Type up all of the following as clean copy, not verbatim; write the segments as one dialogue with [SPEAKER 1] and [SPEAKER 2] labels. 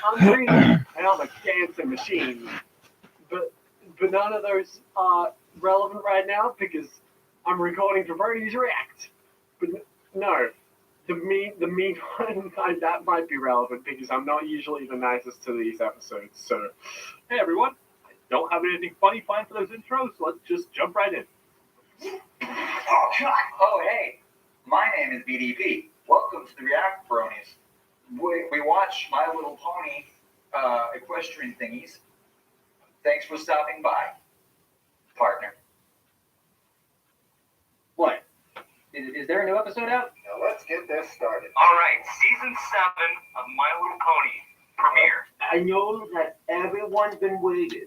[SPEAKER 1] I'm green, and I'm a dancing machine. But none of those are relevant right now because I'm recording for Bronies React. But no, the mean one, that might be relevant because I'm not usually the nicest to these episodes. So,
[SPEAKER 2] hey everyone, I don't have anything funny planned for those intros, so let's just jump right in.
[SPEAKER 3] Oh, God. Oh, hey. My name is BDP. Welcome to the React Bronies. We watch My Little Pony equestrian thingies. Thanks for stopping by, partner.
[SPEAKER 2] What? Is there a new episode out?
[SPEAKER 3] Now let's get this started.
[SPEAKER 4] All right, season 7 of My Little Pony premiere.
[SPEAKER 5] I know that everyone's been waiting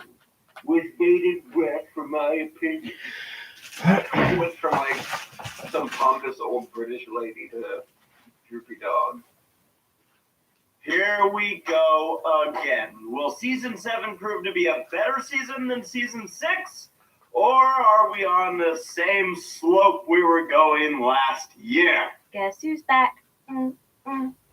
[SPEAKER 5] with bated breath for my opinion.
[SPEAKER 6] It went from like some pompous old British lady to droopy dog.
[SPEAKER 7] Here we go again. Will season 7 prove to be a better season than season 6? Or are we on the same slope we were going last year?
[SPEAKER 8] Guess who's back?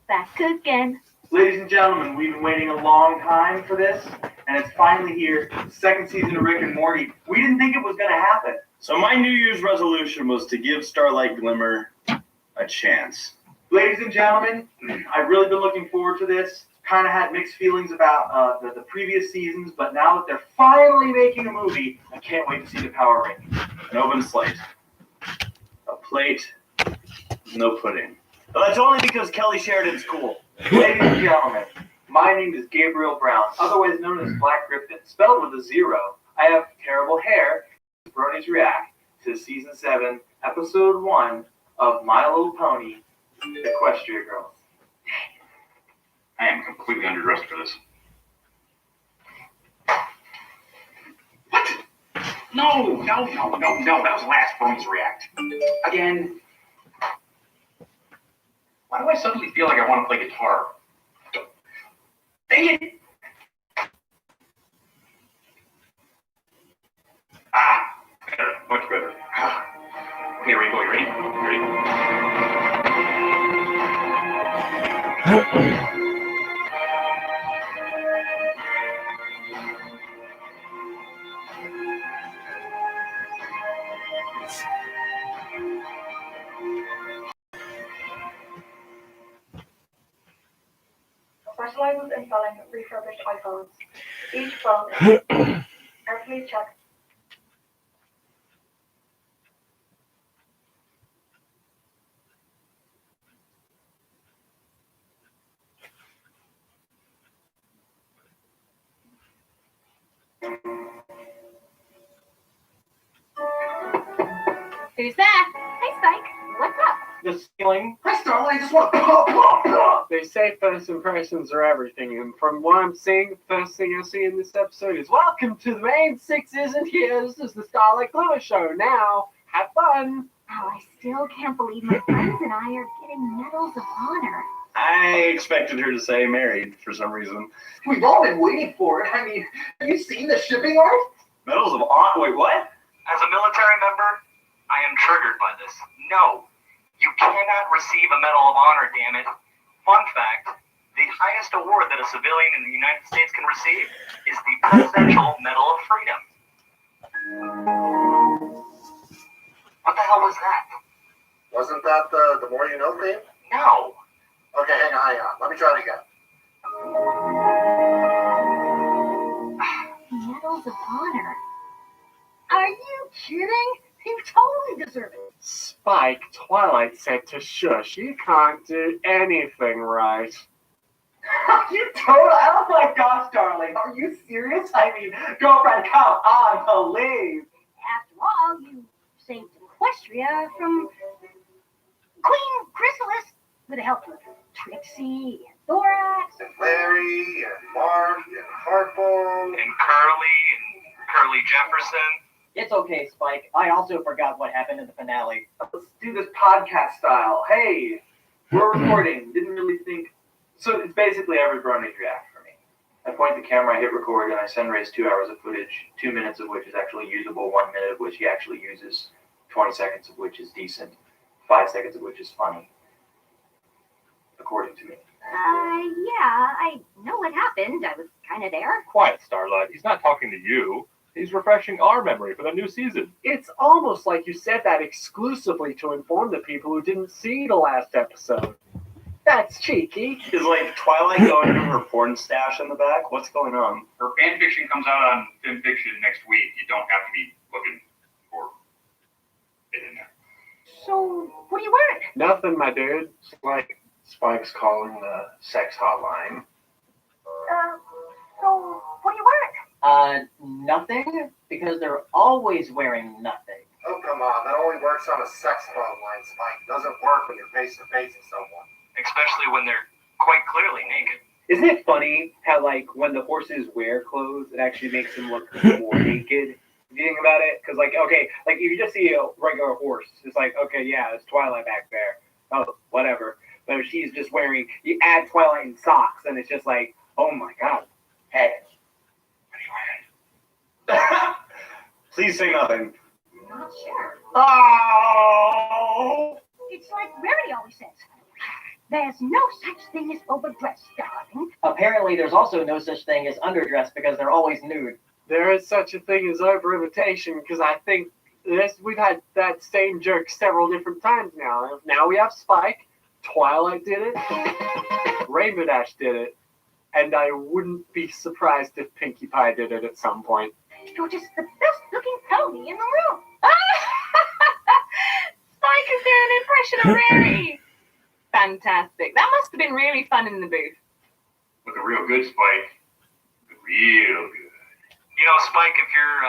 [SPEAKER 8] Back again.
[SPEAKER 1] ladies and gentlemen, we've been waiting a long time for this, and it's finally here. Second season of Rick and Morty. We didn't think it was going to happen.
[SPEAKER 7] So my New Year's resolution was to give Starlight Glimmer a chance.
[SPEAKER 1] Ladies and gentlemen, I've really been looking forward to this. Kind of had mixed feelings about the previous seasons, but now that they're finally making a movie, I can't wait to see the Power Rangers.
[SPEAKER 7] An open slate. A plate, no pudding. But that's only because Kelly Sheridan's cool.
[SPEAKER 1] Ladies and gentlemen, my name is Gabriel Brown, otherwise known as Black Griffin, spelled with a 0. I have terrible hair. Bronies React to Season 7, Episode 1 of My Little Pony, Equestria Girls.
[SPEAKER 4] I am completely underdressed for this. What? No. That was last Bronies React. Again. Why do I suddenly feel like I want to play guitar? Dang it! Better. Much better. Okay, Rainbow, you ready?
[SPEAKER 8] Specializes in selling refurbished iPhones. Each phone is carefully checked. Who's that? Hey, Spike. What's up?
[SPEAKER 1] The ceiling.
[SPEAKER 3] Hi, Starlight. I just want to
[SPEAKER 1] They say first impressions are everything, and from what I'm seeing, the first thing I see in this episode is welcome to the main 6 isn't here. This is the Starlight Glimmer Show. Now, have fun.
[SPEAKER 8] Oh, I still can't believe my friends and I are getting medals of honor.
[SPEAKER 7] I expected her to say married for some reason.
[SPEAKER 3] We've all been waiting for it. I mean, have you seen the shipping art?
[SPEAKER 7] Medals of honor. Wait, what?
[SPEAKER 4] As a military member, I am triggered by this. No, you cannot receive a Medal of Honor, damn it. Fun fact, the highest award that a civilian in the United States can receive is the Presidential Medal of Freedom. What the hell was that?
[SPEAKER 3] Wasn't that the more you know thing?
[SPEAKER 4] No.
[SPEAKER 3] Okay, hang on. Let me try it again.
[SPEAKER 8] Medals of honor? Are you kidding? You totally deserve it.
[SPEAKER 1] Spike, Twilight said to shush. You can't do anything right. You totally. Oh my gosh, darling. Are you serious? I mean, girlfriend, come on, believe.
[SPEAKER 8] After all, you saved Equestria from Queen Chrysalis with the help of Trixie and Thorax.
[SPEAKER 9] And Larry, and Mark, and Harpo.
[SPEAKER 4] And Curly Jefferson.
[SPEAKER 10] It's okay, Spike. I also forgot what happened in the finale.
[SPEAKER 3] Let's do this podcast style. Hey, we're recording. Didn't really think. So it's basically every Bronies react for me. I point the camera, I hit record, and I send Race 2 hours of footage, 2 minutes of which is actually usable, 1 minute of which he actually uses, 20 seconds of which is decent, 5 seconds of which is funny. According to me.
[SPEAKER 8] Yeah, I know what happened. I was kind of there.
[SPEAKER 2] Quiet, Starlight. He's not talking to you. He's refreshing our memory for the new season.
[SPEAKER 1] It's almost like you said that exclusively to inform the people who didn't see the last episode. That's cheeky.
[SPEAKER 7] Is like Twilight going to her porn stash in the back? What's going on?
[SPEAKER 4] Her fan fiction comes out on FinFiction next week. You don't have to be looking for it in there.
[SPEAKER 8] So, what are you wearing?
[SPEAKER 1] Nothing, my dude.
[SPEAKER 6] Like Spike's calling the sex hotline.
[SPEAKER 8] So, what are you wearing?
[SPEAKER 10] Nothing? Because they're always wearing nothing.
[SPEAKER 9] Oh, come on. That only works on a sex phone line, Spike. Doesn't work when you're face to face with someone.
[SPEAKER 4] Especially when they're quite clearly naked.
[SPEAKER 11] Isn't it funny how, like, when the horses wear clothes, it actually makes them look more naked? If you think about it, because, like, okay, like, if you just see a regular horse, it's like, okay, yeah, there's Twilight back there. Oh, whatever. But if she's just wearing, you add Twilight in socks, and it's just like, oh my god.
[SPEAKER 10] Hey.
[SPEAKER 7] Please say nothing.
[SPEAKER 8] Not sure.
[SPEAKER 7] Oh!
[SPEAKER 8] It's like Rarity always says. There's no such thing as overdressed, darling.
[SPEAKER 10] Apparently, there's also no such thing as underdressed because they're always nude.
[SPEAKER 1] There is such a thing as over-imitation, because I think we've had that same joke several different times now. Now we have Spike, Twilight did it, Rainbow Dash did it, and I wouldn't be surprised if Pinkie Pie did it at some point.
[SPEAKER 8] You're just the best-looking pony in the room.
[SPEAKER 12] Spike is doing an impression of Rarity. Fantastic. That must have been really fun in the booth.
[SPEAKER 4] Looking real good, Spike. Real good. You know, Spike, if your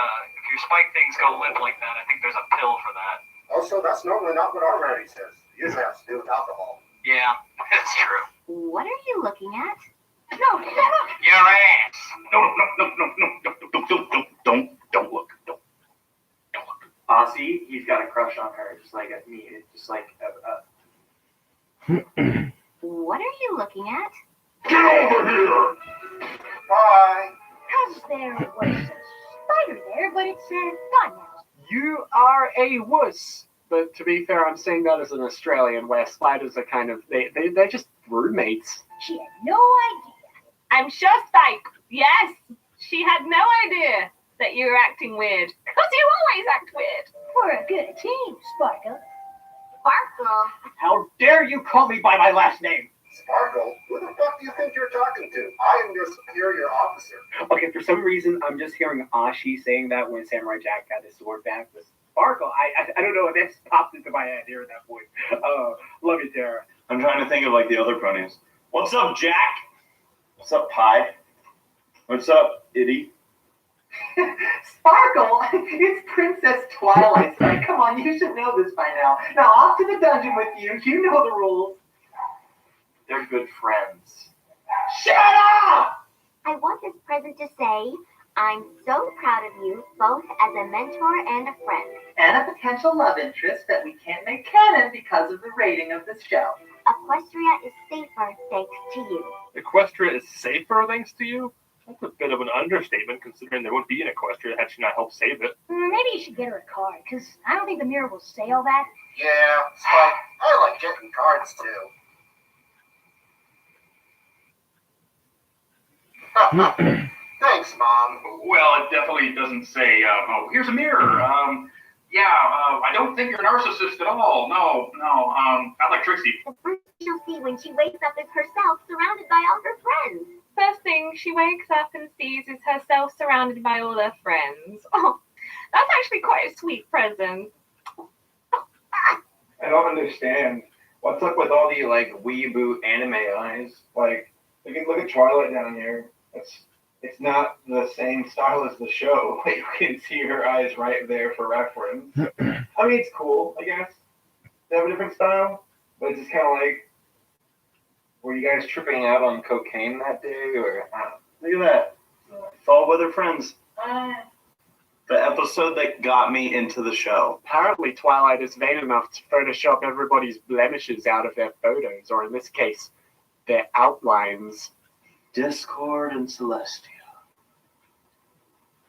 [SPEAKER 4] Spike things go limp like that, I think there's a pill for that.
[SPEAKER 9] Also, that's normally not what our Rarity says. It usually has to do with alcohol.
[SPEAKER 4] Yeah, that's true.
[SPEAKER 8] What are you looking at? No,
[SPEAKER 4] Your ass.
[SPEAKER 7] Don't look.
[SPEAKER 3] Aussie, he's got a crush on her, just like me. It's just like
[SPEAKER 8] What are you looking at?
[SPEAKER 9] Get over here! Bye!
[SPEAKER 8] Because there was a spider there, but it's gone now.
[SPEAKER 1] You are a wuss. But to be fair, I'm saying that as an Australian, where spiders are kind of, they're just roommates.
[SPEAKER 8] She had no idea.
[SPEAKER 12] I'm sure Spike, yes, she had no idea that you were acting weird. Because you always act weird.
[SPEAKER 8] We're a good team, Sparkle.
[SPEAKER 12] Sparkle.
[SPEAKER 10] How dare you call me by my last name?
[SPEAKER 9] Sparkle? Who the fuck do you think you're talking to? I am your superior officer.
[SPEAKER 11] Okay, for some reason, I'm just hearing Ashi saying that when Samurai Jack got his sword back with Sparkle. I don't know, that just popped into my head hearing that voice. Love you, Tara.
[SPEAKER 7] I'm trying to think of like the other Bronies. What's up, Jack? What's up, Pie? What's up, Itty?
[SPEAKER 3] Sparkle, it's Princess Twilight. Like, come on, you should know this by now. Now off to the dungeon with you. You know the rules. They're good friends. Shut up!
[SPEAKER 8] I want this present to say, I'm so proud of you, both as a mentor and a friend.
[SPEAKER 3] And a potential love interest that we can't make canon because of the rating of this show.
[SPEAKER 8] Equestria is safer thanks to you.
[SPEAKER 2] Equestria is safer thanks to you? That's a bit of an understatement, considering there wouldn't be an Equestria had she not helped save it.
[SPEAKER 8] Maybe you should get her a card, because I don't think the mirror will say all that.
[SPEAKER 9] Yeah, Spike, I like getting cards too. Thanks, Mom.
[SPEAKER 4] Well, it definitely doesn't say, oh, here's a mirror. I don't think you're a narcissist at all. No, not like Trixie.
[SPEAKER 8] The first she'll see when she wakes up is herself surrounded by all her friends.
[SPEAKER 12] First thing she wakes up and sees is herself surrounded by all her friends. Oh, that's actually quite a sweet present.
[SPEAKER 6] I don't understand. What's up with all the, like, weeaboo anime eyes? Like, you can look at Twilight down here. It's not the same style as the show, but you can see her eyes right there for reference. I mean, it's cool, I guess. They have a different style, but it's just kind of like, Were you guys tripping out on cocaine that day, or?
[SPEAKER 7] Look at that. Fall Weather Friends. The episode that got me into the show.
[SPEAKER 1] Apparently, Twilight is vain enough to Photoshop everybody's blemishes out of their photos, or in this case, their outlines.
[SPEAKER 7] Discord and Celestia.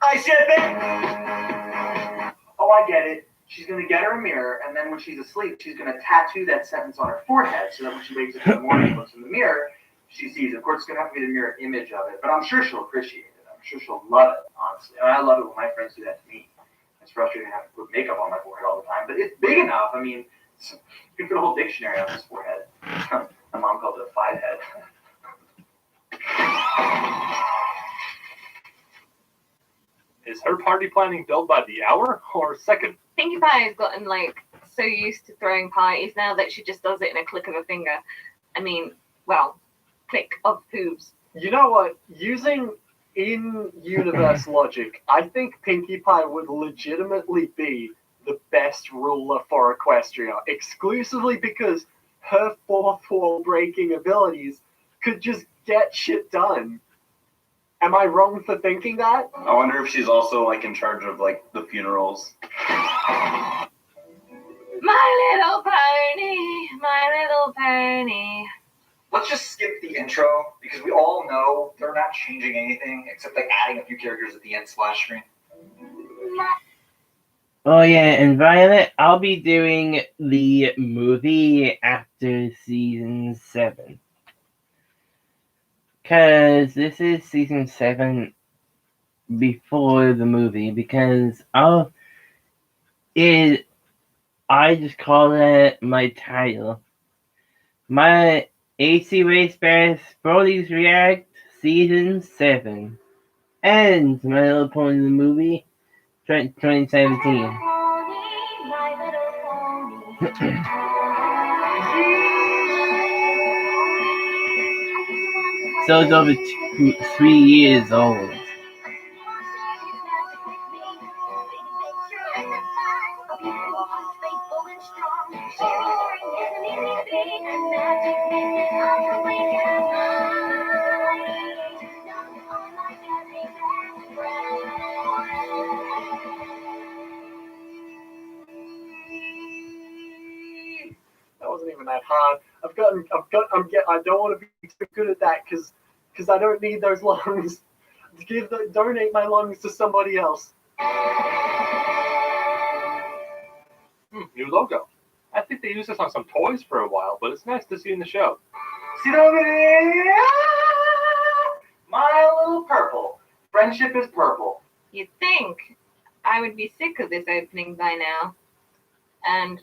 [SPEAKER 7] I said that!
[SPEAKER 3] Oh, I get it. She's going to get her a mirror, and then when she's asleep, she's going to tattoo that sentence on her forehead so that when she wakes up in the morning and looks in the mirror, she sees it. Of course, it's going to have to be the mirror image of it, but I'm sure she'll appreciate it. I'm sure she'll love it, honestly. And I love it when my friends do that to me. It's frustrating to have to put makeup on my forehead all the time, but it's big enough. I mean, you can put a whole dictionary on this forehead. My mom called it a 5-head.
[SPEAKER 2] Is her party planning billed by the hour or second?
[SPEAKER 12] Pinkie Pie has gotten so used to throwing parties now that she just does it in a click of a finger. I mean, well, click of hooves.
[SPEAKER 1] You know what? Using in-universe logic, I think Pinkie Pie would legitimately be the best ruler for Equestria, exclusively because her fourth wall breaking abilities could just get shit done. Am I wrong for thinking that?
[SPEAKER 7] I wonder if she's also in charge of the funerals.
[SPEAKER 12] My little pony.
[SPEAKER 3] Let's just skip the intro, because we all know they're not changing anything except adding a few characters at the end splash screen.
[SPEAKER 13] Oh yeah, and Violet, I'll be doing the movie after season 7. Because this is season 7 before the movie, because I just call it my title. My ACRacebest Bronies React Season 7 and My Little Pony the Movie 2017. So it's over 3 years old.
[SPEAKER 1] That wasn't even that hard. I don't want to be too good at that because I don't need those lungs. Donate my lungs to somebody else.
[SPEAKER 2] New logo. I think they used this on some toys for a while, but it's nice to see in the show.
[SPEAKER 3] See over there? My little purple. Friendship is purple.
[SPEAKER 12] You'd think I would be sick of this opening by now. And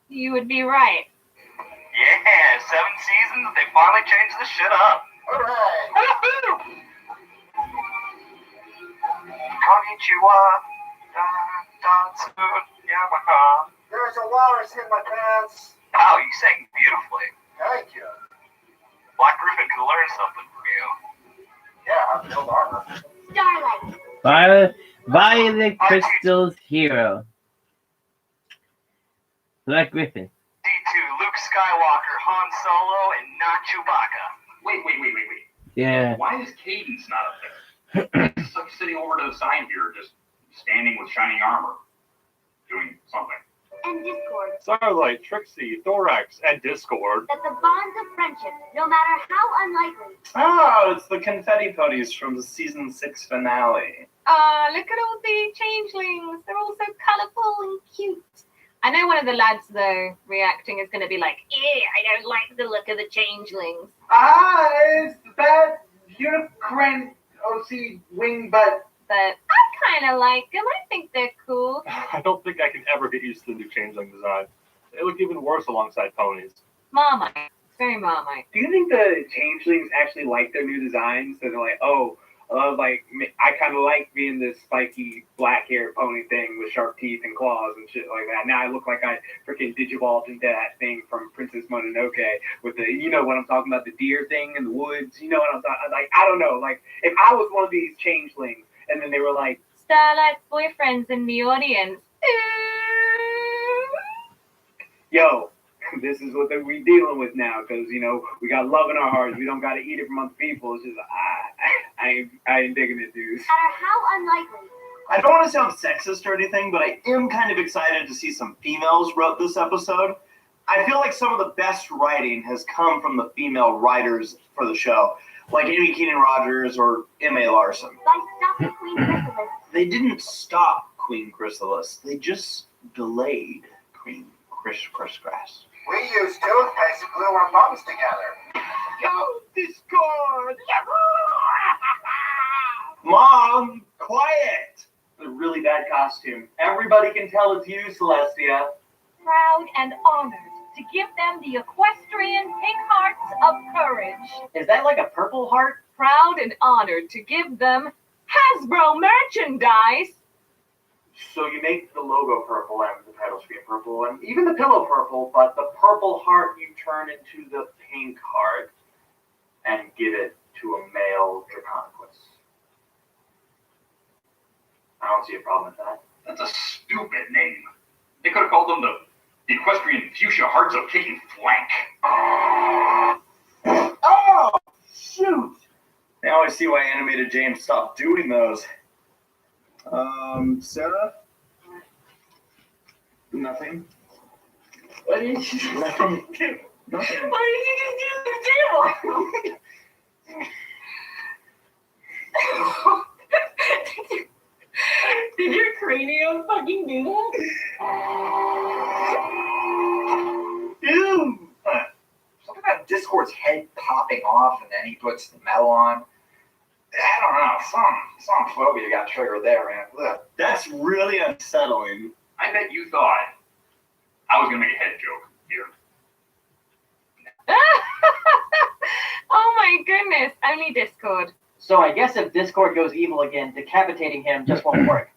[SPEAKER 12] you would be right.
[SPEAKER 4] Yeah, 7 seasons, they finally changed this shit up.
[SPEAKER 9] Hooray!
[SPEAKER 4] Konnichiwa. Yamaha.
[SPEAKER 9] There's a walrus in my pants.
[SPEAKER 4] Wow, you sang beautifully.
[SPEAKER 9] Thank you.
[SPEAKER 4] Black Griffin could learn something from you.
[SPEAKER 9] Yeah, I build armor.
[SPEAKER 8] Starlight.
[SPEAKER 13] Violet Crystal's hero. Black Griffin.
[SPEAKER 4] D2, Luke Skywalker, Han Solo, and not Chewbacca.
[SPEAKER 3] Wait.
[SPEAKER 13] Yeah.
[SPEAKER 3] Why is Cadence not up there? He's like sitting over to the side here, just standing with shining armor, doing something.
[SPEAKER 8] And Discord.
[SPEAKER 2] Starlight, Trixie, Thorax, and Discord.
[SPEAKER 8] That the bonds of friendship, no matter how unlikely.
[SPEAKER 7] Oh, it's the confetti ponies from the season 6 finale.
[SPEAKER 12] Look at all the changelings. They're all so colourful and cute. I know one of the lads, though, reacting is going to be like, I don't like the look of the changelings.
[SPEAKER 3] It's that unicorn OC wing butt.
[SPEAKER 12] But I kind of like them. I think they're cool.
[SPEAKER 2] I don't think I can ever get used to the new changeling design. They look even worse alongside ponies.
[SPEAKER 12] Marmite. Very Marmite.
[SPEAKER 11] Do you think the changelings actually like their new designs? So they're like, I kind of like being this spiky black hair pony thing with sharp teeth and claws and shit like that. Now I look like I freaking digivolved into that thing from Princess Mononoke with the, you know what I'm talking about, the deer thing in the woods. You know what I'm talking? Like, I don't know. Like, if I was one of these changelings and then they were like,
[SPEAKER 12] Starlight's boyfriend's in the audience.
[SPEAKER 11] yo, this is what we dealing with now, because, you know, we got love in our hearts. We don't got to eat it from other people. It's just, I ain't digging it, dudes.
[SPEAKER 8] No matter how unlikely.
[SPEAKER 7] I don't want to sound sexist or anything, but I am kind of excited to see some females wrote this episode. I feel like some of the best writing has come from the female writers for the show, like Amy Keenan-Rogers or M.A. Larson.
[SPEAKER 8] By stopping Queen Chrysalis.
[SPEAKER 7] They didn't stop Queen Chrysalis. They just delayed Queen Chrysalis.
[SPEAKER 9] We use toothpaste to glue our thumbs together.
[SPEAKER 7] Go, Discord! Mom, quiet! A really bad costume. Everybody can tell it's you, Celestia.
[SPEAKER 12] Proud and honored to give them the equestrian pink hearts of courage.
[SPEAKER 10] Is that like a purple heart?
[SPEAKER 12] Proud and honored to give them Hasbro merchandise.
[SPEAKER 11] So you make the logo purple and the title screen purple and even the pillow purple, but the purple heart you turn into the pink heart and give it to a male Draconicus. I don't see a problem with that.
[SPEAKER 4] That's a stupid name. They could have called them the Equestrian Fuchsia Hearts of Kicking Flank.
[SPEAKER 7] Oh, shoot! Now I see why Animated James stopped doing those. Sarah? Nothing.
[SPEAKER 10] What did you just
[SPEAKER 7] Nothing.
[SPEAKER 10] Nothing. Why did you just do the table? Did your cranium fucking do that?
[SPEAKER 3] Dude! Something about Discord's head popping off and then he puts the metal on. I don't know. Some phobia got triggered there, man. Ugh.
[SPEAKER 7] That's really unsettling.
[SPEAKER 4] I bet you thought I was going to make a head joke here.
[SPEAKER 12] Oh my goodness, only Discord.
[SPEAKER 10] So I guess if Discord goes evil again, decapitating him just won't work.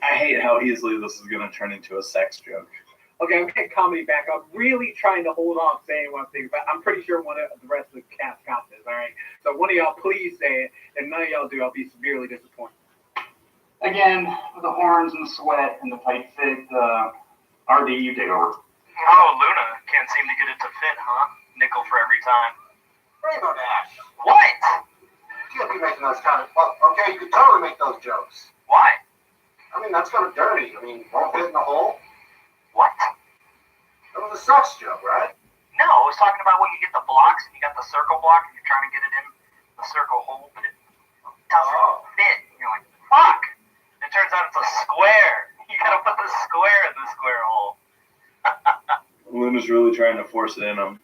[SPEAKER 7] I hate how easily this is going to turn into a sex joke.
[SPEAKER 11] Okay, I'm getting comedy back. I'm really trying to hold off saying one thing, but I'm pretty sure one of the rest of the cast got this, all right? So one of y'all please say it, and none of y'all do, I'll be severely disappointed.
[SPEAKER 2] Again, with the horns and the sweat and the tight fit, RD, you take over.
[SPEAKER 4] Oh, Luna can't seem to get it to fit, huh? Nickel for every time.
[SPEAKER 9] Rainbow Dash.
[SPEAKER 4] What?
[SPEAKER 9] You can't be making those kind of... Well, okay, you could totally make those jokes.
[SPEAKER 4] Why?
[SPEAKER 9] I mean, that's kind of dirty. I mean, won't fit in the hole.
[SPEAKER 4] What?
[SPEAKER 9] That was a sex joke, right?
[SPEAKER 4] No, I was talking about when you get the blocks and you got the circle block and you're trying to get it in the circle hole, but it doesn't fit. You're like, fuck! It turns out it's a square. You gotta put the square in the square hole.
[SPEAKER 7] Luna's really trying to force it in him.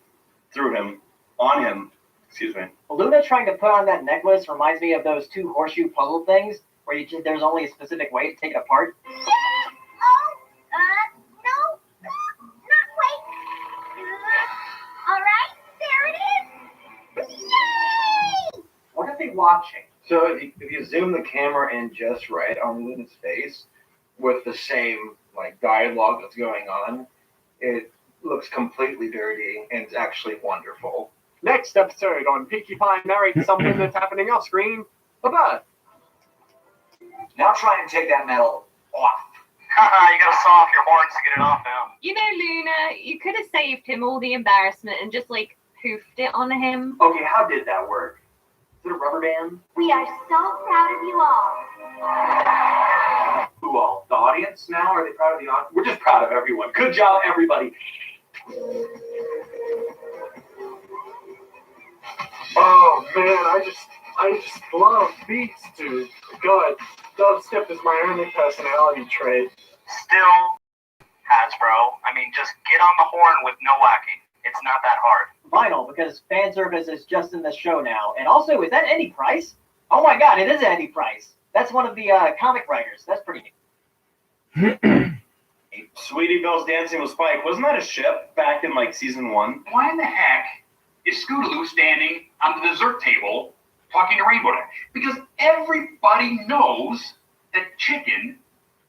[SPEAKER 7] Through him. On him. Excuse me.
[SPEAKER 10] Luna trying to put on that necklace reminds me of those two horseshoe puzzle things where you just, there's only a specific way to take it apart.
[SPEAKER 8] No, not quite. All right, there it is. Yay!
[SPEAKER 6] What are they watching? So if you zoom the camera in just right on Luna's face, with the same like dialogue that's going on, it looks completely dirty and it's actually wonderful.
[SPEAKER 1] Next episode on Pinkie Pie narrates something that's happening off screen. Bye-bye.
[SPEAKER 3] Now try and take that metal off.
[SPEAKER 4] Haha, you gotta saw off your horns to get it off now.
[SPEAKER 12] You know, Luna, you could have saved him all the embarrassment and just like poofed it on him.
[SPEAKER 11] Okay, how did that work? Is it a rubber band?
[SPEAKER 8] We are so proud of you all.
[SPEAKER 11] Who all? The audience now? Are they proud of the audience? We're just proud of everyone. Good job, everybody.
[SPEAKER 1] Oh man, I just love beats, dude. God, dubstep is my only personality trait.
[SPEAKER 4] Still, Hasbro, I mean, just get on the horn with no whacking. It's not that hard.
[SPEAKER 10] Vinyl, because fan service is just in the show now. And also, is that Eddie Price? Oh my god, it is Eddie Price. That's one of the comic writers. That's pretty neat.
[SPEAKER 7] Sweetie Belle's Dancing with Spike. Wasn't that a ship back in like season 1?
[SPEAKER 4] Why in the heck is Scootaloo standing on the dessert table talking to Rainbow Dash? Because everybody knows that chicken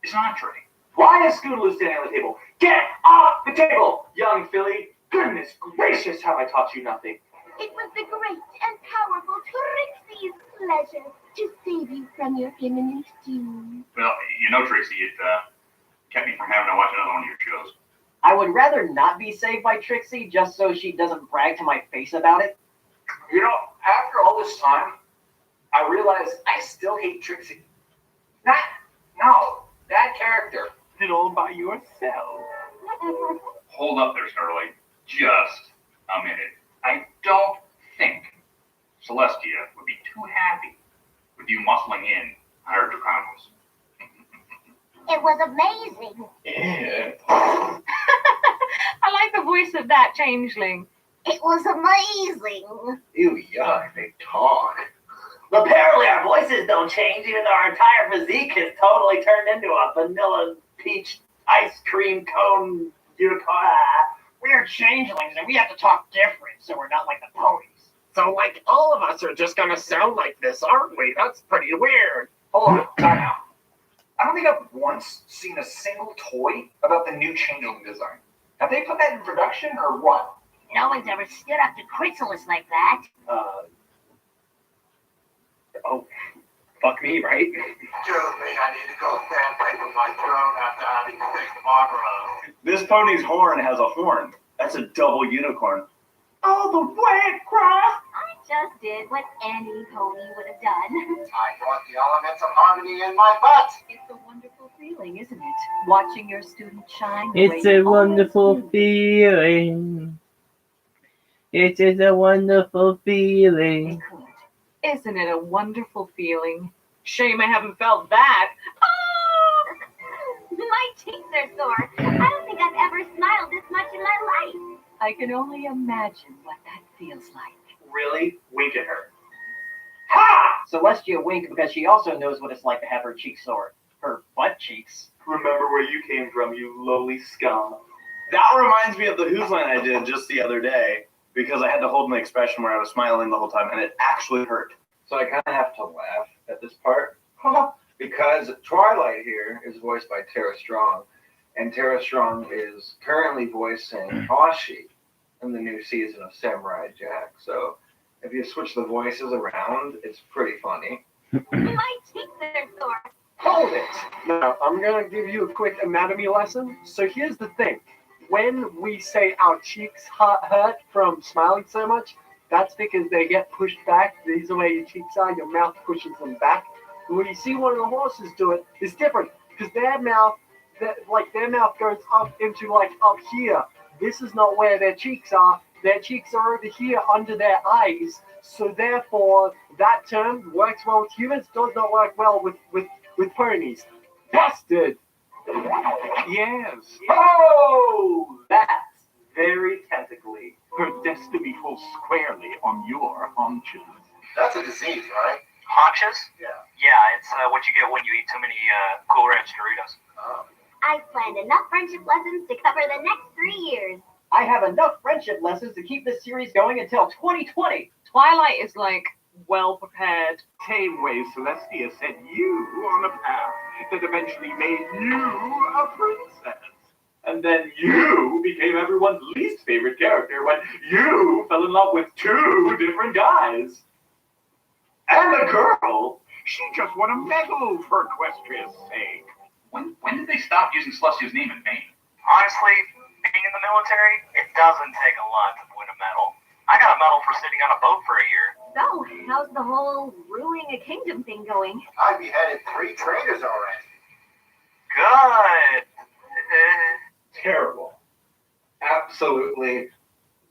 [SPEAKER 4] is an entree.
[SPEAKER 11] Why is Scootaloo standing on the table? Get off the table, young filly! Goodness gracious, have I taught you nothing?
[SPEAKER 8] It was the great and powerful Trixie's pleasure to save you from your imminent doom.
[SPEAKER 4] Well, you know, Trixie, it
[SPEAKER 14] kept me from having to watch another one of your shows.
[SPEAKER 10] I would rather not be saved by Trixie just so she doesn't brag to my face about it.
[SPEAKER 3] You know, after all this time, I realize I still hate Trixie. That character.
[SPEAKER 2] Did all by yourself.
[SPEAKER 14] Hold up there, Starlight. Just a minute. I don't think Celestia would be too happy with you muscling in on her Draconis.
[SPEAKER 12] It was amazing.
[SPEAKER 6] Yeah.
[SPEAKER 12] I like the voice of that changeling. It was amazing.
[SPEAKER 6] Ew, yuck, they talk.
[SPEAKER 7] Apparently our voices don't change, even though our entire physique is totally turned into a vanilla peach ice cream cone unicorn.
[SPEAKER 10] We're changelings and we have to talk different so we're not like the ponies.
[SPEAKER 1] So, like, all of us are just gonna sound like this, aren't we? That's pretty weird.
[SPEAKER 3] Hold on, time out. I don't think I've once seen a single toy about the new changeling design. Have they put that in production or what?
[SPEAKER 12] No one's ever stood up to Chrysalis like that.
[SPEAKER 11] Oh, fuck me, right?
[SPEAKER 9] Excuse me, I need to go sandpaper my throne after having 6 Marlboros.
[SPEAKER 7] This pony's horn has a horn. That's a double unicorn.
[SPEAKER 9] All the way across!
[SPEAKER 12] I just did what any pony would have done.
[SPEAKER 9] I want the elements of harmony in my butt!
[SPEAKER 15] It's a wonderful feeling, isn't it? Watching your student shine. the way
[SPEAKER 13] It's a
[SPEAKER 15] you always
[SPEAKER 13] wonderful
[SPEAKER 15] do.
[SPEAKER 13] feeling. It is a wonderful feeling.
[SPEAKER 15] Isn't it a wonderful feeling? Shame I haven't felt that.
[SPEAKER 12] My cheeks are sore. I don't think I've ever smiled this much in my life.
[SPEAKER 15] I can only imagine what that feels like.
[SPEAKER 7] Really? Wink at her.
[SPEAKER 10] Celestia winked because she also knows what it's like to have her cheeks sore. Her butt cheeks.
[SPEAKER 7] Remember where you came from, you lowly scum. That reminds me of the Who's Line I did just the other day, because I had to hold an expression where I was smiling the whole time, and it actually hurt.
[SPEAKER 6] So I kind of have to laugh at this part because Twilight here is voiced by Tara Strong, and Tara Strong is currently voicing Ashi in the new season of Samurai Jack. So if you switch the voices around, it's pretty funny.
[SPEAKER 12] My cheeks are sore.
[SPEAKER 1] Hold it! Now, I'm gonna give you a quick anatomy lesson. So here's the thing. When we say our cheeks hurt from smiling so much, that's because they get pushed back. These are where your cheeks are. Your mouth pushes them back. And when you see one of the horses do it, it's different because their mouth goes up into like up here. This is not where their cheeks are. Their cheeks are over here under their eyes. So therefore, that term works well with humans. Does not work well with ponies. Busted.
[SPEAKER 2] Yes,
[SPEAKER 7] Oh, that's very tentacly.
[SPEAKER 2] her destiny falls squarely on your haunches.
[SPEAKER 9] That's a disease, right?
[SPEAKER 4] Haunches?
[SPEAKER 9] Yeah.
[SPEAKER 4] Yeah, it's what you get when you eat too many Cool Ranch Doritos.
[SPEAKER 9] Oh.
[SPEAKER 12] I've planned enough friendship lessons to cover the next 3 years.
[SPEAKER 10] I have enough friendship lessons to keep this series going until 2020.
[SPEAKER 15] Twilight is like well prepared.
[SPEAKER 2] Same way Celestia set you on a path that eventually made you a princess. And then you became everyone's least favorite character when you fell in love with 2 different guys. And the girl, she just won a medal for Equestria's sake.
[SPEAKER 14] When did they stop using Celestia's name in vain?
[SPEAKER 4] Honestly, being in the military, it doesn't take a lot to win a medal. I got a medal for sitting on a boat for a year.
[SPEAKER 12] So, how's the whole ruling a kingdom thing going?
[SPEAKER 9] I beheaded 3 traitors already.
[SPEAKER 4] Good.
[SPEAKER 6] Terrible. Absolutely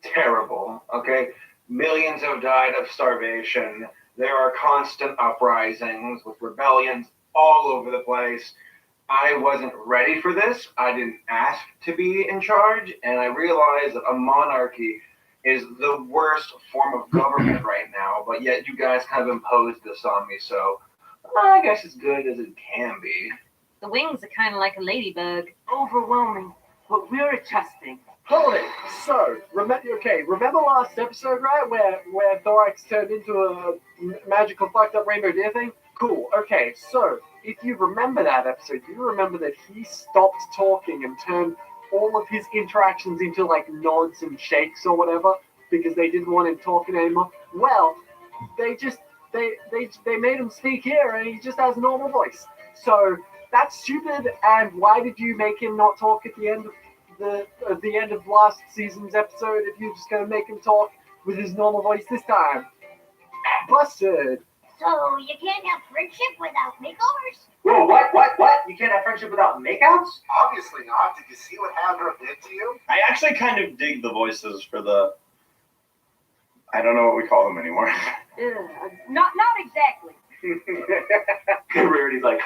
[SPEAKER 6] terrible. Okay? Millions have died of starvation. There are constant uprisings with rebellions all over the place. I wasn't ready for this. I didn't ask to be in charge, and I realized that a monarchy is the worst form of government right now, but yet you guys kind of imposed this on me, so I guess as good as it can be.
[SPEAKER 15] The wings are kind of like a ladybug.
[SPEAKER 10] Overwhelming, but we're adjusting.
[SPEAKER 1] Hold it. So, remember last episode, right, where Thorax turned into a magical fucked up rainbow deer thing? Cool. Okay, so if you remember that episode, you remember that he stopped talking and turned all of his interactions into like nods and shakes or whatever because they didn't want him talking anymore. Well, they made him speak here and he just has a normal voice. So That's stupid. And why did you make him not talk at the end of the end of last season's episode if you're just gonna make him talk with his normal voice this time? Busted.
[SPEAKER 16] So you can't have friendship without makeovers?
[SPEAKER 3] Whoa, what? You can't have friendship without makeouts?
[SPEAKER 9] Obviously not. Did you see what Hadra did to you?
[SPEAKER 7] I actually kind of dig the voices for the... I don't know what we call them anymore.
[SPEAKER 15] Not exactly.
[SPEAKER 3] Rarity's like,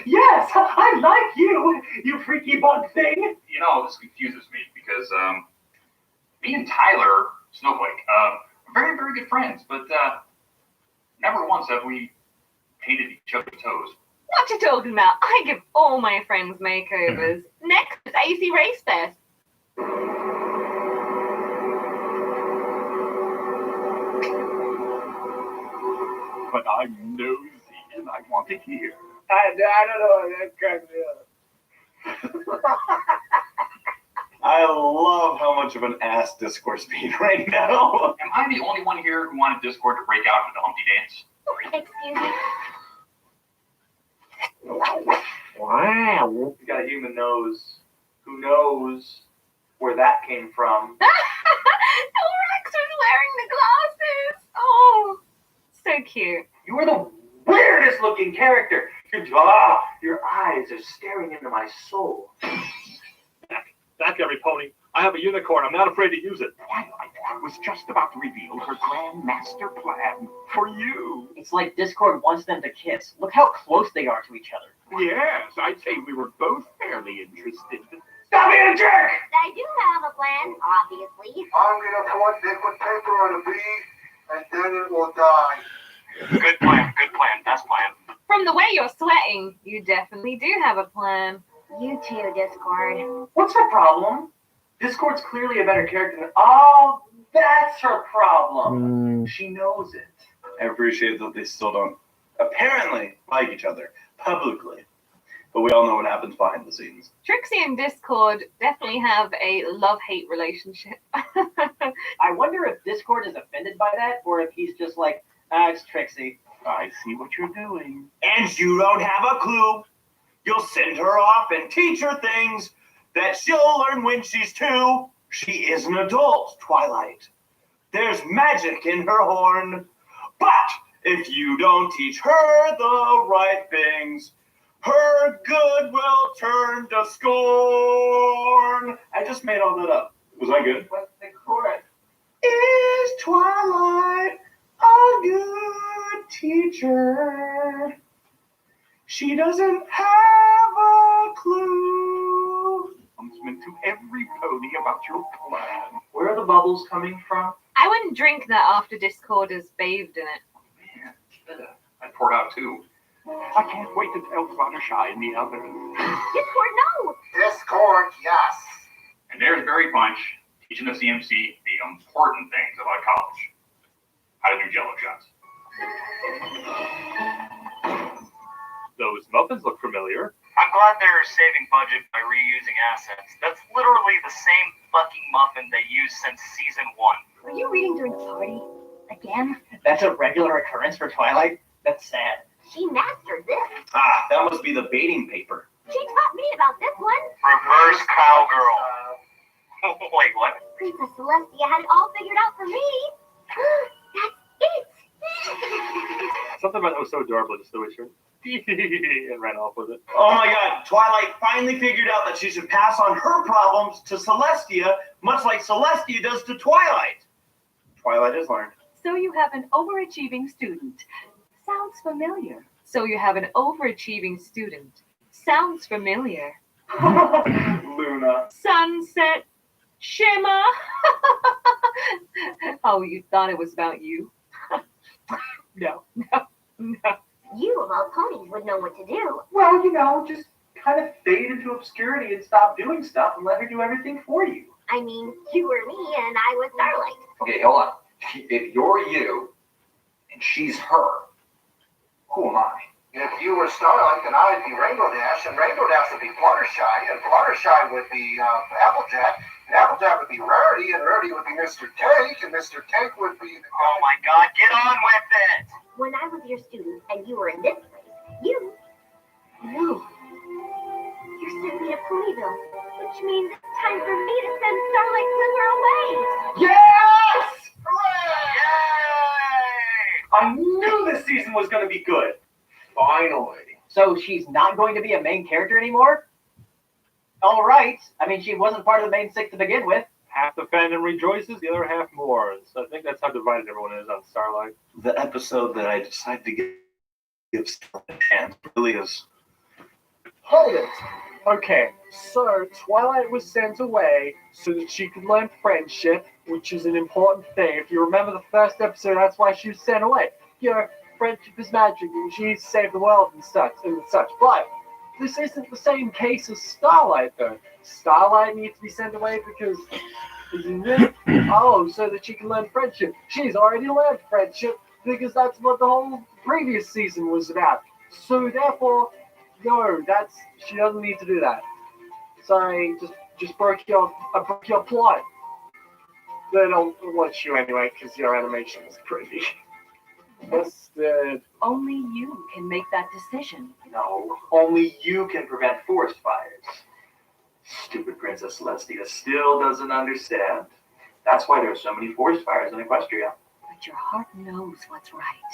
[SPEAKER 3] yes, I like you, you freaky bug thing.
[SPEAKER 14] You know, this confuses me because me and Tyler Snowflake are very, very good friends, but never once have we painted each other's toes.
[SPEAKER 12] What you talking about? I give all my friends makeovers. Next is ACRacebest.
[SPEAKER 2] But I'm nosy and I want to hear.
[SPEAKER 1] I don't know. That kind of.
[SPEAKER 7] I love how much of an ass Discord's being right now.
[SPEAKER 14] Am I the only one here who wanted Discord to break out into the Humpty Dance?
[SPEAKER 16] Excuse me.
[SPEAKER 3] Wow. You got a human nose. Who knows where that came from?
[SPEAKER 12] Rex was wearing the glasses. Oh, so cute.
[SPEAKER 3] You are the weirdest looking character. Your eyes are staring into my soul.
[SPEAKER 2] Back, every pony. I have a unicorn. I'm not afraid to use it. Twilight was just about to reveal her grand master plan for you.
[SPEAKER 10] It's like Discord wants them to kiss. Look how close they are to each other.
[SPEAKER 2] Yes, I'd say we were both fairly interested.
[SPEAKER 3] Stop being a jerk!
[SPEAKER 16] I do have a plan, obviously.
[SPEAKER 9] I'm gonna put liquid paper on a bee, and then it will die.
[SPEAKER 4] Good plan. Best plan.
[SPEAKER 12] From the way you're sweating, you definitely do have a plan.
[SPEAKER 16] You too, Discord.
[SPEAKER 3] What's her problem? Discord's clearly a better character than... Oh, that's her problem. She knows it.
[SPEAKER 7] I appreciate that they still don't apparently like each other publicly. But we all know what happens behind the scenes.
[SPEAKER 12] Trixie and Discord definitely have a love-hate relationship.
[SPEAKER 10] I wonder if Discord is offended by that, or if he's just like, it's Trixie.
[SPEAKER 2] I see what you're doing.
[SPEAKER 7] And you don't have a clue. You'll send her off and teach her things that she'll learn when she's 2. She is an adult, Twilight. There's magic in her horn. But if you don't teach her the right things, her good will turn to scorn. I just made all that up. Was I good?
[SPEAKER 3] What's the chorus?
[SPEAKER 7] Is Twilight a good teacher? She doesn't have a clue.
[SPEAKER 2] Announcement to every pony about your plan.
[SPEAKER 3] Where are the bubbles coming from?
[SPEAKER 12] I wouldn't drink that after Discord has bathed in it.
[SPEAKER 14] Man, I poured out too.
[SPEAKER 2] I can't wait to tell Fluttershy and the others.
[SPEAKER 16] Discord, no!
[SPEAKER 9] Discord, yes.
[SPEAKER 14] And there's Berry Punch teaching the CMC the important things about college. How to do jello shots.
[SPEAKER 2] Those muffins look familiar.
[SPEAKER 4] I'm glad they're saving budget by reusing assets. That's literally the same fucking muffin they used since season 1.
[SPEAKER 16] Were you reading during the party? Again?
[SPEAKER 10] That's a regular occurrence for Twilight? That's sad.
[SPEAKER 16] She mastered this.
[SPEAKER 7] Ah, that must be the baiting paper.
[SPEAKER 16] She taught me about this one.
[SPEAKER 4] Reverse cowgirl. Wait, what?
[SPEAKER 16] Princess Celestia had it all figured out for me. That's it.
[SPEAKER 2] Something about that was so adorable, just the way she and ran off with it.
[SPEAKER 7] Oh my god, Twilight finally figured out that she should pass on her problems to Celestia, much like Celestia does to Twilight. Twilight has learned.
[SPEAKER 15] So you have an overachieving student. Sounds familiar.
[SPEAKER 12] So you have an overachieving student. Sounds familiar.
[SPEAKER 7] Luna.
[SPEAKER 12] Sunset shimmer. Oh, you thought it was about you? No.
[SPEAKER 16] You of all ponies would know what to do.
[SPEAKER 3] Well, you know, just kind of fade into obscurity and stop doing stuff and let her do everything for you.
[SPEAKER 16] I mean, you were me and I was Starlight.
[SPEAKER 3] Okay, hold on. If you're you and she's her, who am I?
[SPEAKER 9] If you were Starlight, then I'd be Rainbow Dash, and Rainbow Dash would be Fluttershy, and Fluttershy would be Applejack, and Applejack would be Rarity, and Rarity would be Mr. Cake, and Mr. Cake would be...
[SPEAKER 4] Oh my god, get on with it!
[SPEAKER 16] When I was your student and you were in this place, you knew Ponyville, which means it's time for me to send Starlight Sliver away.
[SPEAKER 3] Yes! Hooray! I knew this season was going to be good. Finally.
[SPEAKER 10] So she's not going to be a main character anymore? All right. I mean, she wasn't part of the main six to begin with.
[SPEAKER 17] Half the fandom rejoices, the other half mourns. So I think that's how divided everyone is on Starlight.
[SPEAKER 7] The episode that I decided to give Starlight a chance really is.
[SPEAKER 1] Hold it. Okay, so Twilight was sent away so that she could learn friendship, which is an important thing. If you remember the first episode, that's why she was sent away. You know, friendship is magic, and she needs to save the world and such. But this isn't the same case as Starlight, though. Starlight needs to be sent away because, so that she can learn friendship. She's already learned friendship because that's what the whole previous season was about. So therefore, no, she doesn't need to do that. Sorry, just broke your plot. Then I'll watch you anyway because your animation is pretty.
[SPEAKER 15] Only you can make that decision.
[SPEAKER 3] No, only you can prevent forest fires. Stupid Princess Celestia still doesn't understand. That's why there are so many forest fires in Equestria.
[SPEAKER 15] But your heart knows what's right,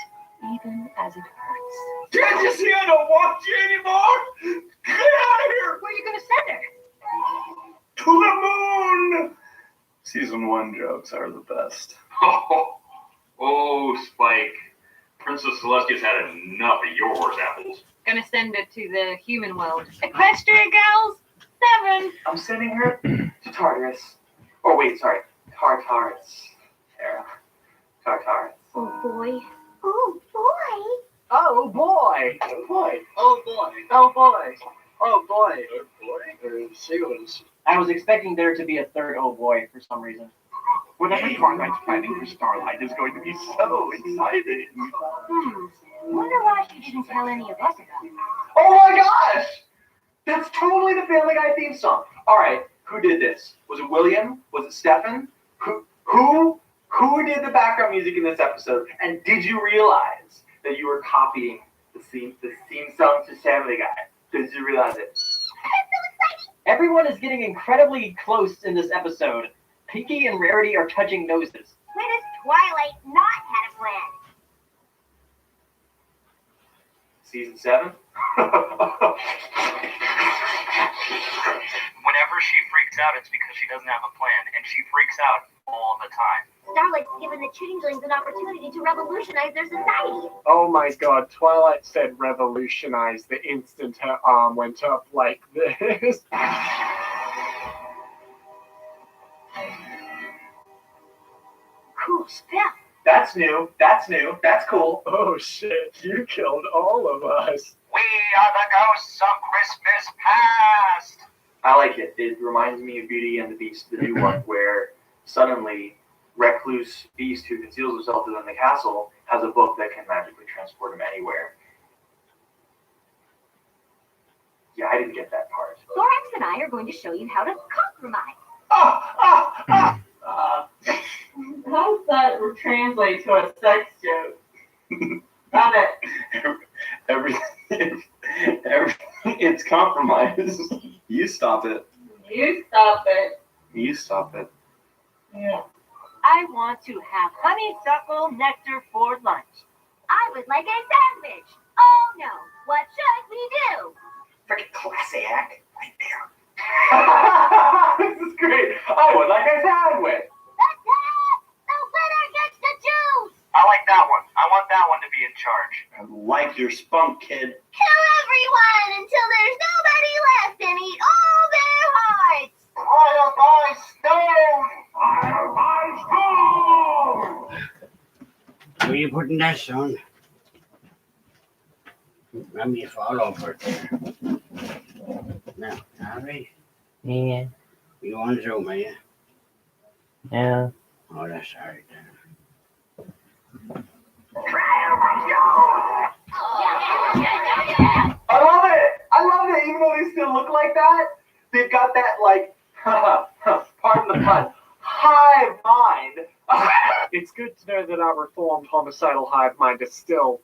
[SPEAKER 15] even as it hurts.
[SPEAKER 3] Can't you see I don't want you anymore? Get out of here!
[SPEAKER 15] Where are you going to send her?
[SPEAKER 7] To the moon! Season 1 jokes are the best.
[SPEAKER 14] Oh, Spike. Princess Celestia's had enough of your horse apples.
[SPEAKER 12] Gonna send her to the human world. Equestria girls, 7.
[SPEAKER 3] I'm sending her to Tartarus. Oh, wait, sorry. Tartarus. Tara. Tartarus.
[SPEAKER 16] Oh boy. Oh boy.
[SPEAKER 1] Oh boy.
[SPEAKER 3] Oh boy.
[SPEAKER 1] Oh boy. Oh boy. Oh boy. Oh boy.
[SPEAKER 10] I was expecting there to be a third oh boy for some reason.
[SPEAKER 3] Whatever Twilight's planning for Starlight is going to be so exciting.
[SPEAKER 16] Wonder why she didn't tell any of us about it.
[SPEAKER 3] Oh my gosh! That's totally the Family Guy theme song. All right, who did this? Was it William? Was it Stefan? Who did the background music in this episode? And did you realize that you were copying the theme song to Family Guy? Did you realize it?
[SPEAKER 10] Everyone is getting incredibly close in this episode. Pinky and Rarity are touching noses.
[SPEAKER 16] When has Twilight not had a plan?
[SPEAKER 3] Season 7?
[SPEAKER 4] Whenever she freaks out, it's because she doesn't have a plan, and she freaks out all the time.
[SPEAKER 16] Starlight's given the changelings an opportunity to revolutionize their society.
[SPEAKER 1] Oh my god, Twilight said revolutionize the instant her arm went up like this.
[SPEAKER 16] Cool spell.
[SPEAKER 3] That's new. That's cool.
[SPEAKER 1] Oh shit, you killed all of us.
[SPEAKER 4] We are the ghosts of Christmas past!
[SPEAKER 3] I like it. It reminds me of Beauty and the Beast, the new one, where suddenly recluse Beast who conceals himself within the castle has a book that can magically transport him anywhere. Yeah, I didn't get that part.
[SPEAKER 16] Thorax and I are going to show you how to compromise.
[SPEAKER 15] How does that translate to a sex joke? Got it.
[SPEAKER 7] Everything, it's compromise. You stop it.
[SPEAKER 15] You stop it.
[SPEAKER 7] You stop it.
[SPEAKER 15] Yeah.
[SPEAKER 16] I want to have honeysuckle nectar for lunch. I would like a sandwich. Oh no, what should we do?
[SPEAKER 3] Freaking classy act right there. This is great. I would like a sandwich.
[SPEAKER 16] The winner gets to choose.
[SPEAKER 4] I like that one. I want that one to be in charge.
[SPEAKER 7] I like your spunk, kid.
[SPEAKER 16] Kill everyone until there's nobody left and eat all their hearts.
[SPEAKER 9] Fire by stone! Fire by stone!
[SPEAKER 18] Who are you putting this on? Let me fall over there. Now, Harry,
[SPEAKER 13] Yeah.
[SPEAKER 18] you on Zoom, are you?
[SPEAKER 13] Yeah.
[SPEAKER 18] Oh, that's all right then.
[SPEAKER 3] I love it. I love it. Even though they still look like that, they've got that, like, pardon the pun, hive mind.
[SPEAKER 1] It's good to know that our reformed homicidal hive mind is still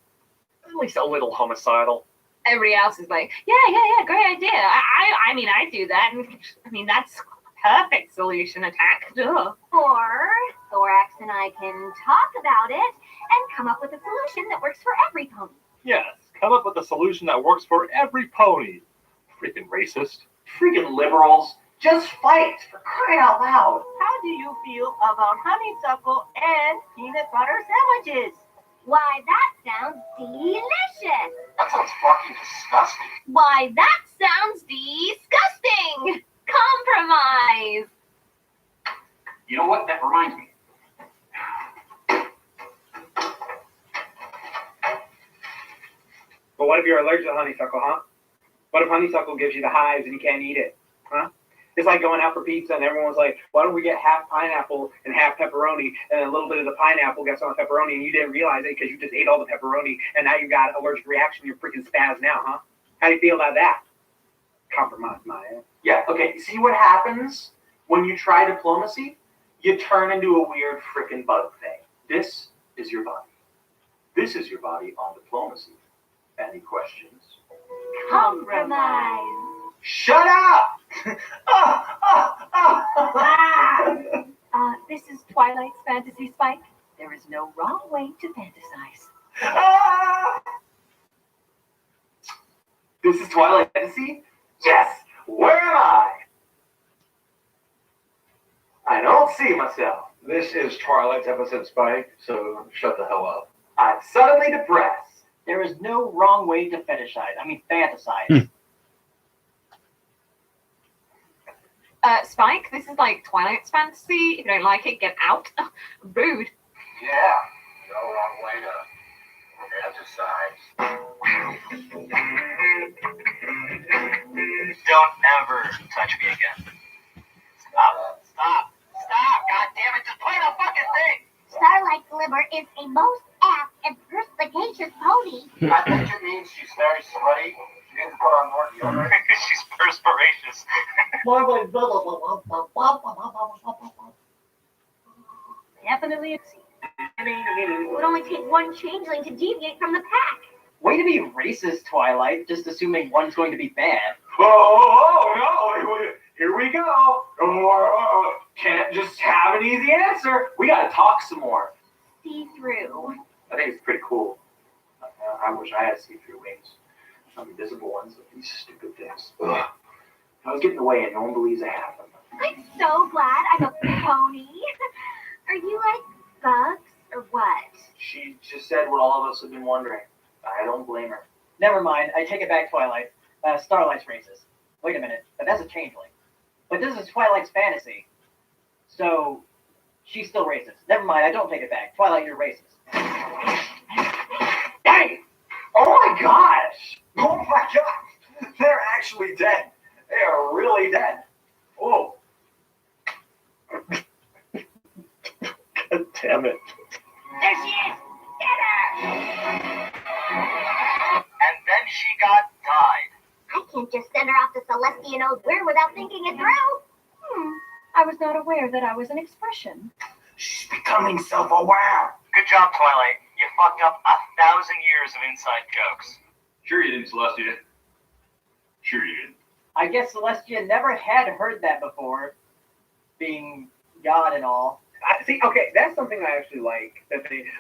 [SPEAKER 1] at least a little homicidal.
[SPEAKER 12] everybody else is like, yeah, great idea. I mean, I do that. And, I mean, that's a perfect solution attack. Duh.
[SPEAKER 16] Or Thorax and I can talk about it and come up with a solution that works for every pony.
[SPEAKER 17] Yes, come up with a solution that works for every pony. Freaking racist.
[SPEAKER 3] Freaking liberals. Just fight, for crying out loud.
[SPEAKER 16] How do you feel about honeysuckle and peanut butter sandwiches? Why, that sounds delicious.
[SPEAKER 9] That sounds fucking disgusting.
[SPEAKER 12] Why, that sounds disgusting. Compromise.
[SPEAKER 14] You know what? That reminds me.
[SPEAKER 11] But what if you're allergic to honeysuckle, huh? What if honeysuckle gives you the hives and you can't eat it, huh? It's like going out for pizza and everyone's like, why don't we get half pineapple and half pepperoni, and a little bit of the pineapple gets on the pepperoni and you didn't realize it because you just ate all the pepperoni and now you got allergic reaction, you're freaking spaz now, huh? How do you feel about that? Compromise, my ass.
[SPEAKER 3] Yeah, okay, see what happens when you try diplomacy? You turn into a weird freaking bug thing. This is your body. This is your body on diplomacy. Any questions?
[SPEAKER 16] Compromise.
[SPEAKER 3] Shut up!
[SPEAKER 16] This is Twilight's Fantasy Spike. There is no wrong way to fantasize.
[SPEAKER 3] This is Twilight Fantasy? Yes! Where am I? I don't see myself.
[SPEAKER 6] This is Twilight's episode Spike, so shut the hell up.
[SPEAKER 3] I'm suddenly depressed.
[SPEAKER 10] There is no wrong way to fantasize.
[SPEAKER 12] Spike, this is like Twilight's Fantasy. If you don't like it, get out. Rude.
[SPEAKER 9] Yeah, no wrong way to fantasize.
[SPEAKER 4] Don't ever touch me again. Stop. God damn it, just play the fucking thing.
[SPEAKER 16] Starlight Glimmer is a most apt and perspicacious pony.
[SPEAKER 9] I think it means she's very sweaty. She needs to put on more deodorant.
[SPEAKER 4] She's perspiracious.
[SPEAKER 16] Definitely it would only take one changeling to deviate from the pack.
[SPEAKER 10] Way to be racist, Twilight, just assuming one's going to be bad.
[SPEAKER 3] Oh, no, here we go. Can't just have an easy answer. We gotta talk some more.
[SPEAKER 16] See through.
[SPEAKER 3] I think it's pretty cool. I wish I had see-through wings. Some invisible ones of these stupid things. Ugh. I was getting away and no one believes I have them.
[SPEAKER 16] I'm so glad I'm a pony. Are you like bugs or what?
[SPEAKER 3] She just said what all of us have been wondering. I don't blame her.
[SPEAKER 10] Never mind, I take it back, Twilight. Starlight's racist. Wait a minute, but that's a changeling. But this is Twilight's fantasy. So, she's still racist. Never mind, I don't take it back. Twilight, you're racist.
[SPEAKER 3] Dang! Oh my gosh! Oh my gosh! They're actually dead. They are really dead. Oh.
[SPEAKER 17] God damn it.
[SPEAKER 16] There she is! Get her!
[SPEAKER 4] And then she got died.
[SPEAKER 16] I can't just send her off to Celestia knows where without thinking it through. I was not aware that I was an expression.
[SPEAKER 3] She's becoming self-aware.
[SPEAKER 4] Good job, Twilight. You fucked up 1,000 years of inside jokes.
[SPEAKER 14] Sure you didn't, Celestia. Sure you didn't.
[SPEAKER 10] I guess Celestia never had heard that before, being God and all.
[SPEAKER 11] See, okay, that's something I actually like.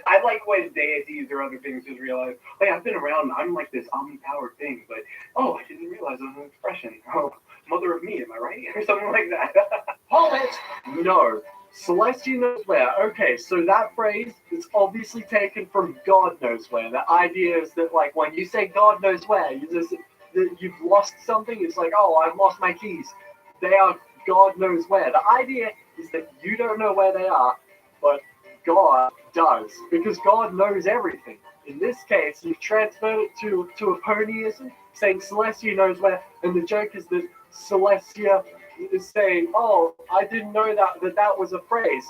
[SPEAKER 11] I like when deities or other things just realize, hey, I've been around, I'm like this omni-powered thing, but, oh, I didn't realize it was an expression. Oh, mother of me, am I right? Or something like that.
[SPEAKER 1] Hold it! No. Celestia knows where. Okay, so that phrase is obviously taken from God knows where. The idea is that, like, when you say God knows where, you've lost something. It's like, oh, I've lost my keys. They are God knows where. The idea is that you don't know where they are, but God does, because God knows everything. In this case, you've transferred it to a ponyism, saying Celestia knows where, and the joke is that Celestia is saying, oh, I didn't know that was a phrase.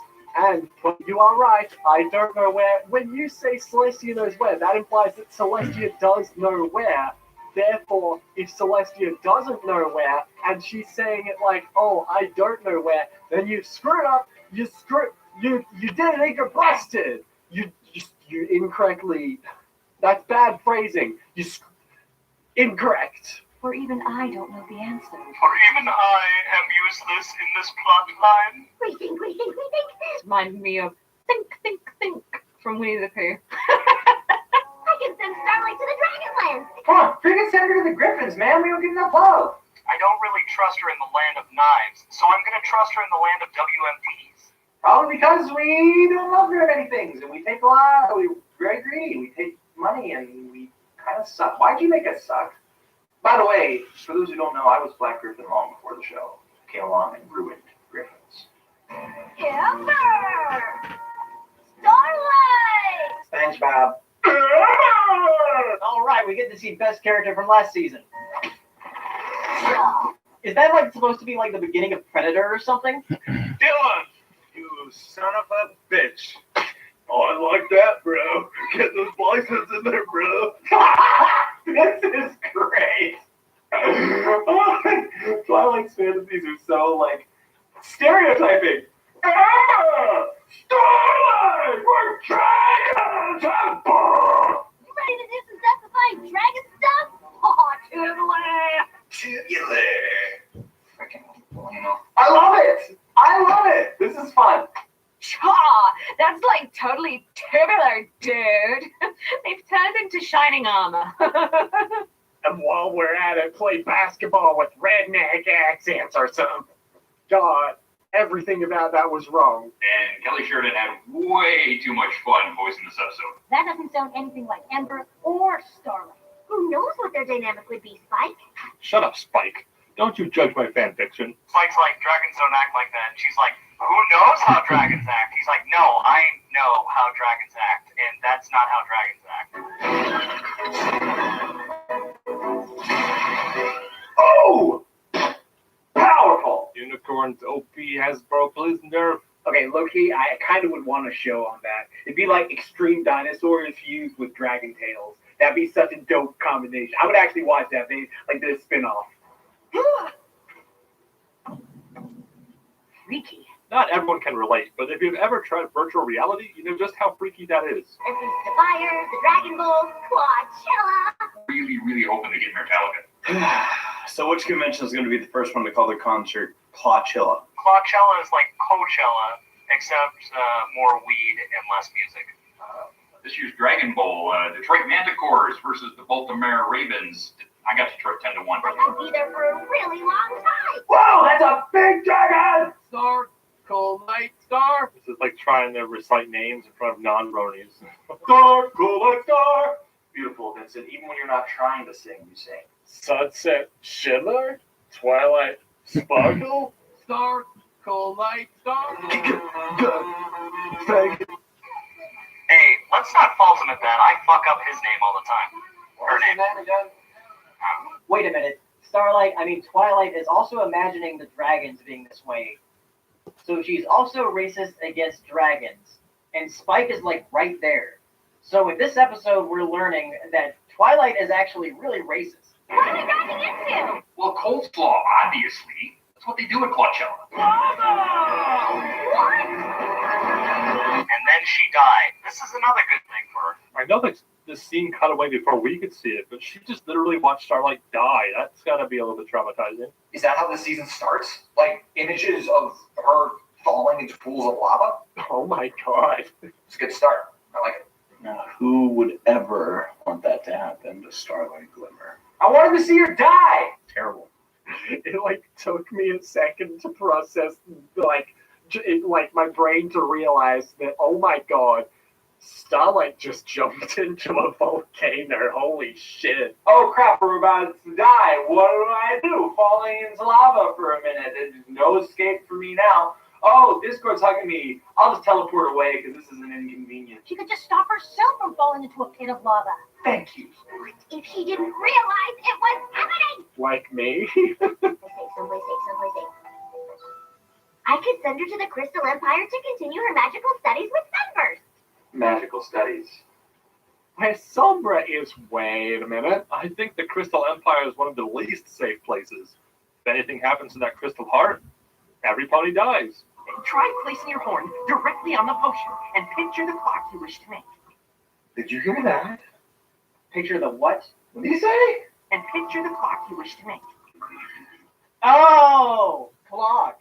[SPEAKER 1] But you are right, I don't know where. When you say Celestia knows where, that implies that Celestia does know where. Therefore, if Celestia doesn't know where, and she's saying it like, oh, I don't know where, then you screwed up, you did it and you're busted. You incorrectly, that's bad phrasing. Incorrect.
[SPEAKER 16] For even I don't know the answer.
[SPEAKER 4] For even I am useless in this plot line.
[SPEAKER 16] Rethink.
[SPEAKER 12] Reminds me of think from Winnie the Pooh.
[SPEAKER 16] I can send Starlight to the Dragonland.
[SPEAKER 3] Come on, freaking send her to the Griffins, man. We don't get enough love.
[SPEAKER 4] I don't really trust her in the land of knives, so I'm gonna trust her in the land of WMDs.
[SPEAKER 3] Probably because we don't love very many things, and we take a lot. We're very greedy. We take money, and we kind of suck. Why'd you make us suck? By the way, for those who don't know, I was Black Griffin long before the show came along and ruined Griffins.
[SPEAKER 16] Amber! Starlight!
[SPEAKER 3] Thanks, Bob.
[SPEAKER 10] All right, we get to see best character from last season. Is that like supposed to be like the beginning of Predator or something?
[SPEAKER 17] Dylan, you son of a bitch. Oh, I like that, bro. Get those licenses in there, bro.
[SPEAKER 3] This is great. Twilight's fantasies are so, like, stereotyping. Starlight! We're dragons!
[SPEAKER 16] You ready to do some stuff dragon stuff? Oh,
[SPEAKER 3] Tubular. Freaking, you know. I love it! I love it! This is fun.
[SPEAKER 12] Cha! That's like totally tubular, dude. They've turned into shining armor.
[SPEAKER 1] And while we're at it, play basketball with redneck accents or something. God, everything about that was wrong.
[SPEAKER 14] And Kelly Sheridan had way too much fun voicing this episode.
[SPEAKER 16] That doesn't sound anything like Ember or Starlight. Who knows what their dynamic would be, Spike?
[SPEAKER 17] Shut up, Spike. Don't you judge my fan fiction.
[SPEAKER 4] Spike's like, dragons don't act like that. And she's like, who knows how dragons act? He's like, no, I know how dragons act, and that's not how dragons act.
[SPEAKER 3] Oh! Powerful!
[SPEAKER 17] Unicorns OP Hasbro, please nerf.
[SPEAKER 11] Okay, low-key, I kind of would want a show on that. It'd be like extreme dinosaurs fused with dragon tails. That'd be such a dope combination. I would actually watch that. They like this spin-off.
[SPEAKER 16] Freaky.
[SPEAKER 17] Not everyone can relate, but if you've ever tried virtual reality, you know just how freaky that is.
[SPEAKER 16] This is the fire, the Dragon Ball, Coachella.
[SPEAKER 14] Really hoping to get Metallica.
[SPEAKER 7] So which convention is going to be the first one to call their concert Coachella?
[SPEAKER 4] Coachella is like Coachella, except more weed and less music.
[SPEAKER 14] This year's Dragon Bowl, Detroit Manticores versus the Baltimore Ravens. I got Detroit 10-1.
[SPEAKER 16] I'll be there for a really long time.
[SPEAKER 3] Whoa, that's a big dragon!
[SPEAKER 1] Star, cold night, star.
[SPEAKER 17] This is like trying to recite names in front of non-bronies.
[SPEAKER 3] Star, cool like star. Beautiful, Vincent. Even when you're not trying to sing, you sing.
[SPEAKER 1] Sunset shimmer, twilight sparkle, star, cold night, star.
[SPEAKER 4] Hey, let's not fault him at that. I fuck up his name all the time. Her name.
[SPEAKER 10] Wait a minute. Twilight is also imagining the dragons being this way. So she's also racist against dragons. And Spike is like right there. So in this episode, we're learning that Twilight is actually really racist.
[SPEAKER 16] What are they driving into?
[SPEAKER 14] Well, coleslaw, obviously. That's what they do at Coachella.
[SPEAKER 16] What?
[SPEAKER 4] And then she died. This is another good thing for her.
[SPEAKER 17] I know that this scene cut away before we could see it, but she just literally watched Starlight die. That's got to be a little bit traumatizing.
[SPEAKER 3] Is that how the season starts? Like, images of her falling into pools of lava?
[SPEAKER 1] Oh my god.
[SPEAKER 3] It's a good start. I like it.
[SPEAKER 7] Now, who would ever want that to happen to Starlight Glimmer?
[SPEAKER 3] I wanted to see her die!
[SPEAKER 7] Terrible.
[SPEAKER 1] It like took me a second to process, my brain to realize that, oh my god, Starlight just jumped into a volcano. Holy shit.
[SPEAKER 3] Oh crap, we're about to die. What do? Falling into lava for a minute. There's no escape for me now. Oh, Discord's hugging me. I'll just teleport away because this is an inconvenience.
[SPEAKER 16] She could just stop herself from falling into a pit of lava.
[SPEAKER 3] Thank you.
[SPEAKER 16] If she didn't realize it was happening.
[SPEAKER 1] Like me?
[SPEAKER 16] Someplace safe. I could send her to the Crystal Empire to continue her magical studies with Sunburst.
[SPEAKER 3] Magical studies.
[SPEAKER 1] Where Sombra is. Wait a minute.
[SPEAKER 17] I think the Crystal Empire is one of the least safe places. If anything happens to that crystal heart, every pony dies.
[SPEAKER 10] Try placing your horn directly on the potion and picture the clock you wish to make.
[SPEAKER 3] Did you hear that?
[SPEAKER 10] Picture the what?
[SPEAKER 3] What did he say?
[SPEAKER 16] and picture the clock you wish to make.
[SPEAKER 7] Oh, clock.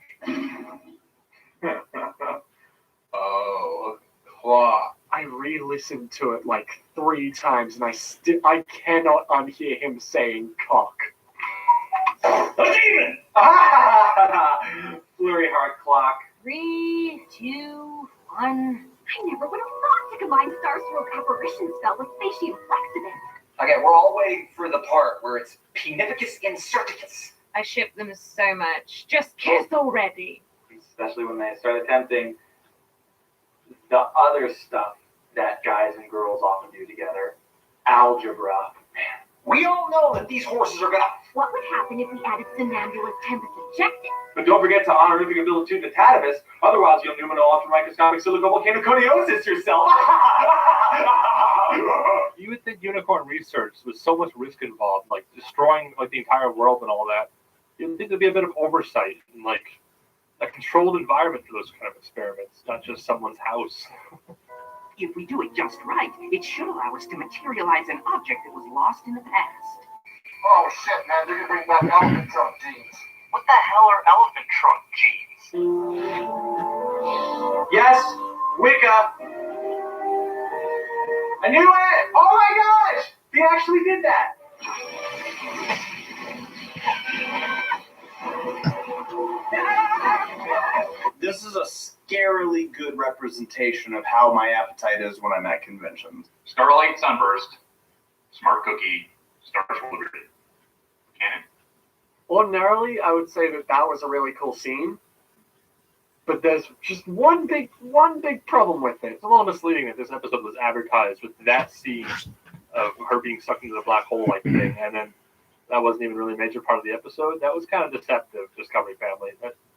[SPEAKER 6] Oh, clock.
[SPEAKER 1] I re-listened to it like 3 times, and I cannot unhear him saying cock.
[SPEAKER 7] A demon! Flurry heart clock.
[SPEAKER 16] 3, 2, 1. I never would have thought to combine Starstroke apparition spell with Spatium Flexibus.
[SPEAKER 3] Okay, we're all waiting for the part where it's Penificus Inserticus.
[SPEAKER 12] I ship them so much. Just kiss already.
[SPEAKER 11] Especially when they start attempting the other stuff that guys and girls often do together. Algebra.
[SPEAKER 3] We all know that these horses are gonna...
[SPEAKER 16] What would happen if we added Somnambulous Tempest Objective?
[SPEAKER 14] But don't forget to honorific ability to Natavis, otherwise you'll numinal microscopic silicovolcanoconiosis yourself.
[SPEAKER 17] You would think unicorn research with so much risk involved, like destroying like the entire world and all that, you'd think there'd be a bit of oversight and like a controlled environment for those kind of experiments, not just someone's house.
[SPEAKER 16] If we do it just right, it should allow us to materialize an object that was lost in the past.
[SPEAKER 9] Oh shit, man, they're gonna bring back elephant trunk jeans.
[SPEAKER 4] What the hell are elephant trunk jeans?
[SPEAKER 7] Yes, Wicca. I knew it! Oh my gosh! He actually did that! This is a scarily good representation of how my appetite is when I'm at conventions.
[SPEAKER 14] Starlight Sunburst, Smart Cookie, Star Liberty. Canon.
[SPEAKER 1] Ordinarily, I would say that was a really cool scene, but there's just one big problem with it.
[SPEAKER 17] It's a little misleading that this episode was advertised with that scene of her being sucked into the black hole like thing, and then that wasn't even really a major part of the episode. That was kind of deceptive, Discovery Family.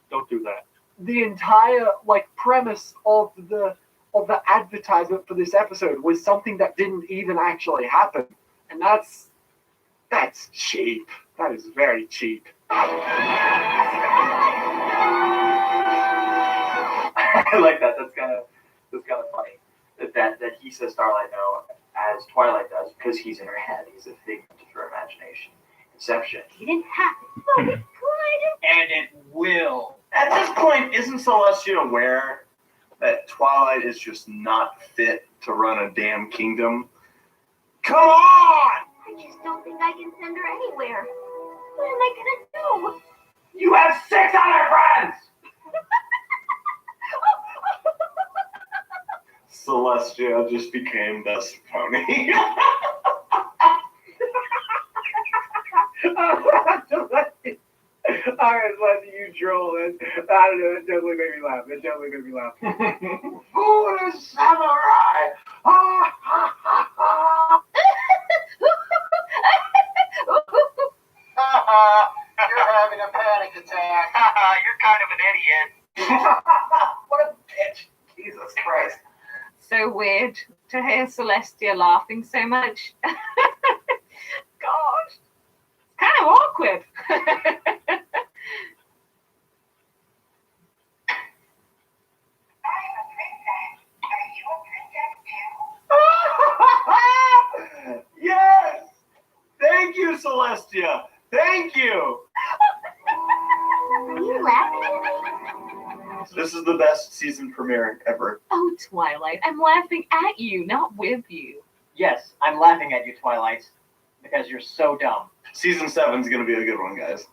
[SPEAKER 17] Don't do that.
[SPEAKER 1] The entire premise of the advertisement for this episode was something that didn't even actually happen, and that's cheap. That is very cheap.
[SPEAKER 11] I like that. That's kind of funny. That he says Starlight no as Twilight does because he's in her head. He's a figment of her imagination. Inception.
[SPEAKER 16] It didn't happen, but it could.
[SPEAKER 7] And it will. At this point, isn't Celestia aware that Twilight is just not fit to run a damn kingdom? Come on!
[SPEAKER 16] I just don't think I can send her anywhere. What am I gonna do?
[SPEAKER 7] You have 6 other friends! Celestia just became best pony.
[SPEAKER 1] Alright, Leslie, you troll it. I don't know, it totally made me laugh.
[SPEAKER 9] Buddha samurai! Ha ha ha ha! You're having a panic attack.
[SPEAKER 4] You're kind of an idiot.
[SPEAKER 3] What a bitch. Jesus Christ.
[SPEAKER 12] So weird to hear Celestia laughing so much. Gosh. It's kind of awkward.
[SPEAKER 7] Yes! Thank you, Celestia! Thank you!
[SPEAKER 16] Are you laughing at me?
[SPEAKER 7] This is the best season premiere ever.
[SPEAKER 12] Oh, Twilight, I'm laughing at you, not with you.
[SPEAKER 10] Yes, I'm laughing at you, Twilight, because you're so dumb.
[SPEAKER 7] Season 7 is going to be a good one, guys.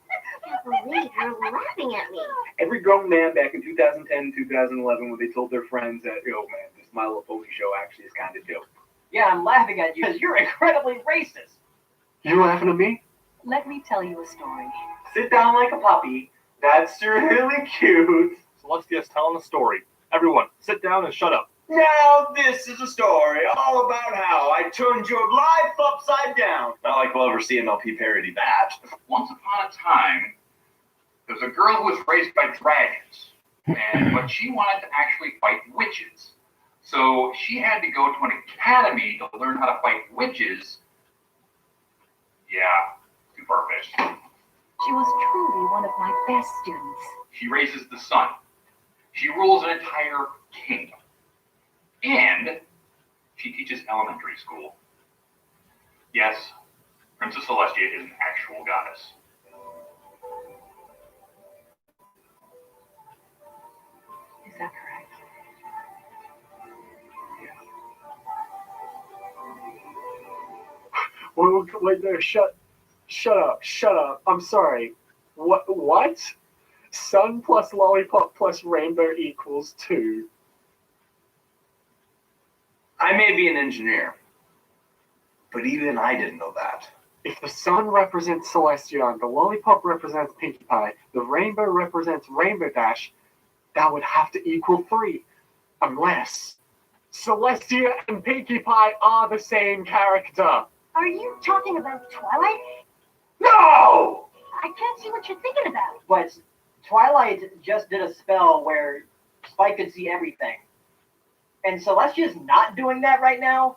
[SPEAKER 16] Can't believe you're laughing at me.
[SPEAKER 11] Every grown man back in 2010, 2011, when they told their friends that, yo, man, this My Little Pony show actually is kind of dope.
[SPEAKER 10] Yeah, I'm laughing at you because you're incredibly racist.
[SPEAKER 1] You laughing at me?
[SPEAKER 12] Let me tell you a story.
[SPEAKER 11] Sit down like a puppy. That's really cute.
[SPEAKER 17] Celestia's telling a story. Everyone, sit down and shut up.
[SPEAKER 7] Now this is a story all about how I turned your life upside down. Not like we'll ever see MLP parody that.
[SPEAKER 14] Once upon a time, there was a girl who was raised by dragons, but she wanted to actually fight witches. So she had to go to an academy to learn how to fight witches. Yeah, too far-fetched.
[SPEAKER 12] She was truly one of my best students.
[SPEAKER 14] She raises the sun. She rules an entire kingdom. And she teaches elementary school. Yes, Princess Celestia is an actual goddess.
[SPEAKER 12] Is that correct?
[SPEAKER 1] Wait, no, shut up. I'm sorry. What? Sun plus lollipop plus rainbow equals 2.
[SPEAKER 7] I may be an engineer, but even I didn't know that.
[SPEAKER 1] If the sun represents Celestia, the lollipop represents Pinkie Pie, the rainbow represents Rainbow Dash, that would have to equal 3. Unless Celestia and Pinkie Pie are the same character.
[SPEAKER 16] Are you talking about Twilight?
[SPEAKER 1] No!
[SPEAKER 16] I can't see what you're thinking about.
[SPEAKER 10] But Twilight just did a spell where Spike could see everything. And Celestia's not doing that right now?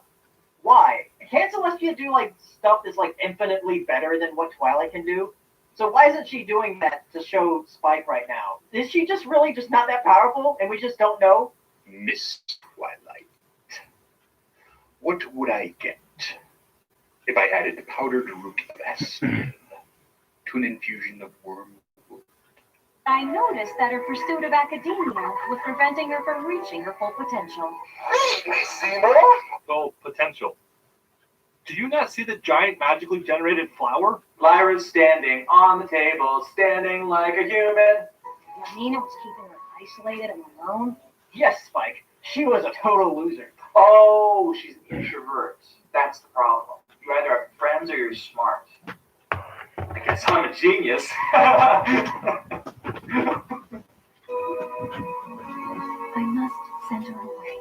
[SPEAKER 10] Why? Can't Celestia do like stuff that's like infinitely better than what Twilight can do? So why isn't she doing that to show Spike right now? Is she just really just not that powerful and we just don't know?
[SPEAKER 19] Miss Twilight, what would I get if I added powdered root of aspen to an infusion of wormwood?
[SPEAKER 16] I noticed that her pursuit of academia was preventing her from reaching her full potential.
[SPEAKER 17] Full potential. Do you not see the giant magically generated flower?
[SPEAKER 3] Lyra's standing on the table, standing like a human.
[SPEAKER 16] Nina was keeping her isolated and alone.
[SPEAKER 10] Yes, Spike. She was a total loser.
[SPEAKER 3] Oh, she's an introvert. That's the problem. You either have friends or you're smart. I guess I'm a genius.
[SPEAKER 16] I must send her away.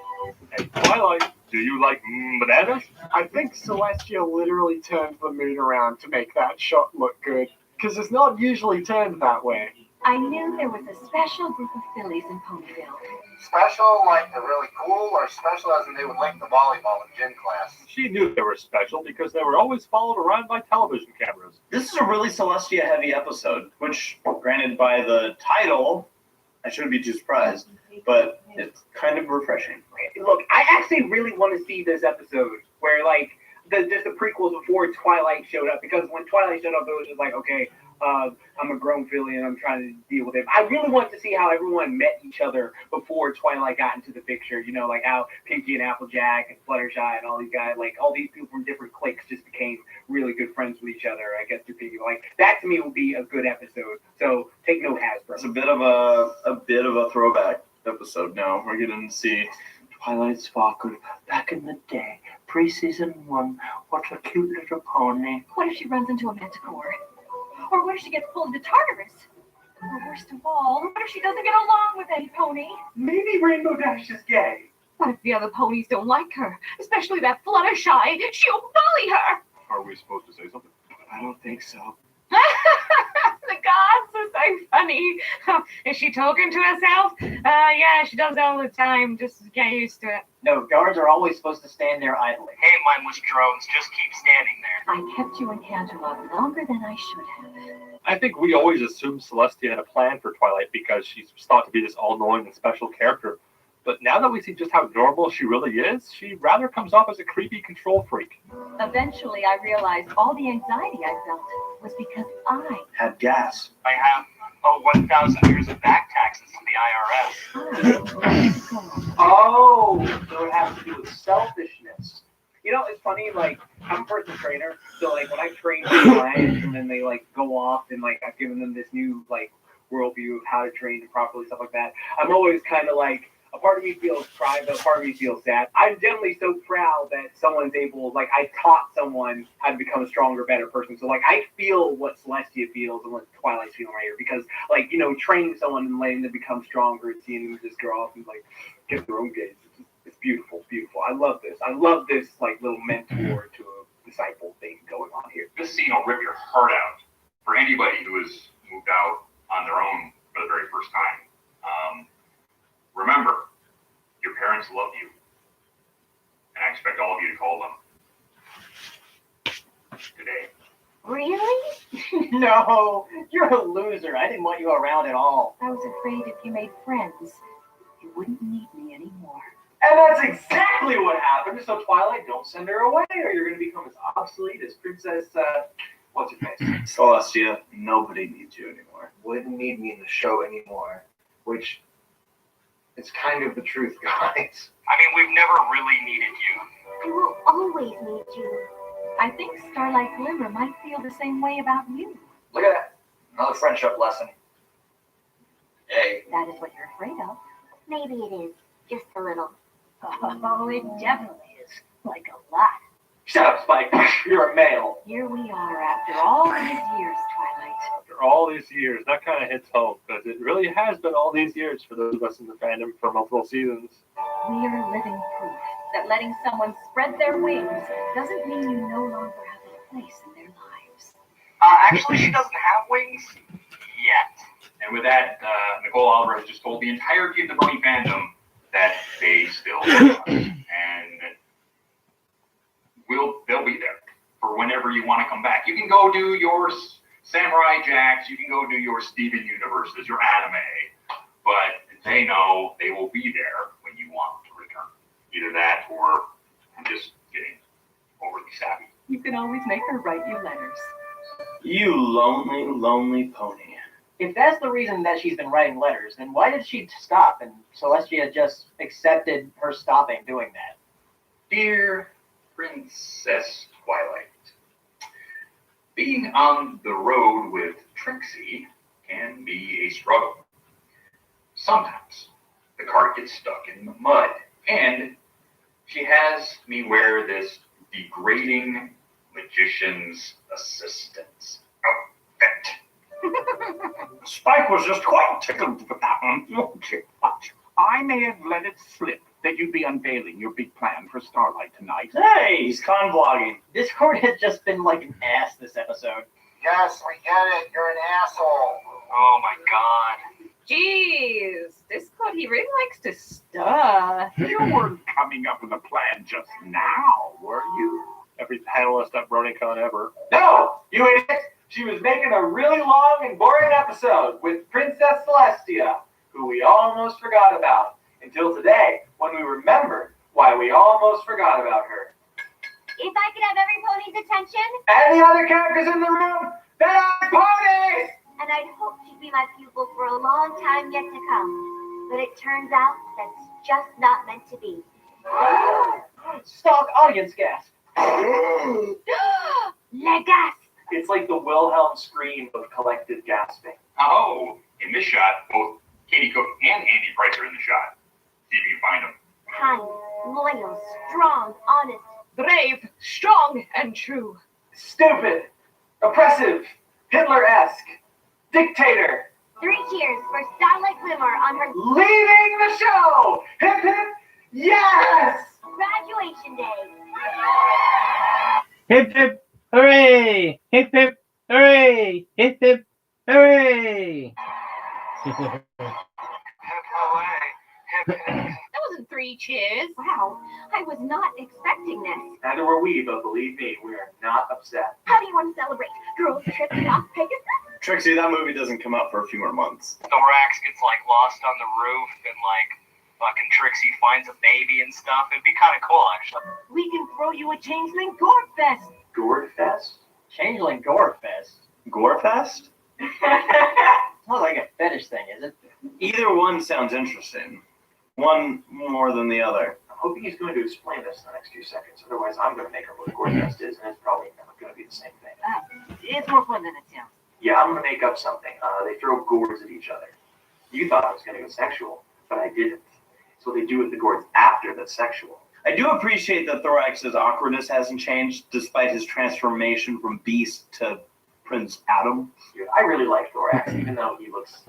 [SPEAKER 17] Hey, Twilight, do you like bananas?
[SPEAKER 1] I think Celestia literally turned the moon around to make that shot look good, because it's not usually turned that way.
[SPEAKER 16] I knew there was a special group of fillies in Ponyville.
[SPEAKER 9] Special like they're really cool, or special as in they would link the volleyball in gym class?
[SPEAKER 17] She knew they were special because they were always followed around by television cameras.
[SPEAKER 7] This is a really Celestia heavy episode, which, granted by the title, I shouldn't be too surprised, but it's kind of refreshing.
[SPEAKER 11] Look, I actually really want to see this episode where, like, just the prequels before Twilight showed up, because when Twilight showed up, it was just like, okay, I'm a grown filly and I'm trying to deal with it. I really want to see how everyone met each other before Twilight got into the picture. You know, like how Pinkie and Applejack and Fluttershy and all these guys, like all these people from different cliques just became really good friends with each other, I guess, through Pinkie. Like, that to me would be a good episode. So take note, Hasbro.
[SPEAKER 7] It's a bit of a throwback episode now. We're getting to see Twilight Sparkle back in the day, pre-season 1. What a cute little pony.
[SPEAKER 16] What if she runs into a manticore? Or what if she gets pulled into Tartarus? Or worst of all, what if she doesn't get along with any pony?
[SPEAKER 3] Maybe Rainbow Dash is gay.
[SPEAKER 12] What if the other ponies don't like her? Especially that Fluttershy. She'll bully her.
[SPEAKER 17] Are we supposed to say something?
[SPEAKER 3] I don't think so.
[SPEAKER 12] The gods are so funny. Is she talking to herself? Yeah, she does it all the time. Just get used to it.
[SPEAKER 10] No, guards are always supposed to stand there idly.
[SPEAKER 4] Hey, mindless drones, just keep standing there.
[SPEAKER 16] I kept you in Canterlot longer than I should have.
[SPEAKER 17] I think we always assumed Celestia had a plan for Twilight because she's thought to be this all-knowing and special character. But now that we see just how normal she really is, she rather comes off as a creepy control freak.
[SPEAKER 16] Eventually, I realized all the anxiety I felt was because I
[SPEAKER 7] had gas.
[SPEAKER 4] I have 1,000 years of back taxes to the IRS.
[SPEAKER 11] Oh, so it has to do with selfishness. You know, it's funny, like, I'm a personal trainer, so, like, when I train clients and then they, like, go off and, like, I've given them this new, like, worldview of how to train them properly, stuff like that, I'm always kind of like, a part of me feels pride, but a part of me feels sad. I'm generally so proud that someone's able, like, I taught someone how to become a stronger, better person. So, like, I feel what Celestia feels and what Twilight's feeling right here. Because, like, you know, training someone and letting them become stronger and seeing them just grow up and, like, get their own gains. It's beautiful, beautiful. I love this. I love this, like, little mentor to a disciple thing going on here.
[SPEAKER 14] This scene will rip your heart out for anybody who has moved out on their own for the very first time. Remember, your parents love you, and I expect all of you to call them today.
[SPEAKER 16] Really?
[SPEAKER 10] No, you're a loser. I didn't want you around at all.
[SPEAKER 16] I was afraid if you made friends, you wouldn't need me anymore.
[SPEAKER 3] And that's exactly what happened. So Twilight, don't send her away, or you're going to become as obsolete
[SPEAKER 2] this Princess, what's her face?
[SPEAKER 7] Celestia, nobody needs you anymore.
[SPEAKER 6] Wouldn't need me in the show anymore, which is kind of the truth, guys.
[SPEAKER 4] I mean, we've never really needed you.
[SPEAKER 16] I will always need you. I think Starlight Glimmer might feel the same way about you.
[SPEAKER 3] Look at that. Another friendship lesson. Hey.
[SPEAKER 16] That is what you're afraid of.
[SPEAKER 8] Maybe it is. Just a little.
[SPEAKER 16] Oh, it definitely is. Like a lot.
[SPEAKER 2] Shut up, Spike. You're a male.
[SPEAKER 16] Here we are after all these years, Twilight.
[SPEAKER 17] After all these years, that kind of hits home because it really has been all these years for those of us in the fandom for multiple seasons.
[SPEAKER 16] We are living proof that letting someone spread their wings doesn't mean you no longer have a place in their lives.
[SPEAKER 4] Actually, she doesn't have wings yet.
[SPEAKER 14] And with that, Nicole Oliver has just told the entirety of the Brony fandom that they still love us. And they'll be there for whenever you want to come back. You can go do your Samurai Jacks, you can go do your Steven Universes, your anime, but they know they will be there when you want to return. Either that or I'm just getting overly savvy.
[SPEAKER 16] You can always make her write you letters.
[SPEAKER 7] You lonely, lonely pony.
[SPEAKER 10] If that's the reason that she's been writing letters, then why did she stop and Celestia just accepted her stopping doing that?
[SPEAKER 14] Dear Princess Twilight, being on the road with Trixie can be a struggle. Sometimes the cart gets stuck in the mud, and she has me wear this degrading magician's assistant's outfit.
[SPEAKER 19] Spike was just quite tickled with that one. I may have let it slip that you'd be unveiling your big plan for Starlight tonight.
[SPEAKER 7] Hey, he's con-vlogging.
[SPEAKER 10] Discord has just been like an ass this episode.
[SPEAKER 9] Yes, we get it. You're an asshole.
[SPEAKER 4] Oh my god.
[SPEAKER 12] Jeez, Discord, he really likes to stir.
[SPEAKER 19] You weren't coming up with a plan just now, were you?
[SPEAKER 17] Every panelist at BronyCon ever.
[SPEAKER 2] No, you idiot! She was making a really long and boring episode with Princess Celestia, who we almost forgot about, until today, when we remembered why we almost forgot about her.
[SPEAKER 16] If I could have every pony's attention,
[SPEAKER 2] And the other characters in the room, they are ponies!
[SPEAKER 16] and I'd hoped she'd be my pupil for a long time yet to come. But it turns out that's just not meant to be.
[SPEAKER 10] Stock audience gasp.
[SPEAKER 16] Legas!
[SPEAKER 2] It's like the Wilhelm scream of collective gasping.
[SPEAKER 14] Oh, in this shot, both Katie Cook and Andy Price are in the shot. See if you can find them.
[SPEAKER 16] Kind, loyal, strong, honest.
[SPEAKER 12] Brave, strong, and true.
[SPEAKER 2] Stupid, oppressive, Hitler-esque, dictator.
[SPEAKER 16] 3 cheers for Starlight Glimmer on her
[SPEAKER 2] Leaving the show! Hip hip, yes!
[SPEAKER 16] graduation day.
[SPEAKER 13] Hip hip hooray! Hip hip hooray! Hip hip hooray!
[SPEAKER 12] That wasn't 3 cheers.
[SPEAKER 16] Wow, I was not expecting this.
[SPEAKER 2] Neither were we, but believe me, we are not upset.
[SPEAKER 16] How do you want to celebrate? Girls tripping off Pegasus?
[SPEAKER 7] Trixie, that movie doesn't come out for a few more months.
[SPEAKER 4] Thorax gets like lost on the roof and like fucking Trixie finds a baby and stuff. It'd be kind of cool actually.
[SPEAKER 16] We can throw you a changeling gore fest.
[SPEAKER 2] Gourd Fest?
[SPEAKER 10] Changeling Gore Fest.
[SPEAKER 7] Gorefest?
[SPEAKER 10] It's not like a fetish thing, is it?
[SPEAKER 7] Either one sounds interesting. One more than the other.
[SPEAKER 2] I'm hoping he's going to explain this in the next few seconds. Otherwise, I'm going to make up what Gourd Fest is, and it's probably not going to be the same thing.
[SPEAKER 16] It's more fun than it sounds.
[SPEAKER 2] Yeah, I'm going to make up something. They throw gourds at each other. You thought I was going to go sexual, but I didn't. It's what they do with the gourds after that's sexual.
[SPEAKER 7] I do appreciate that Thorax's awkwardness hasn't changed despite his transformation from Beast to Prince Adam.
[SPEAKER 2] Dude, I really like Thorax, even though he looks...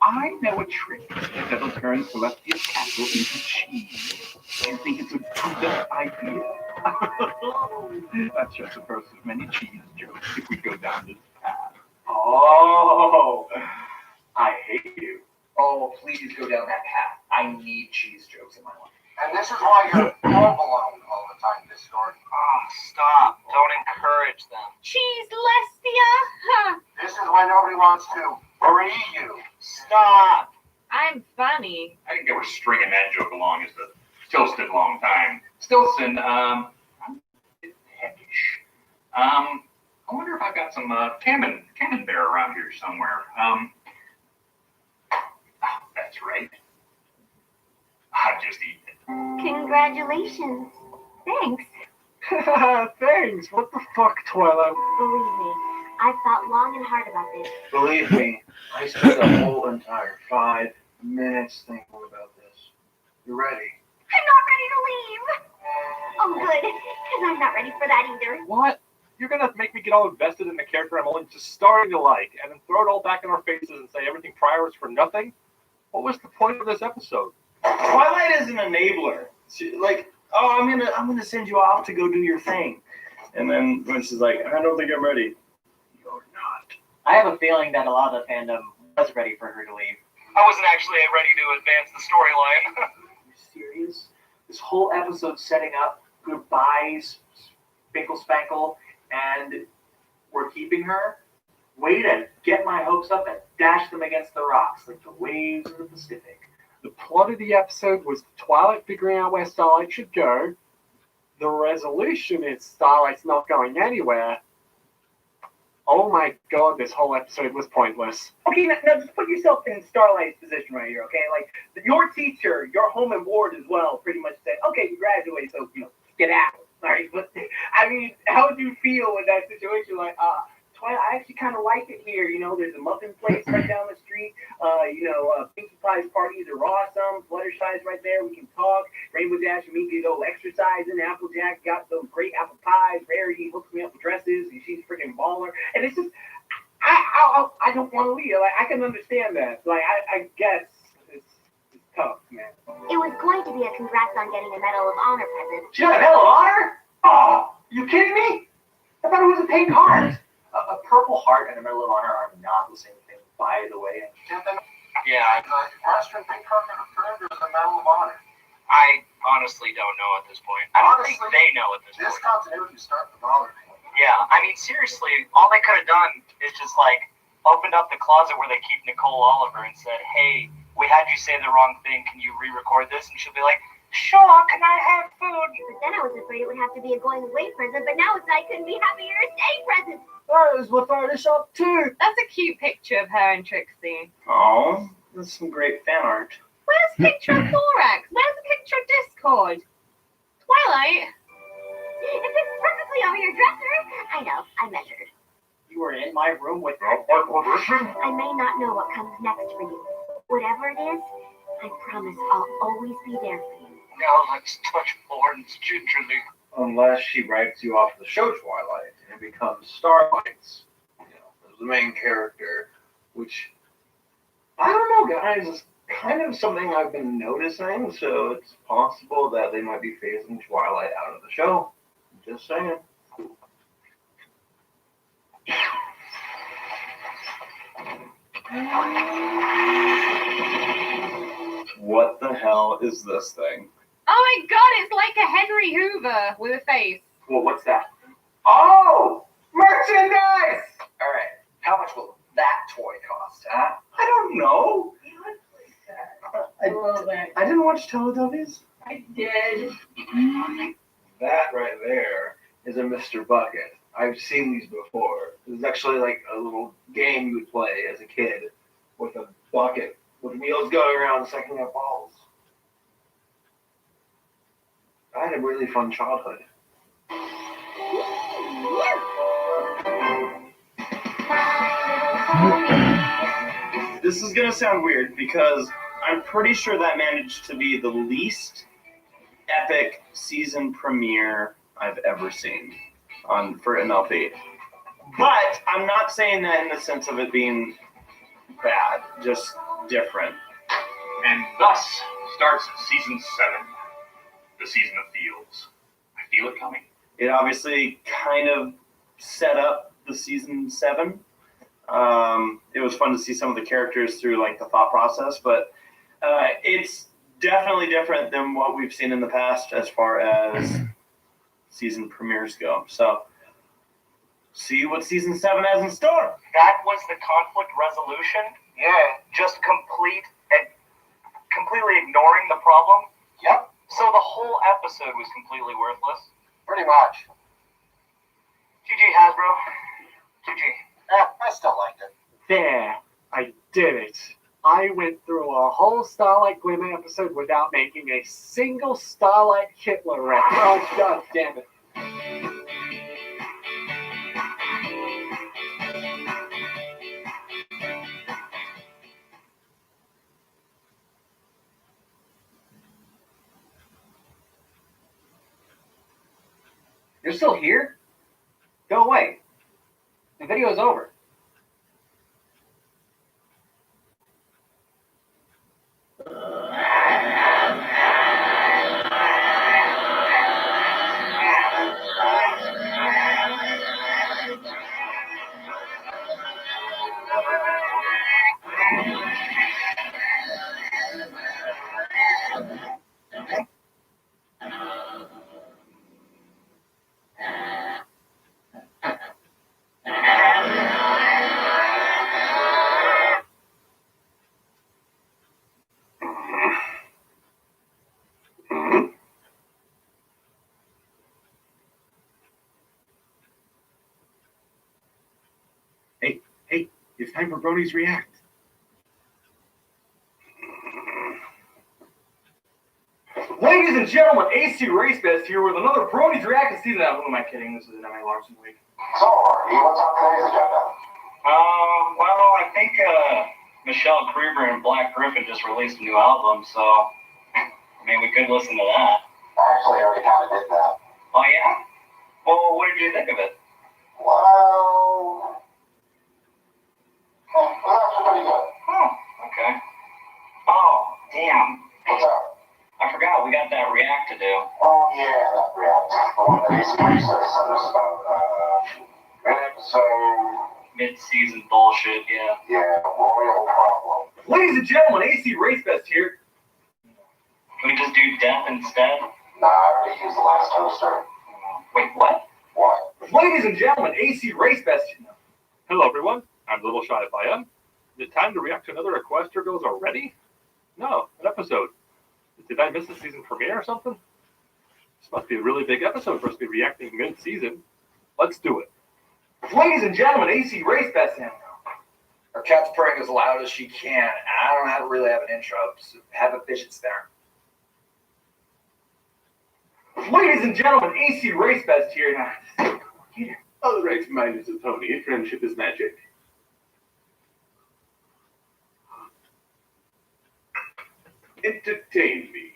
[SPEAKER 19] I know a trick that'll turn Celestia's castle into cheese. Do you think it's a good idea? That's just the first of many cheese jokes if we go down this path.
[SPEAKER 2] Oh, I hate you.
[SPEAKER 3] Oh, please go down that path. I need cheese jokes in my life.
[SPEAKER 9] And this is why you're home alone all the time, Discord.
[SPEAKER 4] Oh, stop. Don't encourage them.
[SPEAKER 12] Cheese Lestia. Huh.
[SPEAKER 9] This is why nobody wants to free you.
[SPEAKER 4] Stop.
[SPEAKER 12] I'm funny.
[SPEAKER 14] I think they were stringing that joke along as the Tilston long time. Stilson, I wonder if I've got some camembert around here somewhere. That's right. I've just eaten it.
[SPEAKER 16] Congratulations. Thanks.
[SPEAKER 1] Thanks. What the fuck, Twilight?
[SPEAKER 16] Believe me, I've thought long and hard about this.
[SPEAKER 6] Believe me, I spent the whole entire 5 minutes thinking about this. You ready?
[SPEAKER 16] I'm not ready to leave. Oh, good, because I'm not ready for that either.
[SPEAKER 17] What? You're gonna make me get all invested in the character I'm only just starting to like, and then throw it all back in our faces and say everything prior was for nothing? What was the point of this episode?
[SPEAKER 7] Twilight is an enabler. Oh, I'm gonna send you off to go do your thing, and then when she's like, I don't think I'm ready. You're not.
[SPEAKER 10] I have a feeling that a lot of the fandom was ready for her to leave.
[SPEAKER 4] I wasn't actually ready to advance the storyline.
[SPEAKER 7] Are you serious? This whole episode setting up goodbyes, Spinkle Spankle, and we're keeping her. Way to get my hopes up and dash them against the rocks like the waves of the Pacific.
[SPEAKER 1] The plot of the episode was Twilight figuring out where Starlight should go. The resolution is Starlight's not going anywhere. Oh my god, this whole episode was pointless.
[SPEAKER 11] Okay, now just put yourself in Starlight's position right here, okay? Like, your teacher, your home and board as well, pretty much said, okay, you graduated, so, get out. All right, but, I mean, how would you feel in that situation? Like, Twilight, I actually kind of like it here. There's a muffin place right down the street. Pinkie Pie's parties are awesome. Fluttershy's right there. We can talk. Rainbow Dash and me can go exercising. Applejack got those great apple pies. Rarity hooks me up with dresses, and she's a freaking baller. And it's just, I don't want to leave. Like, I can understand that. Like, I guess it's tough, man.
[SPEAKER 16] It was going to be a congrats on getting a Medal of Honor present.
[SPEAKER 7] She got a Medal of Honor? Oh, you kidding me? I thought it was a pink heart. A Purple Heart and a Medal of Honor are not the same thing, by the way.
[SPEAKER 4] Yeah,
[SPEAKER 9] Western Pink Heart referred to as a Medal of Honor.
[SPEAKER 4] I honestly don't know at this point. I don't think they know at this point.
[SPEAKER 9] This continuity starts to bother me.
[SPEAKER 4] Yeah, I mean, seriously, all they could have done is just, opened up the closet where they keep Nicole Oliver and said, hey, we had you say the wrong thing. Can you re-record this? And she'll be like, sure, can I have food?
[SPEAKER 16] But then I was afraid it would have to be a going away present, but now it's I couldn't be happier to stay present.
[SPEAKER 7] That is what I shop too.
[SPEAKER 12] That's a cute picture of her and Trixie.
[SPEAKER 7] Oh, that's some great fan art.
[SPEAKER 12] Where's the picture of Thorax? Where's the picture of Discord? Twilight?
[SPEAKER 16] It fits perfectly over your dresser. I know, I measured.
[SPEAKER 10] You were in my room with
[SPEAKER 16] I may not know what comes next for you. Whatever it is, I promise I'll always be there for you.
[SPEAKER 4] Now let's touch horns gingerly.
[SPEAKER 6] Unless she writes you off the show Twilight and becomes Starlight's, as the main character, which, I don't know, guys, is kind of something I've been noticing, so it's possible that they might be phasing Twilight out of the show. Just saying.
[SPEAKER 7] What the hell is this thing?
[SPEAKER 12] Oh my god, it's like a Henry Hoover with a face.
[SPEAKER 7] Well, what's that? Oh! Merchandise! Alright, how much will that toy cost, huh? I don't know. I didn't watch Teletubbies.
[SPEAKER 15] I did.
[SPEAKER 6] That right there is a Mr. Bucket. I've seen these before. This is actually like a little game you would play as a kid with a bucket with wheels going around sucking up balls. I had a really fun childhood.
[SPEAKER 7] This is gonna sound weird because I'm pretty sure that managed to be the least epic season premiere I've ever seen for MLP. But I'm not saying that in the sense of it being bad, just different.
[SPEAKER 14] And thus starts season 7, the season of feels. I feel it coming.
[SPEAKER 7] It obviously kind of set up the season 7. It was fun to see some of the characters through the thought process, but it's definitely different than what we've seen in the past as far as season premieres go. So see what season 7 has in store.
[SPEAKER 4] That was the conflict resolution?
[SPEAKER 9] Yeah.
[SPEAKER 4] Just completely ignoring the problem?
[SPEAKER 9] Yep.
[SPEAKER 4] So the whole episode was completely worthless?
[SPEAKER 9] Pretty much.
[SPEAKER 4] GG, Hasbro. GG.
[SPEAKER 9] I still liked it.
[SPEAKER 1] There, I did it. I went through a whole Starlight Glimmer episode without making a single Starlight Hitler reference. Oh, god damn it.
[SPEAKER 10] You're still here? Go away. The video is over.
[SPEAKER 19] Hey, it's time for Bronies React.
[SPEAKER 2] Ladies and gentlemen, ACRacebest here with another Bronies React season. Who am I kidding? This is an Emma Larson week.
[SPEAKER 9] So, what's on today's agenda?
[SPEAKER 4] Well, I think Michelle Creever and Black Griffin just released a new album, so I mean, we could listen to that.
[SPEAKER 9] Actually, I already kind of did that.
[SPEAKER 4] Oh yeah? Well, what did you think of it?
[SPEAKER 9] Well, it was actually pretty good.
[SPEAKER 4] Oh, okay. Oh, damn.
[SPEAKER 9] What's up?
[SPEAKER 4] I forgot we got that React to do.
[SPEAKER 9] Oh, yeah, that React. The one that ACRacebest sent us about, an episode.
[SPEAKER 4] Mid-season bullshit, yeah.
[SPEAKER 9] Yeah, royal problem.
[SPEAKER 2] Ladies and gentlemen, ACRacebest here.
[SPEAKER 4] Can we just do death instead?
[SPEAKER 9] Nah, I already used the last toaster.
[SPEAKER 4] Wait, what?
[SPEAKER 9] What?
[SPEAKER 2] Ladies and gentlemen, ACRacebest.
[SPEAKER 17] Hello, everyone. I'm Little Shy if I am. Is it time to react to another Equestria Girls already? No, an episode. Did I miss the season premiere or something? This must be a really big episode for us to be reacting mid-season. Let's do it.
[SPEAKER 2] Ladies and gentlemen, ACRacebest now.
[SPEAKER 3] Her cat's purring as loud as she can. I don't really have an intro. So have a fidget there.
[SPEAKER 2] Ladies and gentlemen, ACRacebest here now.
[SPEAKER 19] All right, my little pony, friendship is magic. Entertain me.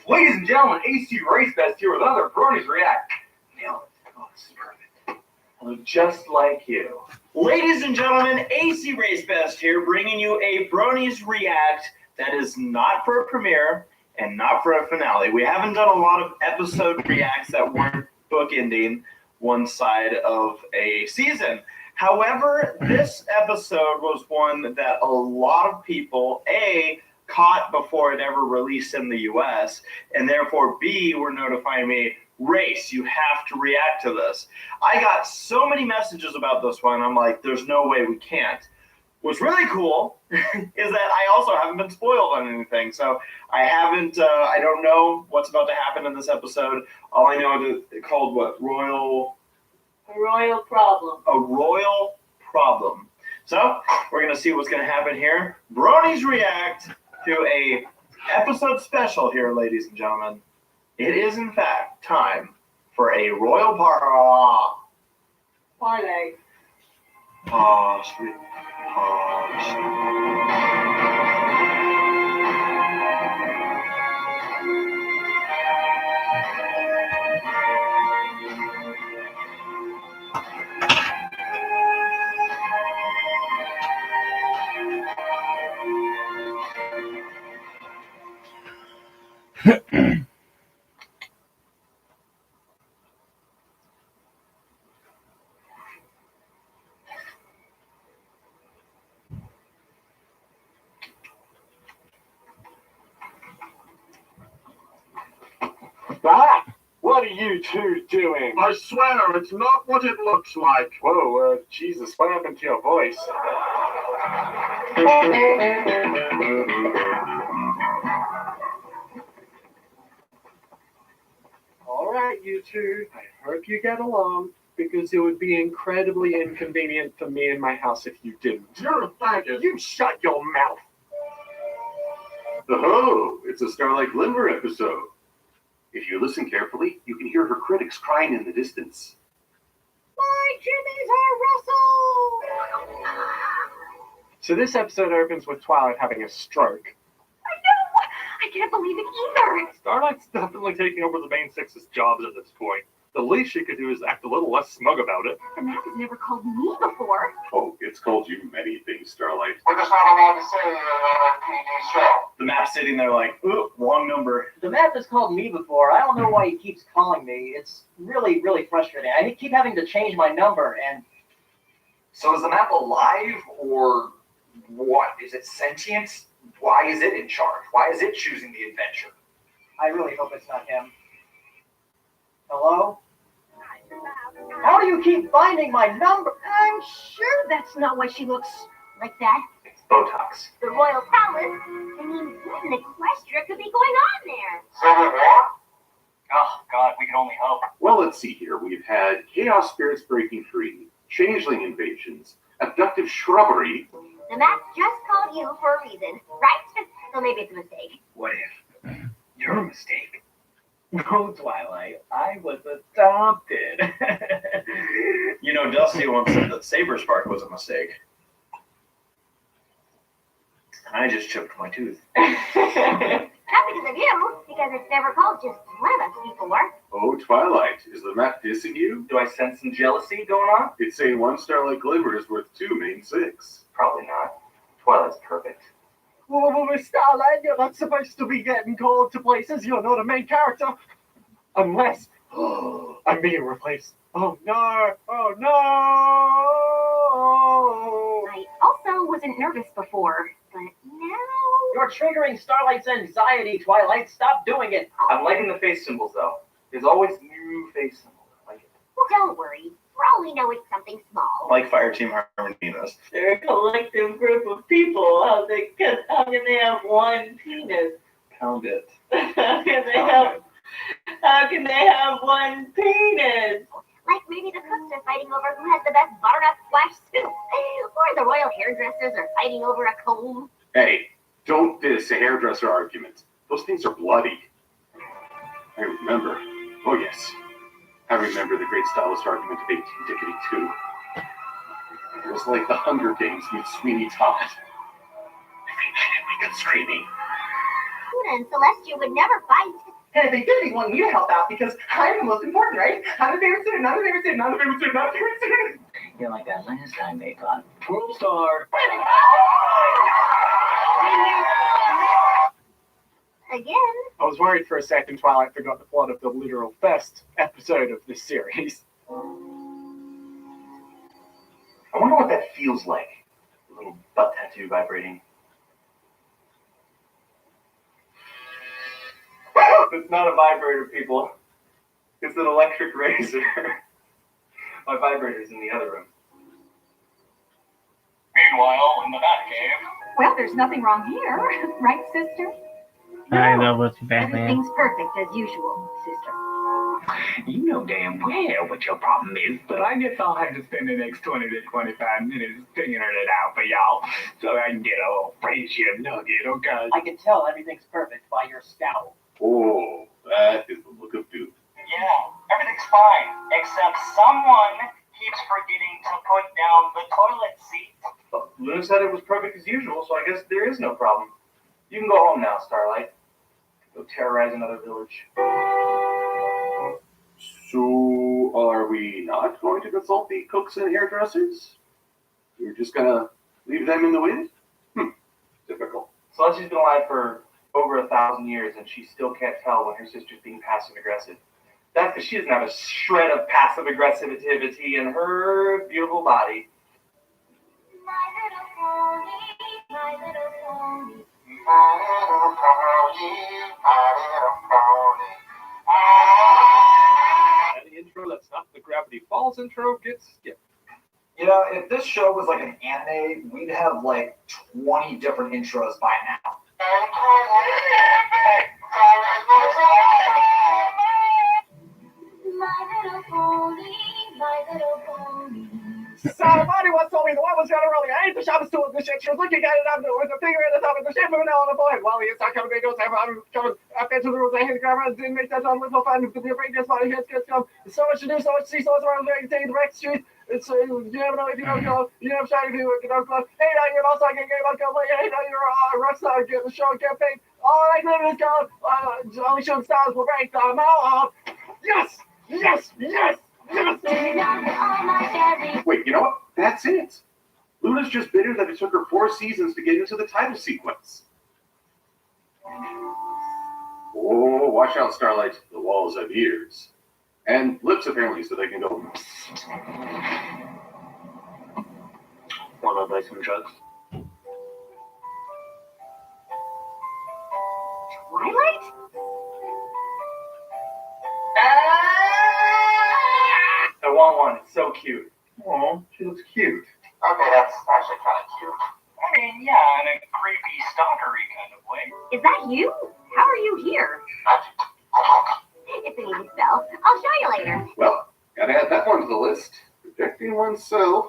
[SPEAKER 2] Ladies and gentlemen, ACRacebest here with another Bronies React. Nailed it. Oh, this is perfect. I look just like you.
[SPEAKER 7] Ladies and gentlemen, ACRacebest here, bringing you a Bronies React that is not for a premiere and not for a finale. We haven't done a lot of episode reacts that weren't bookending one side of a season. However, this episode was one that a lot of people, A, caught before it ever released in the US, and therefore B, were notifying me, Race, you have to react to this. I got so many messages about this one, I'm like, there's no way we can't. What's really cool is that I also haven't been spoiled on anything, so I haven't, I don't know what's about to happen in this episode. All I know is it's called what?
[SPEAKER 15] A royal problem.
[SPEAKER 7] A royal problem. So, we're going to see what's going to happen here. Bronies react to a episode special here, ladies and gentlemen. It is, in fact, time for a royal
[SPEAKER 15] Parlay.
[SPEAKER 7] Pause. Pause.
[SPEAKER 1] Ah, what do you two doing?
[SPEAKER 2] I swear it's not what it looks like.
[SPEAKER 1] Whoa, Jesus, what happened to your voice? All right, you two. I hope you get along, because it would be incredibly inconvenient for me in my house if you didn't.
[SPEAKER 2] You're a faggot.
[SPEAKER 1] You shut your mouth.
[SPEAKER 20] Oh, it's a Starlight Glimmer episode. If you listen carefully, you can hear her critics crying in the distance.
[SPEAKER 10] My jimmies are Russell!
[SPEAKER 1] So this episode opens with Twilight having a stroke.
[SPEAKER 12] I can't believe it either.
[SPEAKER 17] Starlight's definitely taking over the main six's jobs at this point. The least she could do is act a little less smug about it.
[SPEAKER 12] The map has never called me before.
[SPEAKER 20] Oh, it's called you many things, Starlight.
[SPEAKER 9] We're just not allowed to say PG show.
[SPEAKER 7] The map's sitting there like, ooh, wrong number.
[SPEAKER 10] The map has called me before. I don't know why he keeps calling me. It's really, really frustrating. I keep having to change my number, and...
[SPEAKER 3] So is the map alive, or what? Is it sentient? Why is it in charge? Why is it choosing the adventure?
[SPEAKER 10] I really hope it's not him. Hello? How do you keep finding my number?
[SPEAKER 16] I'm sure that's not why she looks like that.
[SPEAKER 3] It's Botox.
[SPEAKER 16] The Royal Palace? I mean, what in Equestria could be going on there?
[SPEAKER 9] Civil War?
[SPEAKER 4] Oh, God, we can only hope.
[SPEAKER 20] Well, let's see here. We've had chaos spirits breaking free, changeling invasions, abductive shrubbery.
[SPEAKER 16] The map just called you for a reason, right? So maybe it's a mistake.
[SPEAKER 3] What if you're a mistake?
[SPEAKER 7] No, Twilight, I was adopted. You know, Dusty once said that Saber Spark was a mistake. I just chipped my tooth.
[SPEAKER 16] Not because of you, because it's never called just one of us before.
[SPEAKER 20] Oh, Twilight, is the map dissing you?
[SPEAKER 3] Do I sense some jealousy going on?
[SPEAKER 20] It's saying one Starlight Glimmer is worth two main six.
[SPEAKER 3] Probably not. Twilight's perfect.
[SPEAKER 1] Oh, Miss Starlight, you're not supposed to be getting called to places. You're not a main character. Unless I'm being replaced. Oh, no. Oh, no.
[SPEAKER 12] I also wasn't nervous before, but now...
[SPEAKER 10] You're triggering Starlight's anxiety, Twilight. Stop doing it.
[SPEAKER 3] I'm liking the face symbols, though. There's always new face symbols. I like it.
[SPEAKER 16] Well, don't worry. For all we know, it's something small.
[SPEAKER 7] Like Fireteam Harmony does.
[SPEAKER 15] They're a collective group of people. How can they have one penis?
[SPEAKER 7] Pound it.
[SPEAKER 15] How can they have one penis?
[SPEAKER 16] Like maybe the cooks are fighting over who has the best butternut splash soup. Or the royal hairdressers are fighting over a comb.
[SPEAKER 20] Hey, don't diss a hairdresser argument. Those things are bloody. I remember. Oh, yes. I remember the great stylist argument of 1852. It was like the Hunger Games meets Sweeney Todd. Every minute we got screaming.
[SPEAKER 16] Luna and Celestia would never fight.
[SPEAKER 15] And they really want me to help out because I'm the most important, right? I'm the favorite student, I'm the favorite student, I'm the favorite student, I'm the favorite student.
[SPEAKER 18] You're like that last time they got
[SPEAKER 10] 12-star.
[SPEAKER 16] Again.
[SPEAKER 1] I was worried for a second Twilight forgot the plot of the literal first episode of this series.
[SPEAKER 3] I wonder what that feels like. A little butt tattoo vibrating. It's not a vibrator, people. It's an electric razor. My vibrator's in the other room.
[SPEAKER 4] Meanwhile, in the Batcave.
[SPEAKER 12] Well, there's nothing wrong here, right, sister?
[SPEAKER 13] I love what's Batman.
[SPEAKER 12] Everything's perfect as usual, sister.
[SPEAKER 18] You know damn well what your problem is, but I guess I'll have to spend the next 20 to 25 minutes figuring it out for y'all, so I can get a little friendship nugget, okay?
[SPEAKER 10] I can tell everything's perfect by your scowl.
[SPEAKER 20] Oh, that is the look of doom.
[SPEAKER 4] Yeah, everything's fine, except someone keeps forgetting to put down the toilet seat.
[SPEAKER 3] Well, Luna said it was perfect as usual, so I guess there is no problem. You can go home now, Starlight. Go terrorize another village.
[SPEAKER 20] So, are we not going to consult the cooks and hairdressers? You're just gonna leave them in the wind? Typical.
[SPEAKER 3] Celestia's been alive for over 1,000 years, and she still can't tell when her sister's being passive-aggressive. That's because she doesn't have a shred of passive-aggressivity in her beautiful body.
[SPEAKER 16] My little pony, my little pony.
[SPEAKER 9] My little pony, my little pony.
[SPEAKER 17] intro that's not the Gravity Falls intro gets skipped.
[SPEAKER 3] You know, if this show was like an anime, we'd have like 20 different intros by now.
[SPEAKER 16] My little pony, my little pony.
[SPEAKER 1] Somebody once told me the one was going early. I ate the Shabbos tool of the shit. She was looking at it out with a finger in the top of the shape of an L on the boy. While he is not coming, they don't have after the rules. I hate the grammar. Didn't make that on little fun. The break is body hits gets come. There's so much to do, so much to see, so much around there. You take the back street. It's you never know if you don't go. You never shine if you don't go. Hey, now you're also getting game on go. Hey, now you're a rock star. Get the show campaign. All I live is go. Only shooting stars will break the mouth. Yes, yes, yes.
[SPEAKER 20] Wait, you know what? That's it. Luna's just bitter that it took her 4 seasons to get into the title sequence. Oh, watch out, Starlight. The walls have ears. And lips, apparently, so they can go...
[SPEAKER 18] Want to buy some drugs?
[SPEAKER 16] Twilight?
[SPEAKER 7] I want one. It's so cute. Oh, she looks cute.
[SPEAKER 9] Okay, that's actually kind of cute.
[SPEAKER 4] I mean, yeah, in a creepy, stalkery kind of way.
[SPEAKER 16] Is that you? How are you here? It's an easy spell. I'll show you later.
[SPEAKER 20] Well, gotta add that one to the list. Projecting oneself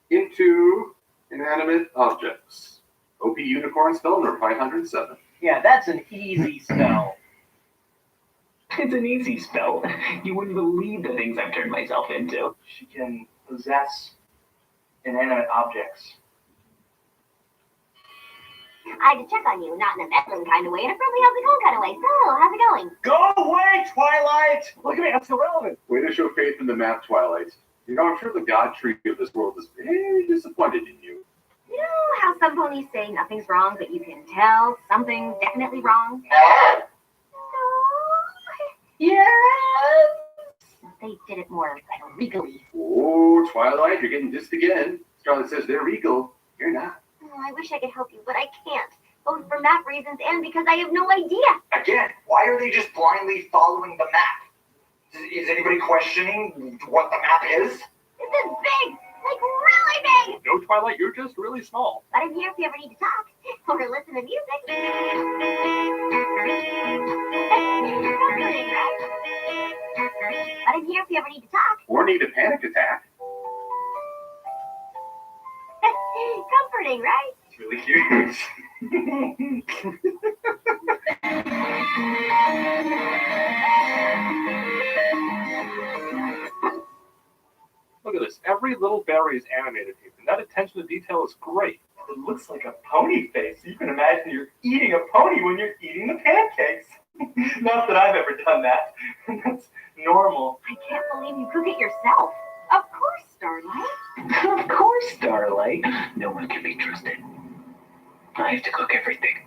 [SPEAKER 20] into inanimate objects. OP Unicorn spell number 507.
[SPEAKER 10] Yeah, that's an easy spell.
[SPEAKER 18] It's an easy spell. You wouldn't believe the things I've turned myself into.
[SPEAKER 7] She can possess inanimate objects.
[SPEAKER 16] I had to check on you, not in a meddling kind of way, in a friendly, how's it going kind of way. So, how's it going?
[SPEAKER 7] Go away, Twilight!
[SPEAKER 1] Look at me, I'm still relevant.
[SPEAKER 20] Way to show faith in the map, Twilight. You know, I'm sure the god tree of this world is very disappointed in you.
[SPEAKER 16] You know how some ponies say nothing's wrong, but you can tell something's definitely wrong?
[SPEAKER 9] No.
[SPEAKER 16] Yes! They did it more regally.
[SPEAKER 20] Oh, Twilight, you're getting dissed again. Starlight says they're regal. You're not.
[SPEAKER 16] Oh, I wish I could help you, but I can't. Both for map reasons and because I have no idea.
[SPEAKER 3] Again, why are they just blindly following the map? Is anybody questioning what the map is?
[SPEAKER 16] This is big! Like, really big!
[SPEAKER 17] No, Twilight, you're just really small.
[SPEAKER 16] But I'm here if you ever need to talk or listen to music. But I'm here if you ever need to talk.
[SPEAKER 20] Or need a panic attack.
[SPEAKER 16] Comforting, right?
[SPEAKER 3] It's really cute.
[SPEAKER 17] Look at this. Every little berry is animated here, and that attention to detail is great.
[SPEAKER 7] It looks like a pony face. You can imagine you're eating a pony when you're eating the pancakes. Not that I've ever done that. That's normal.
[SPEAKER 16] I can't believe you cook it yourself. Of course, Starlight.
[SPEAKER 18] Of course, Starlight. No one can be trusted. I have to cook everything.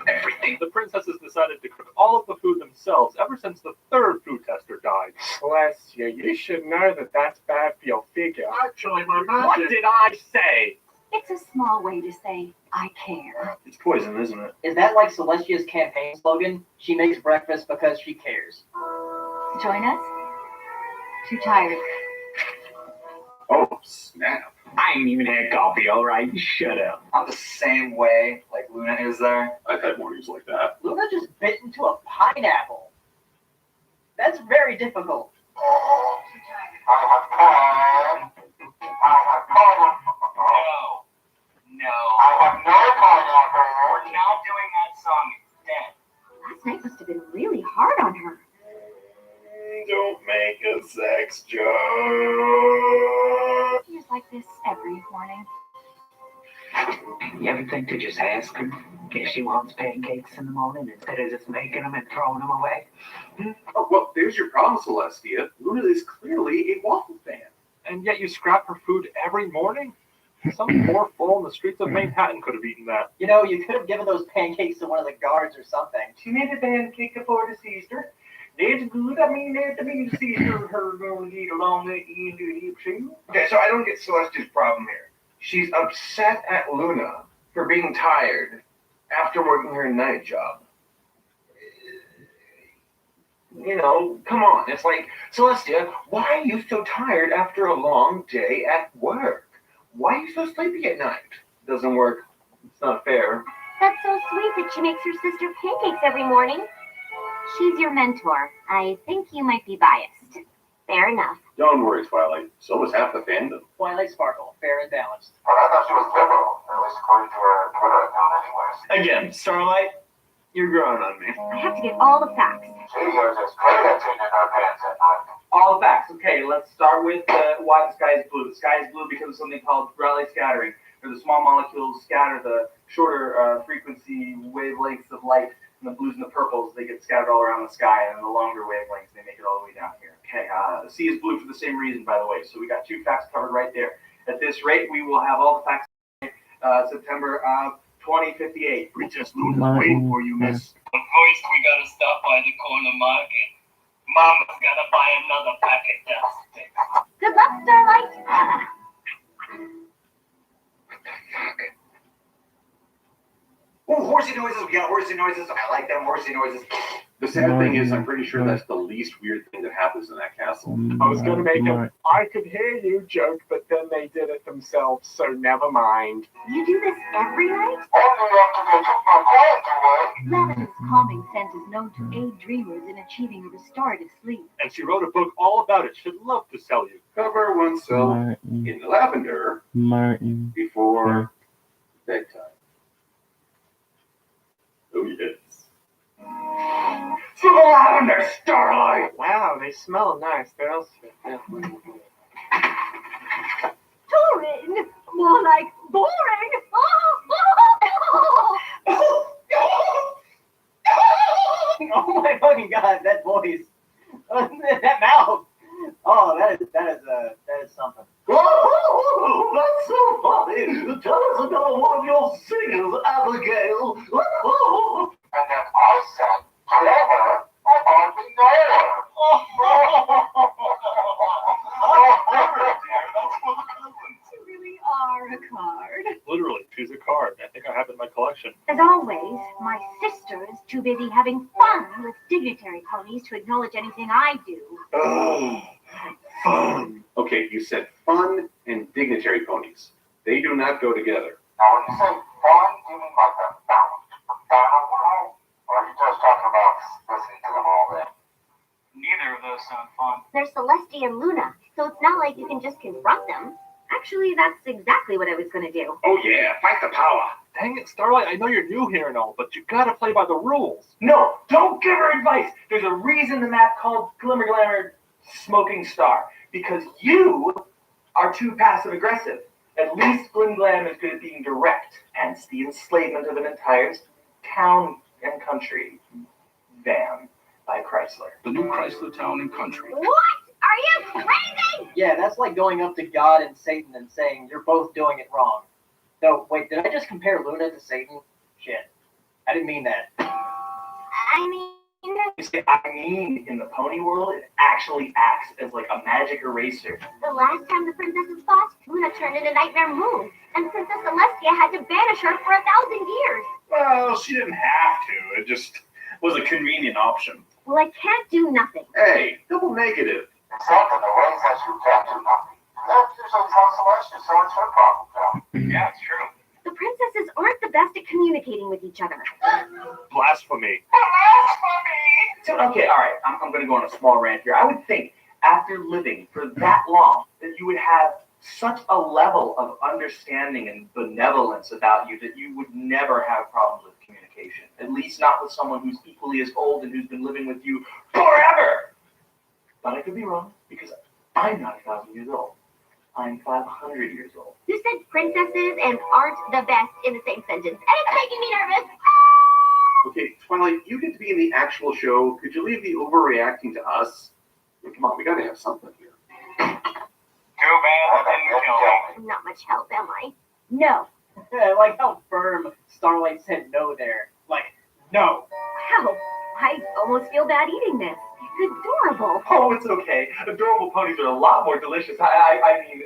[SPEAKER 18] Everything.
[SPEAKER 17] The princesses decided to cook all of the food themselves ever since the 3rd food tester died.
[SPEAKER 1] Bless you. You should know that that's bad for your figure.
[SPEAKER 9] Actually, my magic.
[SPEAKER 1] What did I say?
[SPEAKER 16] It's a small way to say, I care.
[SPEAKER 7] It's poison, isn't it?
[SPEAKER 10] Is that like Celestia's campaign slogan? She makes breakfast because she cares.
[SPEAKER 16] Join us? Too tired.
[SPEAKER 20] Oh, snap.
[SPEAKER 18] I ain't even had coffee, all right? Shut up.
[SPEAKER 3] I'm the same way like Luna is there.
[SPEAKER 20] I've had mornings like that.
[SPEAKER 10] Luna just bit into a pineapple. That's very difficult.
[SPEAKER 4] No.
[SPEAKER 9] I have no pineapple.
[SPEAKER 4] We're not doing that song instead.
[SPEAKER 16] Last night must have been really hard on her.
[SPEAKER 7] Don't make a sex joke.
[SPEAKER 16] She's like this every morning.
[SPEAKER 18] You ever think to just ask her if she wants pancakes in the morning instead of just making them and throwing them away?
[SPEAKER 20] Oh, well, there's your problem, Celestia. Luna is clearly a waffle fan.
[SPEAKER 17] And yet you scrap her food every morning? Some poor fool in the streets of Manhattan could have eaten that.
[SPEAKER 10] You know, you could have given those pancakes to one of the guards or something.
[SPEAKER 7] She made a pancake for the sister. That's good. I mean, that's the sister. Her gonna get along that you do too.
[SPEAKER 6] Okay, so I don't get Celestia's problem here. She's upset at Luna for being tired after working her night job. You know, come on. It's like, Celestia, why are you so tired after a long day at work? Why are you so sleepy at night? Doesn't work. It's not fair.
[SPEAKER 16] That's so sweet that she makes her sister pancakes every morning. She's your mentor. I think you might be biased. Fair enough.
[SPEAKER 20] Don't worry, Twilight. So was half the fandom.
[SPEAKER 10] Twilight Sparkle, fair and balanced.
[SPEAKER 9] But I thought she was liberal, at least according to her Twitter account anyways.
[SPEAKER 7] Again, Starlight, you're growing on me.
[SPEAKER 16] I have to get all the facts.
[SPEAKER 9] She was just great at taking our pants at night.
[SPEAKER 3] All the facts. Okay, let's start with why the sky is blue. The sky is blue because of something called Rayleigh scattering, where the small molecules scatter the shorter frequency wavelengths of light, and the blues and the purples, they get scattered all around the sky, and the longer wavelengths, they make it all the way down here. Okay, the sea is blue for the same reason, by the way, so we got 2 facts covered right there. At this rate, we will have all the facts September 2058.
[SPEAKER 19] Princess Luna's waiting for you, miss.
[SPEAKER 4] First, we gotta stop by the corner market. Mama's gotta buy another packet of sticks.
[SPEAKER 16] Good luck, Starlight.
[SPEAKER 3] Ooh, horsey noises. We got horsey noises. I like them horsey noises.
[SPEAKER 20] The sad thing is, I'm pretty sure that's the least weird thing that happens in that castle.
[SPEAKER 1] I was going to make a I could hear you joke, but then they did it themselves, so never mind.
[SPEAKER 16] You do this every night?
[SPEAKER 9] Only after they took my quiet away.
[SPEAKER 16] Lavish's calming scent is known to aid dreamers in achieving a restorative sleep.
[SPEAKER 17] And she wrote a book all about it. She'd love to sell you.
[SPEAKER 20] Cover oneself in lavender before bedtime. Oh, yes.
[SPEAKER 3] To the lavender, Starlight!
[SPEAKER 1] Wow, they smell nice. They're also
[SPEAKER 16] Touring? More like boring.
[SPEAKER 10] Oh my fucking god, that voice. That mouth. Oh, that is something.
[SPEAKER 5] Oh, that's so funny. Tell us about one of your singers, Abigail.
[SPEAKER 9] And then I said, clever, I hardly know her.
[SPEAKER 16] You really are a card.
[SPEAKER 17] Literally, she's a card. I think I have it in my collection.
[SPEAKER 16] As always, my sister is too busy having fun with dignitary ponies to acknowledge anything I do.
[SPEAKER 20] Oh, fun. Okay, you said fun and dignitary ponies. They do not go together.
[SPEAKER 9] Now, when you say fun, do you mean like a animal? Or are you just talking about listening to them all day?
[SPEAKER 4] Neither of those sound fun.
[SPEAKER 16] They're Celestia and Luna, so it's not like you can just confront them. Actually, that's exactly what I was going to do.
[SPEAKER 20] Oh yeah, fight the power.
[SPEAKER 17] Dang it, Starlight, I know you're new here and all, but you gotta play by the rules.
[SPEAKER 3] No, don't give her advice. There's a reason the map called Glimmer Glamour Smoking Star. Because you are too passive aggressive. At least Glim Glam is good at being direct. Hence the enslavement of an entire town and country. Van by Chrysler.
[SPEAKER 19] The new Chrysler Town and Country.
[SPEAKER 16] What? Are you crazy?
[SPEAKER 10] Yeah, that's like going up to God and Satan and saying, you're both doing it wrong. No, wait, did I just compare Luna to Satan? Shit. I didn't mean that.
[SPEAKER 16] I mean...
[SPEAKER 3] You say, I mean, in the pony world, it actually acts as like a magic eraser.
[SPEAKER 16] The last time the princesses fought, Luna turned into Nightmare Moon, and Princess Celestia had to banish her for 1,000 years.
[SPEAKER 7] Well, she didn't have to. It just was a convenient option.
[SPEAKER 16] Well, I can't do nothing.
[SPEAKER 20] Hey, double negative.
[SPEAKER 9] Except in the ways that you can't do nothing. That usually tells Celestia, so it's her problem now.
[SPEAKER 4] Yeah, it's true.
[SPEAKER 16] The princesses aren't the best at communicating with each other.
[SPEAKER 17] Blasphemy.
[SPEAKER 3] So, okay, all right, I'm going to go on a small rant here. I would think after living for that long that you would have such a level of understanding and benevolence about you that you would never have problems with communication. At least not with someone who's equally as old and who's been living with you forever. But I could be wrong because I'm not 1,000 years old. I'm 500 years old.
[SPEAKER 16] You said princesses and aren't the best in the same sentence, and it's making me nervous.
[SPEAKER 20] Okay, Twilight, you get to be in the actual show. Could you leave the overreacting to us? I mean, come on, we gotta have something here.
[SPEAKER 4] Too bad that didn't kill me.
[SPEAKER 16] I'm not much help, am I? No.
[SPEAKER 10] I like how firm Starlight said no there. Like, no.
[SPEAKER 16] Wow, I almost feel bad eating this. It's adorable.
[SPEAKER 3] Oh, it's okay. Adorable ponies are a lot more delicious. I mean,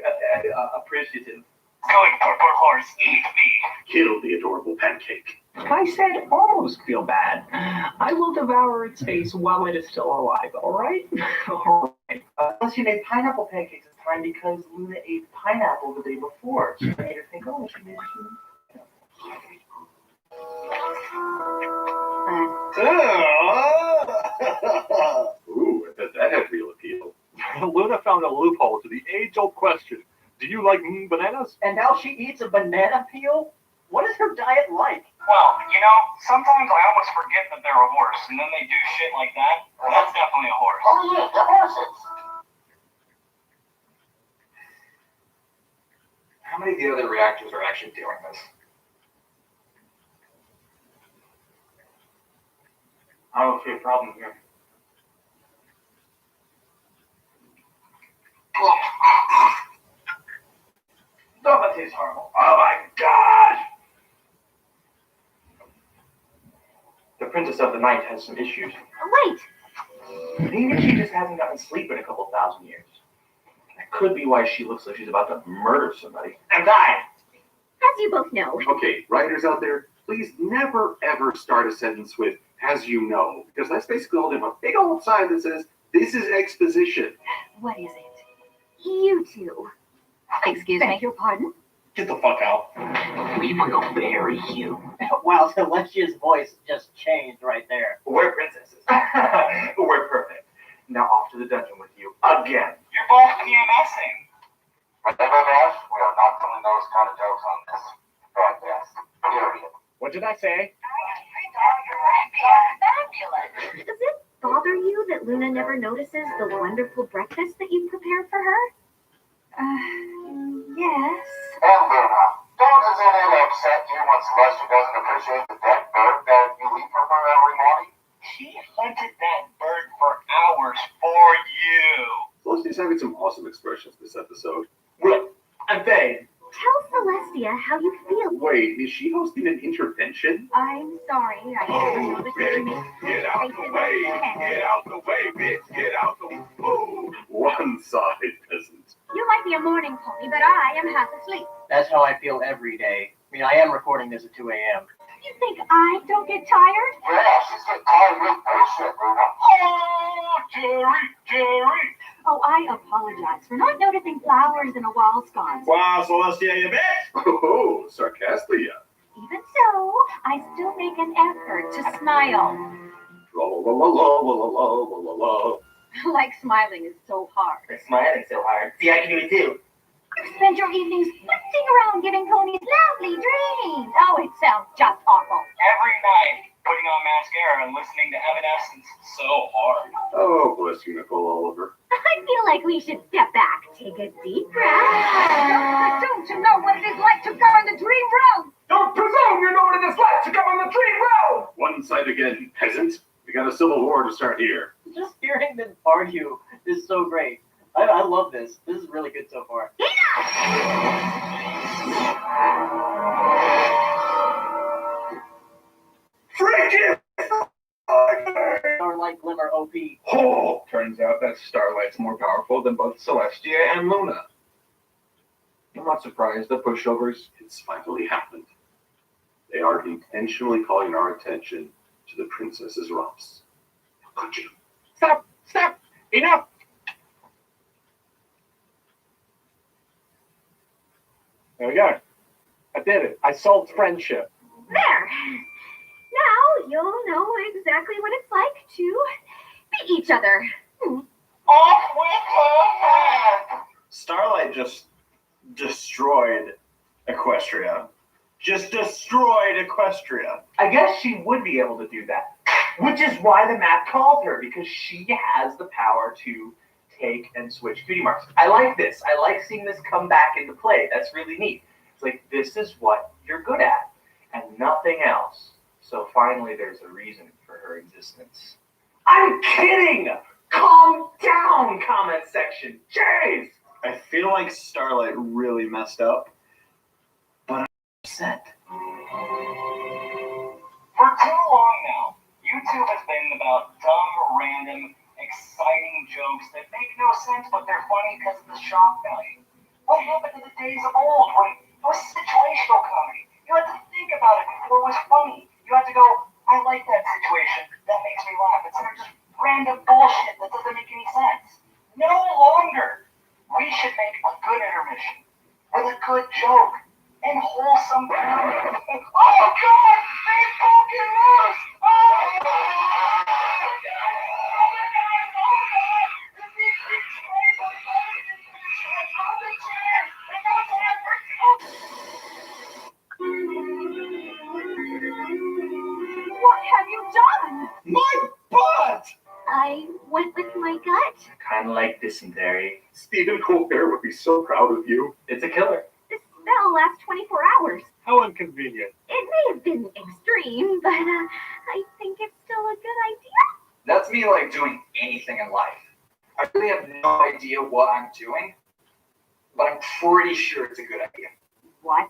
[SPEAKER 3] appreciative.
[SPEAKER 4] Good purple horse, eat me.
[SPEAKER 20] Kill the adorable pancake.
[SPEAKER 18] I said almost feel bad. I will devour its face while it is still alive, alright? Alright.
[SPEAKER 3] Unless she made pineapple pancakes this time because Luna ate pineapple the day before. So I made her think, oh, she made
[SPEAKER 20] Ooh, I bet that had real appeal.
[SPEAKER 17] Luna found a loophole to the age-old question. Do you like bananas?
[SPEAKER 10] And now she eats a banana peel? What is her diet like?
[SPEAKER 4] Well, you know, sometimes I almost forget that they're a horse, and then they do shit like that. That's definitely a horse.
[SPEAKER 9] Oh yeah, the horses.
[SPEAKER 3] How many of the other reactors are actually doing this? I don't see a problem here. Oh, that tastes horrible. Oh my god! The Princess of the Night has some issues.
[SPEAKER 16] Wait,
[SPEAKER 3] Maybe she just hasn't gotten sleep in a couple thousand years. That could be why she looks like she's about to murder somebody and die.
[SPEAKER 16] as you both know,
[SPEAKER 20] Okay, writers out there, please never ever start a sentence with "as you know," because that's basically holding up a big old sign that says this is exposition.
[SPEAKER 16] what is it? You two. Excuse me. Beg your pardon?
[SPEAKER 3] Get the fuck out.
[SPEAKER 18] We will bury you.
[SPEAKER 10] Wow, Celestia's voice just changed right there.
[SPEAKER 3] We're princesses. We're perfect. Now off to the dungeon with you again.
[SPEAKER 4] You're both PMSing.
[SPEAKER 9] Remember, Dash, we are not telling those kind of jokes on this broadcast. Period.
[SPEAKER 11] What did I say?
[SPEAKER 16] Does it bother you that Luna never notices the wonderful breakfast that you prepared for her? Yes.
[SPEAKER 9] And Luna, doesn't it upset you when Celestia doesn't appreciate the dead bird that you eat from her every morning?
[SPEAKER 4] She hunted that bird for hours for you.
[SPEAKER 20] Celestia's having some awesome expressions this episode.
[SPEAKER 3] Look, I'm Faye.
[SPEAKER 16] Tell Celestia how you feel.
[SPEAKER 20] Wait, is she hosting an intervention?
[SPEAKER 16] I'm sorry, I never noticed that you made
[SPEAKER 20] Get out the way! Get out the way, bitch! Get out the way! Oh, one side peasant.
[SPEAKER 16] You might be a morning pony, but I am half asleep.
[SPEAKER 10] That's how I feel every day. I mean, I am recording this at 2 a.m.
[SPEAKER 16] You think I don't get tired?
[SPEAKER 9] Yeah, she's getting tired of bullshit, Luna.
[SPEAKER 4] Oh, Jerry!
[SPEAKER 16] Oh, I apologize for not noticing flowers in a wall sconce.
[SPEAKER 3] Wow, Celestia, you bitch!
[SPEAKER 20] Oh, sarcastia.
[SPEAKER 16] Even so, I still make an effort to smile.
[SPEAKER 20] La la la la la la la la la.
[SPEAKER 16] Like smiling is so hard.
[SPEAKER 3] You're smiling so hard. See, I can do it too.
[SPEAKER 16] You spend your evenings putzing around giving ponies lovely dreams. Oh, it sounds just awful.
[SPEAKER 4] Every night, putting on mascara and listening to Evanescence so hard.
[SPEAKER 20] Oh, bless you, Nicole Oliver.
[SPEAKER 16] I feel like we should step back, take a deep breath. Don't you know what it is like to go on the dream road?
[SPEAKER 9] Don't presume you know what it is like to go on the dream road!
[SPEAKER 20] One side again, peasant. We got a civil war to start here.
[SPEAKER 10] Just hearing them argue is so great. I love this. This is really good so far.
[SPEAKER 9] Freaking!
[SPEAKER 10] Starlight Glimmer OP.
[SPEAKER 6] Oh, turns out that Starlight's more powerful than both Celestia and Luna. I'm not surprised the pushovers.
[SPEAKER 20] It's finally happened. They are intentionally calling our attention to the princess's romps. How could you?
[SPEAKER 11] Stop! Stop! Enough! There we go. I did it. I solved friendship.
[SPEAKER 16] There. Now you'll know exactly what it's like to be each other.
[SPEAKER 4] Off with her head!
[SPEAKER 3] Starlight just destroyed Equestria. Just destroyed Equestria. I guess she would be able to do that. Which is why the map called her, because she has the power to take and switch cutie marks. I like this. I like seeing this come back into play. That's really neat. It's like, this is what you're good at, and nothing else. So finally, there's a reason for her existence. I'm kidding! Calm down, comment section. Jeez! I feel like Starlight really messed up, but I'm upset.
[SPEAKER 4] For too long now, YouTube has been about dumb, random, exciting jokes that make no sense, but they're funny because of the shock value. What happened to the days of old when it was situational comedy? You had to think about it before it was funny.
[SPEAKER 9] good joke and wholesome comedy. Oh God, they fucking lost!
[SPEAKER 16] What have you done?
[SPEAKER 3] My butt!
[SPEAKER 16] I went with my gut.
[SPEAKER 3] Kind of like dysentery.
[SPEAKER 20] Stephen Colbert would be so proud of you.
[SPEAKER 3] It's a killer.
[SPEAKER 16] The spell lasts 24 hours.
[SPEAKER 17] How inconvenient.
[SPEAKER 16] It may have been extreme, but I think it's still a good idea.
[SPEAKER 3] That's me like doing anything in life. I really have no idea what I'm doing, but I'm pretty sure it's a good idea.
[SPEAKER 16] What?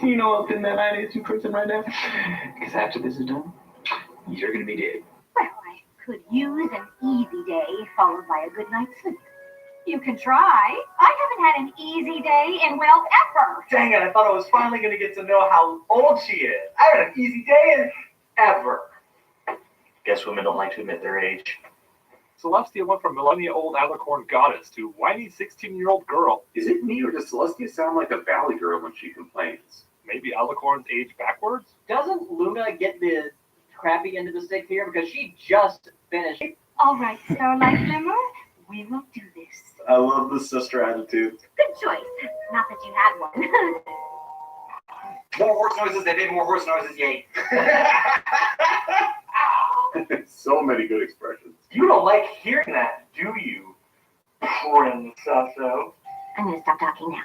[SPEAKER 18] You know I'm in that attitude person right now. Because after this is done, you're gonna be dead.
[SPEAKER 16] Well, I could use an easy day followed by a good night's sleep. You can try. I haven't had an easy day in, well, ever.
[SPEAKER 3] Dang it, I thought I was finally gonna get to know how old she is. I haven't had an easy day in ever. Guess women don't like to admit their age.
[SPEAKER 17] Celestia went from millennia-old alicorn goddess to whiny 16-year-old girl.
[SPEAKER 20] Is it me or does Celestia sound like a valley girl when she complains?
[SPEAKER 17] Maybe alicorns age backwards?
[SPEAKER 10] Doesn't Luna get the crappy end of the stick here because she just finished?
[SPEAKER 16] All right, Starlight Glimmer, we will do this.
[SPEAKER 3] I love the sister attitude.
[SPEAKER 16] Good choice. Not that you had one.
[SPEAKER 3] More horse noises, they made more horse noises, yay.
[SPEAKER 20] So many good expressions.
[SPEAKER 3] You don't like hearing that, do you, Princess-o?
[SPEAKER 16] I'm going to stop talking now.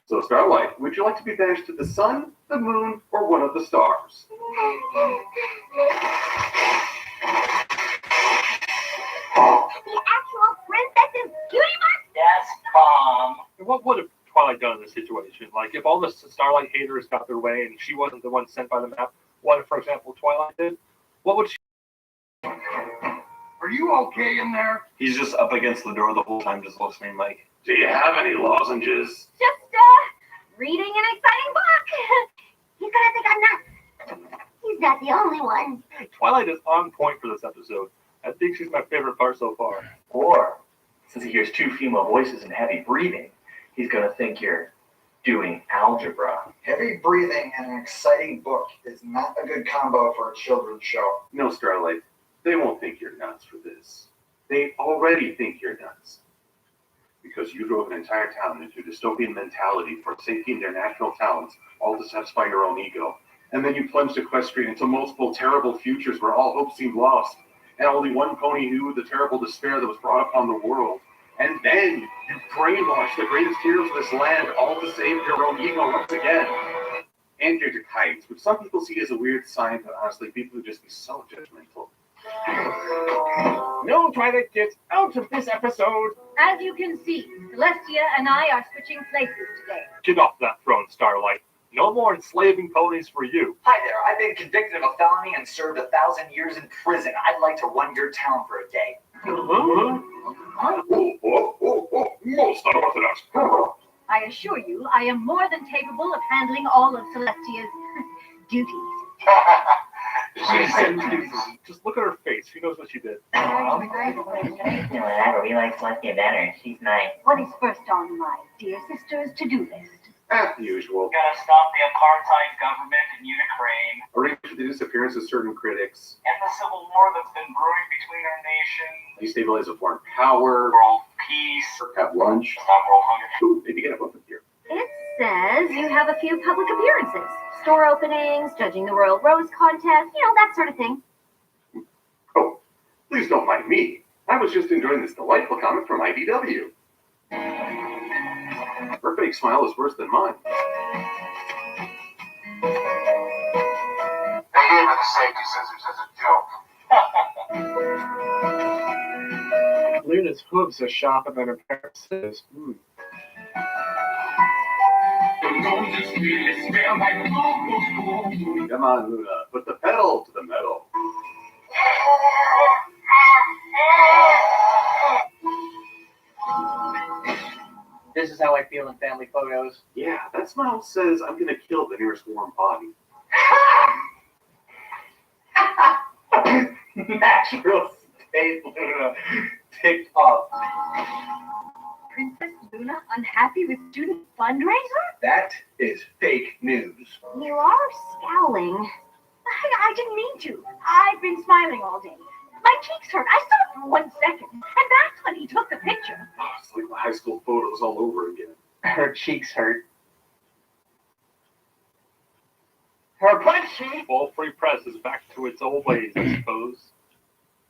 [SPEAKER 20] So, Starlight, would you like to be banished to the sun, the moon, or one of the stars?
[SPEAKER 16] The actual princess's beauty mark?
[SPEAKER 3] Yes, Mom.
[SPEAKER 17] And what would have Twilight done in this situation? Like, if all the Starlight haters got their way and she wasn't the one sent by the map, what if, for example, Twilight did? What would she...
[SPEAKER 9] Are you okay in there?
[SPEAKER 7] He's just up against the door the whole time, just listening. Like,
[SPEAKER 20] do you have any lozenges?
[SPEAKER 16] Just, reading an exciting book. He's gonna think I'm nuts. He's not the only one.
[SPEAKER 17] Twilight is on point for this episode. I think she's my favorite part so far.
[SPEAKER 3] Or, since he hears two female voices and heavy breathing, he's gonna think you're doing algebra.
[SPEAKER 9] Heavy breathing and an exciting book is not a good combo for a children's show.
[SPEAKER 20] No, Starlight. They won't think you're nuts for this. They already think you're nuts. Because you drove an entire town into dystopian mentality for safety in their natural talents, all to satisfy your own ego. And then you plunged Equestria into multiple terrible futures where all hope seemed lost, and only one pony knew the terrible despair that was brought upon the world. And then you brainwashed the greatest heroes of this land, all to save your own ego once again. And you're to kites, which some people see as a weird sign, but honestly, people would just be so judgmental.
[SPEAKER 13] No, Twilight, get out of this episode.
[SPEAKER 16] As you can see, Celestia and I are switching places today.
[SPEAKER 17] Get off that throne, Starlight. No more enslaving ponies for you.
[SPEAKER 3] Hi there, I've been convicted of a felony and served 1,000 years in prison. I'd like to run your town for a day.
[SPEAKER 20] Most unorthodox.
[SPEAKER 16] I assure you, I am more than capable of handling all of Celestia's duties.
[SPEAKER 17] Just look at her face. She knows what she did.
[SPEAKER 16] Whatever, we like Celestia better. She's nice. What is first on my dear sister's to-do list?
[SPEAKER 20] As usual.
[SPEAKER 4] Gotta stop the apartheid government in Ukraine
[SPEAKER 20] Arrange for the disappearance of certain critics.
[SPEAKER 4] and the civil war that's been brewing between our nations.
[SPEAKER 20] Destabilize a foreign power.
[SPEAKER 4] World peace.
[SPEAKER 20] Have lunch.
[SPEAKER 4] Stop world hunger.
[SPEAKER 20] Ooh, maybe get a book here.
[SPEAKER 16] It says you have a few public appearances. Store openings, judging the Royal Rose contest, that sort of thing.
[SPEAKER 20] Oh, please don't mind me. I was just enjoying this delightful comic from IDW. Her fake smile is worse than mine.
[SPEAKER 9] They gave her the safety scissors as a joke.
[SPEAKER 1] Luna's hooves are sharper than her pair of scissors.
[SPEAKER 20] Come on, Luna. Put the pedal to the metal.
[SPEAKER 10] This is how I feel in family photos.
[SPEAKER 20] Yeah, that smile says I'm gonna kill the nearest warm body.
[SPEAKER 3] Natural state Luna picked up.
[SPEAKER 16] Princess Luna unhappy with student fundraiser?
[SPEAKER 19] That is fake news.
[SPEAKER 16] You are scowling. I didn't mean to. I've been smiling all day. My cheeks hurt. I saw it for 1 second. And that's when he took the picture.
[SPEAKER 20] Oh, it's like the high school photos all over again.
[SPEAKER 10] Her cheeks hurt. Her punchy.
[SPEAKER 17] Full Free Press is back to its old ways, I suppose.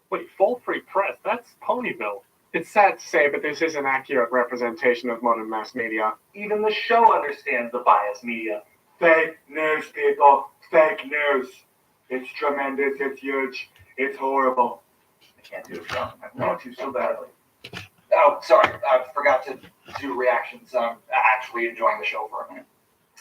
[SPEAKER 17] Wait, Full Free Press? That's Ponyville.
[SPEAKER 1] It's sad to say, but this is an accurate representation of modern mass media.
[SPEAKER 2] Even the show understands the biased media.
[SPEAKER 5] Fake news, people. Fake news. It's tremendous. It's huge. It's horrible.
[SPEAKER 3] I can't do it, John. I want to so badly. Oh, sorry. I forgot to do reactions. I'm actually enjoying the show for a minute.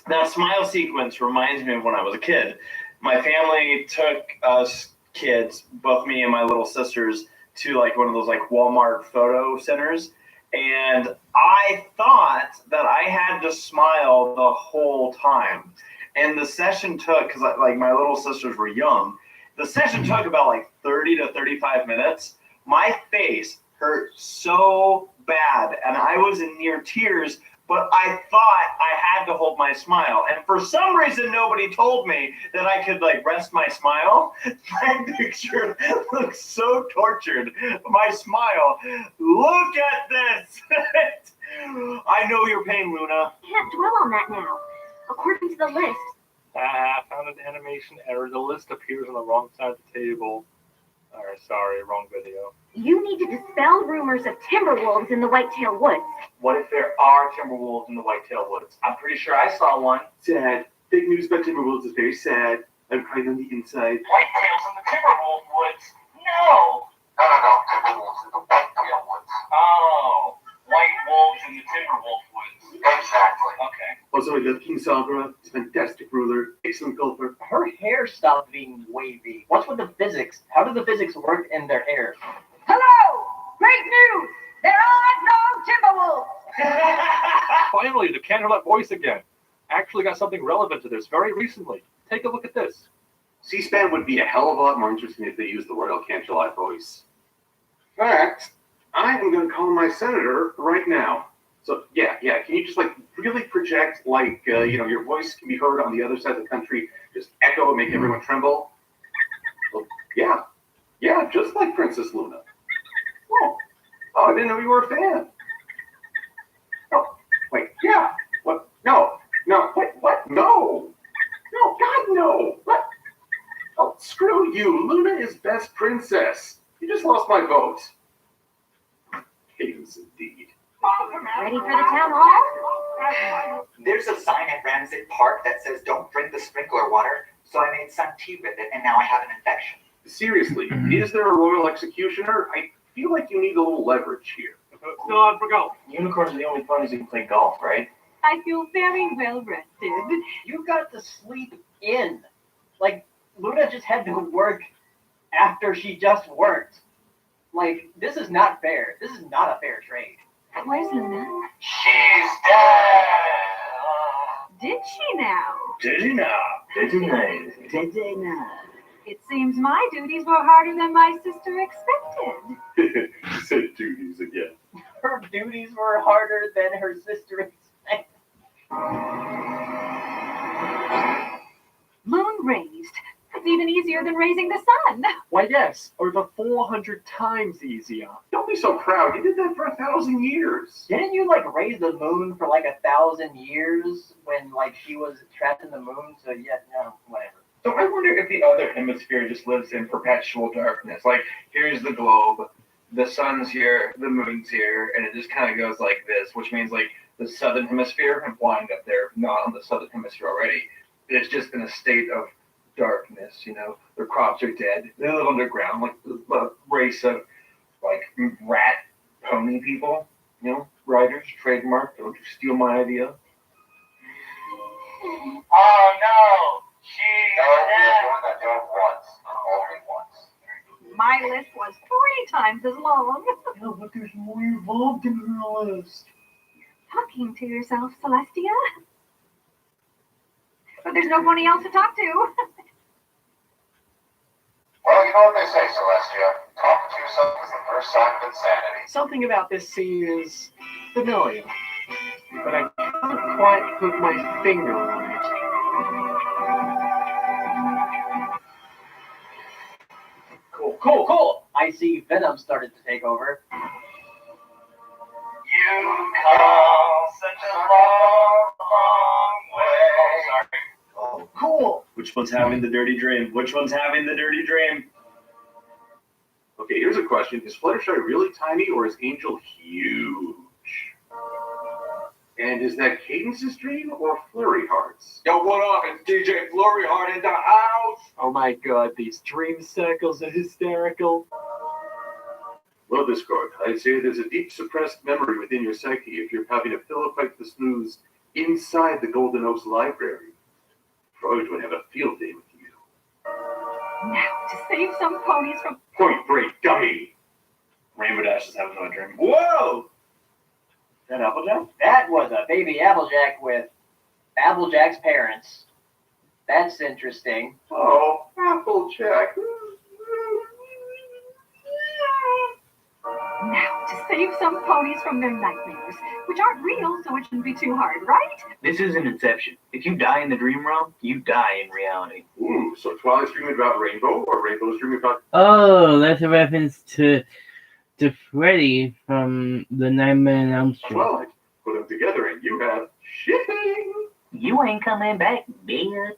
[SPEAKER 7] That smile sequence reminds me of when I was a kid. My family took us kids, both me and my little sisters, to like one of those like Walmart photo centers, and I thought that I had to smile the whole time. And the session took, because like my little sisters were young, the session took about like 30 to 35 minutes. My face hurt so bad, and I was in near tears, but I thought I had to hold my smile. And for some reason, nobody told me that I could like rest my smile. My picture looks so tortured. My smile, look at this. I know your pain, Luna.
[SPEAKER 16] Can't dwell on that now. According to the list,
[SPEAKER 17] Found an animation error. The list appears on the wrong side of the table. Sorry, wrong video.
[SPEAKER 16] you need to dispel rumors of timber wolves in the Whitetail Woods.
[SPEAKER 2] What if there are Timberwolves in the Whitetail Woods? I'm pretty sure I saw one.
[SPEAKER 20] Sad. Fake news about Timberwolves is very sad. I'm crying on the inside.
[SPEAKER 4] Whitetails in the Timberwolf Woods? No!
[SPEAKER 9] No, Timberwolves in the Whitetail Woods.
[SPEAKER 4] Oh, white wolves in the Timberwolf Woods.
[SPEAKER 9] Exactly.
[SPEAKER 4] Okay.
[SPEAKER 20] Also, I love King Sagra. He's a fantastic ruler. Excellent golfer.
[SPEAKER 10] Her hair stopped being wavy. What's with the physics? How did the physics work in their hair?
[SPEAKER 16] Hello! Great news! There are no Timberwolves!
[SPEAKER 17] Finally, the Candlelit voice again. Actually got something relevant to this very recently. Take a look at this.
[SPEAKER 20] C-SPAN would be a hell of a lot more interesting if they used the Royal Canterlot voice. In fact, I am going to call my senator right now. So, yeah, can you just, like, really project, like, your voice can be heard on the other side of the country, just echo and make everyone tremble? Well, yeah, just like Princess Luna. Oh, I didn't know you were a fan. Oh, wait, yeah. What? No, wait, what? No, God, no. What? Oh, screw you. Luna is best princess. You just lost my vote. Havens indeed.
[SPEAKER 16] Ready for the town hall?
[SPEAKER 3] There's a sign at Ramsey Park that says don't drink the sprinkler water, so I made some tea with it, and now I have an infection.
[SPEAKER 20] Seriously, is there a royal executioner? I feel like you need a little leverage here.
[SPEAKER 17] Still on for golf.
[SPEAKER 2] Unicorns are the only ponies who can play golf, right?
[SPEAKER 12] I feel very well rested.
[SPEAKER 10] You got to sleep in. Like, Luna just had to work after she just worked. Like, this is not fair. This is not a fair trade.
[SPEAKER 12] Where's Luna?
[SPEAKER 4] She's dead!
[SPEAKER 12] Did she now?
[SPEAKER 2] Did you know?
[SPEAKER 12] It seems my duties were harder than my sister expected.
[SPEAKER 20] You said duties again.
[SPEAKER 10] Her duties were harder than her sister expected.
[SPEAKER 12] Moon raised. It's even easier than raising the sun.
[SPEAKER 17] Why, yes, over 400 times easier.
[SPEAKER 20] Don't be so proud. You did that for 1,000 years.
[SPEAKER 10] Didn't you, like, raise the moon for, like, 1,000 years when, like, she was trapped in the moon? So, yeah, no, whatever.
[SPEAKER 6] So I wonder if the other hemisphere just lives in perpetual darkness. Like, here's the globe, the sun's here, the moon's here, and it just kind of goes like this, which means, like, the southern hemisphere, implying that they're not on the southern hemisphere already, it's just in a state of darkness, their crops are dead, they live underground, like a race of, like, rat pony people, riders, trademark, don't you steal my idea.
[SPEAKER 4] Oh no! She's dead!
[SPEAKER 9] doing that job once, only once.
[SPEAKER 12] My list was 3 times as long.
[SPEAKER 5] Yeah, but there's more involved in her list.
[SPEAKER 12] Talking to yourself, Celestia. But there's nobody else to talk to.
[SPEAKER 9] Well, you know what they say, Celestia. Talking to yourself is the first sign of insanity.
[SPEAKER 1] Something about this scene is familiar, but I can't quite put my finger on it.
[SPEAKER 10] Cool. I see Venom started to take over.
[SPEAKER 4] You come such a long way.
[SPEAKER 7] Oh, cool. Which one's having the dirty dream?
[SPEAKER 20] Okay, here's a question. Is Fluttershy really tiny or is Angel huge? And is that Cadence's dream or Flurry Heart's?
[SPEAKER 2] Yo, what up? It's DJ Flurry Heart in the house.
[SPEAKER 1] Oh my god, these dream circles are hysterical.
[SPEAKER 20] Well, Discord, I'd say there's a deep suppressed memory within your psyche if you're having a pillow fight with the snooze inside the Golden Oaks Library. Freud would have a field day with you.
[SPEAKER 16] Now, to save some ponies from...
[SPEAKER 20] Point Break dummy!
[SPEAKER 7] Rainbow Dash is having a dream. Whoa! Is that Applejack?
[SPEAKER 10] That was a baby Applejack with Applejack's parents. That's interesting.
[SPEAKER 20] Oh, Applejack.
[SPEAKER 16] Now, to save some ponies from their nightmares, which aren't real, so it shouldn't be too hard, right?
[SPEAKER 18] This is an Inception. If you die in the dream realm, you die in reality.
[SPEAKER 20] Ooh, so Twilight's dreaming about Rainbow, or Rainbow's dreaming about...
[SPEAKER 13] Oh, that's a reference to Freddy from the Nightmare on Elm Street.
[SPEAKER 20] Twilight. Put them together and you have shipping.
[SPEAKER 18] You ain't coming back, bitch.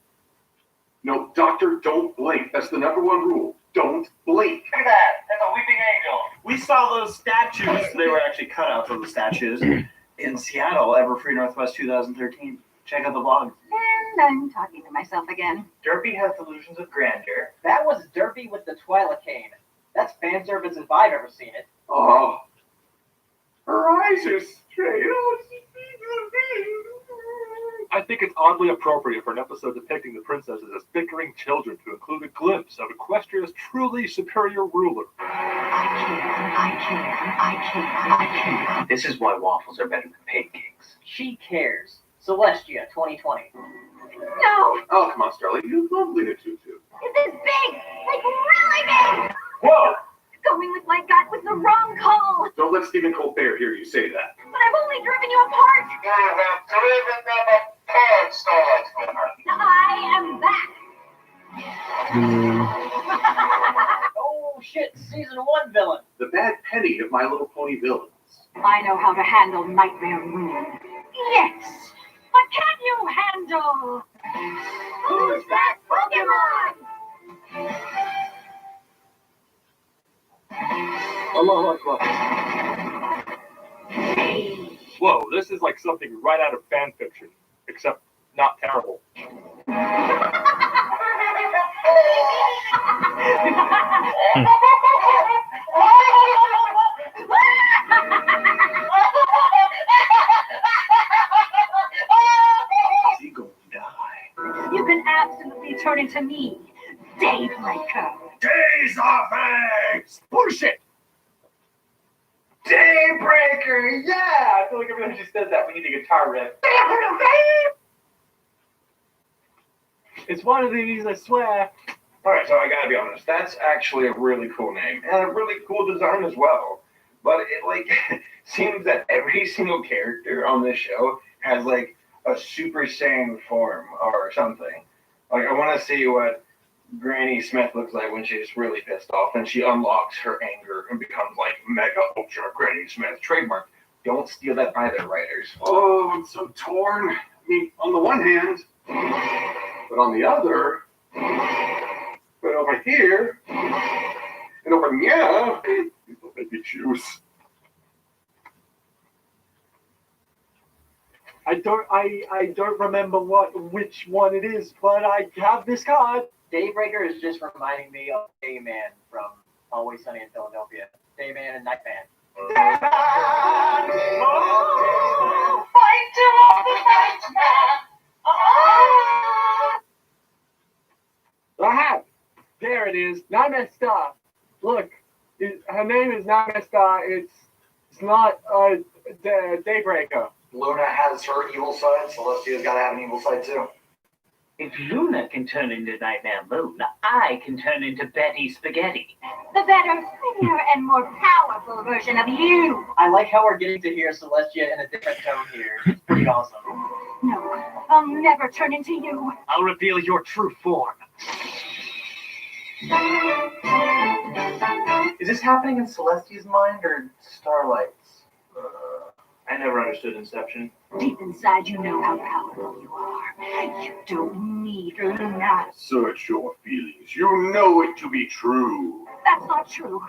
[SPEAKER 20] No, Doctor, don't blink. That's the #1 rule. Don't blink.
[SPEAKER 4] Look at that. That's a weeping angel.
[SPEAKER 7] We saw those statues. They were actually cutouts of the statues in Seattle, Everfree Northwest 2013. Check out the vlog.
[SPEAKER 16] And I'm talking to myself again.
[SPEAKER 18] Derpy has delusions of grandeur.
[SPEAKER 10] That was Derpy with the Twyla cane. That's fan service if I've ever seen it.
[SPEAKER 20] Oh. Her eyes are straight.
[SPEAKER 17] I think it's oddly appropriate for an episode depicting the princesses as bickering children to include a glimpse of Equestria's truly superior ruler.
[SPEAKER 16] I care.
[SPEAKER 18] This is why waffles are better than pancakes.
[SPEAKER 10] She cares. Celestia 2020.
[SPEAKER 16] No!
[SPEAKER 20] Oh, come on, Starlight. You love Luna Tutu.
[SPEAKER 16] This is big! Like, really big!
[SPEAKER 20] Whoa!
[SPEAKER 16] Going with my gut was the wrong call!
[SPEAKER 20] Don't let Stephen Colbert hear you say that.
[SPEAKER 16] But I've only driven you apart!
[SPEAKER 9] You have driven them apart, Starlight Glimmer.
[SPEAKER 16] I am back!
[SPEAKER 10] Oh shit, season 1 villain.
[SPEAKER 20] The Bad Penny of My Little Pony villains.
[SPEAKER 16] I know how to handle Nightmare Room. Yes! But can you handle... Who's that Pokemon?
[SPEAKER 17] Whoa, this is like something right out of fan fiction, except not terrible.
[SPEAKER 7] Is he going to die?
[SPEAKER 16] You can absolutely turn into me, Daybreaker.
[SPEAKER 2] Days off eggs!
[SPEAKER 7] Bullshit!
[SPEAKER 6] Daybreaker, yeah! I feel like every time she says that, we need a guitar riff.
[SPEAKER 1] It's one of these, I swear.
[SPEAKER 6] Alright, so I gotta be honest, that's actually a really cool name, and a really cool design as well. But it, like, seems that every single character on this show has, like, a Super Saiyan form or something. Like, I want to see what Granny Smith looks like when she's really pissed off and she unlocks her anger and becomes like Mega Ultra Granny Smith trademark. Don't steal that either, writers.
[SPEAKER 20] Oh, I'm so torn. I mean, on the one hand, but on the other, but over here, and over here, these will make me choose.
[SPEAKER 1] I don't remember which one it is, but I have this card.
[SPEAKER 10] Daybreaker is just reminding me of Dayman from Always Sunny in Philadelphia. Dayman and Nightman.
[SPEAKER 1] Aha! There it is. Nightmare Star. Look, her name is Nightmare Star. It's not Daybreaker.
[SPEAKER 3] Luna has her evil side. Celestia's got to have an evil side too.
[SPEAKER 18] If Luna can turn into Nightmare Moon, I can turn into Betty Spaghetti.
[SPEAKER 16] The better, prettier, and more powerful version of you.
[SPEAKER 10] I like how we're getting to hear Celestia in a different tone here. It's pretty awesome.
[SPEAKER 16] No, I'll never turn into you.
[SPEAKER 11] I'll reveal your true form.
[SPEAKER 7] Is this happening in Celestia's mind or Starlight's? I never understood Inception.
[SPEAKER 16] Deep inside, you know how powerful you are. You don't need Luna.
[SPEAKER 20] Search your feelings. You know it to be true.
[SPEAKER 16] That's not true.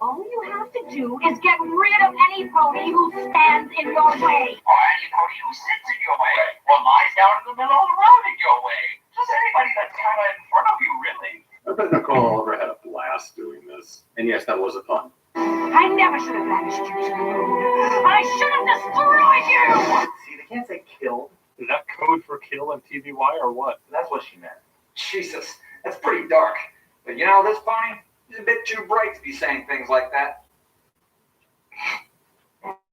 [SPEAKER 16] All you have to do is get rid of any pony who stands in your way.
[SPEAKER 4] Or any pony who sits in your way, or lies down in the middle of the road in your way. Just anybody that's kind of in front of you, really.
[SPEAKER 20] I bet Nicole Oliver had a blast doing this. And yes, that was a pun.
[SPEAKER 16] I never should have banished you to the moon. I should have destroyed you!
[SPEAKER 7] See, they can't say killed.
[SPEAKER 17] Is that code for kill on TVY or what?
[SPEAKER 7] That's what she meant.
[SPEAKER 3] Jesus, that's pretty dark. But you know, this pony is a bit too bright to be saying things like that.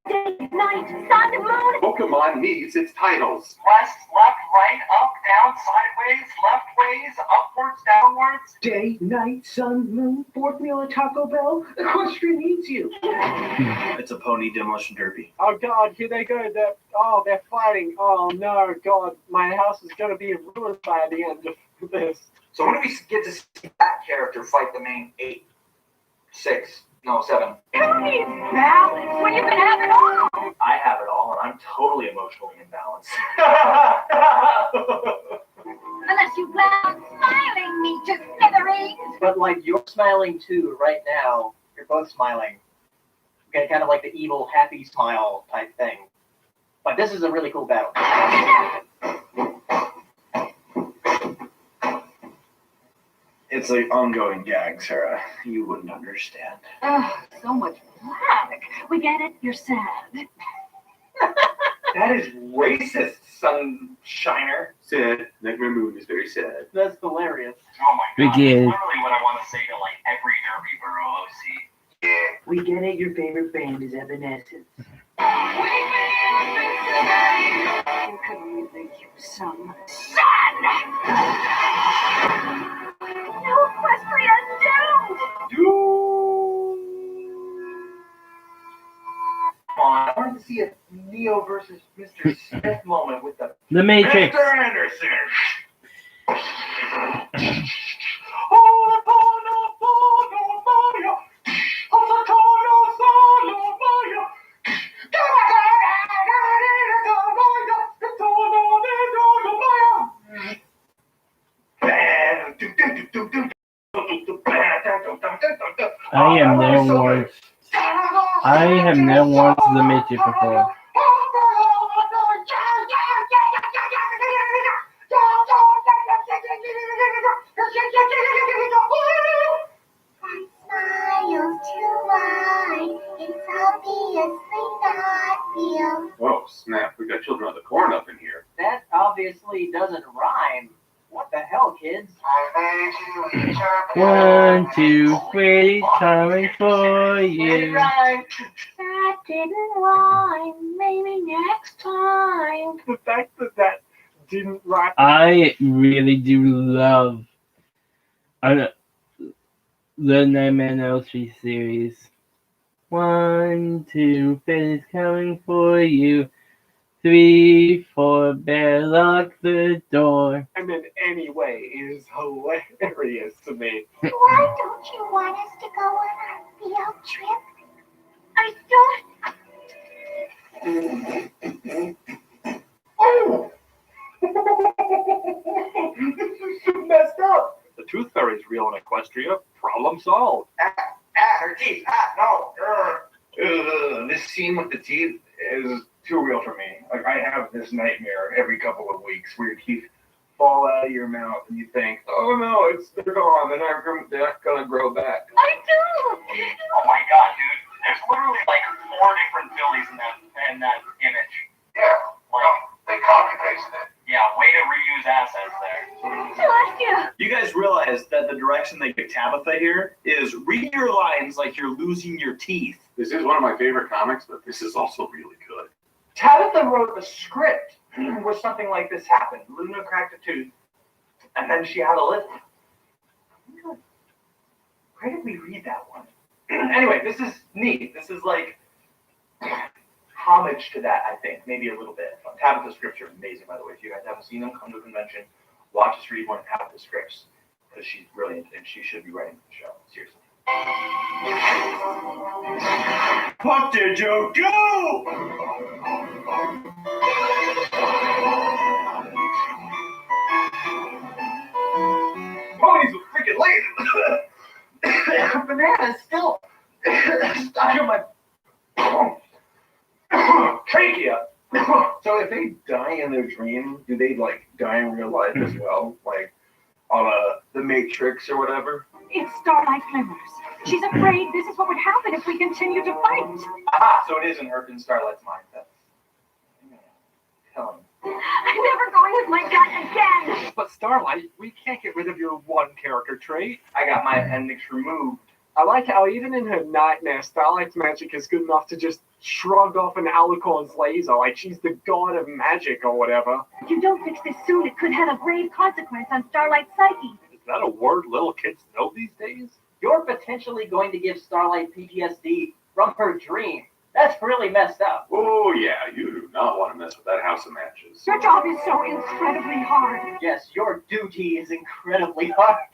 [SPEAKER 16] Day, night, sun, moon.
[SPEAKER 20] Pokemon needs its titles.
[SPEAKER 4] West, left, right, up, down, sideways, left ways, upwards, downwards.
[SPEAKER 18] Day, night, sun, moon, fourth wheel at Taco Bell. Equestrian needs you.
[SPEAKER 7] It's a pony demolition derby.
[SPEAKER 1] Oh God, here they go. They're fighting. Oh no, God, my house is gonna be ruined by the end of this.
[SPEAKER 3] So when do we get to see that character fight the main 7?
[SPEAKER 16] Ponies balance when you can have it all.
[SPEAKER 7] I have it all, and I'm totally emotionally imbalanced.
[SPEAKER 16] Unless you plan on smiling me to smithereens.
[SPEAKER 10] But like you're smiling too right now. You're both smiling. Okay, kind of like the evil happy smile type thing. But this is a really cool battle.
[SPEAKER 7] It's an ongoing gag, Sarah. You wouldn't understand.
[SPEAKER 16] So much black. We get it. You're sad.
[SPEAKER 7] That is racist, sunshiner.
[SPEAKER 20] Sad. Nightmare Moon is very sad.
[SPEAKER 10] That's hilarious.
[SPEAKER 4] Oh my God,
[SPEAKER 13] Begin.
[SPEAKER 4] that's literally what I want to say to like every Derby Borough OC.
[SPEAKER 18] Yeah. We get it, your favorite band is Evanescence.
[SPEAKER 16] You could really use some sun. No equestrian doom.
[SPEAKER 7] Come on, I wanted to see a Neo versus Mr. Smith moment with the
[SPEAKER 13] Matrix.
[SPEAKER 7] Mr. Anderson.
[SPEAKER 13] I have never watched The Matrix before.
[SPEAKER 20] Whoa, snap. We got Children of the Corn up in here.
[SPEAKER 10] That obviously doesn't rhyme. What the hell, kids?
[SPEAKER 13] 1, 2, 3, coming for you.
[SPEAKER 16] That didn't rhyme. Maybe next time.
[SPEAKER 1] The fact that didn't rhyme.
[SPEAKER 13] I really do love the Nightmare on Elm Street series. 1, 2, Freddy's coming for you. 3, 4, better lock the door.
[SPEAKER 1] And then anyway is hilarious to me.
[SPEAKER 16] Why don't you want us to go on our field trip?
[SPEAKER 7] Oh! This is messed up.
[SPEAKER 17] The Tooth Fairy's real in Equestria. Problem solved.
[SPEAKER 3] Her teeth. No.
[SPEAKER 7] This scene with the teeth is too real for me. Like, I have this nightmare every couple of weeks where your teeth fall out of your mouth and you think, oh no, they're gone. They're not gonna grow back.
[SPEAKER 16] I do.
[SPEAKER 4] Oh my God, dude. There's literally like 4 different Phillies in that image.
[SPEAKER 9] Yeah. They copy pasted it.
[SPEAKER 4] Yeah, way to reuse assets there.
[SPEAKER 16] Celestia.
[SPEAKER 7] You guys realize that the direction they give Tabitha here is read your lines like you're losing your teeth.
[SPEAKER 20] This is one of my favorite comics, but this is also really good.
[SPEAKER 7] Tabitha wrote the script.
[SPEAKER 3] where something like this happened. Luna cracked a tooth, and then she had a lip. Where did we read that one? Anyway, this is neat. This is like homage to that, I think, maybe a little bit. Tabitha scripts are amazing, by the way. If you guys haven't seen them, come to a convention, watch us read one of Tabitha scripts, because she's brilliant and she should be writing the show. Seriously.
[SPEAKER 7] What did you do?
[SPEAKER 3] Ponies were freaking late. Banana is still stuck in my trachea.
[SPEAKER 6] So if they die in their dream, do they like die in real life as well? Like on the Matrix or whatever?
[SPEAKER 16] It's Starlight Glimmers. She's afraid this is what would happen if we continue to fight.
[SPEAKER 3] Aha, so it is in Starlight's mind. That's telling.
[SPEAKER 16] I'm never going with my gut again.
[SPEAKER 17] But Starlight, we can't get rid of your one character trait.
[SPEAKER 3] I got my appendix removed.
[SPEAKER 1] I like how even in her nightmare, Starlight's magic is good enough to just shrug off an Alicorn's laser, like she's the god of magic or whatever.
[SPEAKER 16] If you don't fix this soon, it could have a grave consequence on Starlight's psyche.
[SPEAKER 17] Is that a word little kids know these days?
[SPEAKER 10] You're potentially going to give Starlight PTSD from her dream. That's really messed up.
[SPEAKER 20] Oh, yeah, you do not want to mess with that house of matches.
[SPEAKER 16] Your job is so incredibly hard.
[SPEAKER 10] Yes, your duty is incredibly hard.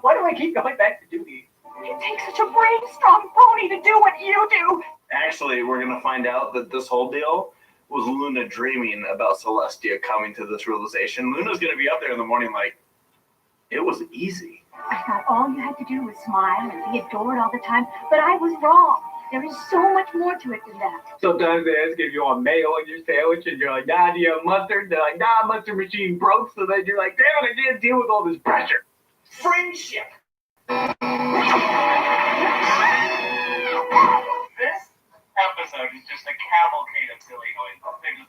[SPEAKER 10] Why do I keep going back to duty?
[SPEAKER 16] It takes such a brave-strong pony to do what you do.
[SPEAKER 7] Actually, we're going to find out that this whole deal was Luna dreaming about Celestia coming to this realization. Luna's going to be up there in the morning like, it was easy.
[SPEAKER 16] I thought all you had to do was smile and be adored all the time, but I was wrong. There is so much more to it than that.
[SPEAKER 11] Sometimes they ask if you want mayo on your sandwich, and you're like, nah, do you have mustard? They're like, nah, mustard machine broke. So then you're like, damn, I can't deal with all this pressure.
[SPEAKER 3] Friendship.
[SPEAKER 4] This episode is just a cavalcade of silly noises.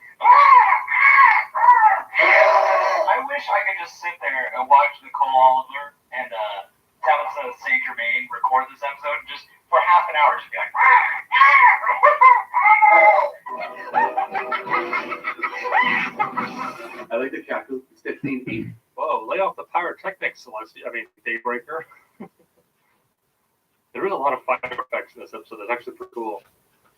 [SPEAKER 4] I wish I could just sit there and watch Nicole Oliver and Tabitha St. Germain record this episode and just for half an hour just be like,
[SPEAKER 20] I like the calculus. It's 15.
[SPEAKER 17] Whoa, lay off the pyrotechnics, Celestia. I mean, Daybreaker. There is a lot of fire effects in this episode. That's actually pretty cool.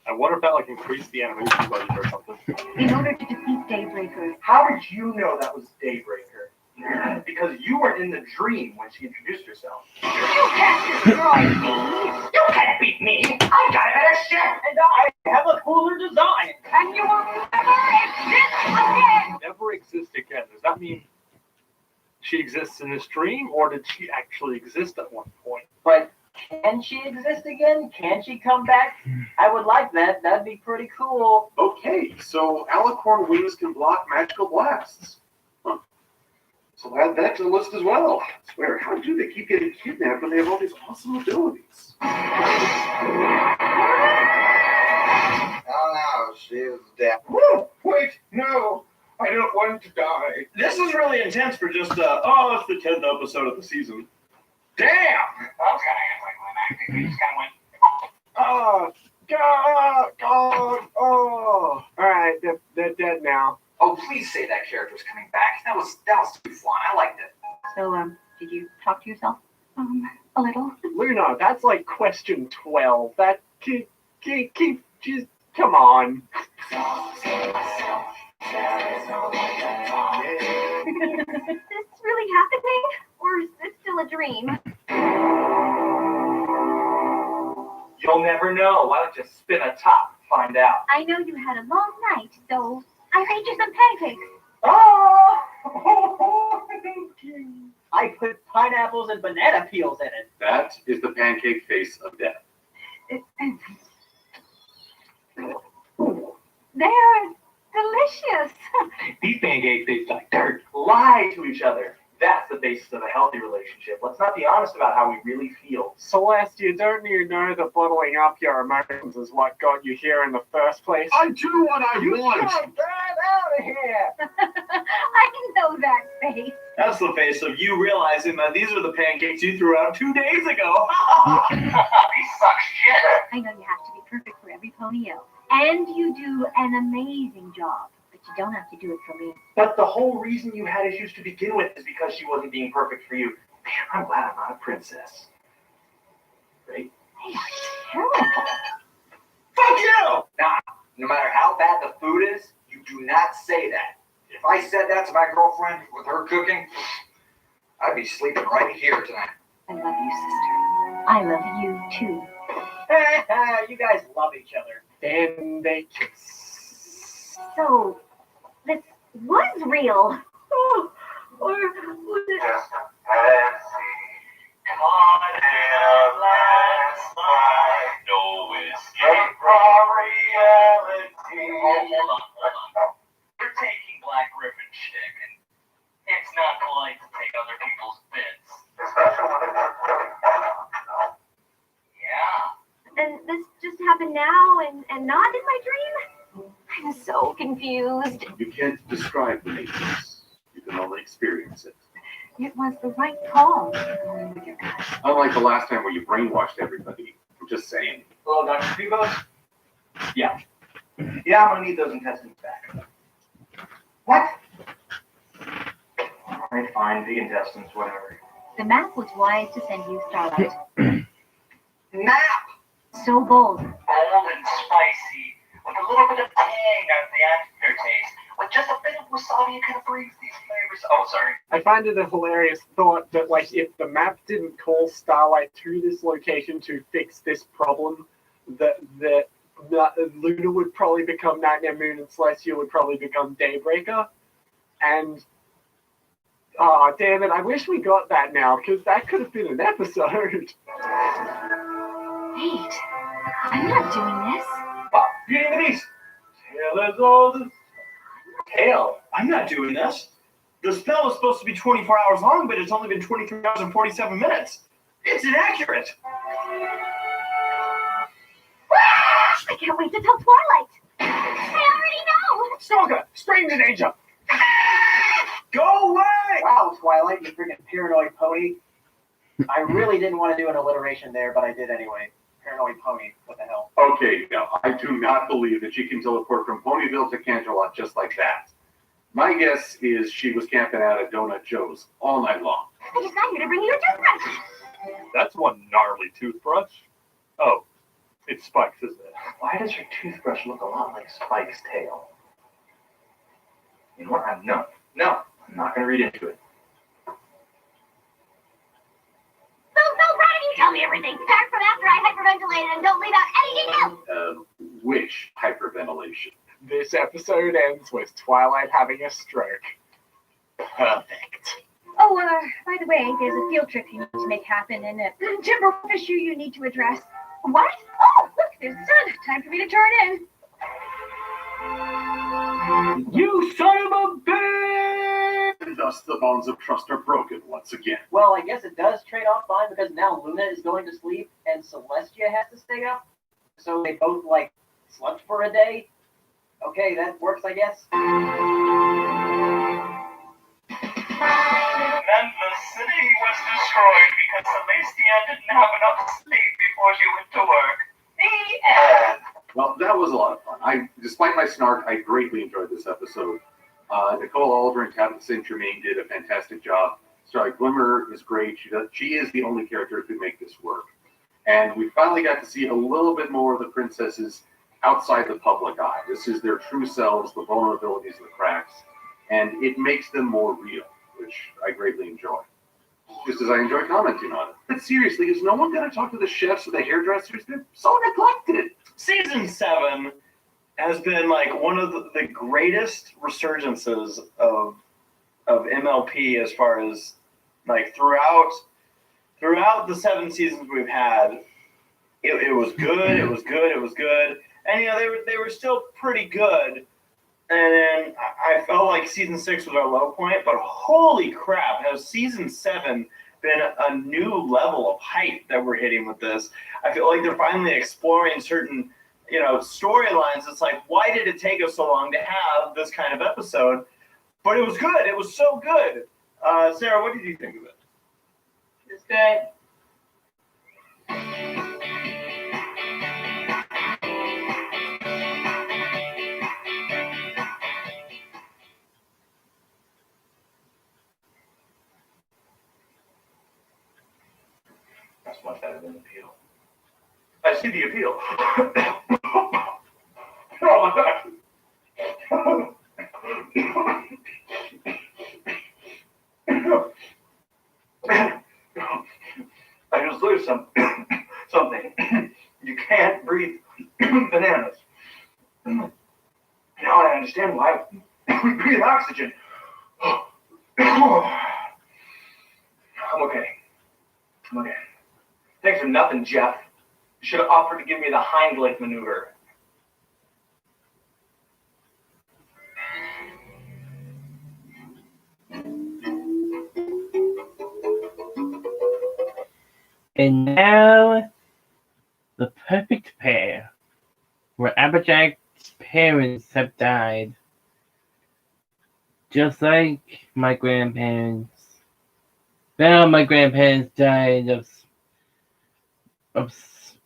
[SPEAKER 17] I wonder if that like increased the animation budget or something.
[SPEAKER 16] In order to defeat Daybreaker.
[SPEAKER 3] How did you know that was Daybreaker? Because you were in the dream when she introduced herself.
[SPEAKER 16] You can't destroy me. You can't beat me. I got a better ship.
[SPEAKER 10] And I have a cooler design.
[SPEAKER 16] And you will never exist again.
[SPEAKER 17] Never exist again. Does that mean she exists in this dream, or did she actually exist at one point?
[SPEAKER 10] But can she exist again? Can she come back? I would like that. That'd be pretty cool.
[SPEAKER 20] Okay, so Alicorn wings can block magical blasts. Huh. So add that to the list as well. I swear, how do they keep getting kidnapped when they have all these awesome abilities?
[SPEAKER 9] Oh no, she is dead.
[SPEAKER 6] Whoa, wait, no. I don't want to die.
[SPEAKER 7] This is really intense for just, it's the 10th episode of the season. Damn!
[SPEAKER 4] that was kind of anticlimactic. We just kind of went,
[SPEAKER 1] Oh, God, God, oh. All right, they're dead now.
[SPEAKER 3] Oh, please say that character's coming back. That was too fun. I liked it.
[SPEAKER 16] So, did you talk to yourself? A little.
[SPEAKER 1] Luna, that's like question 12. That keep just come on.
[SPEAKER 16] Is this really happening? Or is this still a dream?
[SPEAKER 3] You'll never know. Why don't you spin a top and find out?
[SPEAKER 16] I know you had a long night, so I made you some pancakes.
[SPEAKER 3] Oh!
[SPEAKER 10] I put pineapples and banana peels in it.
[SPEAKER 20] That is the pancake face of death.
[SPEAKER 16] They're delicious.
[SPEAKER 11] These pancakes taste like dirt.
[SPEAKER 3] Lie to each other. That's the basis of a healthy relationship. Let's not be honest about how we really feel.
[SPEAKER 1] Celestia, don't you know that bottling up your emotions is what got you here in the first place?
[SPEAKER 20] I do what I want.
[SPEAKER 10] Get out of here.
[SPEAKER 16] I know that face.
[SPEAKER 7] That's the face of you realizing that these are the pancakes you threw out 2 days ago.
[SPEAKER 4] these suck shit.
[SPEAKER 16] I know you have to be perfect for every pony else. And you do an amazing job. But you don't have to do it for me.
[SPEAKER 19] But the whole reason you had issues to begin with is because she wasn't being perfect for you. Man, I'm glad I'm not a princess. Right?
[SPEAKER 16] They are terrible.
[SPEAKER 3] Fuck you! Nah, no matter how bad the food is, you do not say that. If I said that to my girlfriend with her cooking, I'd be sleeping right here tonight.
[SPEAKER 16] I love you, sister. I love you, too.
[SPEAKER 10] You guys love each other.
[SPEAKER 1] Then they kiss.
[SPEAKER 16] So, this was real. Oh, or was it?
[SPEAKER 2] Just a fancy, caught in a landslide, no escape from reality.
[SPEAKER 4] Hold on. You're taking Black Griffin shtick, and it's not polite to take other people's bits.
[SPEAKER 2] Especially when they work really hard.
[SPEAKER 4] Yeah.
[SPEAKER 16] And this just happened now and not in my dream? I'm so confused.
[SPEAKER 20] You can't describe the matrix. You can only experience it.
[SPEAKER 16] It was the right call. Going with your gut.
[SPEAKER 20] Unlike the last time where you brainwashed everybody. I'm just saying.
[SPEAKER 3] Hello, Dr. Pivos? Yeah. Yeah, I'm gonna need those intestines back. What? Alright, fine, the intestines, whatever.
[SPEAKER 16] The map was wise to send you, Starlight.
[SPEAKER 3] Map!
[SPEAKER 16] So bold.
[SPEAKER 4] Bold and spicy, with a little bit of tang out of the aftertaste, with just a bit of wasabi, it kind of brings these flavors. Oh, sorry.
[SPEAKER 1] I find it a hilarious thought that, like, if the map didn't call Starlight to this location to fix this problem, that Luna would probably become Nightmare Moon and Celestia would probably become Daybreaker. And, damn it, I wish we got that now, because that could have been an episode.
[SPEAKER 16] Wait, I'm not doing this.
[SPEAKER 3] Oh, Beauty and the Beast!
[SPEAKER 1] Tail is all the...
[SPEAKER 3] Tail?
[SPEAKER 7] I'm not doing this. The spell was supposed to be 24 hours long, but it's only been 23 hours and 47 minutes. It's inaccurate.
[SPEAKER 16] I can't wait to tell Twilight. I already know.
[SPEAKER 1] Stalker, stranger danger.
[SPEAKER 7] Go away!
[SPEAKER 10] Wow, Twilight, you freaking paranoid pony. I really didn't want to do an alliteration there, but I did anyway. Paranoid pony. What the hell?
[SPEAKER 20] Okay, now, I do not believe that she can teleport from Ponyville to Canterlot just like that. My guess is she was camping out at Donut Joe's all night long.
[SPEAKER 16] I just got here to bring you a toothbrush.
[SPEAKER 17] That's one gnarly toothbrush. Oh, it's Spike's, isn't it?
[SPEAKER 3] Why does her toothbrush look a lot like Spike's tail? You know what? No, I'm not going to read into it.
[SPEAKER 16] So, Bronies, tell me everything. Start from after I hyperventilated and don't leave out any details.
[SPEAKER 20] Which hyperventilation?
[SPEAKER 1] This episode ends with Twilight having a stroke. Perfect.
[SPEAKER 16] Oh, by the way, there's a field trip you need to make happen and a timber issue you need to address. What? Oh, look, there's the sun. Time for me to turn in.
[SPEAKER 7] You son of a bitch!
[SPEAKER 20] And thus the bonds of trust are broken once again.
[SPEAKER 10] Well, I guess it does trade off fine because now Luna is going to sleep and Celestia has to stay up. So they both, like, slept for a day. Okay, that works, I guess.
[SPEAKER 4] Then the city was destroyed because Celestia didn't have enough sleep before she went to work. The end.
[SPEAKER 20] Well, that was a lot of fun. Despite my snark, I greatly enjoyed this episode. Nicole Oliver and Tabitha St. Germain did a fantastic job. Starlight Glimmer is great. She is the only character who could make this work. And we finally got to see a little bit more of the princesses outside the public eye. This is their true selves, the vulnerabilities, the cracks, and it makes them more real, which I greatly enjoy. Just as I enjoy commenting on it. But seriously, is no one going to talk to the chefs or the hairdressers? They're so neglected.
[SPEAKER 7] Season 7 has been like one of the greatest resurgences of MLP as far as like throughout the 7 seasons we've had. It was good. It was good. And you know they were still pretty good. And then I felt like season 6 was our low point, but holy crap, has season 7 been a new level of hype that we're hitting with this? I feel like they're finally exploring certain, storylines. It's like, why did it take us so long to have this kind of episode? But it was good. It was so good. Sarah, what did you think of it?
[SPEAKER 15] It's good.
[SPEAKER 2] an appeal. I see the appeal. Oh my God. I just learned something. You can't breathe bananas. Now I understand why we breathe oxygen. I'm okay. I'm okay. Thanks for nothing, Jeff. You should have offered to give me the hind leg maneuver.
[SPEAKER 13] And now, the perfect pair, where Applejack's parents have died. Just like my grandparents. Well, my grandparents died of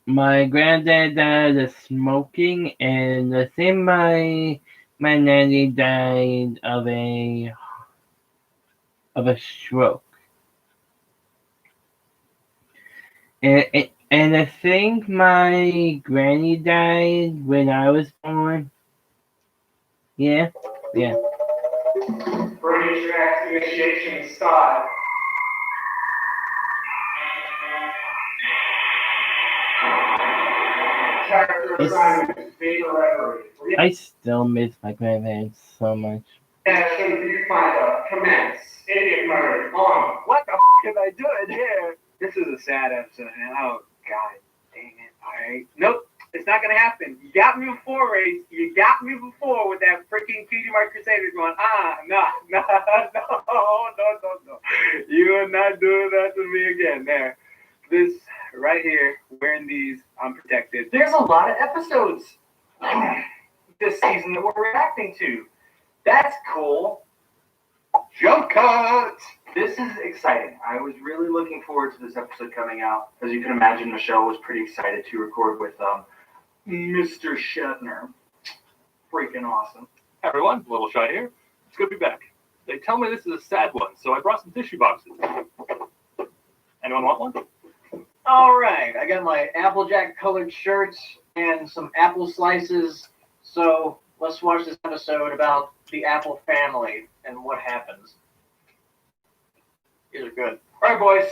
[SPEAKER 13] my granddad died of smoking, and I think my nanny died of a stroke. And I think my granny died when I was born. Yeah.
[SPEAKER 1] Bronies React initiation start. Character assignment, Vapor Reverie.
[SPEAKER 13] I still miss my grandparents so much.
[SPEAKER 1] Action viewfinder, commence. Idiot mode, on.
[SPEAKER 11] What the am I doing here? This is a sad episode, and oh god dang it. Alright. Nope, it's not gonna happen. You got me before, Race. You got me before with that freaking Cutie Mark Crusaders going, no. You are not doing that to me again. There. This right here, wearing these, I'm protected.
[SPEAKER 2] There's a lot of episodes this season that we're reacting to. That's cool. Jump cut! This is exciting. I was really looking forward to this episode coming out. As you can imagine, Michelle was pretty excited to record with Mr. Shatner. Freaking awesome.
[SPEAKER 17] Hey everyone, Little Shy here. It's good to be back. They tell me this is a sad one, so I brought some tissue boxes. Anyone want one?
[SPEAKER 10] Alright, I got my Applejack colored shirts and some apple slices. So let's watch this episode about the Apple family and what happens. These are good.
[SPEAKER 2] All right, boys.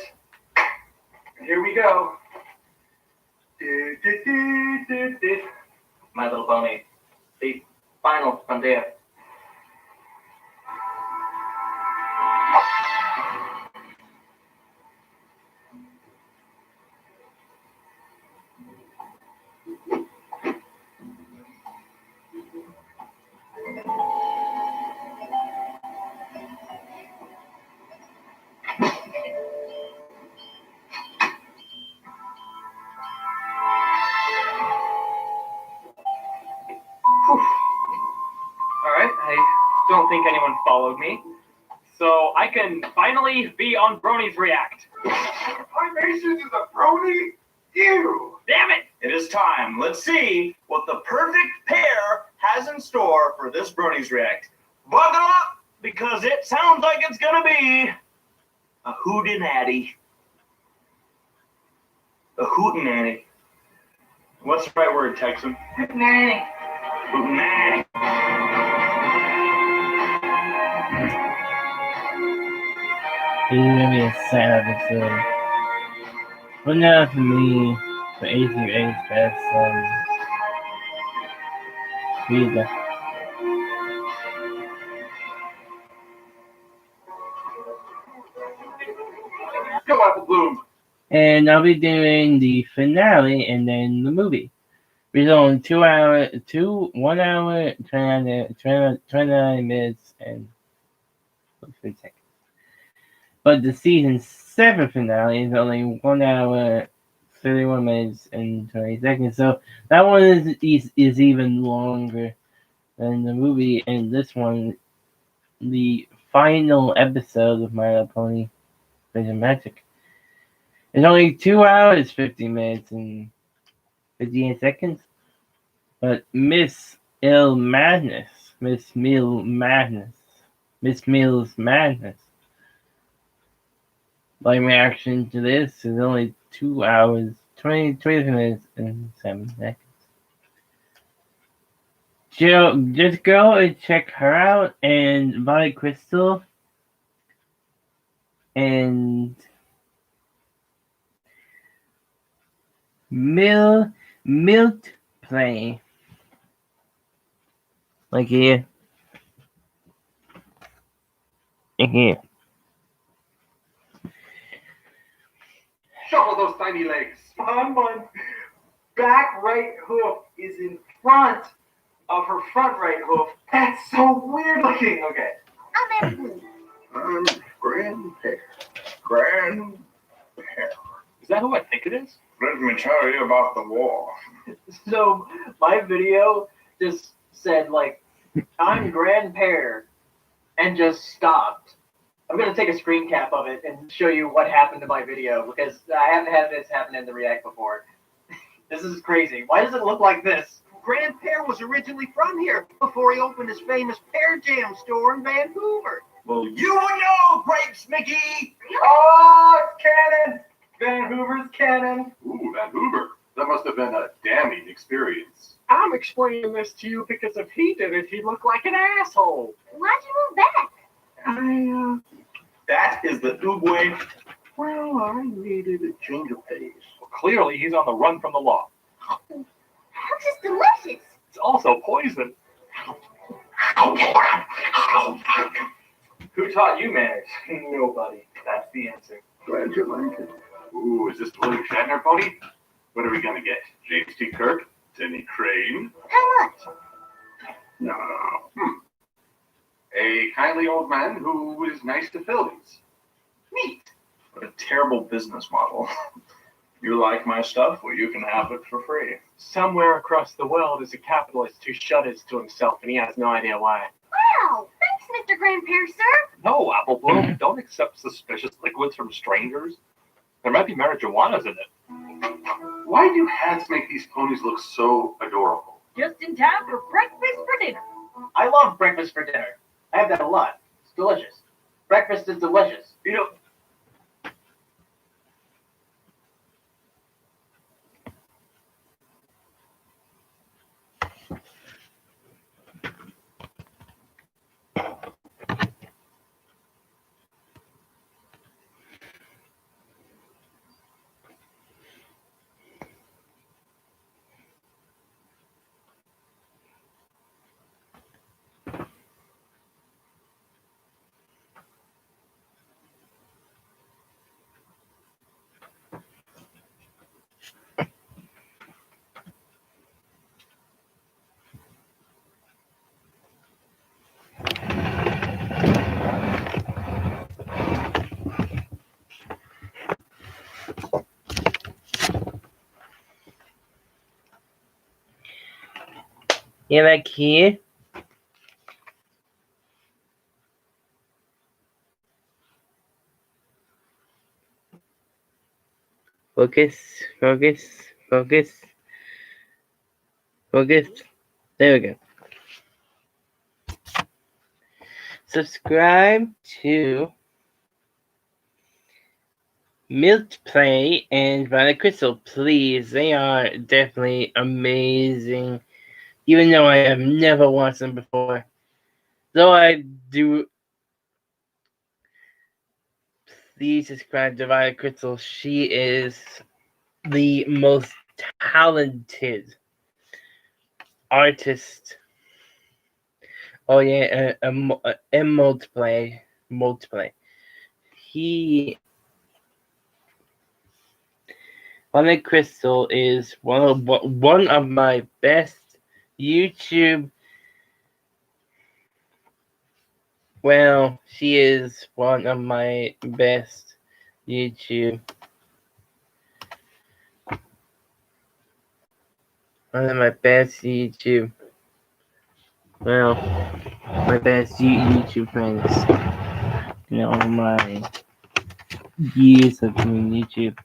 [SPEAKER 2] Here we go. My Little Pony. The final frontier.
[SPEAKER 11] Alright, I don't think anyone followed me. So I can finally be on Bronies React.
[SPEAKER 9] Primations is a brony? Ew!
[SPEAKER 11] Damn it!
[SPEAKER 7] It is time. Let's see what the perfect pair has in store for this Bronies React. Buckle up, because it sounds like it's gonna be a hootenanny. A hootenanny. What's the right word, Texan?
[SPEAKER 15] Hootenanny.
[SPEAKER 7] Hootenanny.
[SPEAKER 13] It's gonna be a sad episode. But not for me, for ACRacebest, either.
[SPEAKER 2] Go Apple Bloom.
[SPEAKER 13] And I'll be doing the finale and then the movie. It's only 1 hour, 29 minutes, and 3 seconds. But the season 7 finale is only 1 hour, 31 minutes, and 20 seconds. So that one is even longer than the movie, and this one, the final episode of My Little Pony Adventure Magic. It's only 2 hours, 50 minutes, and 58 seconds. But Miss Mills Madness, my reaction to this is only 2 hours, 20 minutes, and 7 seconds. Jill, just go and check her out, and Violet Crystal, and Milt Play. Like here. And here.
[SPEAKER 3] Shuffle those tiny legs.
[SPEAKER 7] One back right hoof is in front of her front right hoof. That's so weird looking. Okay.
[SPEAKER 9] I'm grandpair. Grandpair.
[SPEAKER 17] Is that who I think it is?
[SPEAKER 9] Let me tell you about the war.
[SPEAKER 10] So my video just said like, I'm grandpair, and just stopped. I'm gonna take a screen cap of it and show you what happened to my video because I haven't had this happen in the React before. This is crazy. Why does it look like this?
[SPEAKER 3] Grandpair was originally from here before he opened his famous Pear Jam store in Vancouver.
[SPEAKER 7] Well,
[SPEAKER 3] You know, Grapes Mickey.
[SPEAKER 7] oh, canon. Vancouver's canon.
[SPEAKER 20] Ooh, Vancouver. That must have been a damning experience.
[SPEAKER 1] I'm explaining this to you because if he did it, he'd look like an asshole.
[SPEAKER 16] Why'd you move back?
[SPEAKER 7] That is the Oogway.
[SPEAKER 9] Well, I needed a change of pace.
[SPEAKER 17] Well, clearly, he's on the run from the law.
[SPEAKER 16] Hugs is delicious.
[SPEAKER 17] It's also poison.
[SPEAKER 7] Who taught you manners? Nobody. That's the answer.
[SPEAKER 9] Glad you like it.
[SPEAKER 20] Ooh, is this the William Shatner pony? What are we gonna get? James T. Kirk? Denny Crane?
[SPEAKER 16] How much?
[SPEAKER 20] No. A kindly old man who is nice to fillies.
[SPEAKER 7] Neat. What a terrible business model. You like my stuff? Well, you can have it for free.
[SPEAKER 1] Somewhere across the world is a capitalist who shudders to himself, and he has no idea why.
[SPEAKER 16] Wow, thanks, Mr. Grandpair, sir.
[SPEAKER 17] No, Apple Bloom, don't accept suspicious liquids from strangers. There might be marijuanas in it.
[SPEAKER 20] Why do hats make these ponies look so adorable?
[SPEAKER 10] Just in time for breakfast for dinner. I love breakfast for dinner. I have that a lot. It's delicious. Breakfast is delicious. You know.
[SPEAKER 13] Yeah, like here. Focus, focus, focus, focus. There we go. Subscribe to Milt Play and Violet Crystal, please. They are definitely amazing. Even though I have never watched them before. Though I do, please subscribe to Violet Crystal. She is the most talented artist. Oh yeah, multiplay. Violet Crystal is one of my best YouTube. Well, she is one of my best YouTube. One of my best YouTube. Well, my best YouTube friends. You know, my years of doing YouTube.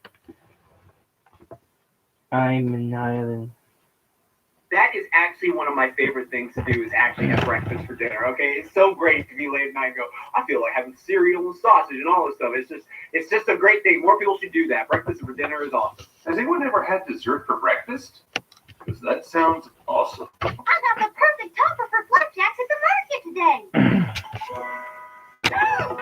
[SPEAKER 13] I'm an island.
[SPEAKER 11] That is actually one of my favorite things to do is actually have breakfast for dinner. Okay, it's so great to be late at night and go, I feel like having cereal and sausage and all this stuff. It's just a great thing. More people should do that. Breakfast for dinner is awesome.
[SPEAKER 20] Has anyone ever had dessert for breakfast? Because that sounds awesome.
[SPEAKER 16] I got the perfect topper for flapjacks at the market today.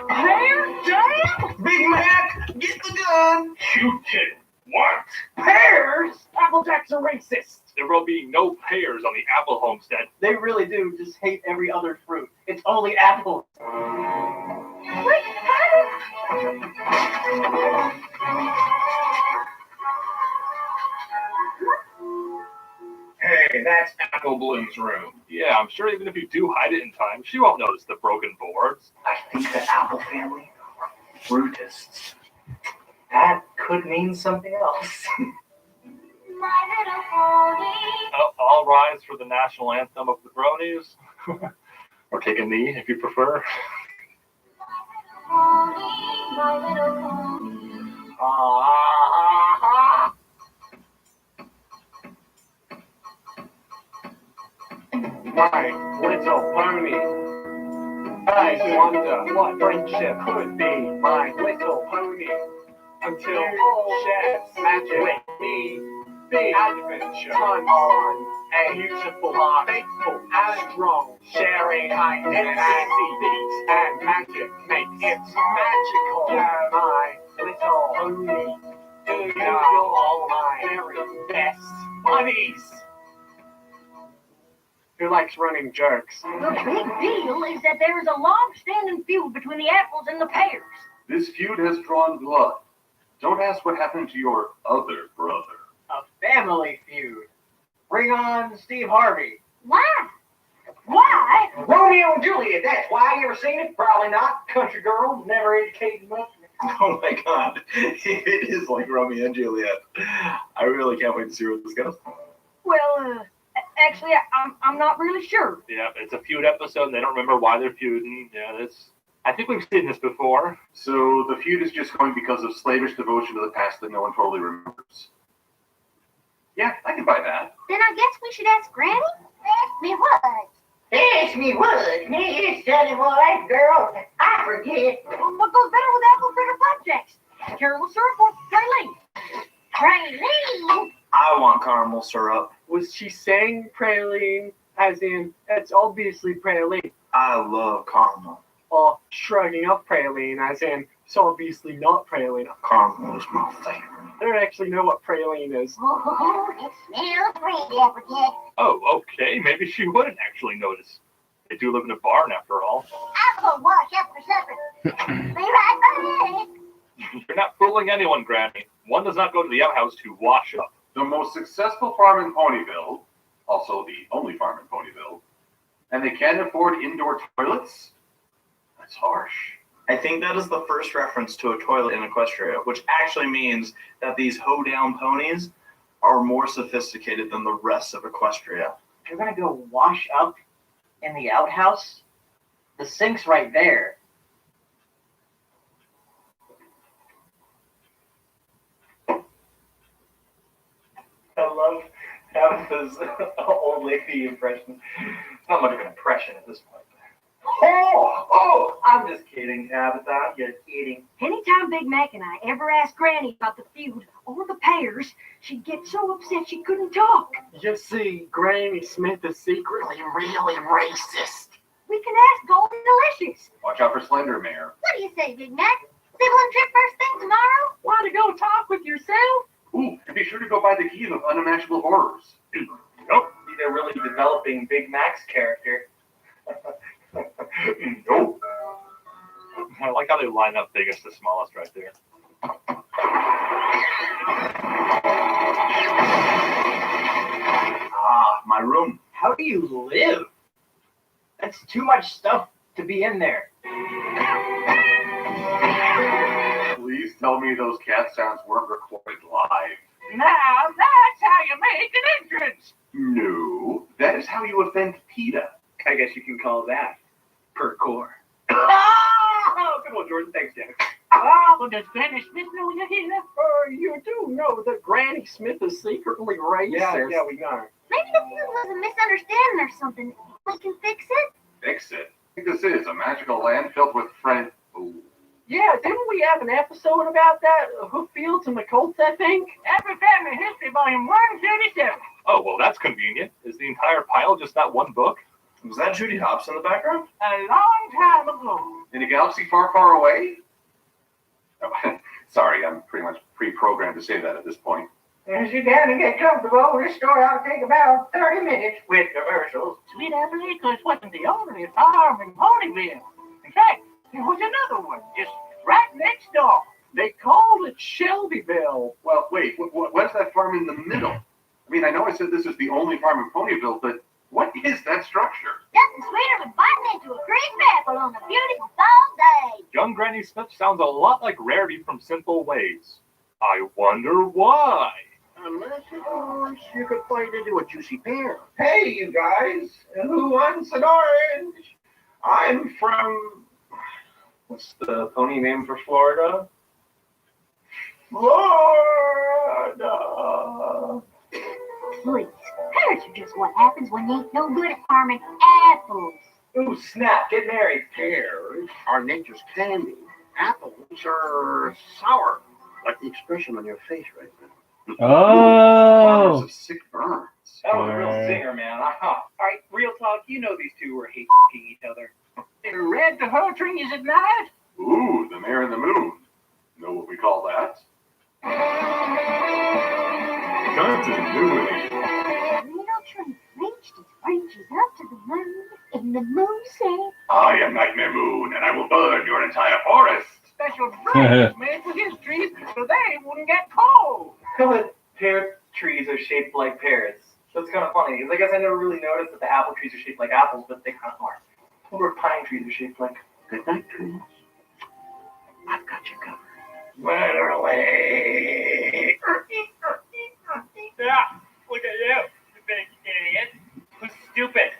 [SPEAKER 7] Pear jam? Big Mac, get the gun.
[SPEAKER 14] Shoot it. What?
[SPEAKER 7] Pears? Applejacks are racist.
[SPEAKER 17] There will be no pears on the Apple homestead.
[SPEAKER 7] They really do just hate every other fruit. It's only apples.
[SPEAKER 14] Hey, that's Apple Bloom's room.
[SPEAKER 17] Yeah, I'm sure even if you do hide it in time, she won't notice the broken boards.
[SPEAKER 18] I think the Apple family are fruitists. That could mean something else.
[SPEAKER 16] My little pony.
[SPEAKER 17] Oh, all rise for the national anthem of the Bronies. Or take a knee if you prefer.
[SPEAKER 16] My little pony.
[SPEAKER 1] My little pony. I wonder what friendship could be. My little pony. Until all shares magic with me. Big adventure, fun, a beautiful heart, faithful and strong, sharing identity, beats and magic makes it magical. My little pony, do you know all my very best bunnies? Who likes running jokes?
[SPEAKER 16] The big deal is that there is a long-standing feud between the apples and the pears.
[SPEAKER 20] This feud has drawn blood. Don't ask what happened to your other brother.
[SPEAKER 10] A family feud. Bring on Steve Harvey.
[SPEAKER 16] Why? Why?
[SPEAKER 10] Romeo and Juliet, that's why. You ever seen it? Probably not. Country girl, never educated much.
[SPEAKER 3] Oh my god. It is like Romeo and Juliet. I really can't wait to see where this goes.
[SPEAKER 16] Well, actually, I'm not really sure.
[SPEAKER 17] Yeah, it's a feud episode and they don't remember why they're feuding. Yeah, I think we've seen this before.
[SPEAKER 20] So the feud is just going because of slavish devotion to the past that no one totally remembers. Yeah, I can buy that.
[SPEAKER 16] Then I guess we should ask Granny? Ask me what?
[SPEAKER 10] Ask me what? Me, it's Johnny White, girl. I forget.
[SPEAKER 16] What goes better with apple fritter flapjacks? Caramel syrup or praline? Praline?
[SPEAKER 3] I want caramel syrup.
[SPEAKER 1] Was she saying praline as in, it's obviously praline?
[SPEAKER 3] I love caramel.
[SPEAKER 1] Or shrugging up praline as in, it's obviously not praline.
[SPEAKER 3] Caramel is my favorite.
[SPEAKER 1] I don't actually know what praline is.
[SPEAKER 16] Oh, it smells great, Applejack.
[SPEAKER 17] Oh, okay. Maybe she wouldn't actually notice. They do live in a barn after all.
[SPEAKER 16] I'm gonna wash up for supper. Be right back.
[SPEAKER 17] You're not fooling anyone, Granny. One does not go to the outhouse to wash up.
[SPEAKER 20] The most successful farm in Ponyville, also the only farm in Ponyville, and they can't afford indoor toilets? That's harsh.
[SPEAKER 3] I think that is the first reference to a toilet in Equestria, which actually means that these hoedown ponies are more sophisticated than the rest of Equestria.
[SPEAKER 10] You're gonna go wash up in the outhouse? The sink's right there.
[SPEAKER 7] I love Tabitha's old lady impression. It's not much of an impression at this point. Oh, I'm just kidding, Tabitha. I'm just kidding.
[SPEAKER 16] Anytime Big Mac and I ever asked Granny about the feud or the pears, she'd get so upset she couldn't talk.
[SPEAKER 1] You see, Granny Smith is secretly really racist.
[SPEAKER 16] We can ask Golden Delicious.
[SPEAKER 20] Watch out for Slender Mare.
[SPEAKER 16] What do you say, Big Mac? Sibling trip first thing tomorrow?
[SPEAKER 1] Want to go talk with yourself?
[SPEAKER 20] Ooh, and be sure to go buy the key of Unimaginable Horrors.
[SPEAKER 7] Nope. They're really developing Big Mac's character.
[SPEAKER 20] Nope.
[SPEAKER 17] I like how they line up biggest to smallest right there.
[SPEAKER 3] Ah, my room.
[SPEAKER 10] How do you live? That's too much stuff to be in there.
[SPEAKER 20] Please tell me those cat sounds weren't recorded live.
[SPEAKER 15] Now that's how you make an entrance.
[SPEAKER 20] No, that is how you offend PETA.
[SPEAKER 11] I guess you can call that percore.
[SPEAKER 1] Oh,
[SPEAKER 11] good one, Jordan. Thanks, Jack.
[SPEAKER 1] Oh, does Granny Smith know you're here? You do know that Granny Smith is secretly racist.
[SPEAKER 11] Yeah, we know.
[SPEAKER 16] Maybe the field was a misunderstanding or something. We can fix it.
[SPEAKER 20] Fix it. I think this is a magical land filled with friends.
[SPEAKER 1] Yeah, didn't we have an episode about that? Hooffields and the Colts, I think?
[SPEAKER 15] Every Family History, Volume 137.
[SPEAKER 17] Oh, well, that's convenient. Is the entire pile just that one book?
[SPEAKER 7] Was that Judy Hopps in the background?
[SPEAKER 15] A long time ago.
[SPEAKER 20] In a galaxy far, far away? Oh, sorry, I'm pretty much pre-programmed to say that at this point.
[SPEAKER 15] As you down and get comfortable, this story ought to take about 30 minutes with commercials. Sweet Appalachia wasn't the only farm in Ponyville. In fact, there was another one just right next door.
[SPEAKER 1] They called it Shelbyville.
[SPEAKER 20] Well, wait, what's that farm in the middle? I mean, I know I said this is the only farm in Ponyville, but what is that structure?
[SPEAKER 16] Nothing sweeter than biting into a cream apple on a beautiful fall day.
[SPEAKER 17] Young Granny Smith sounds a lot like Rarity from Simple Ways. I wonder why.
[SPEAKER 9] Unless, of course, you could bite into a juicy pear.
[SPEAKER 6] Hey, you guys, who wants an orange? I'm from... What's the pony name for Florida? Florida!
[SPEAKER 16] Please, pears are just what happens when you ain't no good at farming apples.
[SPEAKER 6] Ooh, snap, get married.
[SPEAKER 9] Pears are nature's candy. Apples are sour, like the expression on your face right now.
[SPEAKER 13] Oh.
[SPEAKER 20] Of sick burns.
[SPEAKER 6] That was a real zinger, man.
[SPEAKER 11] Alright, real talk, you know these two were hating each other.
[SPEAKER 15] They read the whole trees at night.
[SPEAKER 20] Ooh, the mare and the moon. Know what we call that? Continuity.
[SPEAKER 16] Little tree reached its branches up to the moon, and the moon said,
[SPEAKER 20] I am Nightmare Moon, and I will burn your entire forest.
[SPEAKER 15] Special branches made for his trees so they wouldn't get cold.
[SPEAKER 7] Pear trees are shaped like pears. That's kind of funny. I guess I never really noticed that the apple trees are shaped like apples, but they kind of are. I wonder what pine trees are shaped like.
[SPEAKER 9] Good night, trees. I've got you covered.
[SPEAKER 6] Literally.
[SPEAKER 11] Yeah, look at you, you big idiot. Who's stupid?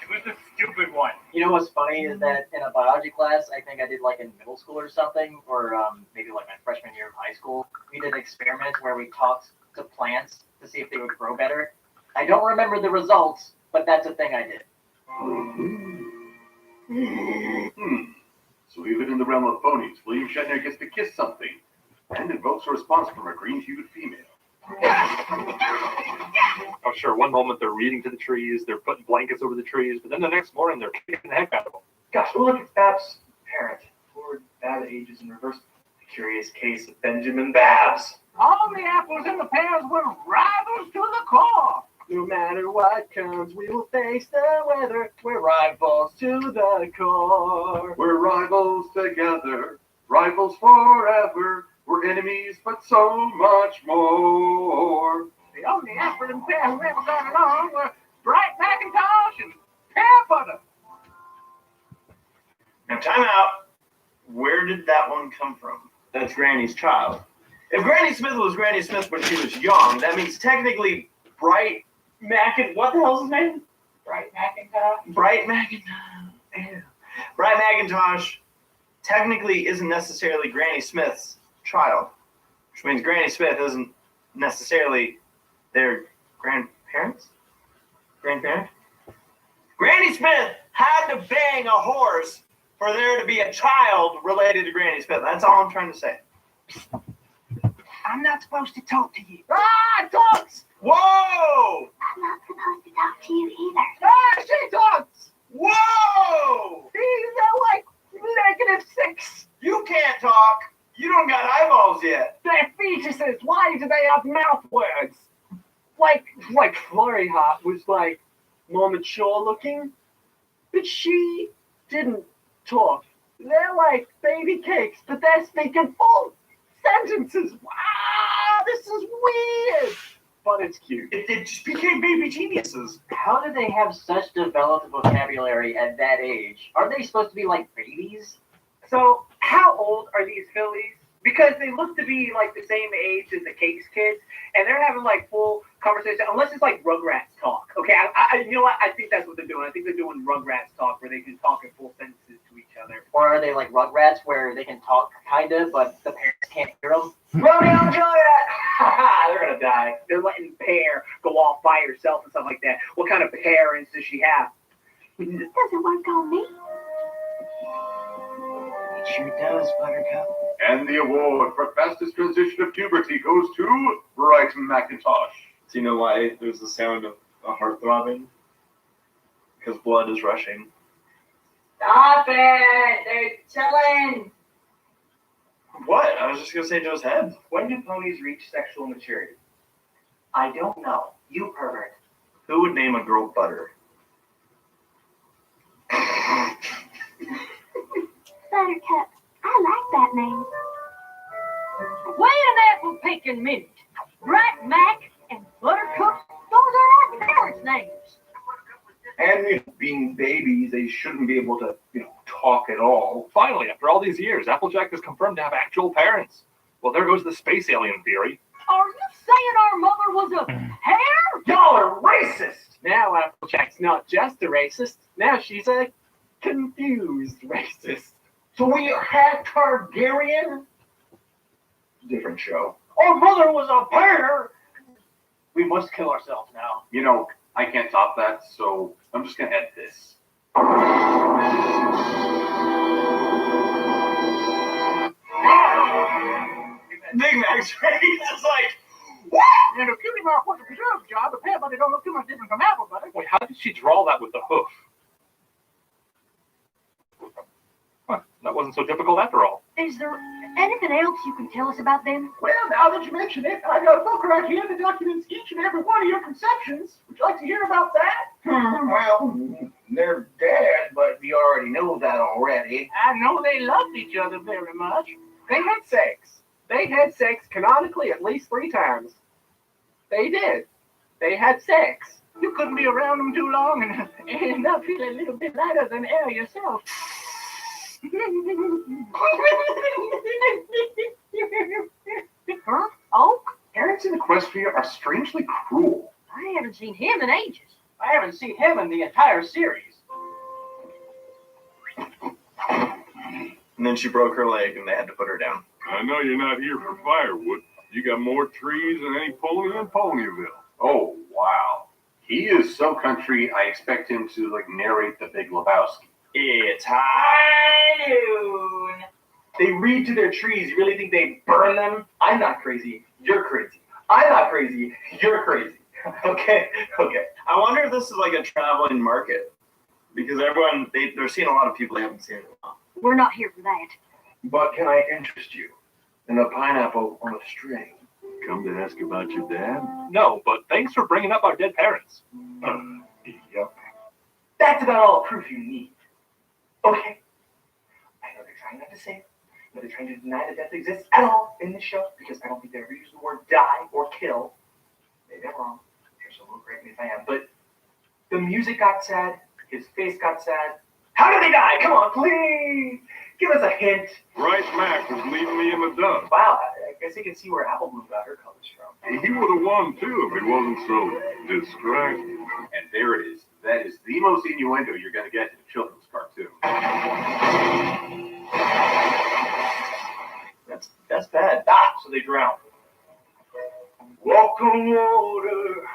[SPEAKER 11] Who's the stupid one?
[SPEAKER 10] You know what's funny is that in a biology class, I think I did like in middle school or something, or maybe like my freshman year of high school, we did an experiment where we talked to plants to see if they would grow better. I don't remember the results, but that's a thing I did.
[SPEAKER 20] So even in the realm of ponies, William Shatner gets to kiss something and invokes a response from a green-hued female.
[SPEAKER 17] Oh, sure, one moment they're reading to the trees, they're putting blankets over the trees, but then the next morning they're kicking the heck out of them.
[SPEAKER 7] Gosh, look at Babs' parent. Forward Bab ages in reverse. The curious case of Benjamin Babs.
[SPEAKER 15] All the apples and the pears were rivals to the core.
[SPEAKER 1] No matter what comes, we will face the weather. We're rivals to the core.
[SPEAKER 20] We're rivals together, rivals forever. We're enemies, but so much more.
[SPEAKER 15] The only apple and pear who ever got along were Bright Macintosh and Pear Butter.
[SPEAKER 7] Now, time out. Where did that one come from? That's Granny's child. If Granny Smith was Granny Smith when she was young, that means technically Bright what the hell's his name?
[SPEAKER 15] Bright Macintosh.
[SPEAKER 7] Bright Macintosh. Yeah. Bright Macintosh technically isn't necessarily Granny Smith's child, which means Granny Smith isn't necessarily their grandparents? Grandparent? Granny Smith had to bang a horse for there to be a child related to Granny Smith. That's all I'm trying to say.
[SPEAKER 15] I'm not supposed to talk to you.
[SPEAKER 7] Ah, talks! Whoa!
[SPEAKER 16] I'm not supposed to talk to you either.
[SPEAKER 15] Ah, she talks!
[SPEAKER 7] Whoa!
[SPEAKER 15] These are like -6.
[SPEAKER 7] You can't talk. You don't got eyeballs yet.
[SPEAKER 1] They're fetuses. Why do they have mouth words? Like Flurry Heart was like more mature looking, but she didn't talk. They're like baby cakes, but they're speaking full sentences. Wow, this is weird. But it's cute.
[SPEAKER 7] It just became baby geniuses.
[SPEAKER 10] How do they have such developed vocabulary at that age? Are they supposed to be like babies?
[SPEAKER 11] So, how old are these fillies? Because they look to be like the same age as the Cakes kids, and they're having like full conversation, unless it's like Rugrats talk. Okay, you know what? I think that's what they're doing. I think they're doing Rugrats talk where they can talk in full sentences to each other.
[SPEAKER 10] Or are they like Rugrats where they can talk kind of, but the parents can't hear them?
[SPEAKER 11] Romeo and Juliet! They're gonna die. They're letting Pear go off by herself and stuff like that. What kind of parents does she have?
[SPEAKER 16] It doesn't work on me.
[SPEAKER 3] It sure does, Buttercup.
[SPEAKER 20] And the award for fastest transition of puberty goes to Bright McIntosh.
[SPEAKER 7] Do you know why there's the sound of a heart throbbing? Because blood is rushing.
[SPEAKER 15] Stop it! They're chilling.
[SPEAKER 7] What? I was just gonna say Joe's head.
[SPEAKER 3] When do ponies reach sexual maturity?
[SPEAKER 10] I don't know. You pervert.
[SPEAKER 7] Who would name a girl Butter?
[SPEAKER 16] Buttercup. I like that name.
[SPEAKER 15] Wait an apple picking minute. Bright Mac and Buttercup, those are our parents' names.
[SPEAKER 6] And being babies, they shouldn't be able to, talk at all.
[SPEAKER 17] Finally, after all these years, Applejack is confirmed to have actual parents. Well, there goes the space alien theory.
[SPEAKER 15] Are you saying our mother was a hare?
[SPEAKER 1] Y'all are racist! Now Applejack's not just a racist. Now she's a confused racist.
[SPEAKER 9] So we are half Targaryen?
[SPEAKER 6] Different show.
[SPEAKER 15] Our mother was a hare.
[SPEAKER 11] We must kill ourselves now.
[SPEAKER 20] I can't top that, so I'm just gonna edit this.
[SPEAKER 7] Big Mac's face is like,
[SPEAKER 15] what? And a cutie mark was a preserved job, but pear butter don't look too much different from apple butter.
[SPEAKER 17] Wait, how did she draw that with the hoof? Huh, that wasn't so difficult after all.
[SPEAKER 16] Is there anything else you can tell us about them?
[SPEAKER 9] Well, now that you mention it, I got a book right here that documents each and every one of your conceptions. Would you like to hear about that?
[SPEAKER 5] Well, they're dead, but we already know that already.
[SPEAKER 1] I know they loved each other very much. They had sex. They had sex canonically at least 3 times. They did. They had sex.
[SPEAKER 15] You couldn't be around them too long and end up feeling a little bit lighter than air yourself.
[SPEAKER 16] Huh? Oh?
[SPEAKER 20] Parents in Equestria are strangely cruel.
[SPEAKER 15] I haven't seen him in ages.
[SPEAKER 11] I haven't seen him in the entire series.
[SPEAKER 7] and then she broke her leg and they had to put her down.
[SPEAKER 21] I know you're not here for firewood. You got more trees than any pony in Ponyville.
[SPEAKER 20] Oh, wow. He is so country, I expect him to, narrate The Big Lebowski.
[SPEAKER 7] It's high noon. They read to their trees. You really think they burn them? I'm not crazy. You're crazy. I'm not crazy. You're crazy. Okay. I wonder if this is like a traveling market. Because everyone, they're seeing a lot of people they haven't seen in a while.
[SPEAKER 16] We're not here for that.
[SPEAKER 5] But can I interest you in a pineapple on a string?
[SPEAKER 21] Come to ask about your dad?
[SPEAKER 17] No, but thanks for bringing up our dead parents.
[SPEAKER 5] Yep.
[SPEAKER 7] That's about all the proof you need. Okay. I know they're trying not to say it, but they're trying to deny that death exists at all in this show because I don't think they ever use the word die or kill. Maybe I'm wrong. So will correct me if I am. But the music got sad. His face got sad. How did they die? Come on, please. Give us a hint.
[SPEAKER 21] Bright Mac was leaving me in the dust.
[SPEAKER 7] Wow, I guess you can see where Apple Bloom got her colors from.
[SPEAKER 21] He would have won, too, if he wasn't so distracted.
[SPEAKER 20] And there it is. That is the most innuendo you're going to get in a children's cartoon.
[SPEAKER 7] That's bad. So they drown.
[SPEAKER 5] Walk on water,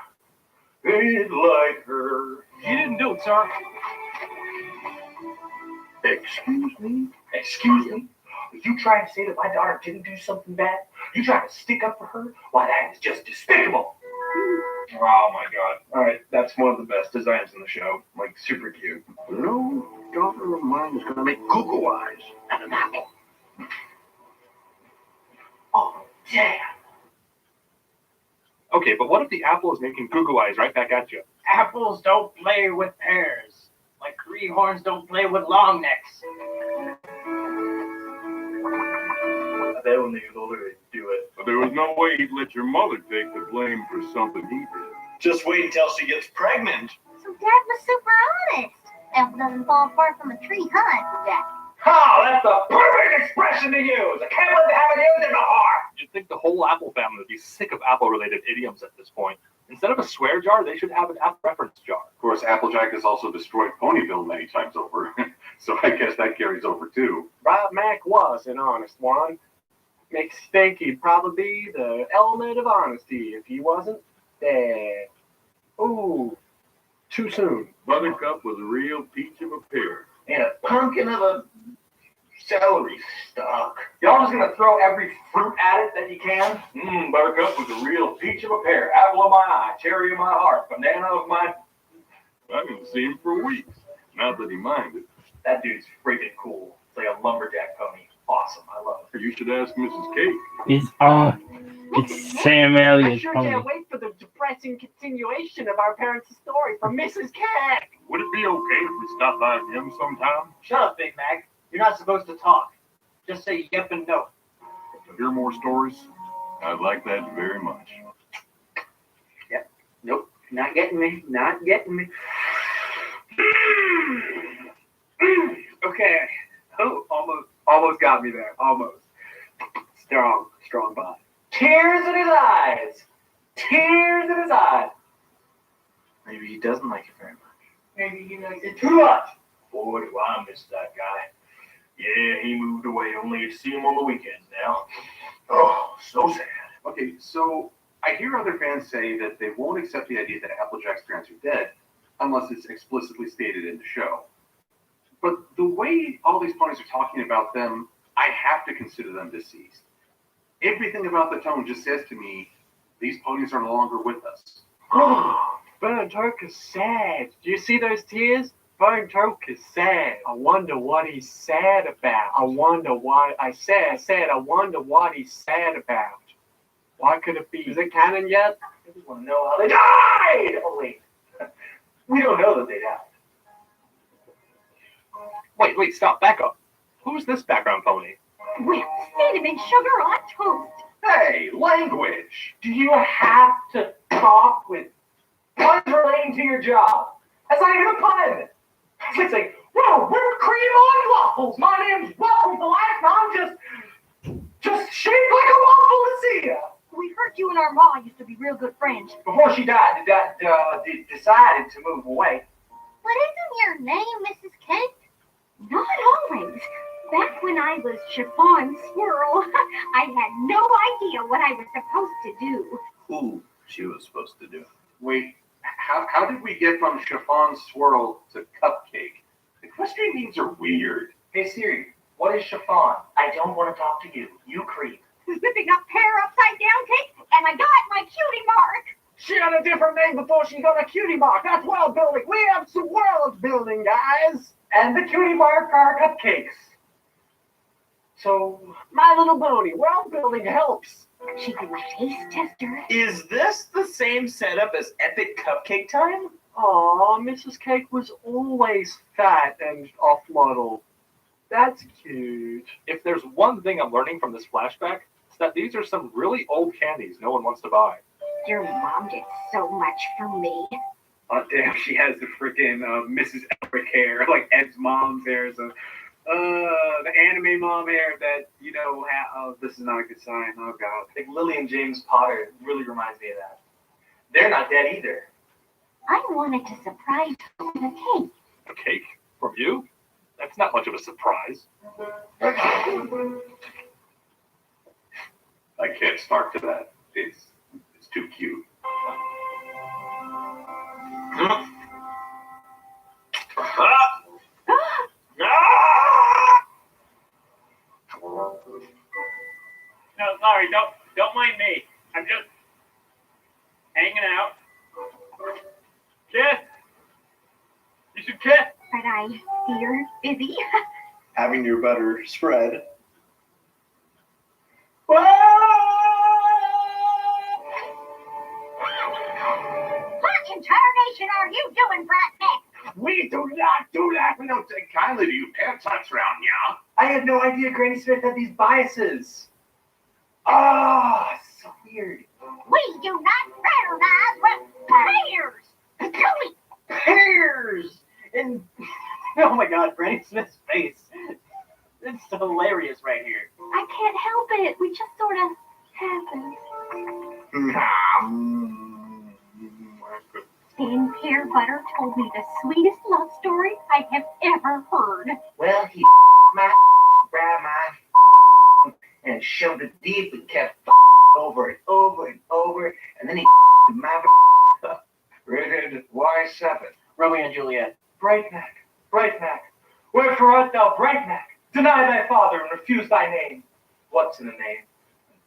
[SPEAKER 5] ain't like her.
[SPEAKER 11] You didn't do it, sir.
[SPEAKER 5] Excuse me?
[SPEAKER 7] Excuse me? Are you trying to say that my daughter didn't do something bad? You trying to stick up for her? Why, that is just despicable.
[SPEAKER 5] Oh my god. Alright, that's one of the best designs in the show. Super cute.
[SPEAKER 9] No daughter of mine is gonna make Google eyes at an apple.
[SPEAKER 7] Oh, damn.
[SPEAKER 17] Okay, but what if the apple is making goo-goo eyes right back at you?
[SPEAKER 11] Apples don't play with pears. Like greenhorns don't play with long necks.
[SPEAKER 7] I bet when they get older, they do it.
[SPEAKER 21] But there was no way he'd let your mother take the blame for something he did.
[SPEAKER 7] Just wait until she gets pregnant.
[SPEAKER 16] So Dad was super honest. Apple doesn't fall far from a tree, huh, Dad?
[SPEAKER 7] Oh, that's the perfect expression to use. I can't believe they haven't used it before.
[SPEAKER 17] You'd think the whole Apple family would be sick of Apple-related idioms at this point. Instead of a swear jar, they should have an F-reference jar.
[SPEAKER 20] Of course, Applejack has also destroyed Ponyville many times over, so I guess that carries over too.
[SPEAKER 1] Bob Mac was an honest one. Makes think he'd probably be the element of honesty if he wasn't dead. Ooh, too soon.
[SPEAKER 21] Buttercup was a real peach of a pear.
[SPEAKER 3] And a pumpkin of a celery stalk. Y'all just gonna throw every fruit at it that you can?
[SPEAKER 2] Buttercup was a real peach of a pear, apple of my eye, cherry of my heart, banana of my...
[SPEAKER 21] I didn't see him for weeks. Not that he minded.
[SPEAKER 3] That dude's freaking cool. It's like a lumberjack pony. Awesome. I love it.
[SPEAKER 21] You should ask Mrs. Cake.
[SPEAKER 13] It's Sam Elliott's
[SPEAKER 1] I sure
[SPEAKER 13] pony.
[SPEAKER 1] can't wait for the depressing continuation of our parents' story from Mrs. Cat.
[SPEAKER 21] Would it be okay if we stopped by him sometime?
[SPEAKER 10] Shut up, Big Mac. You're not supposed to talk. Just say yep and no.
[SPEAKER 21] To hear more stories? I'd like that very much.
[SPEAKER 11] Yep. Nope. Not getting me. Not getting me. Okay. Oh, almost got me there. Almost. Strong bond.
[SPEAKER 3] Tears in his eyes. Tears in his eyes. Maybe he doesn't like it very much. Maybe he likes it too much.
[SPEAKER 2] Boy, do I miss that guy. Yeah, he moved away, only to see him on the weekends now. Oh, so sad.
[SPEAKER 20] Okay, so I hear other fans say that they won't accept the idea that Applejack's parents are dead unless it's explicitly stated in the show. But the way all these ponies are talking about them, I have to consider them deceased. Everything about the tone just says to me, these ponies are no longer with us.
[SPEAKER 1] Burnt Oak is sad. Do you see those tears? Burnt Oak is sad. I wonder what he's sad about. I wonder why I wonder what he's sad about. Why could it be? Is it canon yet?
[SPEAKER 3] I just want to know how they died! Oh, wait. We don't know that they died.
[SPEAKER 17] Wait, stop, back up. Who's this background pony?
[SPEAKER 16] With cinnamon sugar on toast.
[SPEAKER 2] Hey, language!
[SPEAKER 3] Do you have to talk with puns relating to your job? That's not even a pun. It's like, whoa, whipped cream on waffles. My name's Waffle Black, and I'm just shaped like a waffle to see ya.
[SPEAKER 16] We heard you and our ma used to be real good friends.
[SPEAKER 3] Before she died, decided to move away.
[SPEAKER 16] What isn't your name, Mrs. Cake? Not always. Back when I was Chiffon Swirl, I had no idea what I was supposed to do.
[SPEAKER 2] Who she was supposed to do.
[SPEAKER 20] Wait, how did we get from Chiffon Swirl to Cupcake? Equestrian names are weird.
[SPEAKER 3] Hey Siri, what is chiffon? I don't want to talk to you. You creep.
[SPEAKER 16] Whipping up pear upside down cake, and I got my cutie mark.
[SPEAKER 1] She had a different name before she got a cutie mark. That's world building. We have some world building, guys.
[SPEAKER 3] And the cutie mark are cupcakes.
[SPEAKER 1] So, My Little Pony, world building helps.
[SPEAKER 16] She could my taste tester.
[SPEAKER 7] Is this the same setup as Epic Cupcake Time?
[SPEAKER 1] Aw, Mrs. Cake was always fat and off-model. That's cute.
[SPEAKER 17] If there's one thing I'm learning from this flashback, it's that these are some really old candies no one wants to buy.
[SPEAKER 16] Your mom did so much for me.
[SPEAKER 11] Oh, damn, she has the freaking Mrs. Elric hair, like Ed's mom's hair. So, the anime mom hair that, oh, this is not a good sign. Oh, God.
[SPEAKER 3] Like Lily and James Potter really reminds me of that. They're not dead either.
[SPEAKER 16] I wanted to surprise her with a cake.
[SPEAKER 17] A cake? From you? That's not much of a surprise.
[SPEAKER 20] I can't snark to that. It's too cute.
[SPEAKER 11] No, sorry, don't mind me. I'm just hanging out. Kid? You should kid?
[SPEAKER 16] But I see you're busy.
[SPEAKER 2] Having your butter spread.
[SPEAKER 16] What in tarnation are you doing, Bratneck?
[SPEAKER 20] We do not do that. We don't take kindly to you pants huts round, yeah?
[SPEAKER 3] I had no idea Granny Smith had these biases. Ah, so weird.
[SPEAKER 16] We do not fraternize with pears.
[SPEAKER 10] Pears! And, oh my God, Granny Smith's face. It's hilarious right here.
[SPEAKER 16] I can't help it. We just sort of happened. King Pear Butter told me the sweetest love story I have ever heard.
[SPEAKER 15] Well, he my grabbed my and shoved it deep and kept over and over and over, and then he my rated Y7.
[SPEAKER 10] Romeo and Juliet.
[SPEAKER 8] Brightmack, Brightmack, wherefore art thou, Brightmack? Deny thy father and refuse thy name. What's in a name?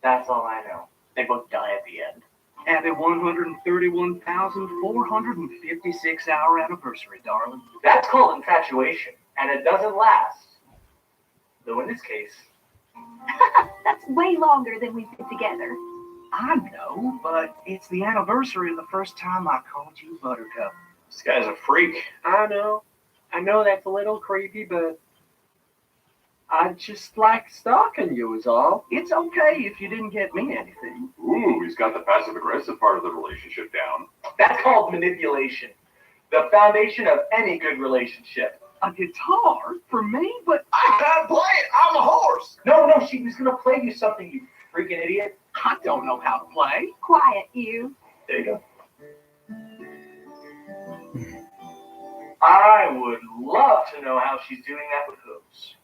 [SPEAKER 8] That's all I know.
[SPEAKER 10] They both die at the end.
[SPEAKER 7] Happy 131,456 hour anniversary, darling.
[SPEAKER 8] That's called infatuation, and it doesn't last. Though in this case,
[SPEAKER 16] That's way longer than we've been together.
[SPEAKER 7] I know, but it's the anniversary of the first time I called you Buttercup.
[SPEAKER 3] This guy's a freak.
[SPEAKER 1] I know that's a little creepy, but I just like stalking you is all.
[SPEAKER 7] It's okay if you didn't get me anything.
[SPEAKER 20] Ooh, he's got the passive-aggressive part of the relationship down.
[SPEAKER 8] that's called manipulation. The foundation of any good relationship.
[SPEAKER 7] A guitar for me? But
[SPEAKER 3] I can't play it. I'm a horse.
[SPEAKER 8] No, she was gonna play you something, you freaking idiot.
[SPEAKER 7] I don't know how to play.
[SPEAKER 16] Quiet, you.
[SPEAKER 8] There you go. I would love to know how she's doing that with hooves.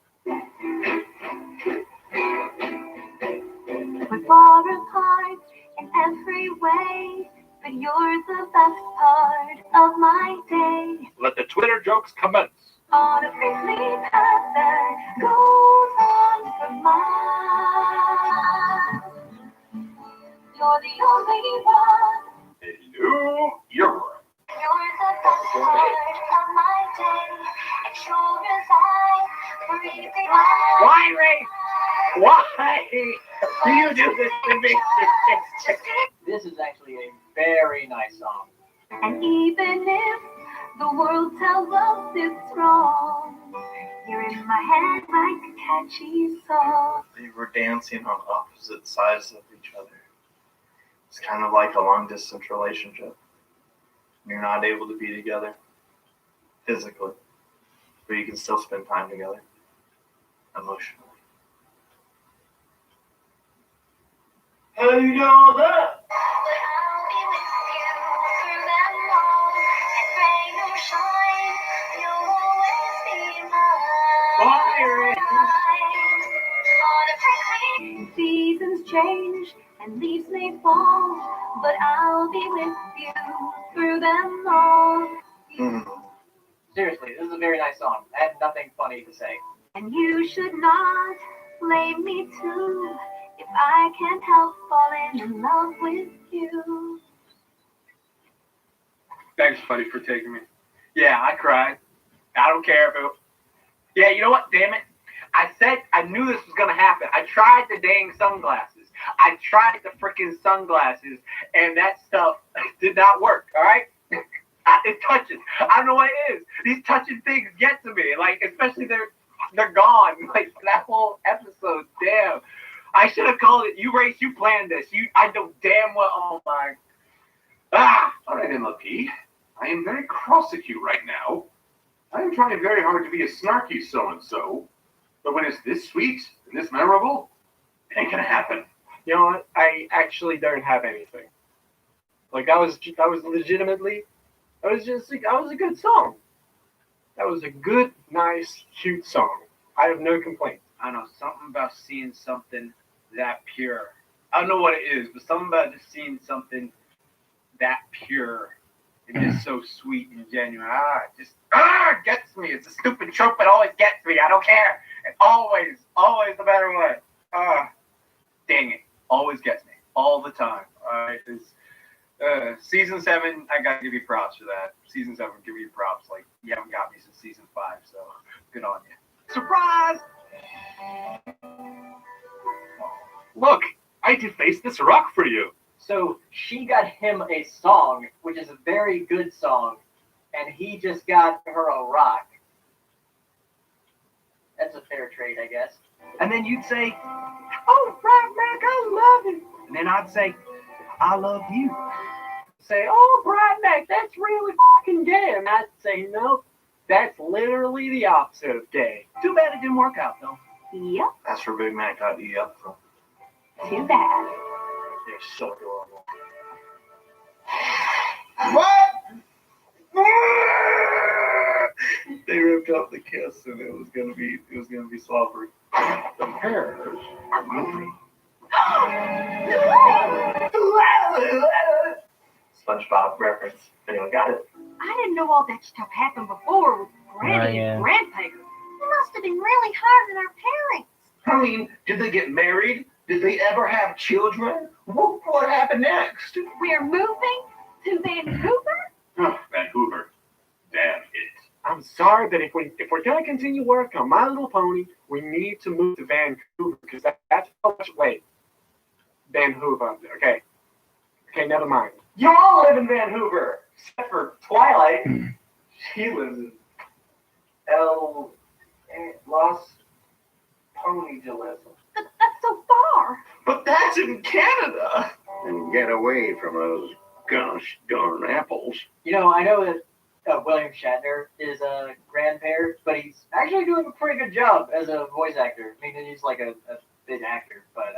[SPEAKER 16] We're far apart in every way, but you're the best part of my day.
[SPEAKER 17] Let the Twitter jokes commence.
[SPEAKER 16] On a prickly path that goes on for miles. You're the only one.
[SPEAKER 20] Hello, you're right.
[SPEAKER 16] You're the best part of my day. And sure as I breathe it out.
[SPEAKER 8] Why, Ray? Why do you do this to me?
[SPEAKER 10] This is actually a very nice song.
[SPEAKER 16] And even if the world tells us it's wrong, you're in my head like a catchy song.
[SPEAKER 3] They were dancing on opposite sides of each other. It's kind of like a long distance relationship. You're not able to be together physically, but you can still spend time together emotionally.
[SPEAKER 8] How do you know that?
[SPEAKER 16] Seasons change and leaves may fall, but I'll be with you through them all.
[SPEAKER 10] Seriously, this is a very nice song. I had nothing funny to say.
[SPEAKER 16] And you should not blame me too if I can't help falling in love with you.
[SPEAKER 17] Thanks, buddy, for taking me.
[SPEAKER 8] Yeah, I cried. I don't care if it... Yeah, you know what? Damn it. I said I knew this was going to happen. I tried the dang sunglasses. I tried the freaking sunglasses, and that stuff did not work, all right? It touches. I don't know what it is. These touching things get to me. Like, especially they're gone. Like, that whole episode, damn. I should have called it, you planned this. I know damn well, oh my.
[SPEAKER 20] All right, MLP. I am very cross-acute right now. I am trying very hard to be a snarky so-and-so, but when it's this sweet and this memorable, it ain't gonna happen.
[SPEAKER 1] You know what? I actually don't have anything. Like, that was legitimately, that was a good song. That was a good, nice, cute song. I have no complaints.
[SPEAKER 7] I know something about seeing something that pure. I don't know what it is, but something about just seeing something that pure and just so sweet and genuine. It gets me. It's a stupid trope, but always gets me. I don't care. It always, no matter what. Dang it. Always gets me. All the time. All right. Season 7, I gotta give you props for that. Season 7, give you props. Like, you haven't got me since season 5, so good on you. Surprise!
[SPEAKER 17] Look, I defaced this rock for you.
[SPEAKER 10] So she got him a song, which is a very good song, and he just got her a rock. That's a fair trade, I guess.
[SPEAKER 7] And then you'd say, oh, Brightmack, I love it. And then I'd say, I love you.
[SPEAKER 1] Say, oh, Brightmack, that's really fucking gay. And I'd say, no, that's literally the opposite of gay.
[SPEAKER 7] Too bad it didn't work out, though.
[SPEAKER 16] Yep.
[SPEAKER 3] That's where Big Mac got you up from.
[SPEAKER 16] Too bad.
[SPEAKER 3] You're so adorable.
[SPEAKER 9] What?
[SPEAKER 12] they ripped up the kiss, and it was gonna be slobbery. The pears are moving.
[SPEAKER 3] SpongeBob reference. Anyone got it?
[SPEAKER 16] I didn't know all that stuff happened before with Granny
[SPEAKER 13] yeah.
[SPEAKER 16] and Grandpa. It must have been really hard on our parents.
[SPEAKER 6] I mean, did they get married? Did they ever have children? What happened next?
[SPEAKER 16] We're moving to Vancouver?
[SPEAKER 20] Oh, Vancouver. Damn it.
[SPEAKER 1] I'm sorry, but if we're gonna continue work on My Little Pony, we need to move to Vancouver because that's so much. Wait, Vancouver. Okay, never mind.
[SPEAKER 3] You all live in Vancouver, except for Twilight. She lives in Los Ponyville.
[SPEAKER 16] But that's so far.
[SPEAKER 12] But that's in Canada. And get away from those gosh darn apples.
[SPEAKER 10] You know, I know that William Shatner is a grandparent, but he's actually doing a pretty good job as a voice actor. I mean, he's like a big actor. But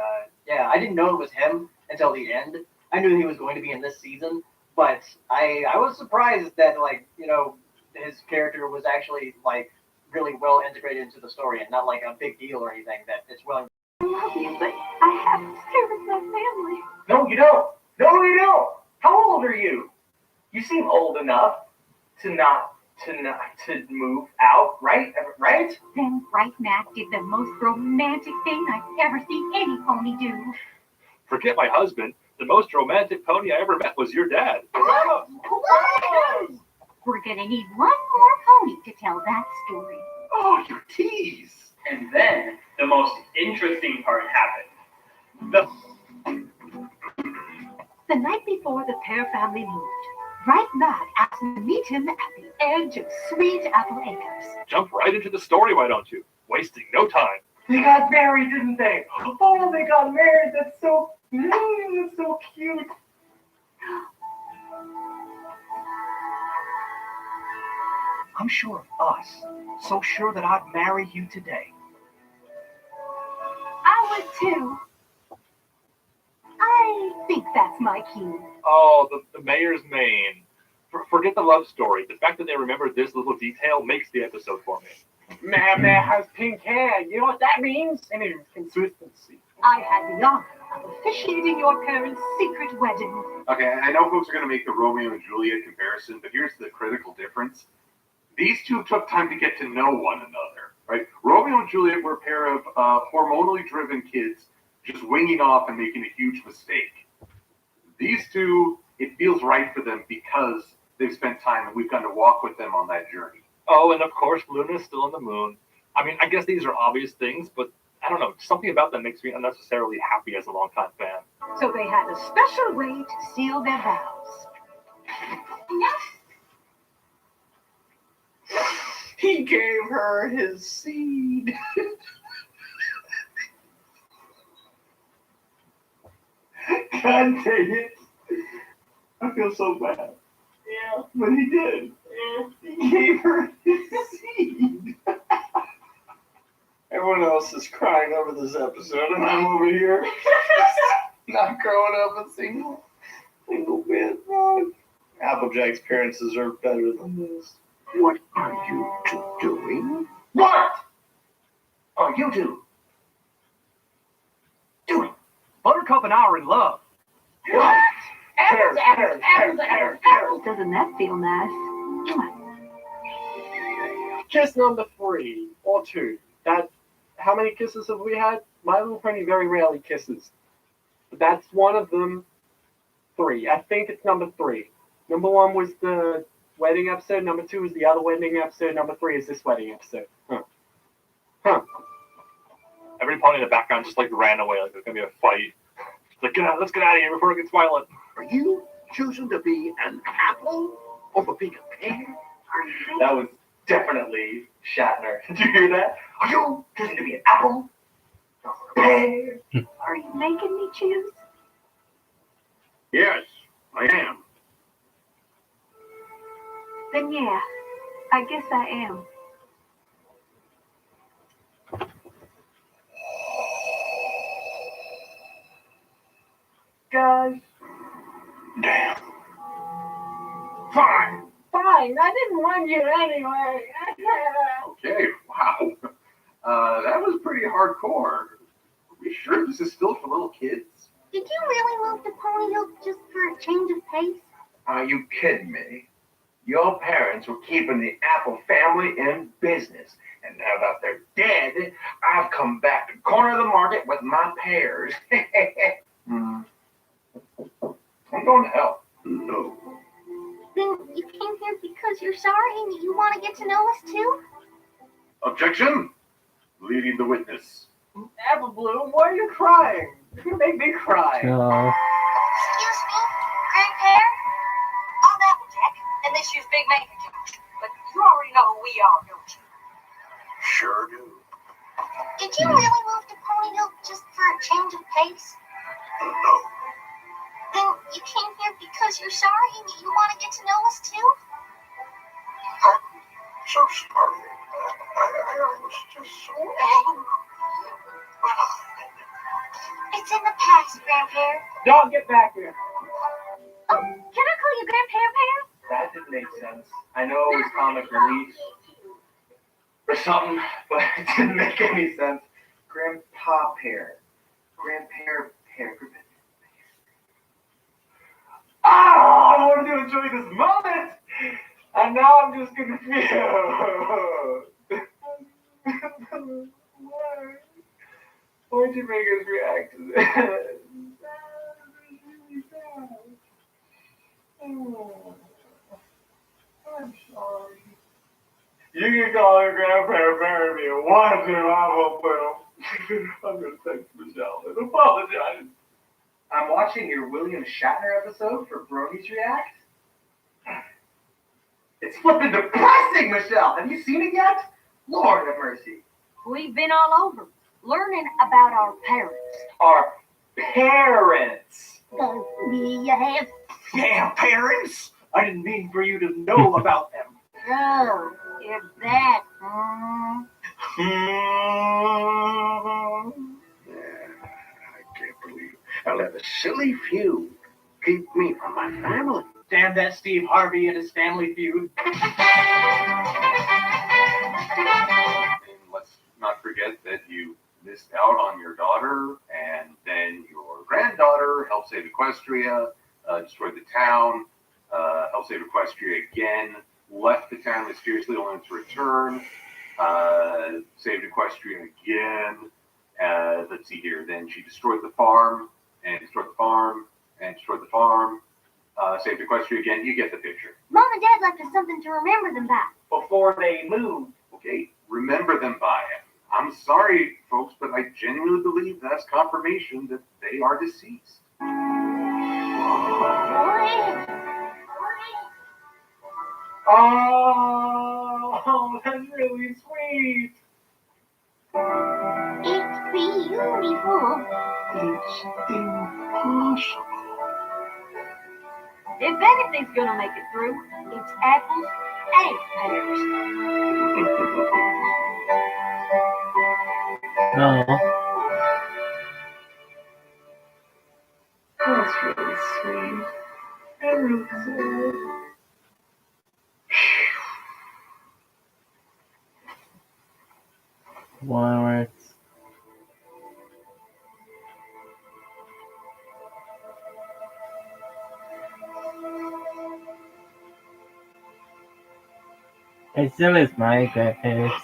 [SPEAKER 10] yeah, I didn't know it was him until the end. I knew he was going to be in this season, but I was surprised that, like, you know, his character was actually, like, really well integrated into the story and not like a big deal or anything, that it's William.
[SPEAKER 16] I love you, but I have to stay with my family.
[SPEAKER 3] No, you don't. No, you don't. How old are you? You seem old enough to not move out, right? Right?
[SPEAKER 16] Then Bright Mac did the most romantic thing I've ever seen any pony do.
[SPEAKER 17] Forget my husband. The most romantic pony I ever met was your dad.
[SPEAKER 16] What? We're gonna need one more pony to tell that story.
[SPEAKER 3] Oh, you tease. And then the most interesting part happened.
[SPEAKER 16] The night before the Pear family moved, Bright Mac asked me to meet him at the edge of Sweet Apple Acres.
[SPEAKER 17] Jump right into the story, why don't you? Wasting no time.
[SPEAKER 3] They got married, didn't they? Oh, they got married. That's so cute. I'm sure of us. So sure that I'd marry you today.
[SPEAKER 16] I would too. I think that's my cue.
[SPEAKER 17] Oh, the mayor's mane. Forget the love story. The fact that they remembered this little detail makes the episode for me.
[SPEAKER 1] Man has pink hair. You know what that means? It means consistency.
[SPEAKER 16] I had the honor of officiating your parents' secret wedding.
[SPEAKER 20] Okay, I know folks are going to make the Romeo and Juliet comparison, but here's the critical difference. These two took time to get to know one another, right? Romeo and Juliet were a pair of hormonally driven kids just winging off and making a huge mistake. These two, it feels right for them because they've spent time and we've gotten to walk with them on that journey.
[SPEAKER 17] Oh, and of course, Luna's still on the moon. I mean, I guess these are obvious things, but I don't know. Something about them makes me unnecessarily happy as a longtime fan.
[SPEAKER 16] So they had a special way to seal their vows.
[SPEAKER 12] He gave her his seed. God dang it. I feel so bad. Yeah, but he did. Yeah. He gave her his seed. Everyone else is crying over this episode, and I'm over here not growing up a single bit. Applejack's parents deserve better than this.
[SPEAKER 9] What are you two doing?
[SPEAKER 3] What are you two doing? Buttercup and I are in love.
[SPEAKER 16] What? Apples. Doesn't that feel nice?
[SPEAKER 1] Kiss number 3 or 2. How many kisses have we had? My Little Pony very rarely kisses. But that's one of them. 3. I think it's number 3. Number 1 was the wedding episode. Number 2 is the other wedding episode. Number 3 is this wedding episode. Huh.
[SPEAKER 17] Every pony in the background just like ran away, like there's gonna be a fight. Like, let's get out of here before it gets violent.
[SPEAKER 9] Are you choosing to be an apple over being a pear?
[SPEAKER 3] That was definitely Shatner. Did you hear that? Are you choosing to be an apple or a pear?
[SPEAKER 16] Are you making me choose?
[SPEAKER 20] Yes, I am.
[SPEAKER 16] Then yeah, I guess I am.
[SPEAKER 1] Guys.
[SPEAKER 9] Damn.
[SPEAKER 1] Fine. I didn't want you anyway.
[SPEAKER 20] Okay, wow. That was pretty hardcore. Are we sure this is still for little kids?
[SPEAKER 16] Did you really move to Ponyville just for a change of pace?
[SPEAKER 6] Are you kidding me? Your parents were keeping the Apple family in business. And now that they're dead, I've come back to corner the market with my pears. I'm going to hell. No.
[SPEAKER 16] Then you came here because you're sorry and you want to get to know us too?
[SPEAKER 20] Objection! Leading the witness.
[SPEAKER 7] Apple Bloom, why are you crying? You make me cry.
[SPEAKER 13] No.
[SPEAKER 16] Excuse me, grandparent? I'm Applejack, and this is Big Macintosh. But you already know who we are, don't you?
[SPEAKER 9] Sure do.
[SPEAKER 16] Did you really move to Ponyville just for a change of pace?
[SPEAKER 9] No.
[SPEAKER 16] Then you came here because you're sorry and you want to get to know us too?
[SPEAKER 9] I'm so sorry. I was just so angry.
[SPEAKER 16] It's in the past, grandparent.
[SPEAKER 7] Dog, get back here.
[SPEAKER 16] Oh, can I call you grandparent?
[SPEAKER 6] That didn't make sense. I know it was comic relief or something, but it didn't make any sense. Grandpa pear. Grandparent pear. I wanted to enjoy this moment, and now I'm just confused. Why'd you make us react to this? I'm sorry. You can call her grandparent if you want to, I will. I'm going to text Michelle and apologize. I'm watching your William Shatner episode for Bronies React. It's flipping depressing, Michelle. Have you seen it yet? Lord have mercy.
[SPEAKER 16] We've been all over, learning about our parents.
[SPEAKER 6] Our parents.
[SPEAKER 16] We have...
[SPEAKER 7] Damn parents! I didn't mean for you to know about them.
[SPEAKER 16] Oh, if that...
[SPEAKER 9] I can't believe I'll let a silly feud keep me from my family.
[SPEAKER 7] Damn that Steve Harvey and his family feud.
[SPEAKER 20] And let's not forget that you missed out on your daughter, and then your granddaughter helped save Equestria, destroyed the town, helped save Equestria again, left the town mysteriously only to return, saved Equestria again. Let's see here. Then she destroyed the farm, and destroyed the farm, and destroyed the farm. Saved Equestria again. You get the picture.
[SPEAKER 16] Mom and Dad left us something to remember them by.
[SPEAKER 7] Before they moved.
[SPEAKER 20] Okay, remember them by it. I'm sorry, folks, but I genuinely believe that's confirmation that they are deceased.
[SPEAKER 7] Oh, that's really sweet.
[SPEAKER 16] It's beautiful.
[SPEAKER 9] It's impossible.
[SPEAKER 16] If anything's gonna make it through, it's apples and pears.
[SPEAKER 13] Oh.
[SPEAKER 7] That's really sweet. I'm really sad.
[SPEAKER 13] Walrus. As soon as my grandparents.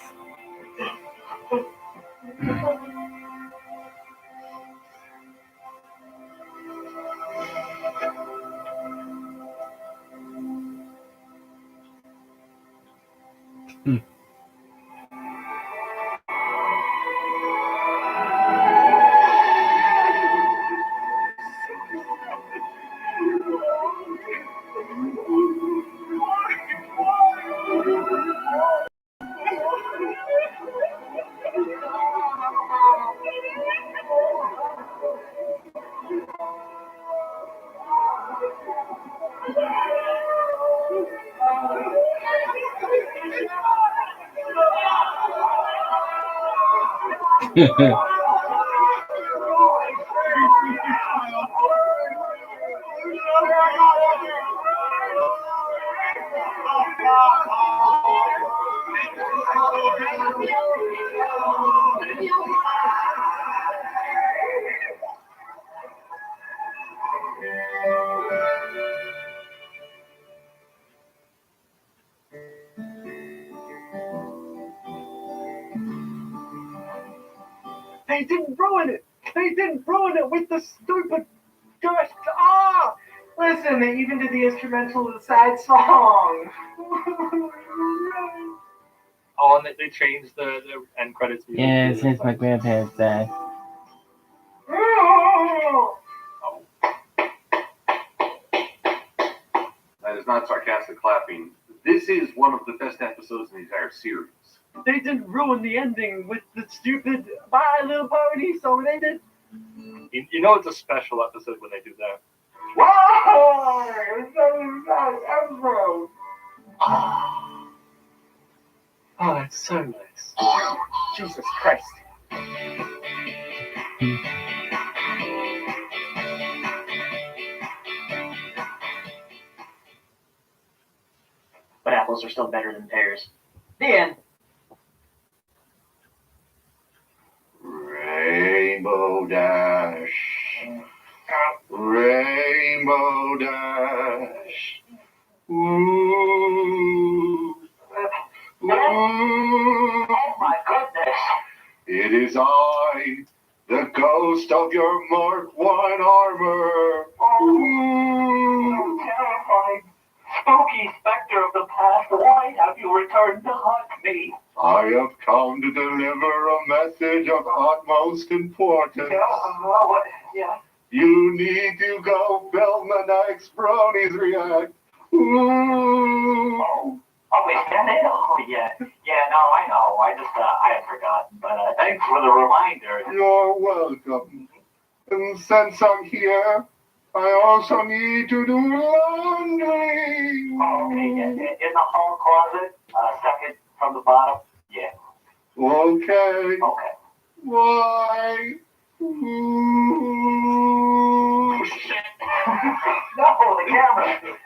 [SPEAKER 1] He didn't ruin it. He didn't ruin it with the stupid dirt. Ah!
[SPEAKER 19] Listen, they even did the instrumental of the side song.
[SPEAKER 17] Oh, and they changed the end credits music.
[SPEAKER 13] Yeah, since my grandparents died.
[SPEAKER 20] That is not sarcastic clapping. This is one of the best episodes in the entire series.
[SPEAKER 1] They didn't ruin the ending with the stupid My Little Pony song. They did.
[SPEAKER 17] You know it's a special episode when they do that.
[SPEAKER 19] Whoa! It's so episode.
[SPEAKER 1] Oh, that's so nice. Jesus Christ.
[SPEAKER 10] But apples are still better than pears. The end.
[SPEAKER 5] Rainbow Dash. Rainbow Dash. Ooh. Ooh.
[SPEAKER 15] Oh my goodness.
[SPEAKER 5] It is I, the ghost of your Mark 1 armor. Ooh.
[SPEAKER 15] Terrifying. Spooky specter of the past, why have you returned to haunt me?
[SPEAKER 5] I have come to deliver a message of utmost importance.
[SPEAKER 15] Yeah.
[SPEAKER 5] You need to go film the next Bronies React. Ooh.
[SPEAKER 15] Oh, we had it? Oh, yeah. Yeah, no, I know. I just, I had forgotten. But thanks for the reminder.
[SPEAKER 5] You're welcome. And since I'm here, I also need to do laundry.
[SPEAKER 15] Oh, okay, yeah. In the hall closet, second from the bottom. Yeah.
[SPEAKER 5] Okay.
[SPEAKER 15] Okay.
[SPEAKER 5] Why? Ooh.
[SPEAKER 15] Oh, shit. No, the camera.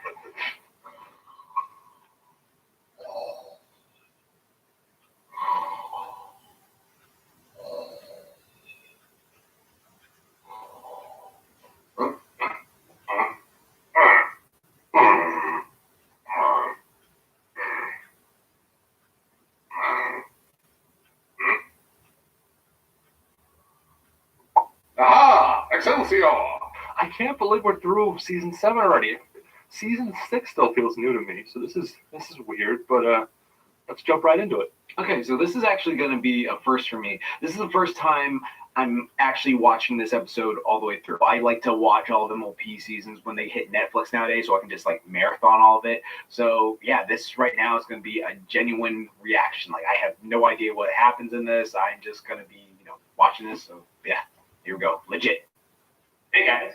[SPEAKER 20] Aha! Excelsior!
[SPEAKER 17] I can't believe we're through season 7 already. Season 6 still feels new to me, so this is weird, but let's jump right into it.
[SPEAKER 22] Okay, so this is actually going to be a first for me. This is the first time I'm actually watching this episode all the way through. I like to watch all of them OP seasons when they hit Netflix nowadays, so I can just like marathon all of it. So yeah, this right now is going to be a genuine reaction. Like I have no idea what happens in this. I'm just going to be, watching this. So yeah, here we go. Legit.
[SPEAKER 14] Hey guys,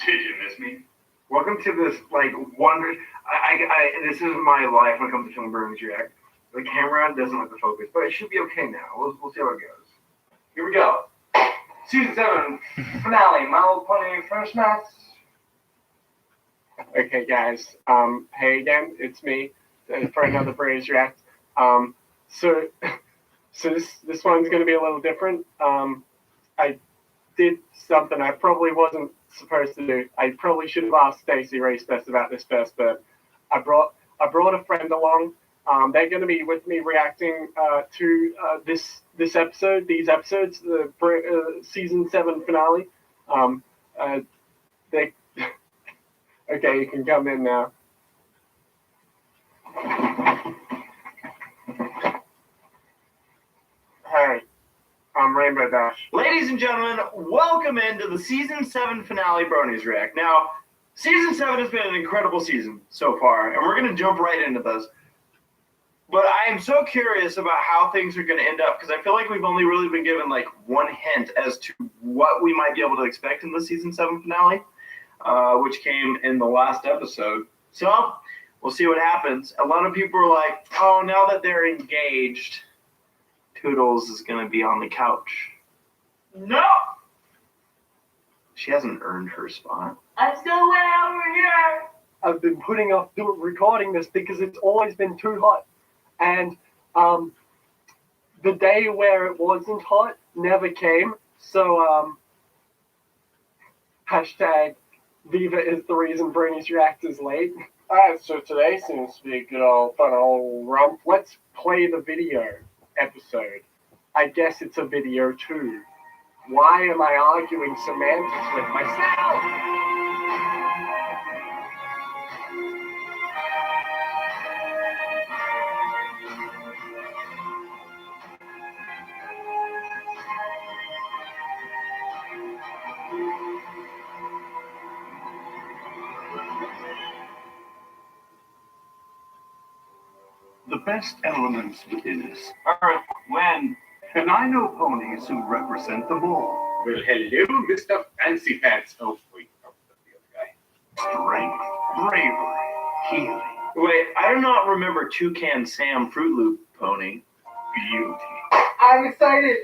[SPEAKER 14] did you miss me?
[SPEAKER 23] Welcome to this wonder. This is my life when it comes to film Bronies React. The camera doesn't like the focus, but it should be okay now. We'll see how it goes. Here we go. Season 7 finale. My Little Pony first match.
[SPEAKER 1] Okay, guys. Hey again, it's me for another Bronies React. So this one's going to be a little different. I did something I probably wasn't supposed to do. I probably should have asked ACRacebest about this first, but I brought a friend along. They're going to be with me reacting to this episode, these episodes, the season 7 finale. Okay, you can come in now. Hey, I'm Rainbow Dash.
[SPEAKER 7] Ladies and gentlemen, welcome into the season 7 finale Bronies React. Now, season 7 has been an incredible season so far, and we're going to jump right into this. But I am so curious about how things are going to end up, because I feel like we've only really been given one hint as to what we might be able to expect in the season 7 finale, which came in the last episode. So, we'll see what happens. A lot of people are like, oh, now that they're engaged, Toodles is going to be on the couch.
[SPEAKER 15] No!
[SPEAKER 7] She hasn't earned her spot.
[SPEAKER 15] I'm still way over here.
[SPEAKER 1] I've been putting off recording this because it's always been too hot. And the day where it wasn't hot never came. So hashtag Viva is the reason Bronies React is late. Alright, so today seems to be a good old fun old romp. Let's play the video episode. I guess it's a video too. Why am I arguing semantics with myself?
[SPEAKER 4] The best elements within us, earth, wind, and I know ponies who represent them all.
[SPEAKER 20] Well, hello, Mr. Fancy Pants. Oh, wait, oh, that's the other guy.
[SPEAKER 4] Strength, bravery, healing,
[SPEAKER 22] Wait, I do not remember Toucan Sam Fruit Loop pony.
[SPEAKER 4] beauty.
[SPEAKER 19] I'm excited.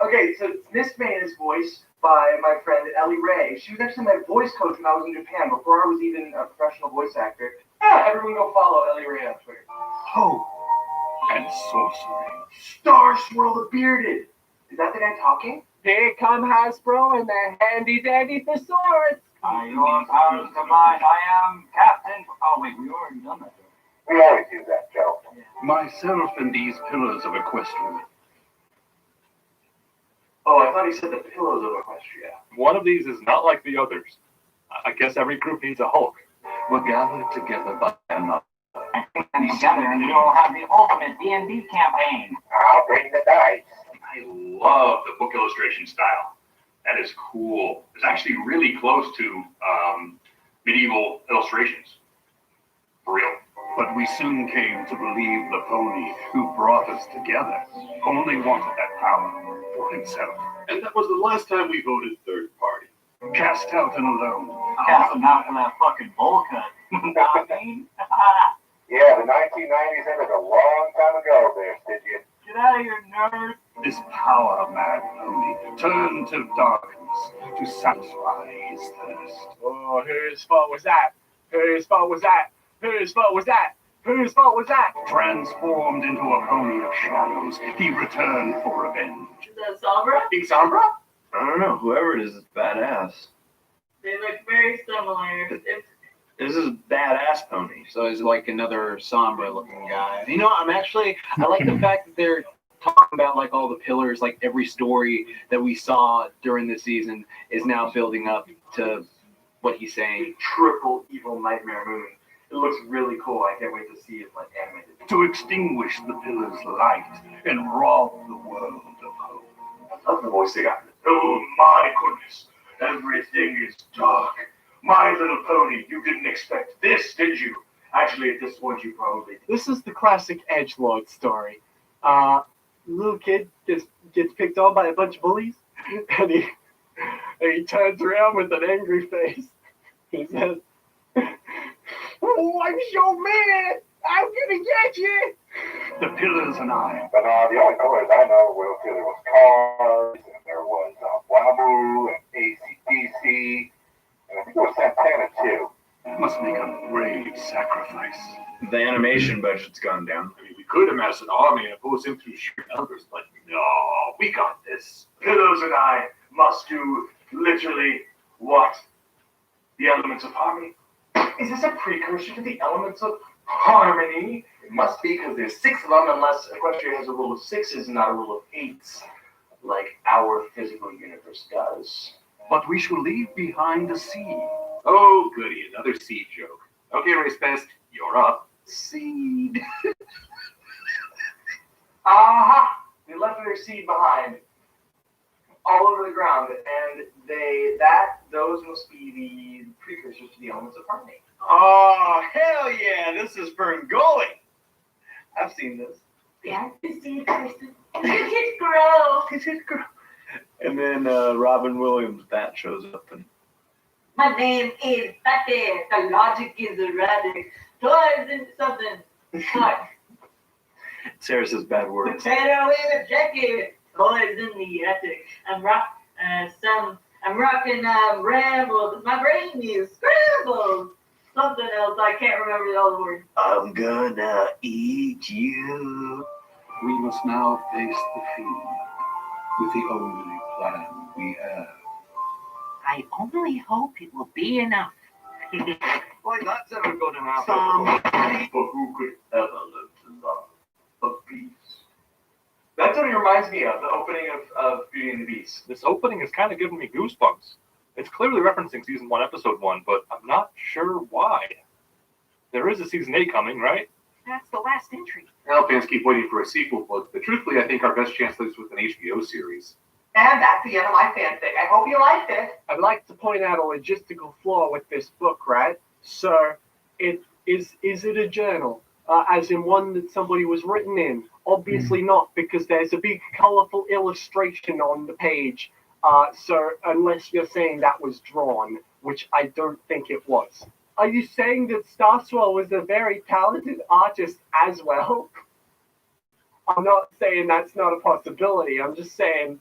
[SPEAKER 19] Okay, so Miss May is voiced by my friend Ellie Ray. She was actually my voice coach when I was in Japan before I was even a professional voice actor. Yeah, everyone go follow Ellie Ray on Twitter.
[SPEAKER 4] Hope and sorcery.
[SPEAKER 19] Star Swirl the Bearded. Is that the guy talking?
[SPEAKER 1] Here come Hasbro and their handy dandy thesaurus.
[SPEAKER 23] By your powers combined, I am Captain. Oh, wait, we already done that.
[SPEAKER 9] We always do that, Joe.
[SPEAKER 4] Myself and these pillars of Equestria.
[SPEAKER 19] Oh, I thought he said the Pillows of Equestria.
[SPEAKER 17] One of these is not like the others. I guess every group needs a Hulk.
[SPEAKER 4] We're gathered together by another.
[SPEAKER 15] And together, you'll have the ultimate D&D campaign.
[SPEAKER 9] I'll bring the dice.
[SPEAKER 14] I love the book illustration style. That is cool. It's actually really close to medieval illustrations. For real.
[SPEAKER 4] But we soon came to believe the pony who brought us together only wanted that power for himself.
[SPEAKER 20] And that was the last time we voted third party.
[SPEAKER 4] Cast out and alone.
[SPEAKER 15] Cast him out for that fucking bowl cut. I mean?
[SPEAKER 9] Yeah, the 1990s ended a long time ago there, did you?
[SPEAKER 15] Get out of here, nerd.
[SPEAKER 4] This power-mad pony turned to darkness to satisfy his thirst.
[SPEAKER 1] Oh, whose fault was that? Whose fault was that? Whose fault was that? Whose fault was that?
[SPEAKER 4] Transformed into a pony of shadows, he returned for revenge.
[SPEAKER 18] Is that Sombra?
[SPEAKER 1] Exombra?
[SPEAKER 22] I don't know. Whoever it is badass.
[SPEAKER 18] They look very similar.
[SPEAKER 22] This is badass pony. So he's like another Sombra looking guy. You know, I like the fact that they're talking about like all the pillars, like every story that we saw during this season is now building up to what he's saying.
[SPEAKER 19] Triple Evil Nightmare Moon. It looks really cool. I can't wait to see it like animated.
[SPEAKER 4] To extinguish the pillar's light and rob the world of hope.
[SPEAKER 19] I love the voice they got. Oh my goodness. Everything is dark. My Little Pony, you didn't expect this, did you? Actually, at this point, you probably did.
[SPEAKER 1] This is the classic edgelord story. Little kid gets picked on by a bunch of bullies, and he turns around with an angry face. He says, "Oh, I'm so mad! I'm gonna get you!"
[SPEAKER 4] The pillars and I.
[SPEAKER 9] But the only colors I know were there was Cars, and there was Wamu, and ACDC, and I think it was Santana too.
[SPEAKER 4] Must make a brave sacrifice.
[SPEAKER 22] The animation budget's gone down.
[SPEAKER 20] I mean, we could amass an army and oppose him through sheer numbers, but no, we got this.
[SPEAKER 19] Pillows and I must do literally what? The elements of harmony? Is this a precursor to the elements of harmony? It must be, because there's 6 of them, unless Equestria has a rule of 6s and not a rule of 8s, like our physical universe does.
[SPEAKER 4] But we shall leave behind a seed.
[SPEAKER 20] Oh, goody, another seed joke. Okay, ACRacebest, you're up.
[SPEAKER 4] Seed.
[SPEAKER 19] Aha! They left their seed behind, all over the ground, and those must be the precursors to the elements of harmony.
[SPEAKER 22] Oh, hell yeah! This is Ferngully. I've seen this.
[SPEAKER 18] Yeah, I see it, Kristen. It's gross.
[SPEAKER 22] It's gross. And then Robin Williams, that shows up. And
[SPEAKER 18] My name is Betty. The logic is erratic. Toys and something. What?
[SPEAKER 22] Sarah says bad words.
[SPEAKER 18] Potato in a jacket. Toys in the attic. I'm rocking rambles. My brain is scrambled. Something else. I can't remember the other word.
[SPEAKER 22] I'm gonna eat you.
[SPEAKER 4] We must now face the fiend with the only plan we have.
[SPEAKER 15] I only hope it will be enough.
[SPEAKER 3] Why, that's never going to happen.
[SPEAKER 19] Some people who could ever live to love a peace. That's what it reminds me of, the opening of Beauty and the Beast.
[SPEAKER 17] This opening is kind of giving me goosebumps. It's clearly referencing season 1, episode 1, but I'm not sure why. There is a season 8 coming, right?
[SPEAKER 15] That's the last entry.
[SPEAKER 20] Now fans keep waiting for a sequel book, but truthfully, I think our best chance lies with an HBO series.
[SPEAKER 15] And that's the end of my fanfic. I hope you liked it.
[SPEAKER 1] I'd like to point out a logistical flaw with this book, right? So, is it a journal? As in one that somebody was written in? Obviously not, because there's a big colorful illustration on the page. So unless you're saying that was drawn, which I don't think it was. Are you saying that Starswell was a very talented artist as well? I'm not saying that's not a possibility. I'm just saying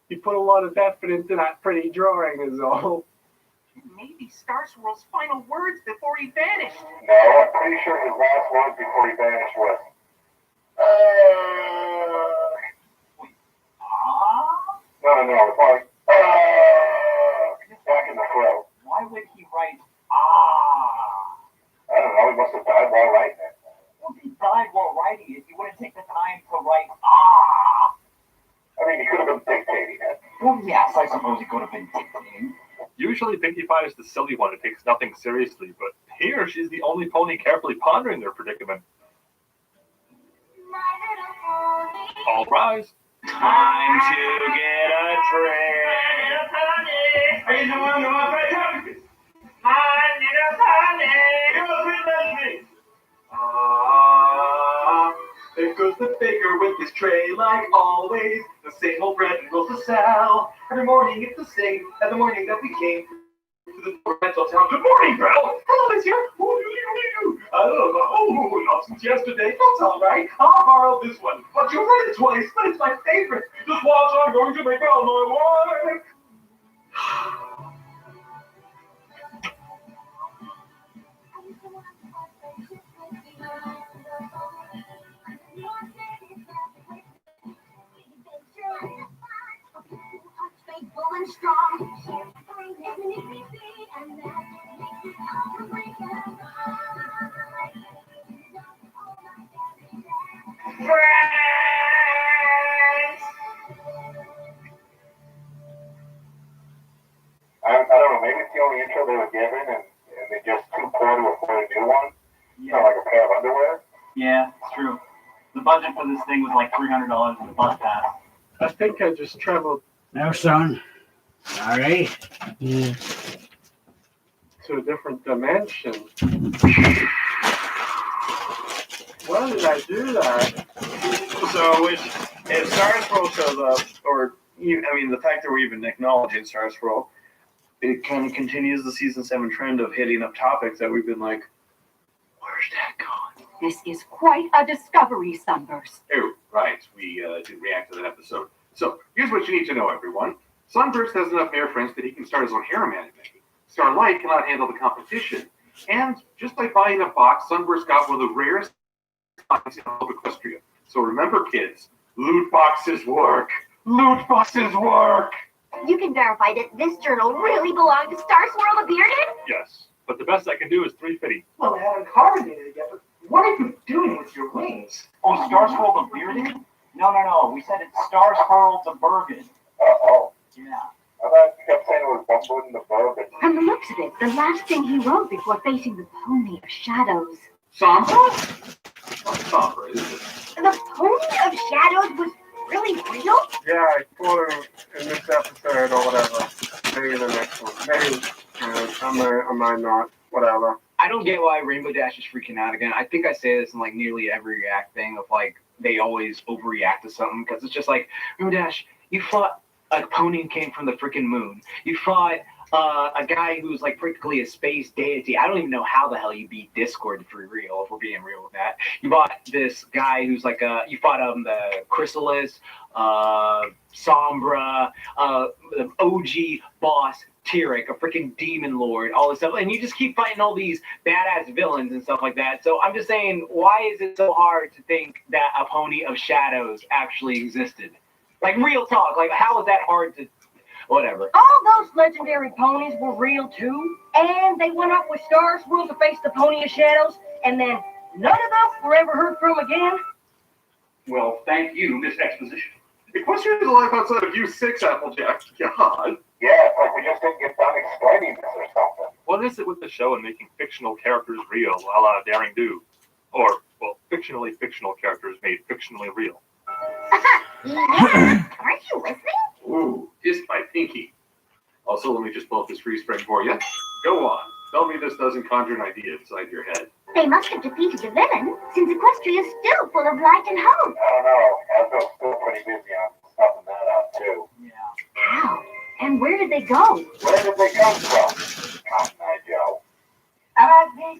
[SPEAKER 1] he put a lot of effort into that pretty drawing is all.
[SPEAKER 15] Maybe Starswirl's final words before he vanished.
[SPEAKER 9] No, I'm pretty sure his last words before he vanished was, No, it was like, back in the throat.
[SPEAKER 15] Why would he write,
[SPEAKER 9] I don't know, he must have died while writing it.
[SPEAKER 15] Well, if he died while writing it, he wouldn't take the time to write,
[SPEAKER 9] I mean, he could have been dictating it.
[SPEAKER 15] Well, yes, I suppose he could have been dictating.
[SPEAKER 17] Usually Pinkie Pie is the silly one who takes nothing seriously, but here she's the only pony carefully pondering their predicament. All rise.
[SPEAKER 7] Time to get a drink.
[SPEAKER 19] Are you the one who wants my coffee? My little pony. You must remember me. There goes the baker with his tray, like always. The same old bread and rolls to sell. Every morning it's the same as the morning that we came to the rental town. Good morning, Belle. Hello, Miss here. Oh, not since yesterday. That's all right. I'll borrow this one. But you've read it twice, but it's my favorite. Just watch, I'm going to make all my wife.
[SPEAKER 16] And strong, and that makes it all the way down.
[SPEAKER 9] I don't know, maybe it's the only intro they were given, and they just too poor to afford a new one.
[SPEAKER 7] Yeah.
[SPEAKER 9] Not like a pair of underwear.
[SPEAKER 7] Yeah, it's true. The budget for this thing was like $300 for the bus pass.
[SPEAKER 1] I think I just traveled
[SPEAKER 2] No, son. All right.
[SPEAKER 13] Yeah.
[SPEAKER 1] to a different dimension. Why did I do that?
[SPEAKER 7] So, if Starswirl shows up, or even, I mean, the fact that we're even acknowledging Starswirl, it kind of continues the season 7 trend of hitting up topics that we've been like, where's that gone?
[SPEAKER 15] This is quite a discovery, Sunburst.
[SPEAKER 20] Oh, right. We did react to that episode. So, here's what you need to know, everyone. Sunburst has enough air friends that he can start his own harem anime. Starlight cannot handle the competition. And just by buying a box, Sunburst got one of the rarest boxes in all of Equestria. So remember, kids, loot boxes work. Loot boxes work!
[SPEAKER 16] You can verify that this journal really belonged to Starswirl the Bearded?
[SPEAKER 17] Yes, but the best I can do is 350.
[SPEAKER 15] Well, I haven't carbonated it yet, but what are you doing with your wings?
[SPEAKER 7] Oh, Starswirl the Bearded? No. We said it's Starswirl the Bergen.
[SPEAKER 9] Uh-oh.
[SPEAKER 7] Yeah.
[SPEAKER 9] I thought you kept saying it was Bumbling the Bourbon.
[SPEAKER 16] From the looks of it, the last thing he wrote before facing the Pony of Shadows.
[SPEAKER 20] Sombra? What Sombra is it?
[SPEAKER 16] The Pony of Shadows was really real?
[SPEAKER 5] Yeah, I told him in this episode or whatever. Maybe the next one. Maybe I might not. Whatever.
[SPEAKER 22] I don't get why Rainbow Dash is freaking out again. I think I say this in like nearly every React thing of like they always overreact to something because it's just like, Rainbow Dash, you fought a pony who came from the freaking moon. You fought a guy who's like practically a space deity. I don't even know how the hell you beat Discord for real, if we're being real with that. You fought this guy who's like you fought the Chrysalis, Sombra, the OG boss, Tyrek, a freaking demon lord, all this stuff. And you just keep fighting all these badass villains and stuff like that. So I'm just saying, why is it so hard to think that a Pony of Shadows actually existed? Like, real talk. Like, how is that hard to... Whatever.
[SPEAKER 10] All those legendary ponies were real too, and they went up with Starswirl to face the Pony of Shadows, and then none of them were ever heard from again.
[SPEAKER 14] Well, thank you, Miss Exposition.
[SPEAKER 20] Equestrian is alive outside of U6, Applejack. God.
[SPEAKER 9] Yeah, it's like we just didn't get done explaining this or something.
[SPEAKER 17] What is it with the show and making fictional characters real, a la Daring Do? Or, well, fictional characters made fictionally real.
[SPEAKER 16] Yeah, aren't you listening?
[SPEAKER 20] Ooh, kissed my pinky. Also, let me just pull up this freeze frame for you. Go on. Tell me this doesn't conjure an idea inside your head.
[SPEAKER 16] They must have defeated the villain, since Equestria is still full of light and hope.
[SPEAKER 9] I don't know. Adville's still pretty busy on stuffing that out, too.
[SPEAKER 16] How? And where did they go?
[SPEAKER 9] Where did they come from? Cotton Eye Joe.
[SPEAKER 15] I've been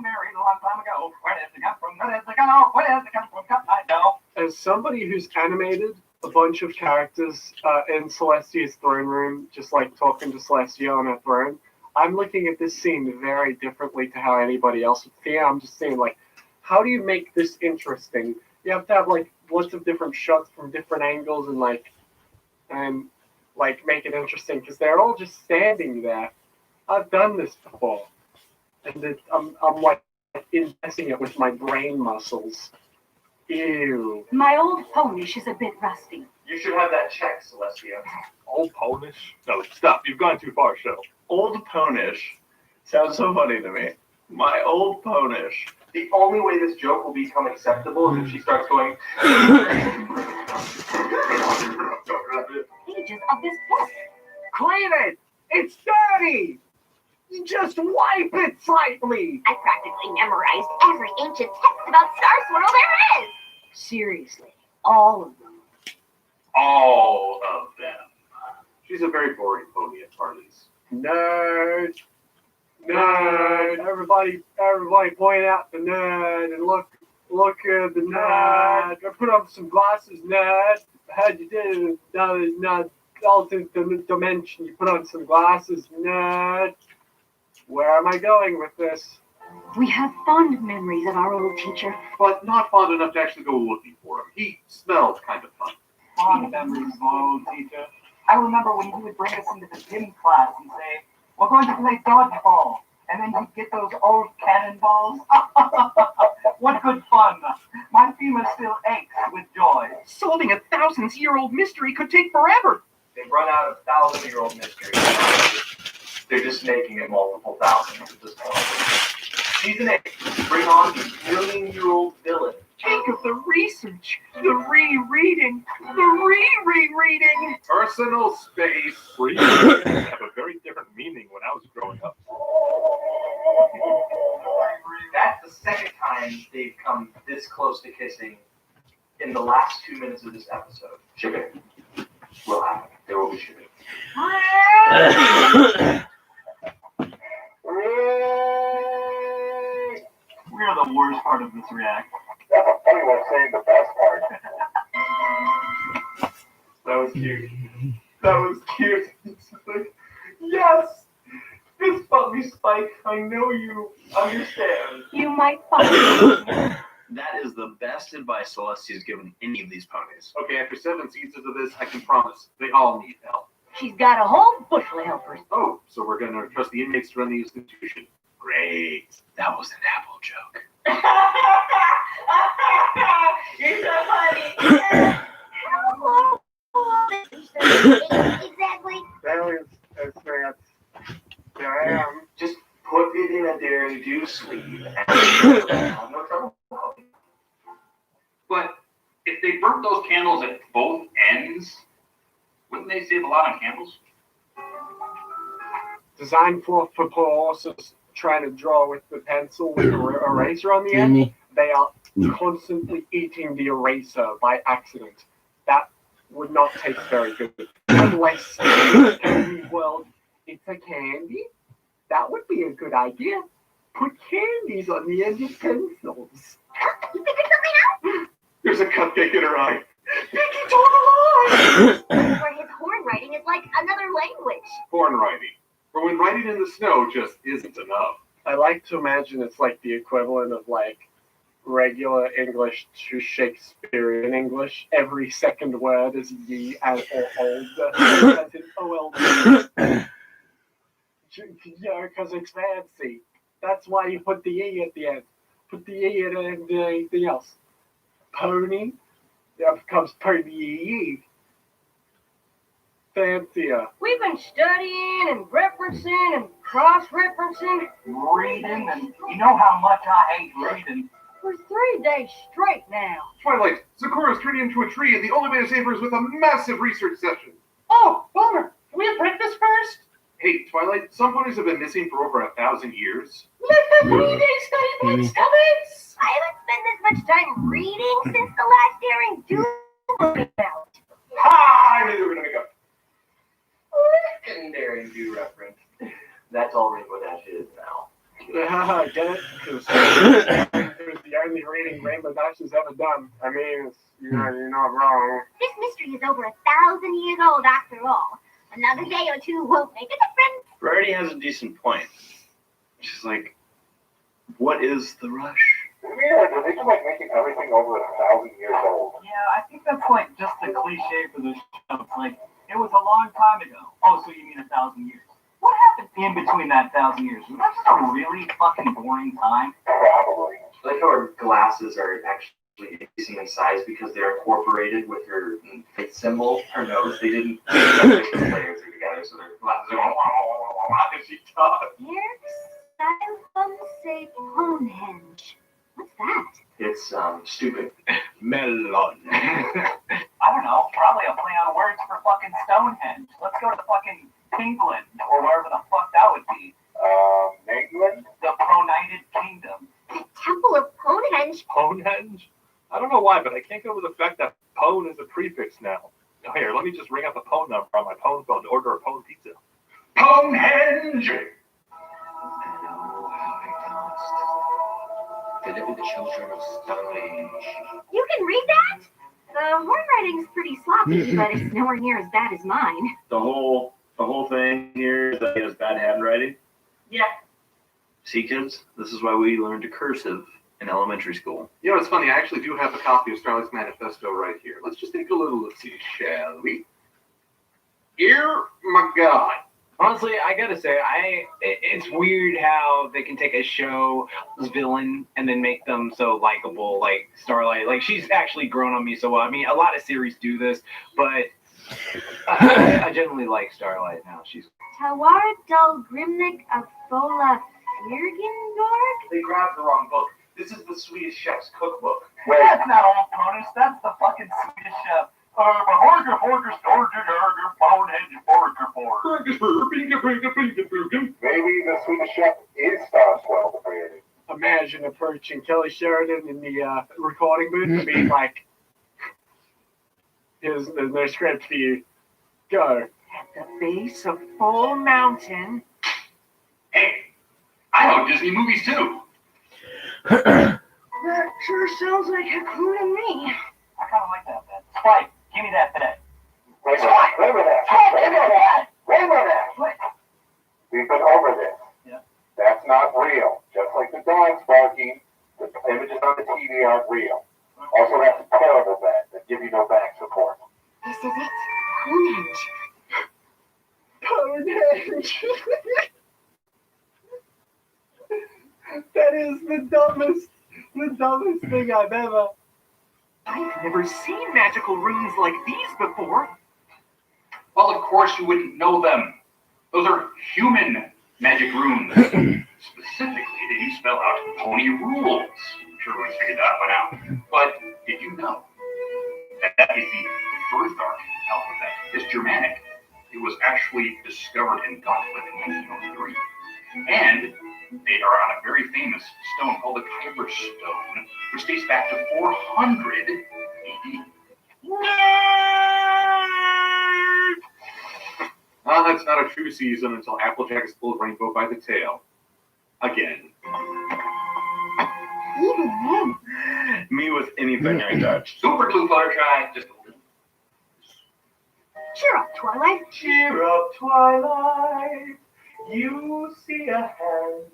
[SPEAKER 15] married a long time ago. Where did they come from? Where did they go? Where did they come from? I know.
[SPEAKER 1] As somebody who's animated a bunch of characters in Celestia's throne room, just like talking to Celestia on her throne, I'm looking at this scene very differently to how anybody else would see it. I'm just saying, like, how do you make this interesting? You have to have, like, lots of different shots from different angles and make it interesting, because they're all just standing there. I've done this before. And I'm like, investing it with my brain muscles. Ew.
[SPEAKER 8] My old ponish is a bit rusty.
[SPEAKER 19] You should have that checked, Celestia.
[SPEAKER 17] Old ponish? No, stop. You've gone too far, show.
[SPEAKER 12] Old ponish sounds so funny to me. My old ponish.
[SPEAKER 19] The only way this joke will become acceptable is if she starts going.
[SPEAKER 8] Pages of this book.
[SPEAKER 1] Clean it! It's dirty! Just wipe it slightly!
[SPEAKER 16] I practically memorized every ancient text about Star Swirl there is!
[SPEAKER 8] Seriously, all of them.
[SPEAKER 14] All of them.
[SPEAKER 20] She's a very boring pony at parties.
[SPEAKER 1] Nerd! Nerd! Everybody point out the nerd and look at the nerd. I put on some glasses, nerd. I heard you did it in another alternate dimension. You put on some glasses, nerd. Where am I going with this?
[SPEAKER 8] We have fond memories of our old teacher.
[SPEAKER 20] But not fond enough to actually go looking for him. He smelled kind of fun.
[SPEAKER 15] Fond memories of our old teacher. I remember when he would bring us into the gym class and say, "We're going to play dodgeball." And then you'd get those old cannonballs. What good fun. My femur still aches with joy.
[SPEAKER 11] Solving a 1,000-year-old mystery could take forever.
[SPEAKER 19] They've run out of 1,000-year-old mysteries. They're just making it multiple thousands at this point. Season 8, bring on the million-year-old villain.
[SPEAKER 11] Think of the research, the rereading, the re-rereading.
[SPEAKER 20] Personal space. Rereading have a very different meaning when I was growing up.
[SPEAKER 19] That's the second time they've come this close to kissing in the last 2 minutes of this episode. Shipping will happen. There will be shipping.
[SPEAKER 15] We're the worst part of this react.
[SPEAKER 9] That's a funny one saying the best part.
[SPEAKER 19] That was cute. That was cute. It's just like, yes! This puppy Spike, I know you understand.
[SPEAKER 8] You might find
[SPEAKER 12] That is the best advice Celestia's given any of these ponies.
[SPEAKER 20] Okay, after 7 seasons of this, I can promise they all need help.
[SPEAKER 8] she's got a whole bushel of helpers.
[SPEAKER 20] Oh, so we're going to trust the inmates to run the institution. Great.
[SPEAKER 12] That was an Apple joke.
[SPEAKER 18] You're so funny.
[SPEAKER 16] Exactly.
[SPEAKER 1] There I am.
[SPEAKER 19] Just put it in a Daring Do sleeve and have no trouble.
[SPEAKER 14] But if they burnt those candles at both ends, wouldn't they save a lot on candles?
[SPEAKER 1] Designed for horses trying to draw with the pencil with the eraser on the end. They are constantly eating the eraser by accident. That would not taste very good. Unless in the candy world, it's a candy. That would be a good idea. Put candies on the end of pencils.
[SPEAKER 16] You figured something out?
[SPEAKER 20] There's a cupcake in her eye.
[SPEAKER 16] Pinky told a lie! Where his horn writing is like another language.
[SPEAKER 20] Horn writing. For when writing in the snow just isn't enough.
[SPEAKER 1] I like to imagine it's like the equivalent of like regular English to Shakespearean English. Every second word is ye and or old. As in OLD. Yeah, because it's fancy. That's why you put the E at the end. Put the E at the end of anything else. Pony. That becomes Pony. Fancier.
[SPEAKER 15] We've been studying and referencing and cross-referencing.
[SPEAKER 19] Reading, and you know how much I hate reading.
[SPEAKER 15] For 3 days straight now.
[SPEAKER 20] Twilight, Sakura's turning into a tree, and the only way to save her is with a massive research session.
[SPEAKER 19] Oh, bummer. Can we have breakfast first?
[SPEAKER 20] Hey, Twilight, some ponies have been missing for over 1,000 years.
[SPEAKER 15] Let the 3 days study my stomachs.
[SPEAKER 16] I haven't spent this much time reading since the last daring do came out.
[SPEAKER 19] Ha! I knew they were going to make a legendary do reference. That's all Rainbow Dash is now.
[SPEAKER 1] Get it? Because it was the only reading Rainbow Dash has ever done. I mean, it's, you're not wrong.
[SPEAKER 16] This mystery is over 1,000 years old after all. Another day or two won't make a difference.
[SPEAKER 7] Rarity has a decent point. She's like, what is the rush?
[SPEAKER 5] Yeah, do they just like making everything over 1,000 years old?
[SPEAKER 6] Yeah, I think that's like just a cliche for the show. It's like, it was a long time ago. Oh, so you mean 1,000 years? What happened in between that 1,000 years? Was that just a really fucking boring time?
[SPEAKER 5] Probably.
[SPEAKER 19] I like how her glasses are actually increasing in size because they're incorporated with her faith symbol, her nose. They didn't put the layers together, so their glasses are going as she talks.
[SPEAKER 16] Stonehenge. What's that?
[SPEAKER 19] It's stupid.
[SPEAKER 7] Melon.
[SPEAKER 6] I don't know. Probably a play on words for fucking Stonehenge. Let's go to fucking England or wherever the fuck that would be.
[SPEAKER 5] England?
[SPEAKER 6] The Pronited Kingdom.
[SPEAKER 16] The Temple of Stonehenge.
[SPEAKER 17] Ponehenge? I don't know why, but I can't get over the fact that pone is a prefix now. Oh, here, let me just ring up the pone number on my pone phone to order a pone pizza.
[SPEAKER 19] Ponehenge!
[SPEAKER 3] Deliver the children of Stonehenge.
[SPEAKER 16] You can read that? The handwriting's pretty sloppy, but it's nowhere near as bad as mine.
[SPEAKER 7] The whole thing here is that he has bad handwriting.
[SPEAKER 18] Yeah.
[SPEAKER 7] See, kids, this is why we learned cursive in elementary school.
[SPEAKER 20] You know, it's funny, I actually do have a copy of Starlight's Manifesto right here. Let's just take a little look-see, shall we? Dear my God.
[SPEAKER 22] Honestly, I gotta say, it's weird how they can take a show's villain and then make them so likable, like Starlight. Like, she's actually grown on me so well. I mean, a lot of series do this, but I generally like Starlight now. She's
[SPEAKER 16] Tawara Dul Grimnik of Fola Fjergenborg?
[SPEAKER 19] They grabbed the wrong book. This is the Swedish Chef's cookbook.
[SPEAKER 6] That's not all bonus. That's the fucking Swedish chef.
[SPEAKER 5] Maybe the Swedish chef is Starswell the creator.
[SPEAKER 1] Imagine approaching Kelly Sheridan in the recording booth and being like, there's no script for you. Go.
[SPEAKER 11] At the base of Full Mountain.
[SPEAKER 14] Hey, I know Disney movies too.
[SPEAKER 11] That sure sounds like Hakuna to me.
[SPEAKER 6] I kind of like that bed. Spike, give me that bed.
[SPEAKER 5] Wait a minute. We've been over this.
[SPEAKER 6] Yeah.
[SPEAKER 5] That's not real. Just like the dogs barking, the images on the TV aren't real. Also, that's a terrible bed that give you no back support.
[SPEAKER 16] This is it. Stonehenge.
[SPEAKER 1] Stonehenge. That is the dumbest thing I've ever.
[SPEAKER 11] I've never seen magical runes like these before.
[SPEAKER 14] Well, of course you wouldn't know them. Those are human magic runes. Specifically, they do spell out pony rules. I'm sure everyone's figured that one out. But did you know that is the Birthmark alphabet? It's Germanic. It was actually discovered in Gotland in 1903. And they are on a very famous stone called the Kyber Stone, which dates back to 400 AD.
[SPEAKER 20] Well, that's not a true season until Applejack's pulled Rainbow by the tail. Again.
[SPEAKER 16] Even then.
[SPEAKER 7] Me with anything I touch.
[SPEAKER 14] Super glue Fluttershy, just a little.
[SPEAKER 16] Cheer up, Twilight.
[SPEAKER 19] Cheer up, Twilight. You see a hand.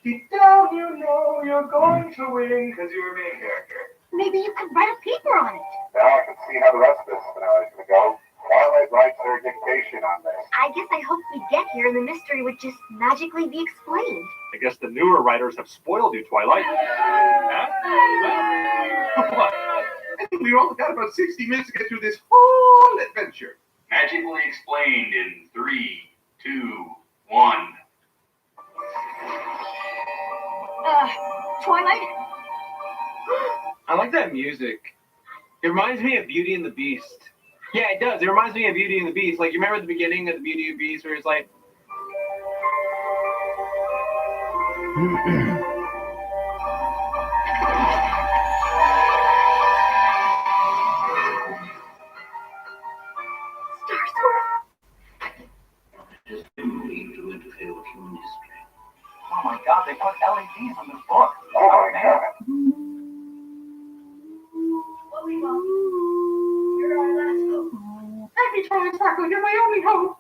[SPEAKER 19] Deep down you know you're going to win because you're a main character.
[SPEAKER 16] Maybe you could write a paper on it.
[SPEAKER 5] Now I can see how the rest of this finale is going to go. Twilight writes her dictation on this.
[SPEAKER 16] I guess I hoped we'd get here and the mystery would just magically be explained.
[SPEAKER 17] I guess the newer writers have spoiled you, Twilight.
[SPEAKER 14] What?
[SPEAKER 20] we only got about 60 minutes to get through this whole adventure.
[SPEAKER 14] Magically explained in 3, 2, 1.
[SPEAKER 8] Twilight?
[SPEAKER 22] I like that music. It reminds me of Beauty and the Beast. Yeah, it does. It reminds me of Beauty and the Beast. Like, you remember the beginning of the Beauty and the Beast where it's like,
[SPEAKER 6] Oh my god, they put LEDs on this book.
[SPEAKER 5] Oh my god.
[SPEAKER 15] Let me try and sparkle. You're my only hope.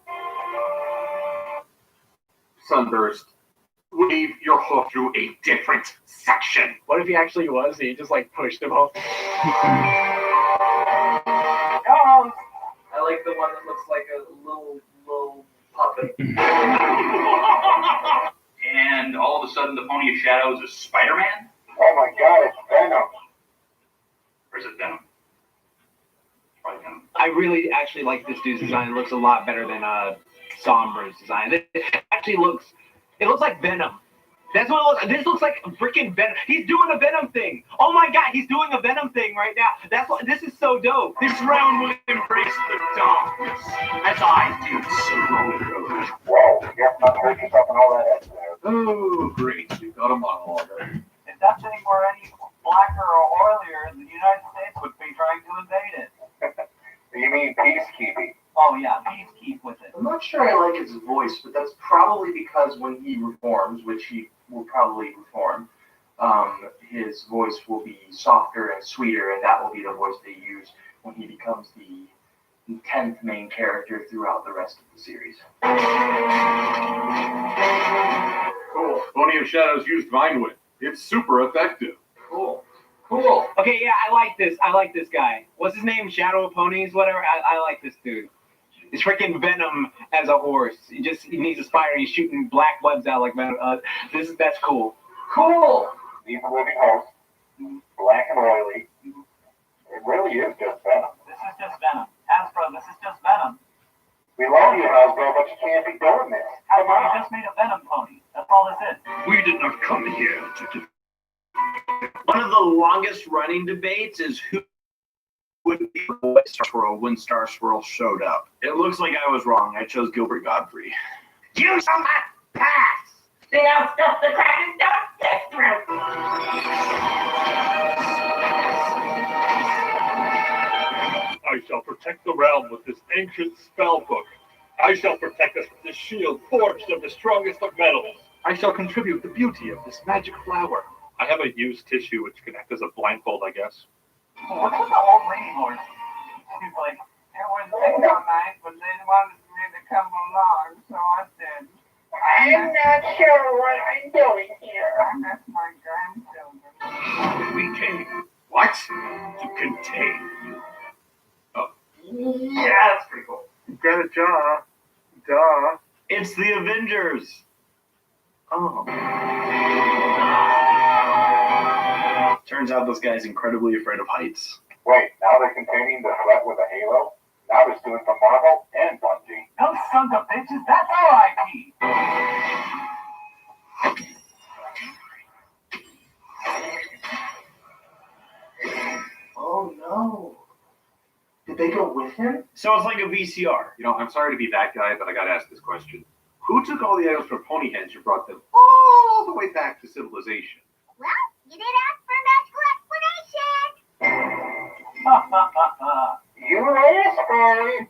[SPEAKER 20] Sunburst, wave your hoof through a different section.
[SPEAKER 17] What if he actually was? He just like pushed him off.
[SPEAKER 10] I like the one that looks like a little puppet.
[SPEAKER 14] And all of a sudden, the Pony of Shadows is Spider-Man?
[SPEAKER 5] Oh my god, it's Venom.
[SPEAKER 14] Or is it Venom? Probably Venom.
[SPEAKER 22] I really actually like this dude's design. It looks a lot better than Sombra's design. It actually looks like Venom. That's what it looks. This looks like freaking Venom. He's doing a Venom thing. Oh my god, he's doing a Venom thing right now. This is so dope.
[SPEAKER 14] This round will embrace the darkness, as I did so.
[SPEAKER 5] Whoa, you have not hurt yourself and all that there.
[SPEAKER 20] Oh, great. We got a monologue.
[SPEAKER 6] If that thing were any blacker or oilier, the United States would be trying to invade it.
[SPEAKER 5] You mean peacekeeping?
[SPEAKER 6] Oh yeah, please keep with it.
[SPEAKER 19] I'm not sure I like his voice, but that's probably because when he reforms, which he will probably reform, his voice will be softer and sweeter, and that will be the voice they use when he becomes the 10th main character throughout the rest of the series.
[SPEAKER 20] Cool. Pony of Shadows used Vine Whip. It's super effective.
[SPEAKER 19] Cool.
[SPEAKER 22] Okay, yeah, I like this. I like this guy. What's his name? Shadow of Ponies, whatever. I like this dude. It's freaking Venom as a horse. He needs a spider. He's shooting black webs out like Venom. That's cool.
[SPEAKER 19] Cool.
[SPEAKER 5] He's a living host, black and oily. It really is just Venom.
[SPEAKER 6] This is just Venom. Hasbro, this is just Venom.
[SPEAKER 5] We love you, Hasbro, but you can't be doing this. Come
[SPEAKER 6] Hasbro, you
[SPEAKER 5] on.
[SPEAKER 6] just made a Venom pony. That's all this is.
[SPEAKER 14] We did not come here to
[SPEAKER 7] One of the longest running debates is who would be Star Swirl when Star Swirl showed up. It looks like I was wrong. I chose Gilbert Godfrey.
[SPEAKER 15] You shall not pass. Then I'll stuff the crack and stuff this through.
[SPEAKER 17] I shall protect the realm with this ancient spell book. I shall protect us with this shield forged of the strongest of metals. I shall contribute the beauty of this magic flower. I have a used tissue which can act as a blindfold, I guess.
[SPEAKER 6] What's with the old lady voice? She's like, it was late all night, but they wanted me to come along, so I did.
[SPEAKER 15] I'm not sure what I'm doing here.
[SPEAKER 6] I miss my grandchildren.
[SPEAKER 14] We came. What? To contain you. Oh.
[SPEAKER 19] Yeah, that's pretty cool.
[SPEAKER 17] Got a jaw. Duh.
[SPEAKER 7] It's the Avengers. Oh. Turns out this guy's incredibly afraid of heights.
[SPEAKER 5] Wait, now they're containing the threat with a halo? Now they're doing for Marvel and Bungie.
[SPEAKER 6] Those sons of bitches, that's our IP.
[SPEAKER 19] Oh no. Did they go with him?
[SPEAKER 7] So it's like a VCR.
[SPEAKER 20] You know, I'm sorry to be that guy, but I gotta ask this question. Who took all the items from Ponyhenge and brought them all the way back to civilization?
[SPEAKER 16] Well, you did ask for a magical explanation.
[SPEAKER 5] You asked for it.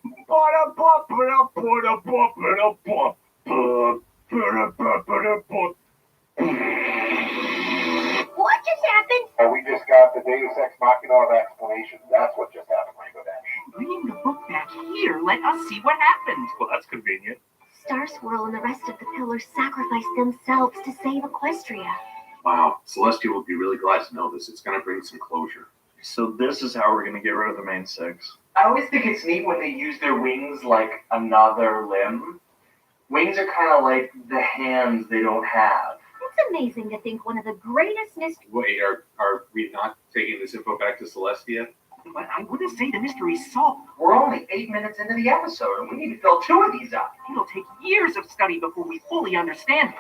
[SPEAKER 16] What just happened?
[SPEAKER 5] We just got the Deus Ex Machina of explanations. That's what just happened, Rainbow Dash.
[SPEAKER 11] Bringing the book back here, let us see what happened.
[SPEAKER 17] Well, that's convenient.
[SPEAKER 16] Star Swirl and the rest of the pillars sacrificed themselves to save Equestria.
[SPEAKER 20] Wow, Celestia will be really glad to know this. It's gonna bring some closure.
[SPEAKER 7] So this is how we're gonna get rid of the main six.
[SPEAKER 19] I always think it's neat when they use their wings like another limb. Wings are kind of like the hands they don't have.
[SPEAKER 16] It's amazing to think one of the greatest mysteries.
[SPEAKER 20] Wait, are we not taking this info back to Celestia?
[SPEAKER 6] But I wouldn't say the mystery's solved.
[SPEAKER 19] We're only 8 minutes into the episode, and we need to fill 2 of these up.
[SPEAKER 6] It'll take years of study before we fully understand it.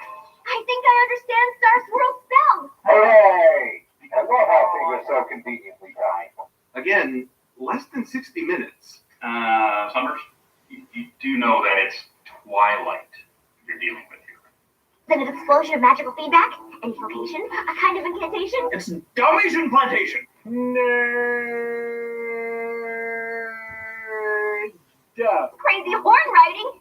[SPEAKER 16] I think I understand Star Swirl's spell.
[SPEAKER 5] Hooray! I love how things are so conveniently timed.
[SPEAKER 20] Again, less than 60 minutes.
[SPEAKER 14] Summers, you do know that it's Twilight you're dealing with here.
[SPEAKER 16] Then an explosion of magical feedback, an evocation, a kind of incantation.
[SPEAKER 6] It's dummies implantation.
[SPEAKER 16] Crazy horn riding.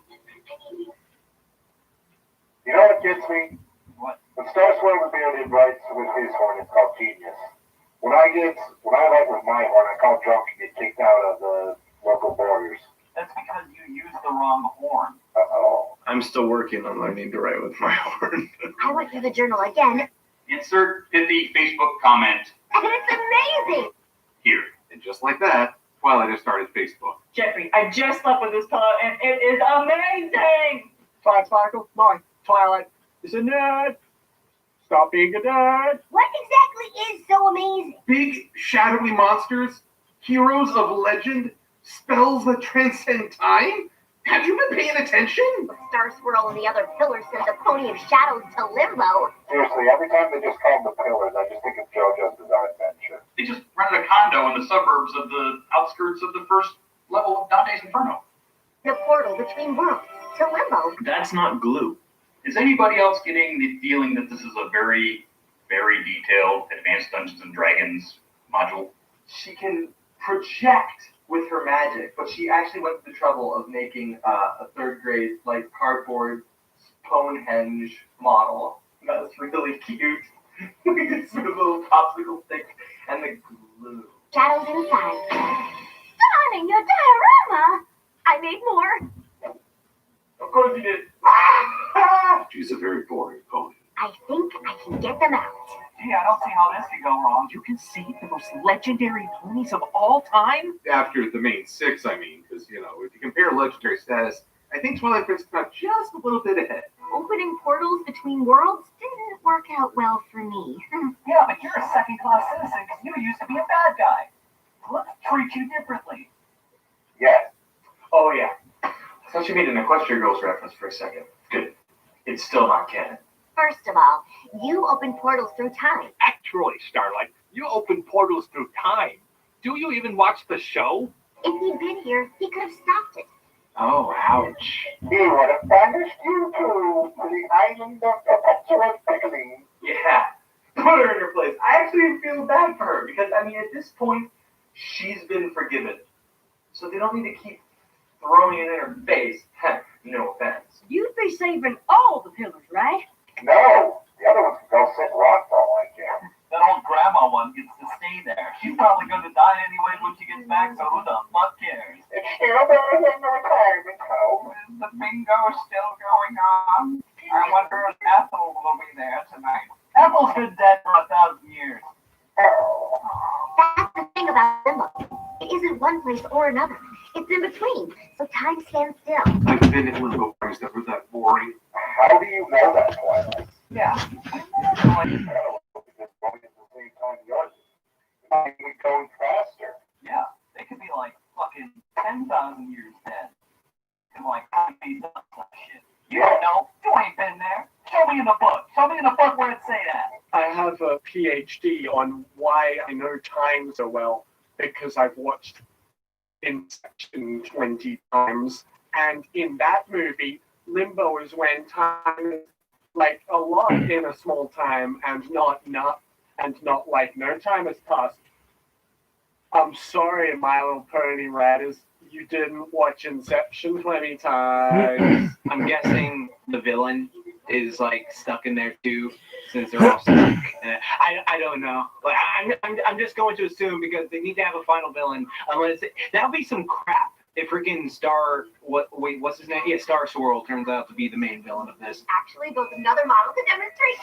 [SPEAKER 5] You know what gets me?
[SPEAKER 6] What?
[SPEAKER 5] When Star Swirl rebellion writes with his horn, it's called genius. When I write with my horn, I call drunk and get kicked out of the local borders.
[SPEAKER 6] That's because you used the wrong horn.
[SPEAKER 5] Uh-oh.
[SPEAKER 12] I'm still working on learning to write with my horn.
[SPEAKER 16] I went through the journal again,
[SPEAKER 14] Insert pithy Facebook comment
[SPEAKER 16] and it's amazing.
[SPEAKER 14] here.
[SPEAKER 20] And just like that, Twilight has started Facebook.
[SPEAKER 10] Jeffrey, I just slept with this pillow and it is amazing!
[SPEAKER 1] Sparkle, boy, Twilight is a nerd. Stop being a nerd.
[SPEAKER 16] What exactly is so amazing?
[SPEAKER 20] Big, shadowy monsters, heroes of legend, spells that transcend time? Have you been paying attention?
[SPEAKER 16] Star Swirl and the other pillars sent the Pony of Shadows to Limbo.
[SPEAKER 5] Seriously, every time they just call them the Pillars, I just think of JoJo's Bizarre Adventure.
[SPEAKER 14] They just rented a condo in the suburbs of the outskirts of the first level of Dante's Inferno.
[SPEAKER 16] The portal between worlds to Limbo.
[SPEAKER 12] That's not glue.
[SPEAKER 14] Is anybody else getting the feeling that this is a very, very detailed Advanced Dungeons and Dragons module?
[SPEAKER 19] She can project with her magic, but she actually went to the trouble of making a 3rd grade like cardboard Stonehenge model. That was really cute. It's with a little popsicle stick and the glue.
[SPEAKER 16] Shadows inside. Darling, your diorama! I made more.
[SPEAKER 19] Of course you did.
[SPEAKER 20] She's a very boring pony.
[SPEAKER 16] I think I can get them out.
[SPEAKER 6] Hey, I don't see how this could go wrong. You can see the most legendary ponies of all time?
[SPEAKER 20] After the main 6, I mean, because, if you compare legendary status, I think Twilight Princess got just a little bit ahead.
[SPEAKER 16] Opening portals between worlds didn't work out well for me.
[SPEAKER 6] Yeah, but you're a second-class citizen because you used to be a bad guy. Let's treat you differently.
[SPEAKER 5] Yes.
[SPEAKER 19] Oh yeah. I thought you made an Equestria Girls reference for a second. Good. It's still not canon.
[SPEAKER 16] First of all, you open portals through time.
[SPEAKER 17] Actually, Starlight, you open portals through time. Do you even watch the show?
[SPEAKER 16] If he'd been here, he could have stopped it.
[SPEAKER 12] Oh, ouch.
[SPEAKER 5] He would have banished you to the island of perpetual pickling.
[SPEAKER 19] Yeah. Put her in her place. I actually feel bad for her because, at this point, she's been forgiven. So they don't need to keep throwing it in her face. Heck, no offense.
[SPEAKER 8] You'd be saving all the pillars, right?
[SPEAKER 5] No, the other ones can go sit rock for all I care.
[SPEAKER 6] That old grandma one gets to stay there. She's probably going to die anyway when she gets back, so who the fuck cares?
[SPEAKER 5] It's still better than the retirement home.
[SPEAKER 6] Is the bingo still going on? I wonder if Ethel will be there tonight. Ethel's been dead for 1,000 years.
[SPEAKER 16] That's the thing about Limbo. It isn't one place or another. It's in between, so time stands still.
[SPEAKER 20] I've been in limbo parties that were that boring.
[SPEAKER 5] How do you know that, Twilight?
[SPEAKER 6] Yeah.
[SPEAKER 5] Going faster.
[SPEAKER 6] Yeah, they could be like fucking 10,000 years dead. And like, how many done some shit? You don't know. You ain't been there. Show me in the book. Show me in the book where it say that.
[SPEAKER 1] I have a PhD on why I know time so well, because I've watched Inception 20 times. And in that movie, Limbo is when time is like a lot in a small time and not like no time has passed. I'm sorry, My Little Pony Radders, you didn't watch Inception 20 times.
[SPEAKER 22] I'm guessing the villain is like stuck in there too, since they're all stuck. I don't know. Like I'm just going to assume because they need to have a final villain. Unless that would be some crap. If freaking what's his name? Yeah, Star Swirl turns out to be the main villain of this.
[SPEAKER 16] Actually built another model to demonstrate.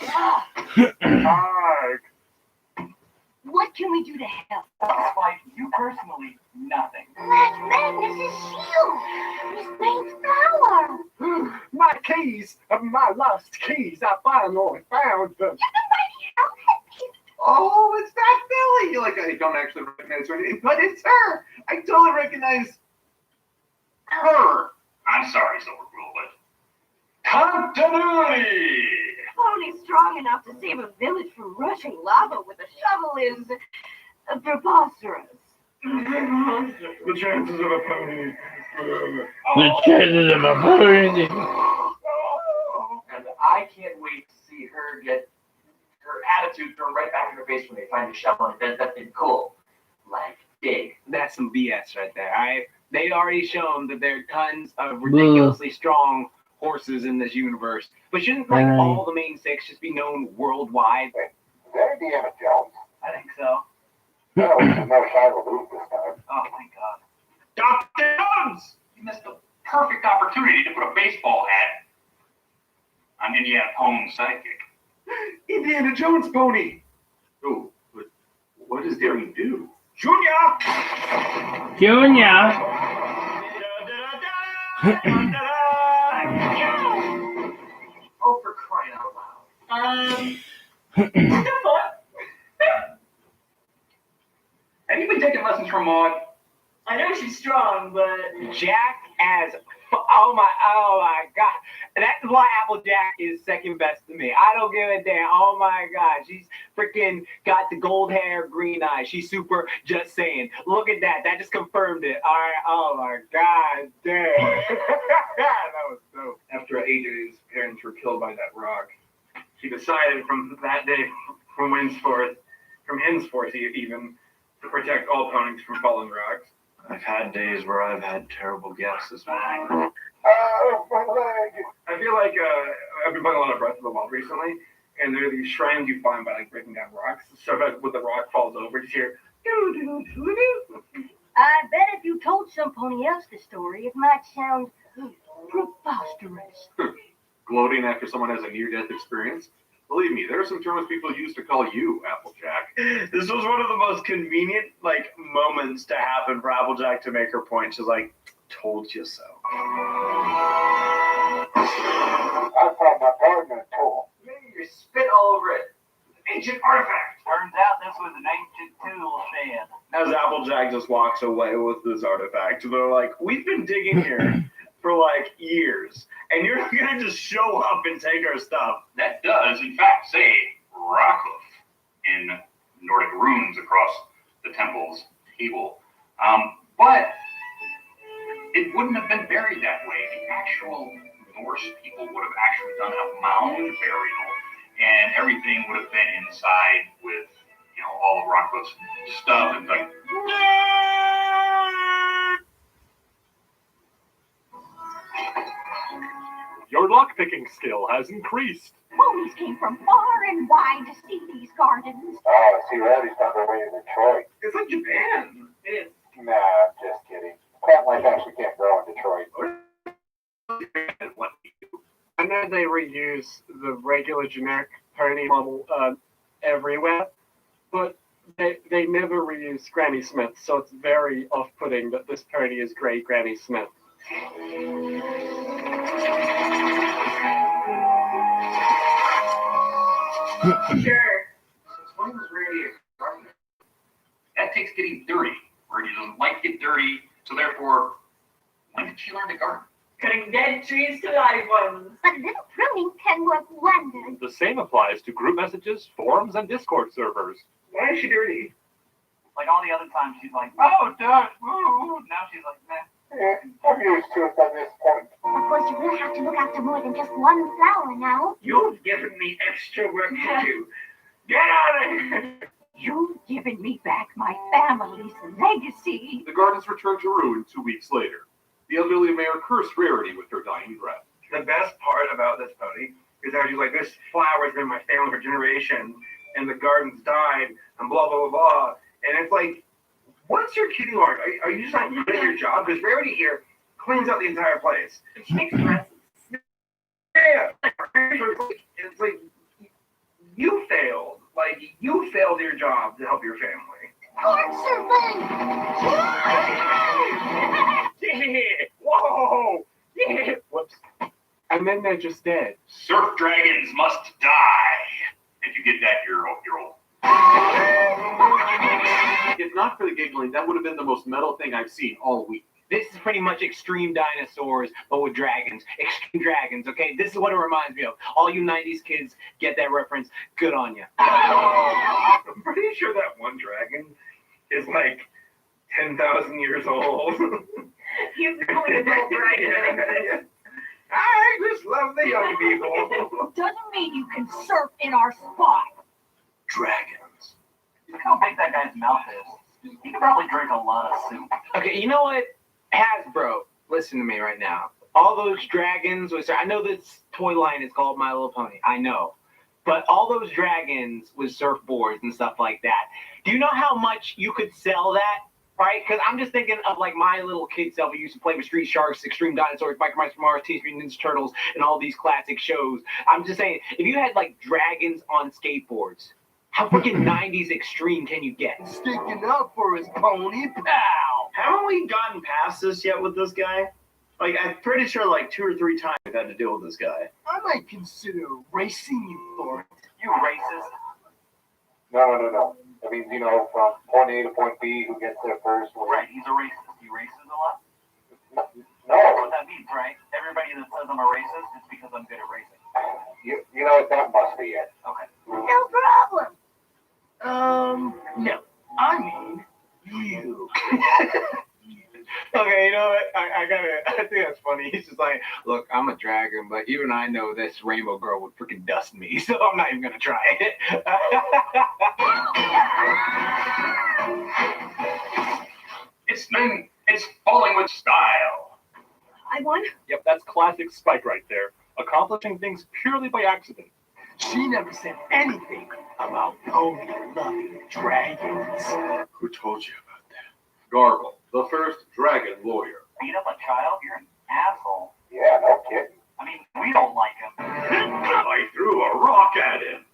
[SPEAKER 16] What can we do to help?
[SPEAKER 6] Like, you personally, nothing.
[SPEAKER 16] Let's make Mrs. Shield. Miss Mayflower.
[SPEAKER 1] My keys, my lost keys, I finally found them.
[SPEAKER 16] You've been writing out that piece
[SPEAKER 20] oh, it's that Billy. You're like, I don't actually recognize her, but it's her. I totally recognize her.
[SPEAKER 14] I'm sorry, Silverquill, but continuity.
[SPEAKER 8] Only strong enough to save a village from rushing lava with a shovel is preposterous.
[SPEAKER 19] The chances of a pony.
[SPEAKER 13] The chances of a pony.
[SPEAKER 6] And I can't wait to see her get her attitude thrown right back in her face when they find the shovel and does something cool. Like, big.
[SPEAKER 22] That's some BS right there. They already shown that there are tons of ridiculously strong horses in this universe. But shouldn't all the main six just be known worldwide?
[SPEAKER 5] Is that Indiana Jones?
[SPEAKER 22] I think so.
[SPEAKER 5] No, there's no Shia LaBeouf this time.
[SPEAKER 22] Oh my god.
[SPEAKER 14] Dr. Jones! You missed a perfect opportunity to put a baseball hat on Indiana Pone's sidekick.
[SPEAKER 20] Indiana Jones pony. Oh, but what does Daring do?
[SPEAKER 14] Junior!
[SPEAKER 6] Oh, for crying out loud.
[SPEAKER 14] Have you been taking lessons from Maud?
[SPEAKER 18] I know she's strong, but
[SPEAKER 22] Jack as oh my god. That's why Applejack is second best to me. I don't give a damn. Oh my god. She's freaking got the gold hair, green eyes. She's super, just saying. Look at that. That just confirmed it. Alright, oh my god damn. That was dope.
[SPEAKER 17] After AJ's parents were killed by that rock, she decided from that day, from henceforth even, to protect all ponies from falling rocks.
[SPEAKER 12] I've had days where I've had terrible guesses.
[SPEAKER 5] Oh, my leg.
[SPEAKER 17] I feel like I've been playing a lot of Breath of the Wild recently, and there are these shrines you find by like breaking down rocks. So that when the rock falls over, you hear doo-doo-doo-doo.
[SPEAKER 8] I bet if you told some pony else the story, it might sound preposterous.
[SPEAKER 20] Gloating after someone has a near-death experience? Believe me, there are some terms people use to call you Applejack.
[SPEAKER 12] This was one of the most convenient moments to happen for Applejack to make her point. She's like, told you so.
[SPEAKER 5] I found my partner in tool.
[SPEAKER 6] You spit all over it.
[SPEAKER 14] Ancient artifact.
[SPEAKER 6] Turns out this was an ancient tool shed.
[SPEAKER 12] As Applejack just walks away with this artifact, they're like, we've been digging here for years, and you're gonna just show up and take our stuff.
[SPEAKER 14] That does, in fact, say Rockhoof in Nordic runes across the temple's table. But it wouldn't have been buried that way. The actual Norse people would have actually done a mound burial, and everything would have been inside with, all of Rockhoof's stuff. And
[SPEAKER 17] Your lockpicking skill has increased.
[SPEAKER 16] Ponies came from far and wide to see these gardens.
[SPEAKER 5] Oh, see, Rowdy's found their way to Detroit.
[SPEAKER 17] It's like Japan.
[SPEAKER 6] It is.
[SPEAKER 5] Nah, I'm just kidding. Plant life actually can't grow in Detroit.
[SPEAKER 1] I know they reuse the regular generic pony model everywhere, but they never reuse Granny Smith, so it's very off-putting that this pony is Grey Granny Smith.
[SPEAKER 18] sure.
[SPEAKER 14] when was Rarity a gardener? That takes getting dirty. Rarity doesn't like to get dirty, so therefore, when did she learn to garden?
[SPEAKER 18] Cutting dead trees to live ones.
[SPEAKER 16] But a little pruning can work wonders.
[SPEAKER 17] The same applies to group messages, forums, and Discord servers.
[SPEAKER 1] Why is she dirty?
[SPEAKER 6] Like all the other times, she's like, oh, dirt, woo. Now she's like, meh.
[SPEAKER 5] Yeah, I'm used to it by this point.
[SPEAKER 16] Of course, you will have to look after more than just one flower now.
[SPEAKER 19] You've given me extra work to do. Get out of here!
[SPEAKER 11] You've given me back my family's legacy.
[SPEAKER 20] The gardens returned to ruin 2 weeks later. The elderly mayor cursed Rarity with her dying breath.
[SPEAKER 19] The best part about this pony is that she's like, this flower's been my family for generations, and the garden's died, and blah, blah, blah, blah. And it's like, what's your kidding mark? Are you just not good at your job? Because Rarity here cleans out the entire place.
[SPEAKER 18] She makes dresses.
[SPEAKER 19] Yeah. It's like, you failed. Like, you failed your job to help your family.
[SPEAKER 14] Yeah. Whoa! Yeah.
[SPEAKER 1] Whoops. And then they're just dead.
[SPEAKER 14] Surf dragons must die. If you get that, you're old.
[SPEAKER 20] not for the giggling, that would have been the most metal thing I've seen all week.
[SPEAKER 22] This is pretty much Extreme Dinosaurs, but with dragons. Extreme Dragons, okay? This is what it reminds me of. All you 90s kids get that reference. Good on you.
[SPEAKER 19] I'm pretty sure that one dragon is like 10,000 years old.
[SPEAKER 11] He's the only adult dragon that exists.
[SPEAKER 19] I just love the young people.
[SPEAKER 11] Doesn't mean you can surf in our spot.
[SPEAKER 19] Dragons.
[SPEAKER 6] Look how big that guy's mouth is. He could probably drink a lot of soup.
[SPEAKER 22] Okay, you know what? Hasbro, listen to me right now. All those dragons, I know this toy line is called My Little Pony. I know. But all those dragons with surfboards and stuff like that, do you know how much you could sell that? Right? Because I'm just thinking of like my little kid self who used to play with Street Sharks, Extreme Dinosaurs, Biker Mice from Mars, Teenage Mutant Ninja Turtles, and all these classic shows. I'm just saying, if you had like dragons on skateboards, how freaking 90s extreme can you get?
[SPEAKER 9] Sticking up for his pony pal.
[SPEAKER 7] Haven't we gotten past this yet with this guy? Like, I'm pretty sure like 2 or 3 times I've had to deal with this guy.
[SPEAKER 9] I might consider racing you for it.
[SPEAKER 6] You racist.
[SPEAKER 5] No. That means, from point A to point B, who gets there first.
[SPEAKER 6] Right, he's a racist. He races a lot?
[SPEAKER 5] No.
[SPEAKER 6] That's what that means, right? Everybody that says I'm a racist, it's because I'm good at racing.
[SPEAKER 5] You know what? That must be it.
[SPEAKER 6] Okay.
[SPEAKER 11] No problem.
[SPEAKER 9] No. I mean, you.
[SPEAKER 22] Okay, you know what? I think that's funny. He's just like, look, I'm a dragon, but even I know this rainbow girl would freaking dust me, so I'm not even gonna try it.
[SPEAKER 14] It's falling with style.
[SPEAKER 11] I won.
[SPEAKER 17] Yep, that's classic Spike right there. Accomplishing things purely by accident.
[SPEAKER 9] She never said anything about pony loving dragons.
[SPEAKER 20] Who told you about that? Garble, the first dragon lawyer.
[SPEAKER 6] Beat up a child? You're an asshole.
[SPEAKER 5] Yeah, no kidding.
[SPEAKER 6] I mean, we don't like him.
[SPEAKER 20] I threw a rock at him.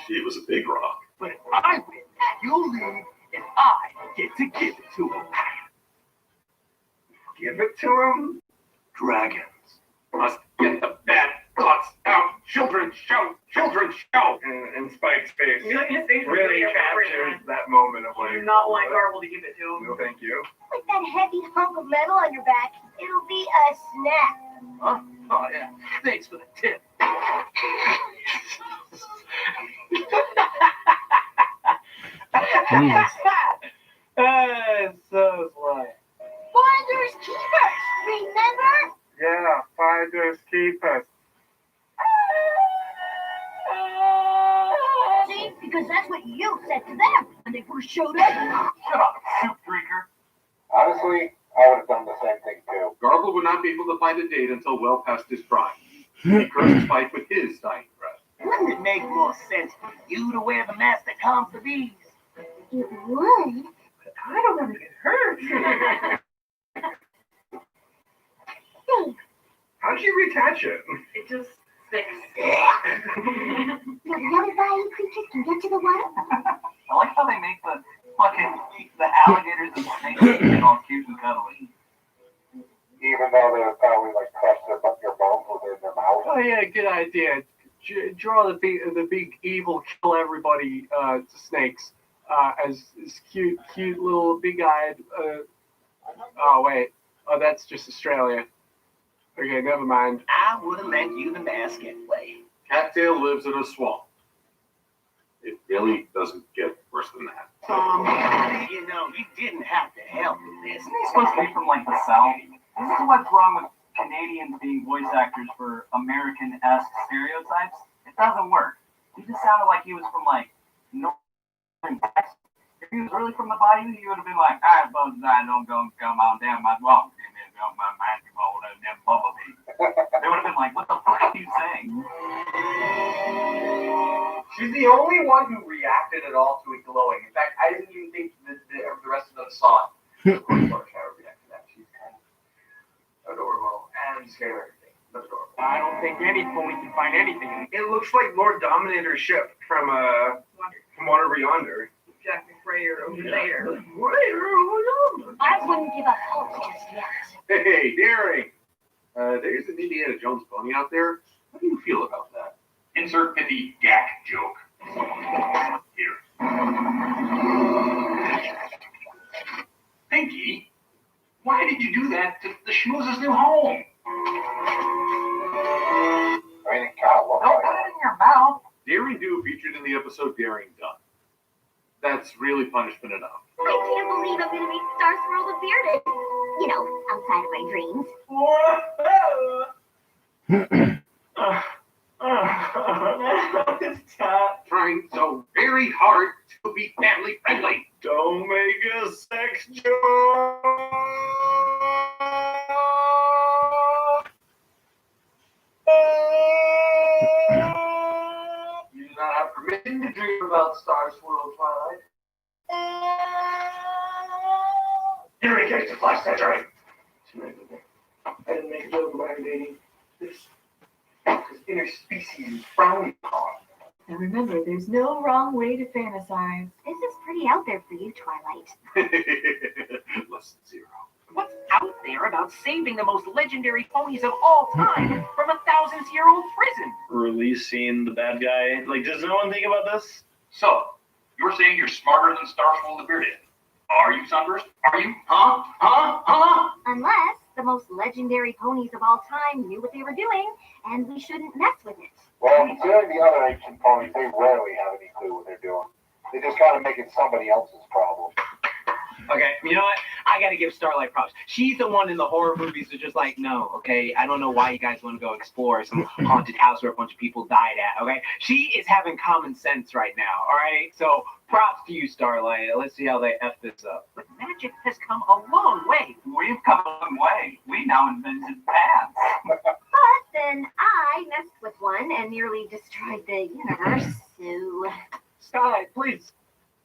[SPEAKER 20] It was a big rock.
[SPEAKER 9] But if I win, you'll leave, and I get to give it to him.
[SPEAKER 19] Give it to him?
[SPEAKER 20] Dragons must get the bad thoughts out. Children shout. Children shout.
[SPEAKER 19] And Spike's face
[SPEAKER 11] You know, his face was
[SPEAKER 19] really
[SPEAKER 11] really appropriate,
[SPEAKER 19] captures that moment of like.
[SPEAKER 11] You do not want Garble to give it to him.
[SPEAKER 19] No, thank you.
[SPEAKER 16] With that heavy hunk of metal on your back, it'll be a snack.
[SPEAKER 9] Huh? Oh, yeah. Thanks for the tip.
[SPEAKER 13] Jesus.
[SPEAKER 22] So funny.
[SPEAKER 16] Finders keepers, remember?
[SPEAKER 19] Yeah, finders keepers.
[SPEAKER 16] See, because that's what you said to them when they first showed up.
[SPEAKER 6] Shut up, soup drinker.
[SPEAKER 5] Honestly, I would have done the same thing too.
[SPEAKER 20] Garble would not be able to find a date until well past his prime. He cursed Spike with his dying breath.
[SPEAKER 15] Wouldn't it make more sense for you to wear the mask that comes for these?
[SPEAKER 16] It would.
[SPEAKER 15] But I don't want to get hurt.
[SPEAKER 16] Dave,
[SPEAKER 19] How did you reattach it?
[SPEAKER 11] It just sticks.
[SPEAKER 16] not other flying creatures can get to the water.
[SPEAKER 6] I like how they make the alligators and snakes get all cute and cuddly.
[SPEAKER 5] Even though they would probably like crush your bones within their mouth.
[SPEAKER 17] Oh yeah, good idea. Draw the big evil kill everybody snakes as cute little big-eyed. Oh wait, that's just Australia. Okay, never mind.
[SPEAKER 15] I would have lent you the mask anyway.
[SPEAKER 20] Cattail lives in a swamp. It really doesn't get worse than that.
[SPEAKER 15] You know, you didn't have to help with this.
[SPEAKER 6] He's supposed to be from like the South. This is what's wrong with Canadians being voice actors for American-esque stereotypes. It doesn't work. He just sounded like he was from like Northern Texas. If he was really from the bayou, he would have been like, I suppose I don't go come on down my walk and then go my basketball and them bumblebees. They would have been like, what the fuck are you saying?
[SPEAKER 3] She's the only one who reacted at all to it glowing. In fact, I didn't even think the rest of them saw it. Of course, Laura Shadow reacted to that. She's kind of adorable and scared of everything. But adorable.
[SPEAKER 12] I don't think any pony can find anything. It looks like Lord Dominator's ship from Water Beyonder.
[SPEAKER 11] Jack McRayer over there.
[SPEAKER 16] I wouldn't give up hope just yet.
[SPEAKER 20] Hey, Daring! There's an Indiana Jones pony out there. How do you feel about that?
[SPEAKER 14] Insert pithy gack joke. Here. Pinky, why did you do that to the Schmooz's new home?
[SPEAKER 5] I mean, it kind of looks
[SPEAKER 15] Don't
[SPEAKER 5] like
[SPEAKER 15] put it in your mouth.
[SPEAKER 20] Daring Do featured in the episode Daring Done. That's really punishment enough.
[SPEAKER 16] I can't believe I'm going to meet Star Swirl the Bearded. You know, outside of my dreams.
[SPEAKER 20] Stop trying so very hard to be family friendly.
[SPEAKER 12] Don't make a sex joke.
[SPEAKER 9] You do not have permission to dream about Star Swirl, Twilight.
[SPEAKER 19] You're engaged to flash that right.
[SPEAKER 9] I didn't make a joke about her dating this interspecies brownie pod.
[SPEAKER 11] And remember, there's no wrong way to fantasize.
[SPEAKER 16] This is pretty out there for you, Twilight.
[SPEAKER 20] Less than zero.
[SPEAKER 15] What's out there about saving the most legendary ponies of all time from a thousands-year-old prison?
[SPEAKER 12] Releasing the bad guy. Like, does no one think about this?
[SPEAKER 14] So, you're saying you're smarter than Star Swirl the Bearded? Are you, Sunburst? Are you? Huh?
[SPEAKER 16] Unless the most legendary ponies of all time knew what they were doing, and we shouldn't mess with it.
[SPEAKER 5] Well, considering the other ancient ponies, they rarely have any clue what they're doing. They just kind of make it somebody else's problem.
[SPEAKER 22] Okay, you know what? I gotta give Starlight props. She's the one in the horror movies who's just like, no, okay? I don't know why you guys want to go explore some haunted house where a bunch of people died at, okay? She is having common sense right now, all right? So props to you, Starlight. Let's see how they F this up.
[SPEAKER 15] But magic has come a long way.
[SPEAKER 6] We've come a long way. We now invented pants.
[SPEAKER 16] But then I messed with one and nearly destroyed the universe, so...
[SPEAKER 1] Starlight, please.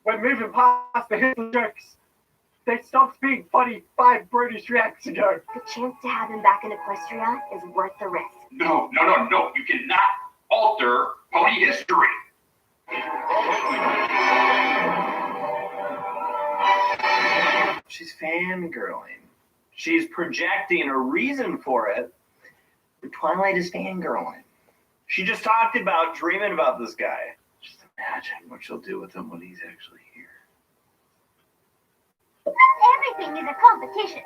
[SPEAKER 1] We're moving past the Hitler jokes. They stopped being funny 5 British reacts ago.
[SPEAKER 16] The chance to have him back in Equestria is worth the risk.
[SPEAKER 14] No. You cannot alter pony history.
[SPEAKER 22] She's fangirling. She's projecting a reason for it. But Twilight is fangirling. She just talked about dreaming about this guy. Just imagine what she'll do with him when he's actually here.
[SPEAKER 16] Everything is a competition.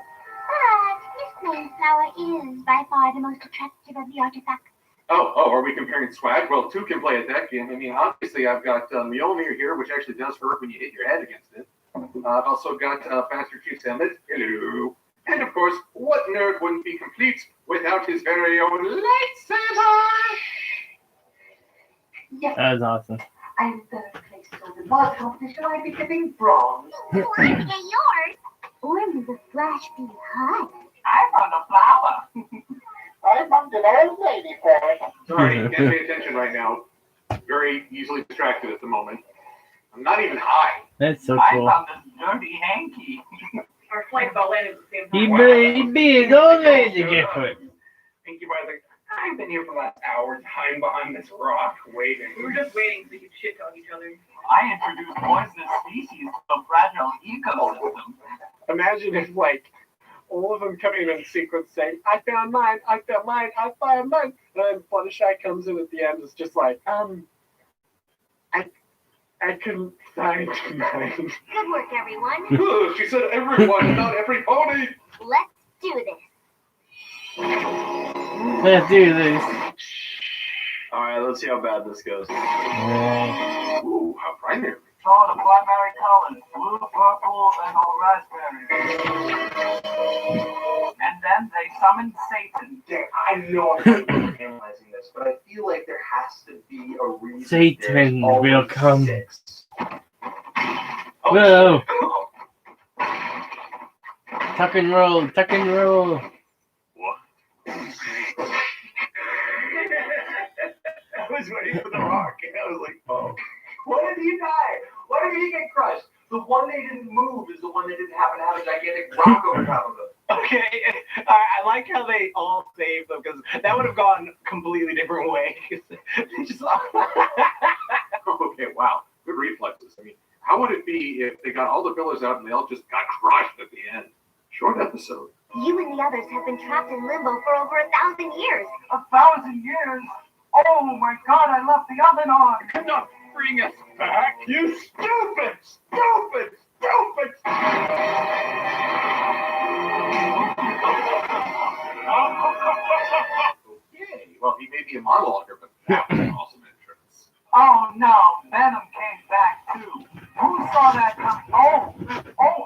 [SPEAKER 16] But Miss Mayflower is by far the most attractive of the artifacts.
[SPEAKER 20] Oh, are we comparing swag? Well, 2 can play at that game. I mean, obviously, I've got Mjolnir here, which actually does hurt when you hit your head against it. I've also got Faster Chief Emmett. Hello. And, of course, what nerd wouldn't be complete without his very own lightsaber?
[SPEAKER 13] That was awesome.
[SPEAKER 11] I'm third place on the ball competition. I'd be getting bronze.
[SPEAKER 16] You want to get yours? When will the flash be hot?
[SPEAKER 6] I found a flower.
[SPEAKER 5] I bumped an old lady for it.
[SPEAKER 20] Sorry, can't pay attention right now. Very easily distracted at the moment. I'm not even high.
[SPEAKER 13] That's so
[SPEAKER 6] I
[SPEAKER 13] cool.
[SPEAKER 6] found this dirty hanky.
[SPEAKER 10] Our flight about landed at the same time.
[SPEAKER 13] He being old lady to get put.
[SPEAKER 9] Pinkie Pie's like, I've been here for the last hour, hiding behind this rock, waiting.
[SPEAKER 10] We were just waiting so we could shit on each other.
[SPEAKER 6] I introduced poisonous species to a fragile ecosystem.
[SPEAKER 1] Imagine if, like, all of them come in sequence saying, I found mine, I found mine, I found mine. And then Fluttershy comes in at the end, is just like, I couldn't find mine.
[SPEAKER 16] Good work, everyone.
[SPEAKER 20] Ugh, she said everyone, not every pony.
[SPEAKER 16] Let's do this.
[SPEAKER 13] Let's do this.
[SPEAKER 22] Alright, let's see how bad this goes.
[SPEAKER 20] Ooh, how primary.
[SPEAKER 6] Saw the primary colors, blue, purple, and all raspberry. And then they summoned Satan.
[SPEAKER 9] I know I'm not analyzing this, but I feel like there has to be a reason.
[SPEAKER 13] Satan will come.
[SPEAKER 9] 6.
[SPEAKER 13] Whoa. Tuck and roll, tuck and roll.
[SPEAKER 9] I was waiting for the rock, and I was like, oh. What if he died? What if he get crushed? The one they didn't move is the one that didn't happen to have a gigantic rock over top of them.
[SPEAKER 22] Okay, I like how they all saved them, because that would have gone a completely different way. Just,
[SPEAKER 20] Okay, wow. Good reflexes. I mean, how would it be if they got all the fillers out and they all just got crushed at the end? Short episode.
[SPEAKER 16] You and the others have been trapped in limbo for over 1,000 years.
[SPEAKER 6] 1,000 years? Oh my God, I left the oven on.
[SPEAKER 20] No,
[SPEAKER 19] bring us back?
[SPEAKER 12] You stupid!
[SPEAKER 20] Okay, well, he may be a monologuer, but that was an awesome entrance.
[SPEAKER 15] Oh no, Venom came back too. Who saw that coming? Oh,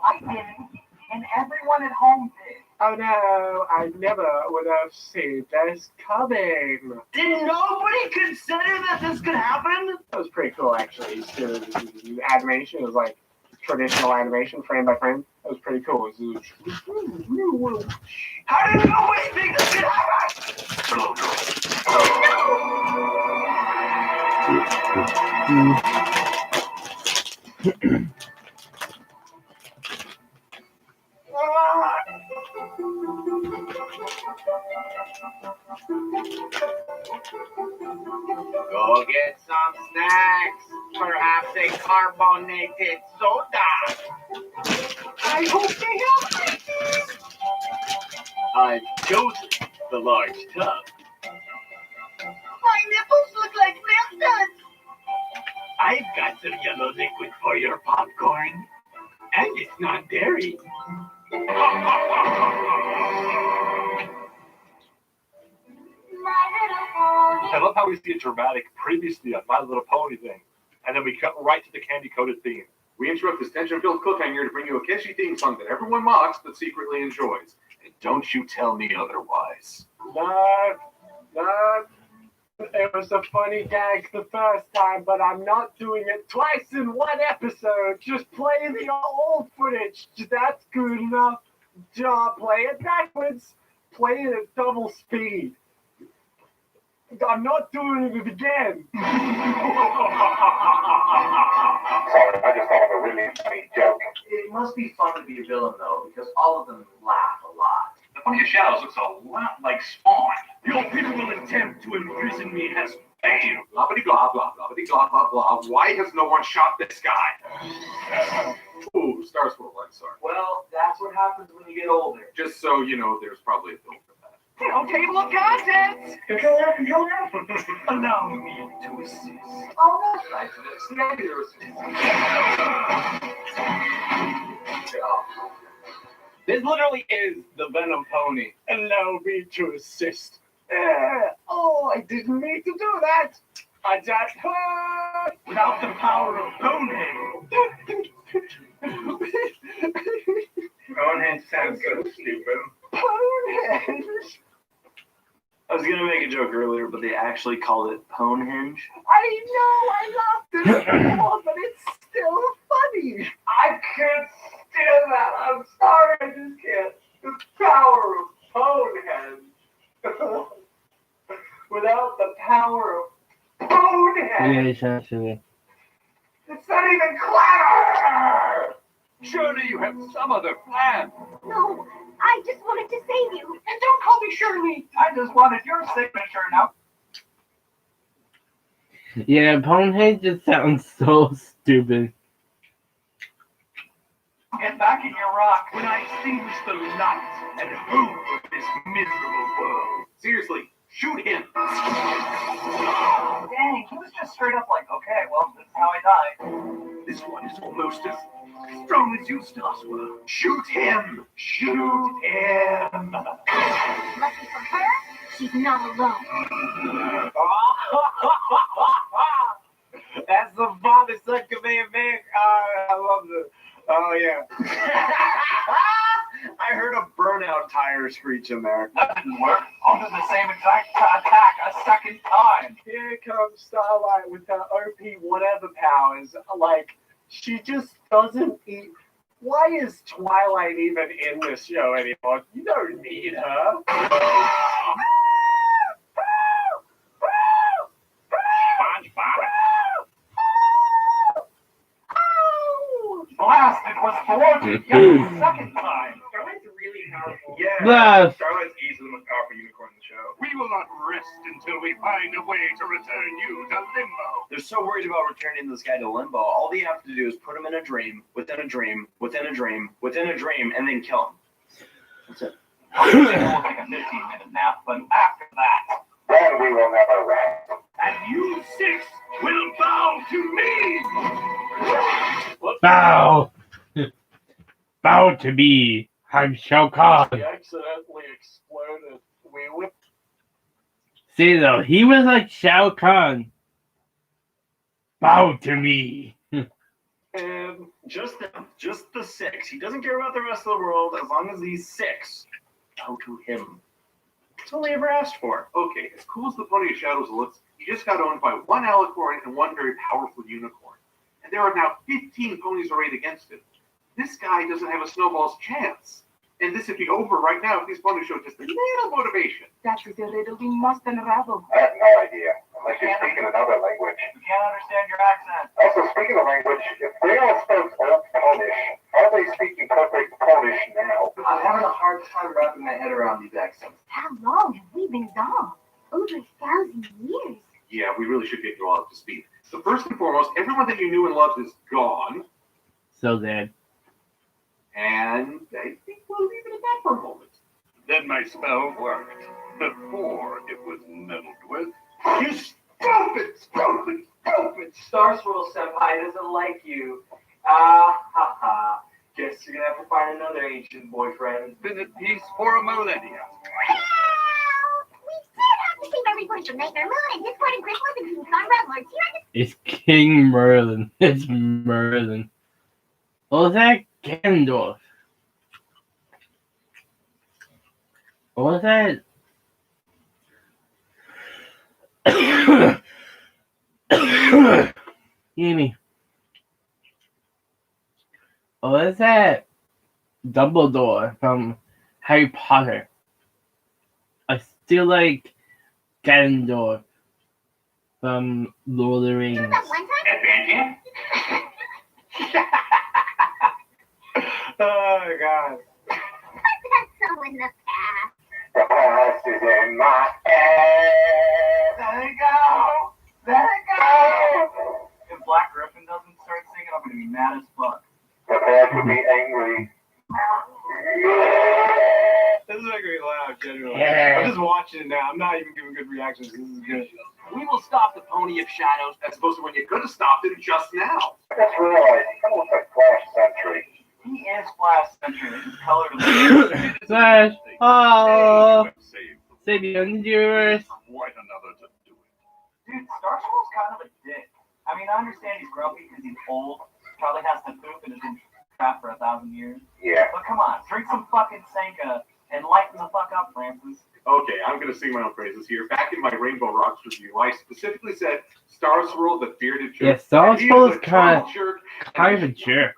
[SPEAKER 15] I didn't. And everyone at home did.
[SPEAKER 1] Oh no, I never would have seen this coming.
[SPEAKER 7] Did nobody consider that this could happen?
[SPEAKER 1] That was pretty cool, actually. The animation was like traditional animation, frame by frame. That was pretty cool.
[SPEAKER 7] How did nobody think this could happen?
[SPEAKER 2] Go get some snacks. Perhaps a carbonated soda.
[SPEAKER 1] I hope they have ices.
[SPEAKER 2] I've chosen the large tub.
[SPEAKER 8] My nipples look like milk duds.
[SPEAKER 2] I've got some yellow liquid for your popcorn. And it's not dairy.
[SPEAKER 17] I love how we see a dramatic previously on My Little Pony thing, and then we cut right to the candy-coated theme.
[SPEAKER 20] We interrupt this tension-filled cliffhanger to bring you a catchy theme song that everyone mocks but secretly enjoys. And don't you tell me otherwise.
[SPEAKER 1] No. It was a funny gag the first time, but I'm not doing it twice in one episode. Just play the old footage. That's good enough. Play it backwards. Play it at double speed. I'm not doing it again.
[SPEAKER 5] Sorry, I just thought of a really funny joke.
[SPEAKER 6] It must be fun to be a villain, though, because all of them laugh a lot.
[SPEAKER 14] The Pony of Shadows looks a lot like Spawn.
[SPEAKER 2] Your pitiful attempt to imprison me has failed.
[SPEAKER 20] Blah, blah, blah, blah, blah, blah. Why has no one shot this guy? Ooh, Star Swirl, I'm sorry.
[SPEAKER 6] Well, that's what happens when you get older.
[SPEAKER 20] Just so you know, there's probably a film for that.
[SPEAKER 11] No table of contents.
[SPEAKER 6] Allow me to assist.
[SPEAKER 15] Oh, that's nice.
[SPEAKER 12] This literally is the Venom Pony.
[SPEAKER 1] Allow me to assist. I didn't mean to do that. I just heard.
[SPEAKER 2] Without the power of Bonehead.
[SPEAKER 19] Bonehead sounds so stupid.
[SPEAKER 1] Bonehead.
[SPEAKER 7] I was gonna make a joke earlier, but they actually called it Ponehenge.
[SPEAKER 1] I know, I laughed at it before, but it's still funny. I can't stand that. I'm sorry, I just can't. The power of Bonehead. Without the power of Bonehead.
[SPEAKER 13] Yes, actually.
[SPEAKER 1] It's not even clever.
[SPEAKER 19] Surely you have some other plan.
[SPEAKER 16] No, I just wanted to save you.
[SPEAKER 15] And don't call me Shirley. I just wanted your signature now.
[SPEAKER 13] Yeah, Bonehead just sounds so stupid.
[SPEAKER 15] Get back in your rock.
[SPEAKER 2] When I extinguish the light and hope of this miserable world.
[SPEAKER 20] Seriously, shoot him.
[SPEAKER 15] Dang, he was just straight up like, okay, well, this is how I die.
[SPEAKER 2] This one is almost as strong as you, Starswell. Shoot him! Shoot him!
[SPEAKER 16] Lucky for her, she's not alone.
[SPEAKER 12] That's the father son command man. I love this. Oh yeah. I heard a burnout tire screech in there.
[SPEAKER 15] That didn't work. I'll do the same exact attack a second time.
[SPEAKER 1] Here comes Starlight with her OP whatever powers. Like, she just doesn't eat. Why is Twilight even in this show anymore? You don't need her.
[SPEAKER 15] Blast, it was thwarted yet the second time.
[SPEAKER 19] Starlight's really powerful. Yeah,
[SPEAKER 13] Blast.
[SPEAKER 19] Starlight's easily the most powerful unicorn in the show.
[SPEAKER 2] We will not rest until we find a way to return you to Limbo.
[SPEAKER 7] They're so worried about returning this guy to Limbo. All they have to do is put him in a dream, within a dream, within a dream, within a dream, and then kill him. That's it.
[SPEAKER 15] I'll take a 15-minute nap, but after that,
[SPEAKER 5] Then we will never rest.
[SPEAKER 2] And you six will bow to me!
[SPEAKER 13] Bow! Bow to me! I'm Shao Kahn!
[SPEAKER 12] He accidentally exploded. We would.
[SPEAKER 13] See though, he was like Shao Kahn. Bow to me!
[SPEAKER 7] And just the six. He doesn't care about the rest of the world as long as these six bow to him. That's all he ever asked for.
[SPEAKER 20] Okay, as cool as the Pony of Shadows looks, he just got owned by one alicorn and one very powerful unicorn. And there are now 15 ponies arrayed against him. This guy doesn't have a snowball's chance. And this would be over right now if these ponies showed just a little motivation.
[SPEAKER 11] That is a riddle we must unravel.
[SPEAKER 5] I have no idea, unless you're speaking another language.
[SPEAKER 6] We can't understand your accent.
[SPEAKER 5] Also, speaking of language, if they all spoke Old Polish, how are they speaking perfect Polish now?
[SPEAKER 22] I'm having a hard time wrapping my head around these accents.
[SPEAKER 16] How long have we been gone? Over 1,000 years.
[SPEAKER 20] Yeah, we really should get you all up to speed. So first and foremost, everyone that you knew and loved is gone.
[SPEAKER 13] So dead.
[SPEAKER 20] And I think we'll leave it at that for a moment.
[SPEAKER 19] Then my spell worked. Before it was meddled with.
[SPEAKER 2] You stupid!
[SPEAKER 6] Star Swirl Senpai doesn't like you. Ah, ha, ha. Guess you're gonna have to find another ancient boyfriend.
[SPEAKER 19] Been at peace for a millennia.
[SPEAKER 16] We set out to save everyone from Nightmare Moon and Discord and Christmas and King Kong Redlords here.
[SPEAKER 13] It's King Merlin. It's Merlin. What was that? Ganondorf. What was that? Amy. What was that? Dumbledore from Harry Potter. I still like Ganondorf from Lord of the Rings.
[SPEAKER 14] At band camp?
[SPEAKER 22] Oh, God.
[SPEAKER 16] That's so in the past.
[SPEAKER 5] The past is in my ass.
[SPEAKER 22] Let it go. Let it go. If Black Griffin doesn't start singing, I'm going to be mad as fuck.
[SPEAKER 5] Prepare to be angry.
[SPEAKER 22] This is making me laugh, genuinely.
[SPEAKER 13] Yeah.
[SPEAKER 22] I'm just watching it now. I'm not even giving good reactions. This is good. We will stop the Pony of Shadows as opposed to when you could have stopped it just now.
[SPEAKER 5] I just realized he looks like Flash Sentry.
[SPEAKER 6] He is Flash Century. His color is
[SPEAKER 13] Flash. Oh. Save your endurance.
[SPEAKER 19] Quite another to do it.
[SPEAKER 6] Dude, Star Swirl's kind of a dick. I mean, I understand he's grumpy because he's old. Probably has to poop and has been trapped for 1,000 years.
[SPEAKER 5] Yeah.
[SPEAKER 6] But come on, drink some fucking Senka and lighten the fuck up, Francis.
[SPEAKER 20] Okay, I'm going to sing my own praises here. Back in my Rainbow Rocks review, I specifically said Star Swirl, the bearded jerk.
[SPEAKER 13] Yeah, Star
[SPEAKER 20] He
[SPEAKER 13] Swirl
[SPEAKER 20] a
[SPEAKER 13] is kind
[SPEAKER 20] total jerk,
[SPEAKER 13] of a jerk.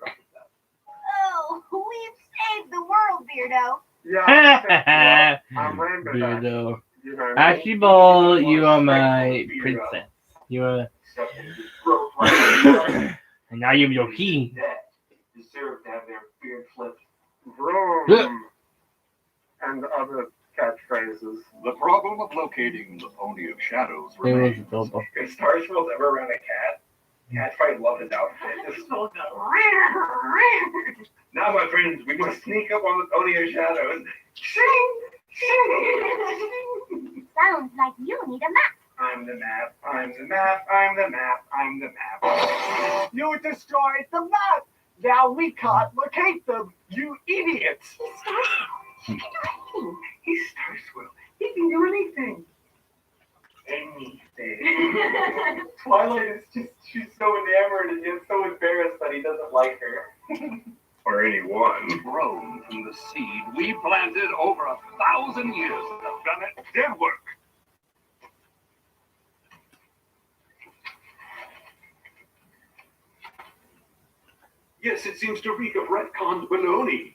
[SPEAKER 16] Oh, we've saved the world, Beardo.
[SPEAKER 12] Yeah, I'm Rainbow Dash.
[SPEAKER 13] Weirdo.
[SPEAKER 12] You know,
[SPEAKER 13] Ashley Ball, you are my princess. You are. And now you're your king.
[SPEAKER 22] Deserve to have their beard flipped.
[SPEAKER 12] Vroom. And other catchphrases.
[SPEAKER 19] The problem of locating the Pony of Shadows
[SPEAKER 13] It was
[SPEAKER 19] remains.
[SPEAKER 13] adorable.
[SPEAKER 2] If Star Swirl's ever around a cat, cats probably love his outfit. Now, my friends, we must sneak up on the Pony of Shadows.
[SPEAKER 16] Sounds like you need a map.
[SPEAKER 2] I'm the map, I'm the map, I'm the map, I'm the map.
[SPEAKER 12] You destroyed the map! Now we can't locate them, you idiots!
[SPEAKER 2] He's Star Swirl. He can do anything. Anything.
[SPEAKER 6] Twilight is just, she's so enamored and yet so embarrassed that he doesn't like her.
[SPEAKER 2] Or anyone.
[SPEAKER 19] Grown from the seed we planted over 1,000 years ago. Done it. Did work.
[SPEAKER 20] Yes, it seems to reek of retconned baloney.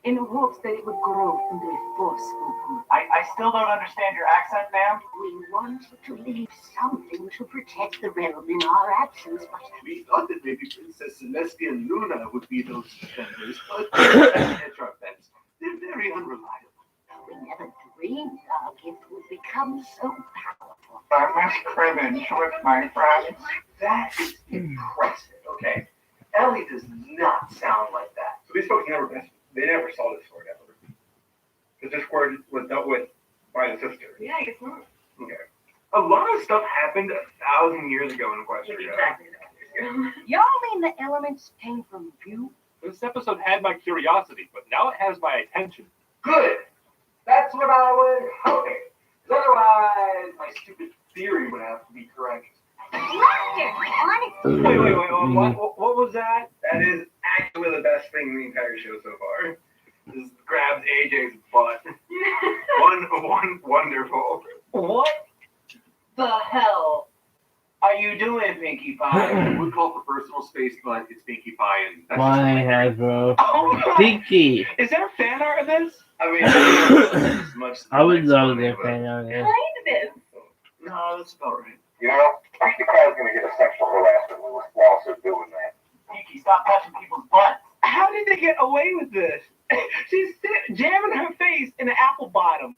[SPEAKER 11] In hopes that it would grow into a forceful group.
[SPEAKER 6] I still don't understand your accent, ma'am.
[SPEAKER 15] We wanted to leave something to protect the realm in our absence, but
[SPEAKER 20] We thought that maybe Princess Celestia and Luna would be those defenders, but hedgehogs, they're very unreliable.
[SPEAKER 15] we never dreamed our gift would become so powerful.
[SPEAKER 2] I must cringe with my friends.
[SPEAKER 3] That is impressive. Okay. Ellie does not sound like that.
[SPEAKER 2] So these folks they never saw this sword ever. Because this sword was dealt with by the sister.
[SPEAKER 11] Yeah, I guess not.
[SPEAKER 2] Okay. A lot of stuff happened 1,000 years ago in Equestria.
[SPEAKER 11] Exactly.
[SPEAKER 15] Y'all mean the elements came from you?
[SPEAKER 17] This episode had my curiosity, but now it has my attention.
[SPEAKER 2] Good. That's what I was hoping. 'Cause otherwise, my stupid theory would have to be correct.
[SPEAKER 16] Honestly.
[SPEAKER 2] Wait. What was that? That is actually the best thing in the entire show so far. Just grabs AJ's butt. one wonderful.
[SPEAKER 6] What the hell are you doing, Pinkie Pie?
[SPEAKER 20] We call for personal space, but it's Pinkie Pie, and that's
[SPEAKER 13] Why, Hasbro? Pinky!
[SPEAKER 7] Is there fan art of this?
[SPEAKER 2] I mean, as much as
[SPEAKER 13] I would
[SPEAKER 2] it's
[SPEAKER 13] love
[SPEAKER 2] funny,
[SPEAKER 13] that
[SPEAKER 2] but-
[SPEAKER 13] fan on it.
[SPEAKER 8] Kind of.
[SPEAKER 7] No, that's about right.
[SPEAKER 5] You know, Pinkie Pie's gonna get a sexual harassment lawsuit doing that.
[SPEAKER 6] Pinkie, stop touching people's butts.
[SPEAKER 7] How did they get away with this? She's jamming her face in an apple bottom.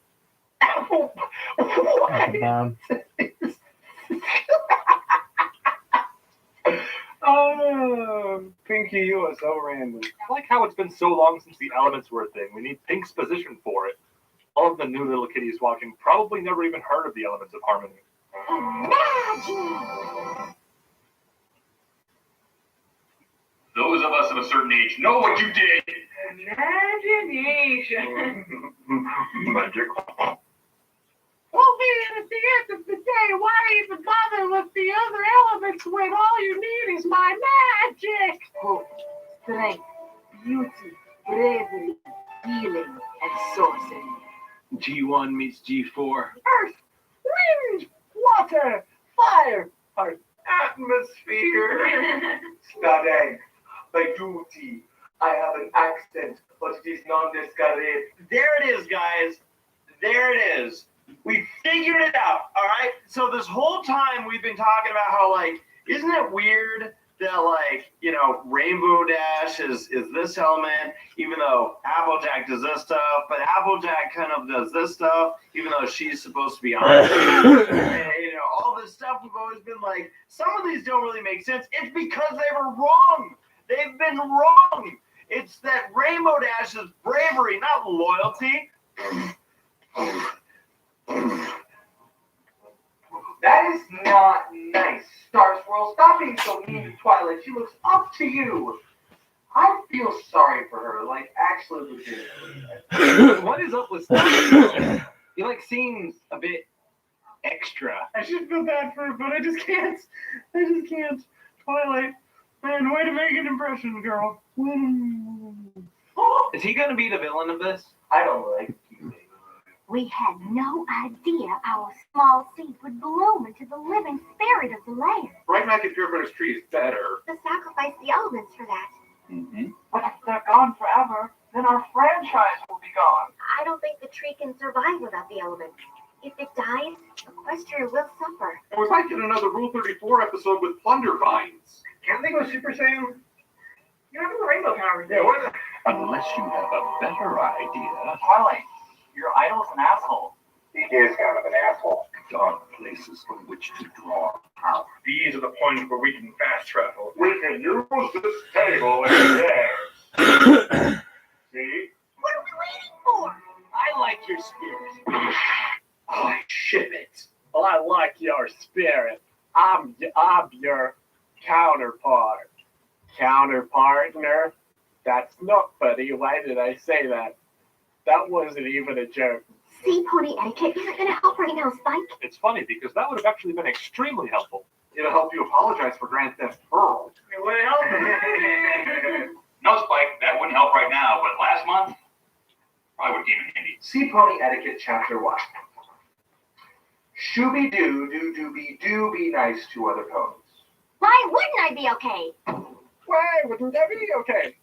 [SPEAKER 7] Apple. What?
[SPEAKER 17] Oh, Pinky, you are so random. I like how it's been so long since the elements were a thing. We need Pink's position for it. All of the new little kiddies watching probably never even heard of the elements of harmony.
[SPEAKER 14] Those of us of a certain age know what you did.
[SPEAKER 18] Imagination.
[SPEAKER 2] Magic.
[SPEAKER 15] We'll be at the end of the day. Why even bother with the other elements when all you need is my magic?
[SPEAKER 18] Hope, strength, beauty, bravery, healing, and sorcery.
[SPEAKER 22] G1 meets G4.
[SPEAKER 15] Earth, wind, water, fire.
[SPEAKER 2] Atmosphere. Studying. By duty. I have an accent, but it is non-descarade.
[SPEAKER 7] There it is, guys. There it is. We figured it out, all right? So this whole time we've been talking about how, like, isn't it weird that, like, you know, Rainbow Dash is this element, even though Applejack does this stuff, but Applejack kind of does this stuff, even though she's supposed to be on it. And, you know, all this stuff we've always been like, some of these don't really make sense. It's because they were wrong. They've been wrong. It's that Rainbow Dash is bravery, not loyalty.
[SPEAKER 2] That is not nice. Star Swirl, stop being so mean to Twilight. She looks up to you. I feel sorry for her, like, actually legitimately.
[SPEAKER 22] What is up with Star? He like seems a bit extra.
[SPEAKER 1] I should feel bad for her, but I just can't. Twilight, man, way to make an impression, girl.
[SPEAKER 22] Is he gonna be the villain of this?
[SPEAKER 2] I don't like you.
[SPEAKER 16] We had no idea our small seed would bloom into the living spirit of the land.
[SPEAKER 20] Right back at Purifiers Tree is better.
[SPEAKER 16] To sacrifice the elements for that.
[SPEAKER 20] Mm-hmm.
[SPEAKER 15] But if they're gone forever, then our franchise will be gone.
[SPEAKER 16] I don't think the tree can survive without the elements. If it dies, Equestria will suffer.
[SPEAKER 20] We might get another Rule 34 episode with Plunder Vines.
[SPEAKER 2] Can't they go Super Saiyan?
[SPEAKER 18] You have the rainbow powers.
[SPEAKER 2] Yeah, what is it?
[SPEAKER 20] Unless you have a better idea.
[SPEAKER 6] Twilight, your idol's an asshole.
[SPEAKER 5] He is kind of an asshole.
[SPEAKER 20] Dark places from which to draw power.
[SPEAKER 19] These are the points where we can fast travel.
[SPEAKER 2] We can use this table and there. See?
[SPEAKER 16] What are we waiting for?
[SPEAKER 6] I like your spirit.
[SPEAKER 2] I ship it.
[SPEAKER 1] Well, I like your spirit. I'm your counterpart. Counterpartner? That's not funny. Why did I say that? That wasn't even a joke.
[SPEAKER 16] Sea pony etiquette isn't going to help right now, Spike.
[SPEAKER 17] It's funny because that would have actually been extremely helpful.
[SPEAKER 20] It'll help you apologize for Grand Theft Pearl.
[SPEAKER 2] It would help.
[SPEAKER 14] No, Spike, that wouldn't help right now, but last month, I would keep it handy.
[SPEAKER 2] Sea Pony Etiquette Chapter 1. Shooby-doo, doo-dooby-doo, be nice to other ponies.
[SPEAKER 16] Why wouldn't I be okay?
[SPEAKER 1] Why wouldn't that be okay?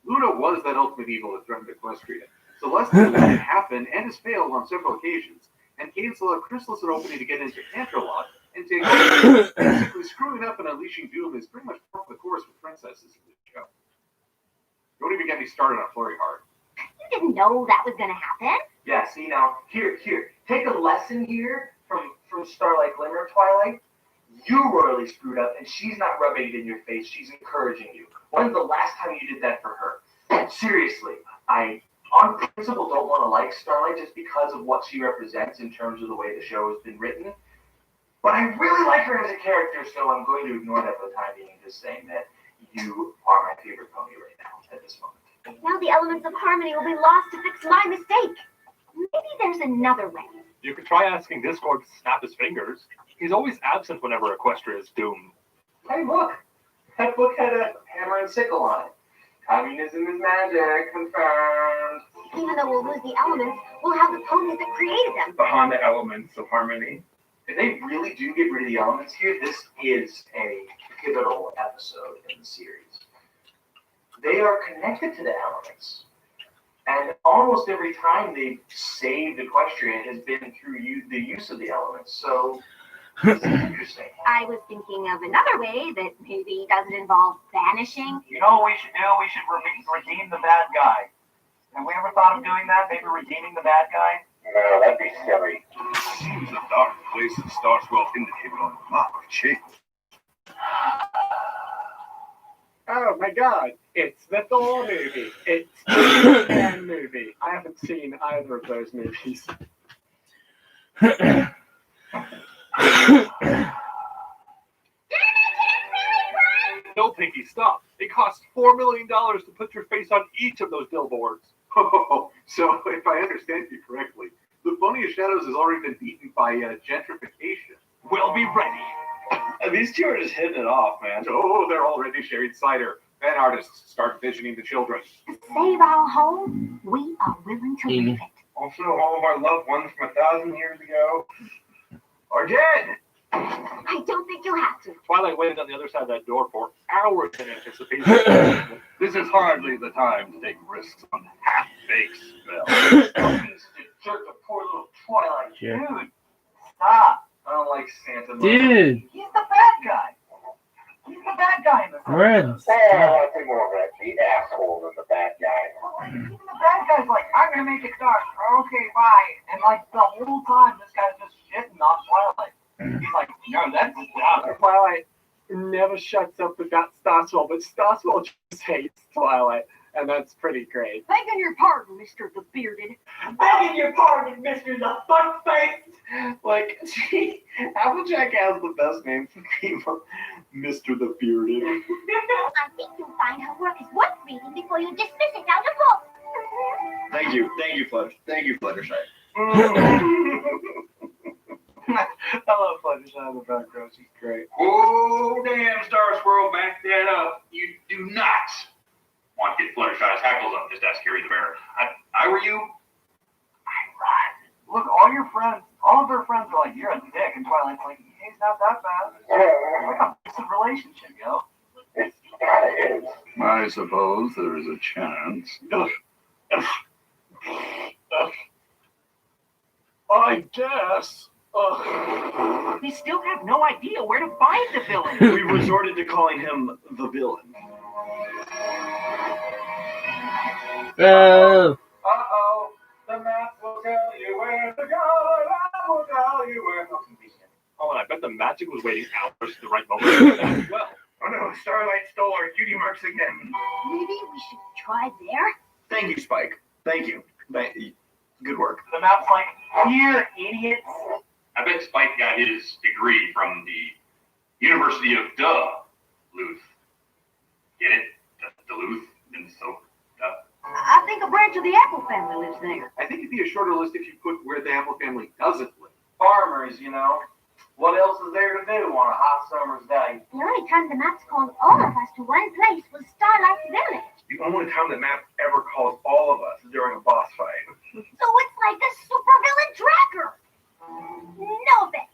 [SPEAKER 20] Luna was that ultimate evil that threatened Equestria. Celestia let it happen and has failed on several occasions, and Cadence allowed Chrysalis an opening to get into Canterlot and take over. Basically, screwing up and unleashing doom is pretty much part of the course with princesses in this show. Don't even get me started on Flurry Heart.
[SPEAKER 16] You didn't know that was going to happen.
[SPEAKER 2] Yeah, see now, here, take a lesson here from Starlight Glimmer, Twilight. You royally screwed up, and she's not rubbing it in your face. She's encouraging you. When's the last time you did that for her? Seriously, I, on principle, don't want to like Starlight just because of what she represents in terms of the way the show has been written. But I really like her as a character, so I'm going to ignore that for the time being and just saying that you are my favorite pony right now at this moment.
[SPEAKER 16] Now the elements of harmony will be lost to fix my mistake. Maybe there's another way.
[SPEAKER 17] You could try asking Discord to snap his fingers. He's always absent whenever Equestria is doomed.
[SPEAKER 2] Hey, look! That book had a hammer and sickle on it. Communism is magic, confirmed.
[SPEAKER 16] Even though we'll lose the elements, we'll have the ponies that created them.
[SPEAKER 19] Behind the elements of harmony.
[SPEAKER 2] If they really do get rid of the elements here, this is a pivotal episode in the series. They are connected to the elements. And almost every time they've saved Equestria has been through the use of the elements. So, it's interesting.
[SPEAKER 16] I was thinking of another way that maybe doesn't involve vanishing.
[SPEAKER 6] You know what we should do? We should redeem the bad guy. Have we ever thought of doing that? Maybe redeeming the bad guy?
[SPEAKER 5] No, that'd be silly.
[SPEAKER 20] Seems a dark place that starts well indicated on the map of change.
[SPEAKER 1] Oh my god, it's the Thor movie. It's the Man movie. I haven't seen either of those movies.
[SPEAKER 17] No, Pinky, stop. It costs $4 million to put your face on each of those billboards.
[SPEAKER 20] Oh, so if I understand you correctly, the Pony of Shadows has already been beaten by gentrification.
[SPEAKER 22] We'll be ready.
[SPEAKER 12] These two are just hitting it off, man.
[SPEAKER 20] Oh, they're already sharing cider. Fan artists start visioning the children.
[SPEAKER 16] To save our home, we are willing to leave it.
[SPEAKER 19] Also, all of our loved ones from 1,000 years ago are dead.
[SPEAKER 16] I don't think you'll have to.
[SPEAKER 17] Twilight waited on the other side of that door for hours in anticipation.
[SPEAKER 20] This is hardly the time to take risks on half-baked spells.
[SPEAKER 2] Jerk the poor little Twilight.
[SPEAKER 13] Yeah.
[SPEAKER 6] Dude, stop.
[SPEAKER 2] I don't like Santa.
[SPEAKER 13] Dude,
[SPEAKER 6] He's the bad guy. He's the bad guy in this
[SPEAKER 13] Red.
[SPEAKER 5] Oh, I think more of the asshole than the bad guy.
[SPEAKER 6] Even the bad guy's like, I'm gonna make it dark. Okay, bye. And like the whole time, this guy's just shitting on Twilight. He's like, no, that's dumb.
[SPEAKER 1] Twilight never shuts up about Starswell, but Starswell just hates Twilight, and that's pretty great.
[SPEAKER 8] Begging your pardon, Mr. the Bearded.
[SPEAKER 2] Begging your pardon, Mr. the Fuckface.
[SPEAKER 12] Like, see, Applejack has the best name for people. Mr. the Bearded.
[SPEAKER 16] I think you'll find her work is worth reading before you dismiss it out of book.
[SPEAKER 12] Thank you, Flutter. Thank you, Fluttershy. I love Fluttershy in the background. She's great.
[SPEAKER 14] Oh, damn, Star Squirrel, back that up. You do not want to get Fluttershy's hackles up. Just ask Carrie the Bear. I were you, I'd run.
[SPEAKER 6] Look, all of her friends are like, you're a dick. And Twilight's like, he's not that bad. It's like a decent relationship, yo.
[SPEAKER 5] It kind of is.
[SPEAKER 20] I suppose there is a chance.
[SPEAKER 12] I guess.
[SPEAKER 6] We still have no idea where to find the villain.
[SPEAKER 12] We resorted to calling him the villain.
[SPEAKER 13] Oh,
[SPEAKER 2] Uh-oh. The map will tell you where to go, and I will tell you where to be.
[SPEAKER 17] Oh, and I bet the magic was waiting hours at the right moment for that as well.
[SPEAKER 19] Oh no, Starlight stole our cutie marks again.
[SPEAKER 16] Maybe we should try there.
[SPEAKER 12] Thank you, Spike. Thank you. Good work.
[SPEAKER 6] The map's like, here, idiots.
[SPEAKER 14] I bet Spike got his degree from the University of Duluth. Get it? Duluth? And so,
[SPEAKER 8] I think a branch of the Apple family lives there.
[SPEAKER 20] I think it'd be a shorter list if you put where the Apple family doesn't live.
[SPEAKER 2] Farmers, you know. What else is there to do on a hot summer's day?
[SPEAKER 16] The only time the maps called all of us to one place was Starlight Village.
[SPEAKER 19] The only time the map ever calls all of us is during a boss fight.
[SPEAKER 16] So it's like a supervillain tracker. No offense.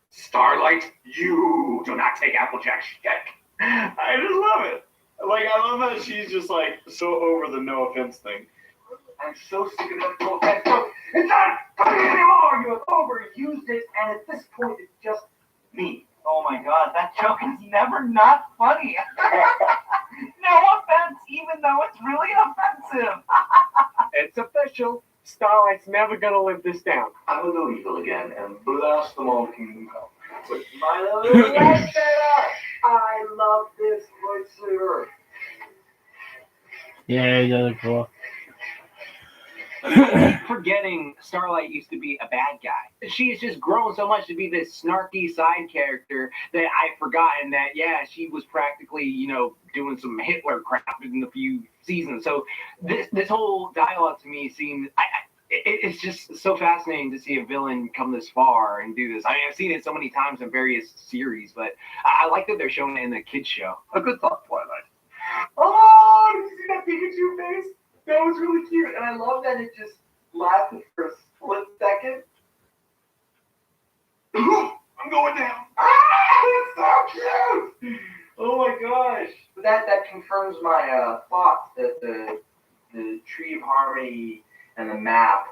[SPEAKER 20] Starlight, you do not take Applejack's shtick.
[SPEAKER 12] I just love it. Like, I love how she's just like so over the no offense thing.
[SPEAKER 2] I'm so sick of that little head joke. It's not funny anymore. You have overused it, and at this point, it's just me.
[SPEAKER 6] Oh my god, that joke is never not funny. No offense, even though it's really offensive.
[SPEAKER 1] It's official. Starlight's never gonna live this down.
[SPEAKER 2] I will go evil again and blast them all kingdom come. With my little lightsaber, I love this lightsaber.
[SPEAKER 13] yeah, you look cool.
[SPEAKER 22] keep forgetting Starlight used to be a bad guy. She has just grown so much to be this snarky side character that I've forgotten that, yeah, she was practically, doing some Hitler crap in a few seasons. So this whole dialogue to me seems, it's just so fascinating to see a villain come this far and do this. I mean, I've seen it so many times in various series, but I like that they're showing it in the kids show.
[SPEAKER 12] A good thought, Twilight.
[SPEAKER 2] Oh, did you see that Pikachu face? That was really cute, and I love that it just lasted for a split second.
[SPEAKER 19] I'm going down.
[SPEAKER 2] It's so cute! Oh my gosh. That confirms my thoughts that the Tree of Harmony and the map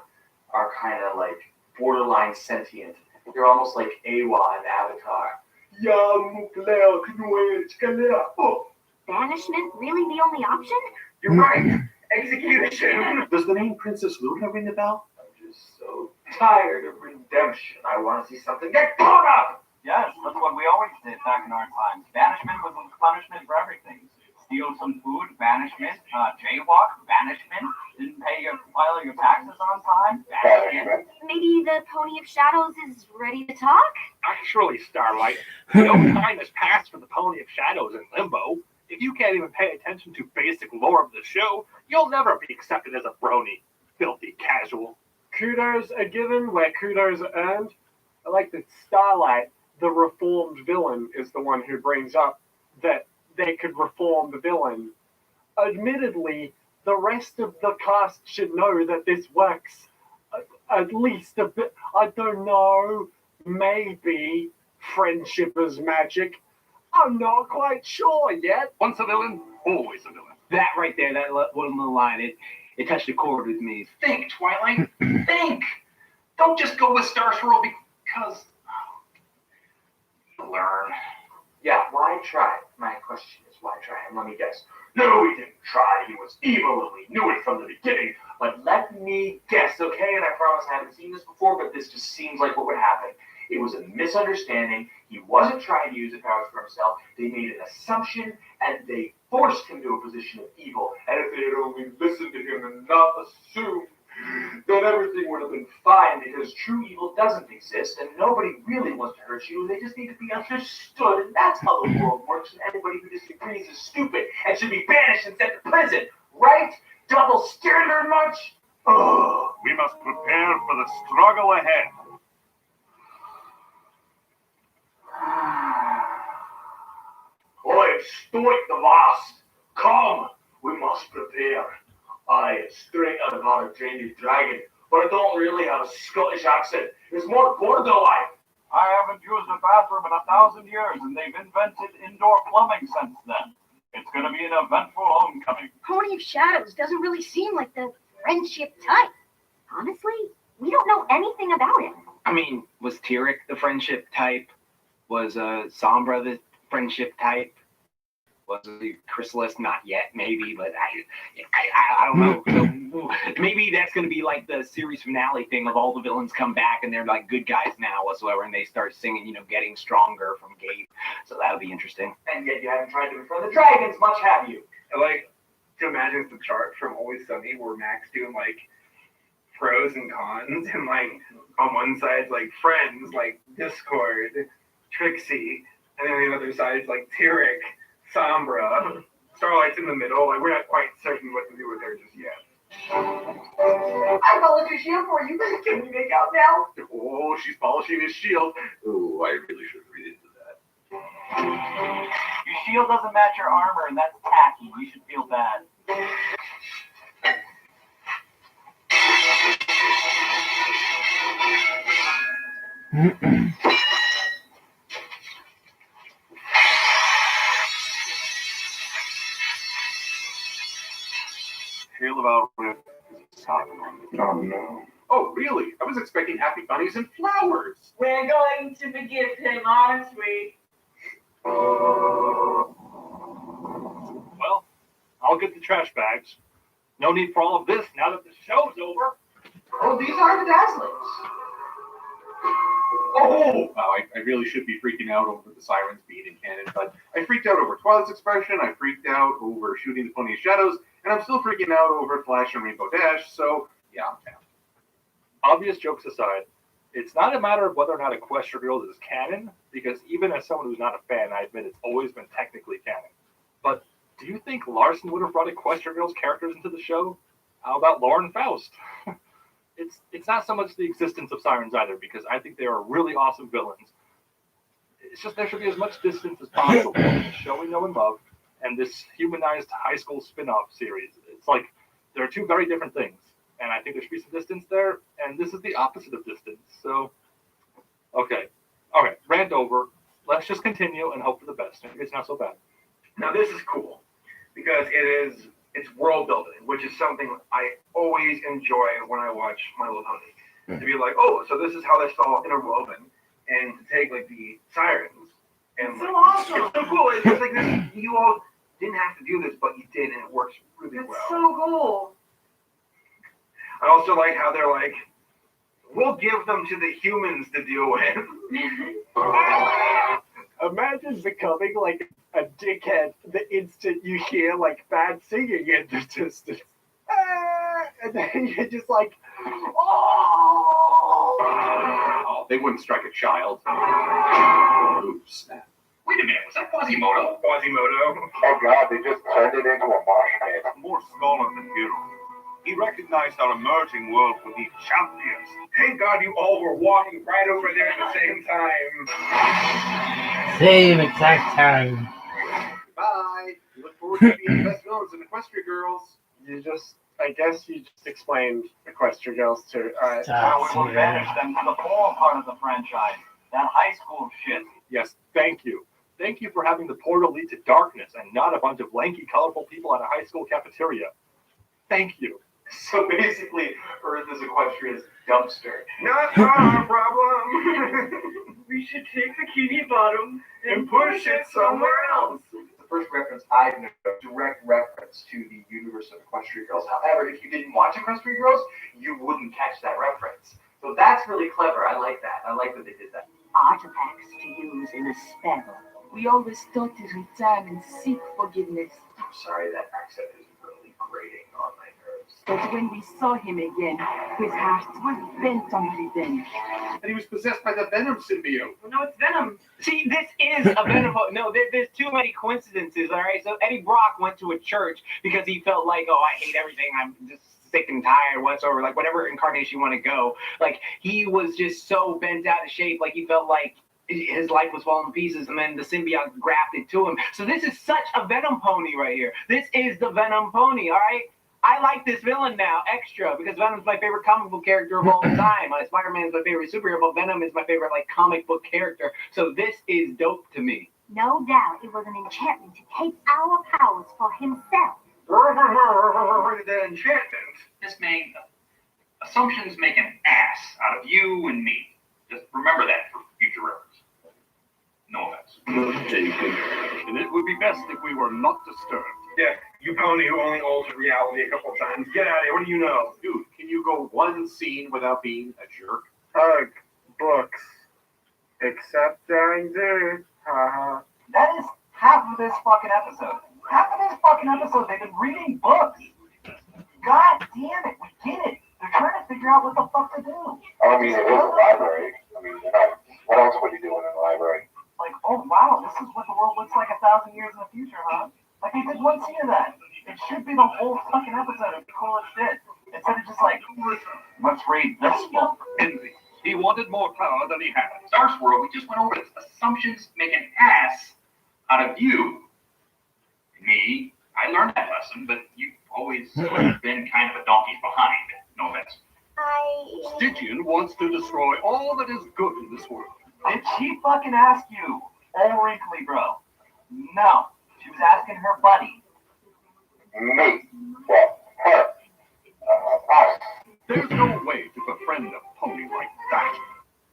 [SPEAKER 2] are kind of like borderline sentient. They're almost like Awa and Avatar.
[SPEAKER 16] Banishment really the only option?
[SPEAKER 2] You're right. Execution.
[SPEAKER 19] Does the name Princess Luna ring a bell?
[SPEAKER 2] I'm just so tired of redemption. I want to see something get blown up.
[SPEAKER 6] Yes, that's what we always did back in our times. Banishment was a punishment for everything. Steal some food, banishment. Jaywalk, banishment. Didn't file your taxes on time, banishment.
[SPEAKER 16] Maybe the Pony of Shadows is ready to talk?
[SPEAKER 17] Actually, Starlight, no time has passed for the Pony of Shadows in limbo. If you can't even pay attention to basic lore of the show, you'll never be accepted as a brony. Filthy casual.
[SPEAKER 1] Kudos are given where kudos are earned. I like that Starlight, the reformed villain, is the one who brings up that they could reform the villain. Admittedly, the rest of the cast should know that this works at least a bit. I don't know, maybe friendship is magic. I'm not quite sure yet.
[SPEAKER 19] Once a villain, always a villain.
[SPEAKER 22] That right there, that one line, it touched a chord with me.
[SPEAKER 3] Think, Twilight. Think. Don't just go with Star Swirl because you'll learn.
[SPEAKER 2] Yeah, why try? My question is, why try? And let me guess. No, he didn't try. He was evil and we knew it from the beginning. But let me guess, okay? And I promise I haven't seen this before, but this just seems like what would happen. It was a misunderstanding. He wasn't trying to use the powers for himself. They made an assumption, and they forced him to a position of evil. And if they had only listened to him and not assumed, then everything would have been fine, because true evil doesn't exist, and nobody really wants to hurt you. They just need to be understood, and that's how the world works, and anybody who disagrees is stupid and should be banished and sent to prison. Right? Double standard much? Oh.
[SPEAKER 19] We must prepare for the struggle ahead.
[SPEAKER 2] Oi, Stoic the Vast! Come! We must prepare. I am straight out of how to train your dragon, but I don't really have a Scottish accent. It's more Bordeaux-like.
[SPEAKER 6] I haven't used a bathroom in 1,000 years, and they've invented indoor plumbing since then. It's going to be an eventful homecoming.
[SPEAKER 16] Pony of Shadows doesn't really seem like the friendship type. Honestly, we don't know anything about it.
[SPEAKER 22] I mean, was Tyrek the friendship type? Was Sombra the friendship type? Was the Chrysalis? Not yet, maybe, but I don't know. So maybe that's going to be like the series finale thing of all the villains come back and they're like good guys now whatsoever, and they start singing, Getting Stronger from Gabe. So that'll be interesting.
[SPEAKER 2] And yet you haven't tried to befriend the dragons, much have you?
[SPEAKER 4] I like to imagine the chart from Always Sunny where Mac's doing like pros and cons, and like on one side's like friends, like Discord, Trixie, and then the other side's like Tyrek, Sombra, Starlight's in the middle. Like we're not quite certain what to do with her just yet.
[SPEAKER 2] I followed your shield for you. Can we make out now?
[SPEAKER 19] Oh, she's polishing his shield. Oh, I really should read into that.
[SPEAKER 6] Your shield doesn't match your armor, and that's tacky. You should feel bad.
[SPEAKER 19] Hail about Rift is stopping on me. Oh no. Oh, really? I was expecting happy bunnies and flowers.
[SPEAKER 18] We're going to forgive him, aren't we?
[SPEAKER 17] Well, I'll get the trash bags. No need for all of this now that the show's over.
[SPEAKER 2] Oh, these are the Dazzlings.
[SPEAKER 19] Oh! Wow, I really should be freaking out over the sirens being in canon, but I freaked out over Twilight's expression, I freaked out over shooting the Pony of Shadows, and I'm still freaking out over Flash and Rainbow Dash, so
[SPEAKER 17] Yeah, I'm down. Obvious jokes aside, it's not a matter of whether or not Equestria Girls is canon, because even as someone who's not a fan, I admit it's always been technically canon. But do you think Larson would have brought Equestria Girls characters into the show? How about Lauren Faust? It's not so much the existence of sirens either, because I think they are really awesome villains. It's just there should be as much distance as possible between the show we know and love and this humanized high school spin-off series. It's like there are two very different things, and I think there should be some distance there, and this is the opposite of distance. So, okay, rant over. Let's just continue and hope for the best. Maybe it's not so bad.
[SPEAKER 4] Now this is cool because it's world building, which is something I always enjoy when I watch My Little Pony. To be like, oh, so this is how that's all interwoven, and to take like the sirens and
[SPEAKER 18] It's so awesome.
[SPEAKER 4] It's so cool. It's just like this. You all didn't have to do this, but you did, and it works really well.
[SPEAKER 18] It's so cool.
[SPEAKER 4] I also like how they're like, we'll give them to the humans to deal with.
[SPEAKER 1] Imagine becoming like a dickhead the instant you hear like bad singing in the distance. And then you're just like,
[SPEAKER 20] Oh, they wouldn't strike a child. Ooh, snap.
[SPEAKER 14] Wait a minute, was that Quasimodo?
[SPEAKER 4] Quasimodo.
[SPEAKER 5] Oh God, they just turned it into a mosh pit.
[SPEAKER 19] More scholar than hero. He recognized our emerging world would need champions.
[SPEAKER 4] Thank God you all were walking right over there at the same time.
[SPEAKER 13] Same exact time.
[SPEAKER 12] Bye. We look forward to being best villains in Equestria Girls.
[SPEAKER 1] I guess you just explained Equestria Girls too. Alright.
[SPEAKER 6] Now we will banish them to the fall part of the franchise. That high school shit.
[SPEAKER 17] Yes, thank you. Thank you for having the portal lead to darkness and not a bunch of lanky, colorful people at a high school cafeteria. Thank you.
[SPEAKER 2] So basically, Earth is Equestria's dumpster.
[SPEAKER 4] Not our problem.
[SPEAKER 18] We should take Bikini Bottom
[SPEAKER 4] And push it somewhere else.
[SPEAKER 2] The first reference I've known, direct reference to the universe of Equestria Girls. However, if you didn't watch Equestria Girls, you wouldn't catch that reference. So that's really clever. I like that. I like that they did that.
[SPEAKER 11] Artifacts to use in a spell. We always thought to return and seek forgiveness.
[SPEAKER 2] I'm sorry, that accent is really grating on my nerves.
[SPEAKER 11] But when we saw him again, his heart was bent on revenge.
[SPEAKER 20] And he was possessed by the Venom symbiote.
[SPEAKER 18] No, it's Venom.
[SPEAKER 22] See, this is a Venom. No, there's too many coincidences, all right? So Eddie Brock went to a church because he felt like, oh, I hate everything. I'm just sick and tired, whatsoever. Like, whatever incarnation you want to go. Like, he was just so bent out of shape. Like, he felt like his life was falling to pieces, and then the symbiote grafted to him. So this is such a Venom pony right here. This is the Venom pony, all right? I like this villain now extra because Venom's my favorite comic book character of all time. Spider-Man is my favorite superhero, but Venom is my favorite like comic book character. So this is dope to me.
[SPEAKER 16] No doubt it was an enchantment to take our powers for himself.
[SPEAKER 4] The enchantment.
[SPEAKER 14] Assumptions make an ass out of you and me. Just remember that for future reference. No offense.
[SPEAKER 17] And it would be best if we were not disturbed.
[SPEAKER 4] Yeah, you pony who only altered reality a couple times. Get out of here. What do you know?
[SPEAKER 20] Dude, can you go one scene without being a jerk?
[SPEAKER 1] Books. Except during the
[SPEAKER 6] That is half of this fucking episode. Half of this fucking episode, they've been reading books. God damn it, we get it. They're trying to figure out what the fuck to do.
[SPEAKER 5] I mean, it is a library. I mean, what else would you do in a library?
[SPEAKER 6] Like, oh wow, this is what the world looks like 1,000 years in the future, huh? Like, they did one scene of that. It should be the whole fucking episode. It'd be cool as shit. Instead of just like, let's read this book.
[SPEAKER 14] Envy. He wanted more power than he had. Star's World, we just went over this. Assumptions make an ass out of you. Me, I learned that lesson, but you've always been kind of a donkey's behind. No offense.
[SPEAKER 17] Stygian wants to destroy all that is good in this world.
[SPEAKER 6] Did she fucking ask you? All wrinkly, bro. No. She was asking her buddy.
[SPEAKER 5] Me. Well, her. Us.
[SPEAKER 17] There's no way to befriend a pony like that.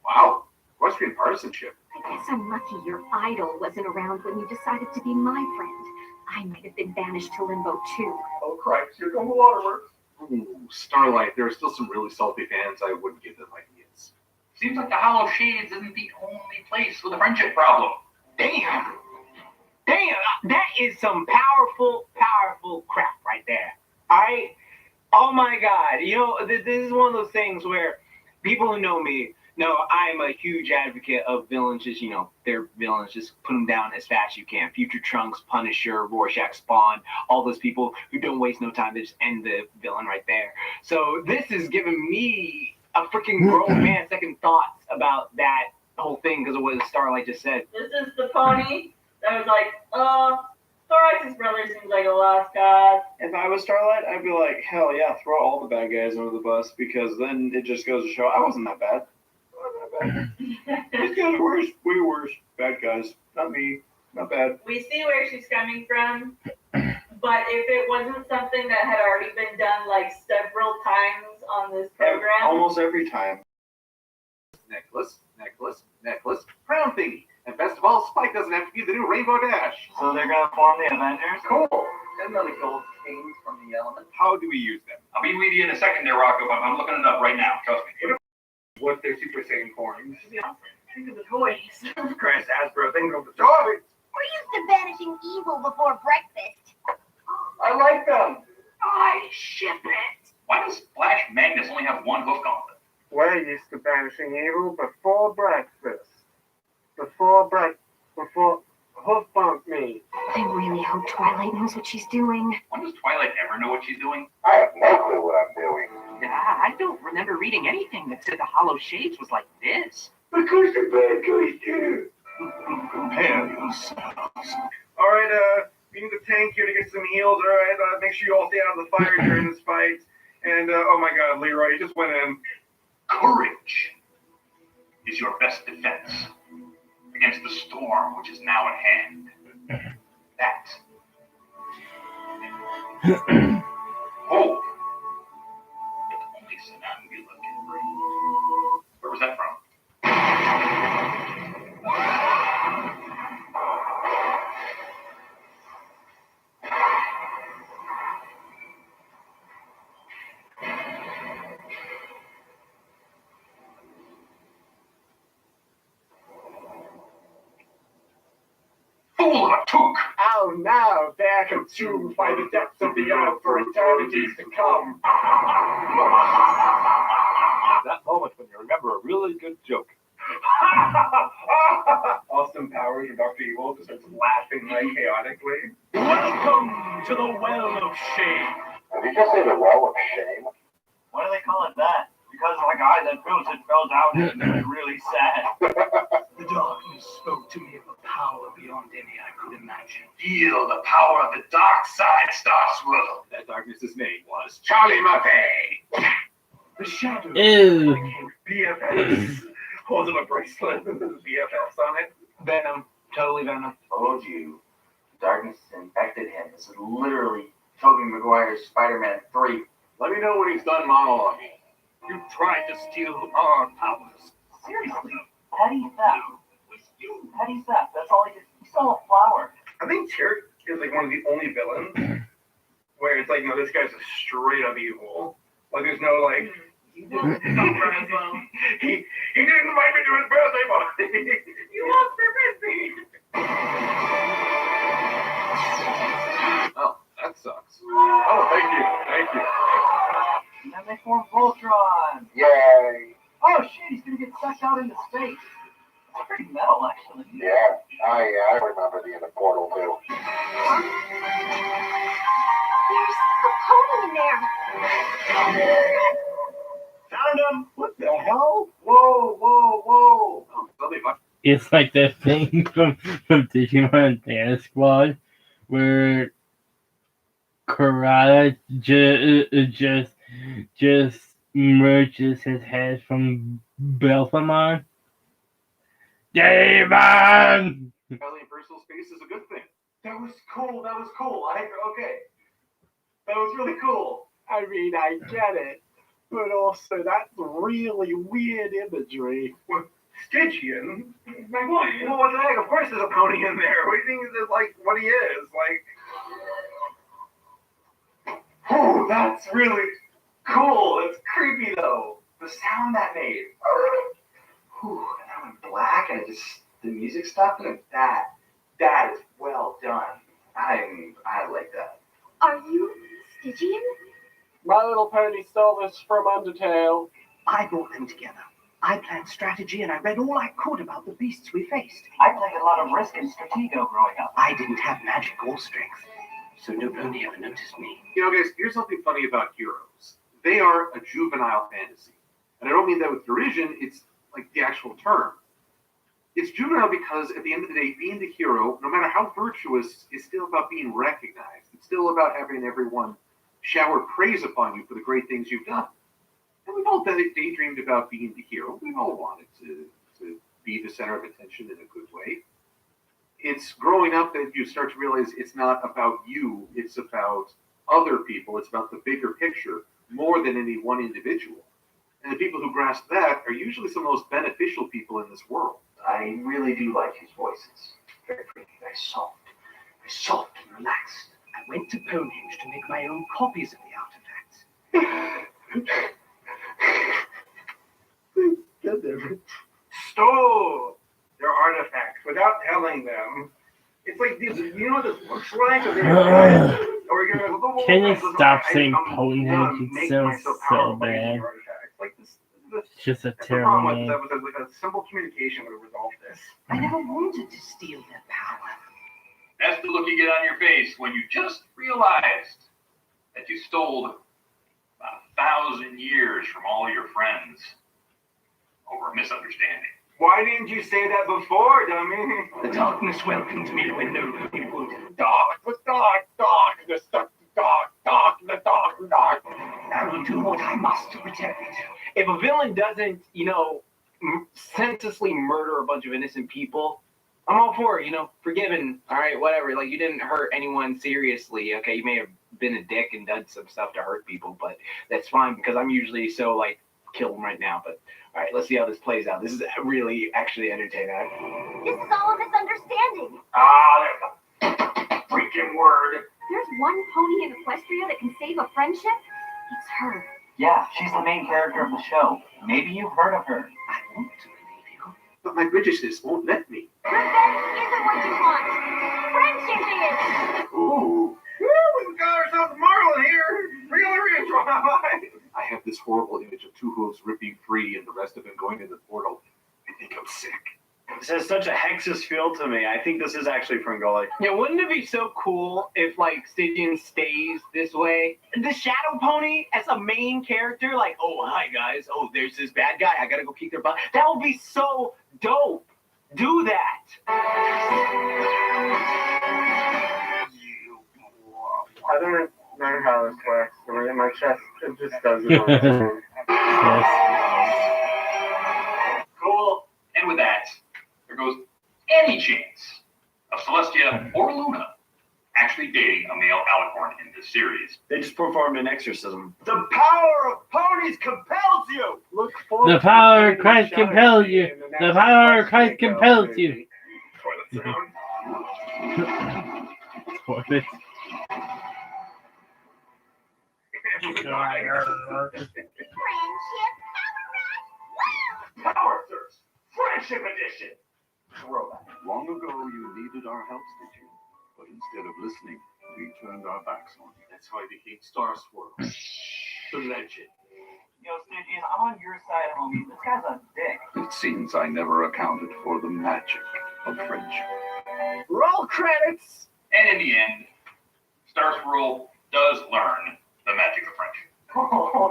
[SPEAKER 20] Wow. Equestrian partisanship.
[SPEAKER 8] I guess I'm lucky your idol wasn't around when you decided to be my friend. I might have been banished to limbo too.
[SPEAKER 4] Oh, Christ, here come the waterworks.
[SPEAKER 20] Ooh, Starlight, there are still some really salty fans. I wouldn't give them ideas.
[SPEAKER 14] Seems like the Hollow Shades isn't the only place with a friendship problem.
[SPEAKER 22] Damn, that is some powerful crap right there. All right, Oh my God! You know, this is one of those things where people who know me know I'm a huge advocate of villains. Just they're villains. Just put them down as fast as you can. Future Trunks, Punisher, Rorschach, Spawn, all those people who don't waste no time. They just end the villain right there. So this is giving me a freaking grown man second thoughts about that whole thing because of what Starlight just said.
[SPEAKER 18] This is the pony that was like, Thorax's brother seems like a lost cause.
[SPEAKER 12] If I was Starlight, I'd be like, hell yeah, throw all the bad guys under the bus because then it just goes to show I wasn't that bad. These guys are worse, way worse. Bad guys, not me, not bad.
[SPEAKER 18] We see where she's coming from, but if it wasn't something that had already been done like several times on this program,
[SPEAKER 12] Almost every time.
[SPEAKER 20] Necklace, crown thingy. And best of all, Spike doesn't have to be the new Rainbow Dash.
[SPEAKER 6] So they're gonna form the Avengers?
[SPEAKER 3] Cool. Another gold cane from the element.
[SPEAKER 20] How do we use them?
[SPEAKER 14] I'll be with you in a second there, Rocco. I'm looking it up right now. Trust me.
[SPEAKER 4] What their Super Saiyan forms.
[SPEAKER 8] Think of the toys.
[SPEAKER 4] Christ, Hasbro, think of the toys.
[SPEAKER 16] We're used to banishing evil before breakfast.
[SPEAKER 3] I like them.
[SPEAKER 8] I ship it.
[SPEAKER 14] Why does Flash Magnus only have one hook on it?
[SPEAKER 4] We're used to banishing evil before breakfast. Before hoof bump me.
[SPEAKER 8] I really hope Twilight knows what she's doing.
[SPEAKER 14] When does Twilight ever know what she's doing?
[SPEAKER 5] I have no clue what I'm doing.
[SPEAKER 15] Yeah, I don't remember reading anything that said the Hollow Shades was like this.
[SPEAKER 4] Because the bad guys do.
[SPEAKER 15] Prepare yourselves.
[SPEAKER 4] Alright, we need the tank here to get some heals. Alright, make sure you all stay out of the fire during this fight. And, oh my god, Leroy, you just went in.
[SPEAKER 14] Courage is your best defense against the storm which is now at hand. That. Hope. If only Sanangula can bring. Where was that from? Fool of a took!
[SPEAKER 4] Oh now, there consumed by the depths of the earth for eternities to come.
[SPEAKER 17] That moment when you remember a really good joke.
[SPEAKER 4] Austin Powers or Dr. Evil just starts laughing like chaotically.
[SPEAKER 15] Welcome to the Well of Shame.
[SPEAKER 5] Did you just say the wall of shame?
[SPEAKER 6] Why do they call it that? Because the guy that built it fell down and it was really sad.
[SPEAKER 15] The darkness spoke to me of a power beyond any I could imagine.
[SPEAKER 14] Feel the power of the dark side, Starswirl.
[SPEAKER 20] That darkness's name was Charlie Murphy.
[SPEAKER 4] The shadow
[SPEAKER 13] Ew.
[SPEAKER 4] became BFFs. Holds up a bracelet with BFFs on it.
[SPEAKER 22] Venom, totally Venom.
[SPEAKER 2] Told you. Darkness infected him. This is literally Tobey Maguire's Spider-Man 3.
[SPEAKER 20] Let me know when he's done monologuing.
[SPEAKER 15] You tried to steal our powers.
[SPEAKER 6] Seriously, petty theft. Petty theft. That's all he did. He stole a flower.
[SPEAKER 4] I think Tyrk is like one of the only villains where it's like, no, this guy's a straight up evil. Like, there's no like. He didn't invite me to his birthday party. You lost everything.
[SPEAKER 20] Oh, that sucks.
[SPEAKER 4] Oh, thank you.
[SPEAKER 6] And then they formed Voltron.
[SPEAKER 5] Yay.
[SPEAKER 6] Oh shit, he's gonna get sucked out into space. That's pretty metal, actually.
[SPEAKER 5] Yeah, I remember being in the portal too.
[SPEAKER 16] There's a pony in there.
[SPEAKER 4] Found him. What the hell? Whoa.
[SPEAKER 20] Oh, somebody fuck.
[SPEAKER 13] It's like that thing from Digimon Dance Squad where Karada just merges his head from Belphamon. Damon!
[SPEAKER 20] Alien personal space is a good thing.
[SPEAKER 4] That was cool. Okay. That was really cool. I mean, I get it. But also, that's really weird imagery. Stygian? Like, what? Well, what the heck? Of course there's a pony in there. What do you think is like what he is? Like, oh, that's really cool. It's creepy though.
[SPEAKER 2] The sound that made. Whew, and that went black and it just, the music stopped and that is well done. I like that.
[SPEAKER 16] Are you Stygian?
[SPEAKER 1] My Little Pony stole this from Undertale.
[SPEAKER 15] I brought them together. I planned strategy and I read all I could about the beasts we faced.
[SPEAKER 6] I played a lot of Risk and Stratego growing up.
[SPEAKER 15] I didn't have magic or strength, so no pony ever noticed me.
[SPEAKER 20] You know, guys, here's something funny about heroes. They are a juvenile fantasy. And I don't mean that with derision, it's like the actual term. It's juvenile because at the end of the day, being the hero, no matter how virtuous, is still about being recognized. It's still about having everyone shower praise upon you for the great things you've done. And we've all daydreamed about being the hero. We've all wanted to be the center of attention in a good way. It's growing up that you start to realize it's not about you, it's about other people, it's about the bigger picture more than any one individual. And the people who grasp that are usually some of the most beneficial people in this world.
[SPEAKER 2] I really do like his voices.
[SPEAKER 15] Very pretty, very soft and relaxed. I went to Ponehenge to make my own copies of the artifacts.
[SPEAKER 4] Stole their artifacts without telling them. It's like this. You know what this looks like?
[SPEAKER 13] Can you stop saying Ponehenge? It sounds so bad. It's just a terrible name.
[SPEAKER 4] Like a simple communication would have resolved this.
[SPEAKER 15] I never wanted to steal their power.
[SPEAKER 14] That's the look you get on your face when you just realized that you stole about 1,000 years from all your friends over a misunderstanding.
[SPEAKER 4] Why didn't you say that before, dummy?
[SPEAKER 15] The darkness welcomes me when no pony would.
[SPEAKER 4] Darkness, dark.
[SPEAKER 15] I will do what I must to protect it.
[SPEAKER 22] If a villain doesn't, senselessly murder a bunch of innocent people, I'm all for it, forgiven, all right, whatever. Like, you didn't hurt anyone seriously, okay? You may have been a dick and done some stuff to hurt people, but that's fine because I'm usually so, kill them right now. But, all right, let's see how this plays out. This is really actually entertaining.
[SPEAKER 16] This is all a misunderstanding.
[SPEAKER 19] There's a freaking word.
[SPEAKER 16] There's one pony in Equestria that can save a friendship. It's her.
[SPEAKER 6] Yeah, she's the main character of the show. Maybe you've heard of her.
[SPEAKER 15] I want to believe you.
[SPEAKER 20] But my Britishness won't let me.
[SPEAKER 16] Revenge isn't what you want. Friendship is.
[SPEAKER 20] Ooh.
[SPEAKER 4] We've got ourselves a Marlin here. Real rich.
[SPEAKER 20] I have this horrible image of Two Hooves ripping free and the rest of them going in the portal. I think I'm sick.
[SPEAKER 7] This has such a Hexus feel to me. I think this is actually Fringoli.
[SPEAKER 22] Yeah, wouldn't it be so cool if, Stygian stays this way? The Shadow Pony as a main character, oh, hi, guys. Oh, there's this bad guy. I gotta go kick their butt. That would be so dope. Do that.
[SPEAKER 4] I don't know how this works. In my chest, it just doesn't.
[SPEAKER 14] Cool. And with that, there goes any chance of Celestia or Luna actually dating a male alicorn in this series.
[SPEAKER 7] They just performed an exorcism.
[SPEAKER 4] The power of ponies compels you. Look forward
[SPEAKER 13] The power of Christ compels you. The power of Christ compels you. Toilet.
[SPEAKER 19] Power Thirst, Friendship Edition.
[SPEAKER 20] Long ago, you needed our help, did you? But instead of listening, we turned our backs on you. That's how I became Star Swirl, the legend.
[SPEAKER 6] Yo, Stygian, I'm on your side, homie. This guy's a dick.
[SPEAKER 20] It seems I never accounted for the magic of friendship.
[SPEAKER 1] Roll credits!
[SPEAKER 14] And in the end, Star Swirl does learn the magic of friendship.
[SPEAKER 4] Oh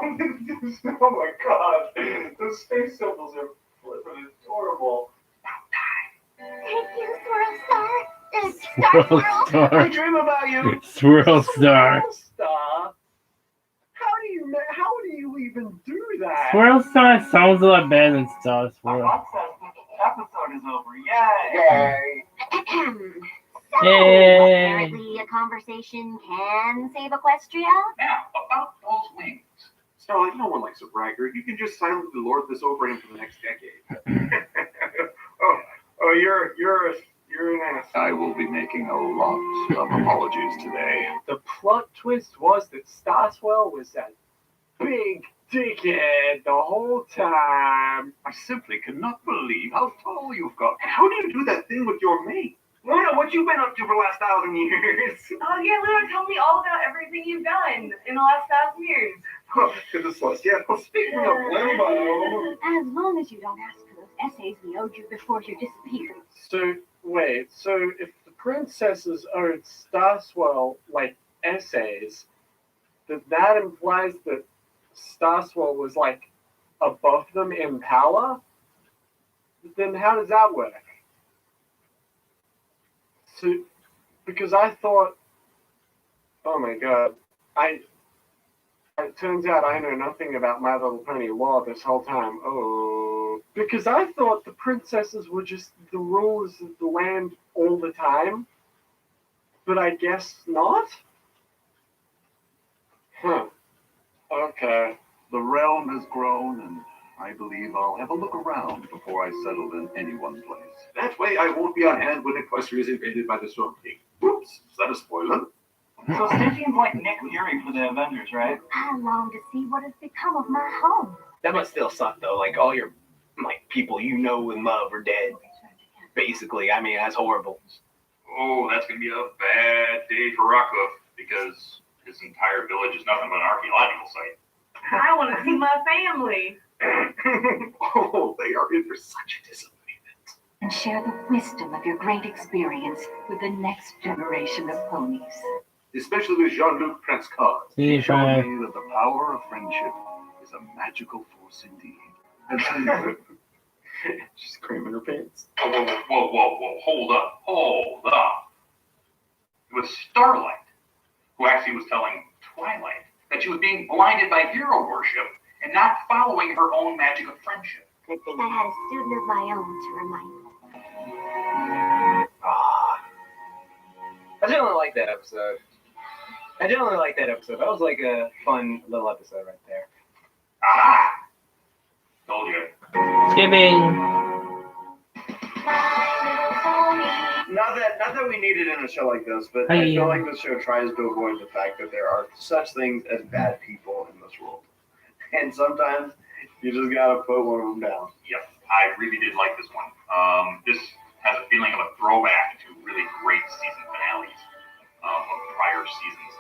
[SPEAKER 4] my god. The space symbols are flipping adorable.
[SPEAKER 16] Thank you, Swirl Star. Star Swirl.
[SPEAKER 1] I dream about you.
[SPEAKER 13] Swirl Star.
[SPEAKER 1] Star. How do you even do that?
[SPEAKER 13] Swirl Star sounds a lot better than Star Swirl.
[SPEAKER 6] Episode is over. Yay!
[SPEAKER 13] Yay!
[SPEAKER 16] Apparently, a conversation can save Equestria.
[SPEAKER 14] Now, about those wings.
[SPEAKER 20] Starlight, no one likes a bragger. You can just silently lord this over him for the next decade.
[SPEAKER 4] You're an ass.
[SPEAKER 20] I will be making a lot of apologies today.
[SPEAKER 1] The plot twist was that Starswell was that big dickhead the whole time.
[SPEAKER 20] I simply cannot believe how tall you've got. And how do you do that thing with your mate?
[SPEAKER 4] Luna, what you been up to for the last 1,000 years?
[SPEAKER 11] Oh yeah, Luna, tell me all about everything you've done in the last 1,000 years.
[SPEAKER 4] To the Celestial. Speaking of limbo.
[SPEAKER 16] As long as you don't ask for those essays we owed you before you disappeared.
[SPEAKER 1] So, wait, so if the princesses owed Starswell, like, essays, then that implies that Starswell was, like, above them in power? Then how does that work? So, because I thought, oh my god, it turns out I know nothing about My Little Pony law this whole time. Oh, because I thought the princesses were just the rulers of the land all the time, but I guess not? Huh. Okay.
[SPEAKER 10] The realm has grown, and I believe I'll have a look around before I settle in any one place.
[SPEAKER 20] That way I won't be on hand when Equestria is invaded by the Storm King. Whoops, is that a spoiler?
[SPEAKER 6] So Stygian's like Nick Fury for the Avengers, right?
[SPEAKER 16] I long to see what has become of my home.
[SPEAKER 22] That must still suck though. Like all your people you know and love are dead. Basically, I mean that's horrible.
[SPEAKER 14] Oh, that's going to be a bad day for Rockcliffe because his entire village is nothing but an archaeological site.
[SPEAKER 11] I want to see my family.
[SPEAKER 20] Oh, they are in for such a disappointment.
[SPEAKER 21] And share the wisdom of your great experience with the next generation of ponies.
[SPEAKER 20] Especially with Jean-Luc Prince Cause.
[SPEAKER 13] He
[SPEAKER 10] showed me that the power of friendship is a magical force indeed.
[SPEAKER 1] She's screaming her pants.
[SPEAKER 14] Whoa, hold up. It was Starlight who actually was telling Twilight that she was being blinded by hero worship and not following her own magic of friendship.
[SPEAKER 16] Good thing I had a student of my own to remind me.
[SPEAKER 22] I generally like that episode. That was like a fun little episode right there.
[SPEAKER 14] Aha! Told you.
[SPEAKER 13] Skipping.
[SPEAKER 7] Not that we need it in a show like this, but I feel like this show tries to avoid the fact that there are such things as bad people in this world. And sometimes you just gotta put one of them down.
[SPEAKER 14] Yep, I really did like this one. This has a feeling of a throwback to really great season finales of prior seasons.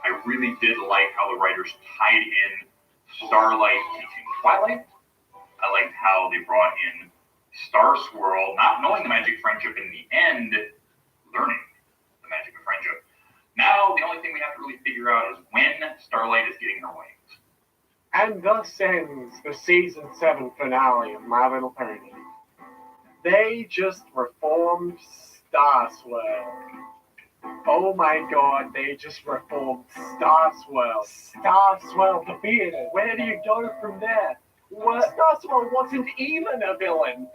[SPEAKER 14] I really did like how the writers tied in Starlight teaching Twilight. I liked how they brought in Star Swirl, not knowing the magic friendship in the end, learning the magic of friendship. Now, the only thing we have to really figure out is when Starlight is getting her wings.
[SPEAKER 1] And thus ends the season 7 finale of My Little Pony. They just reformed Starswell. Oh my god, they just reformed Starswell. Starswell the theater. Where do you go from there? Well, Starswell wasn't even a villain.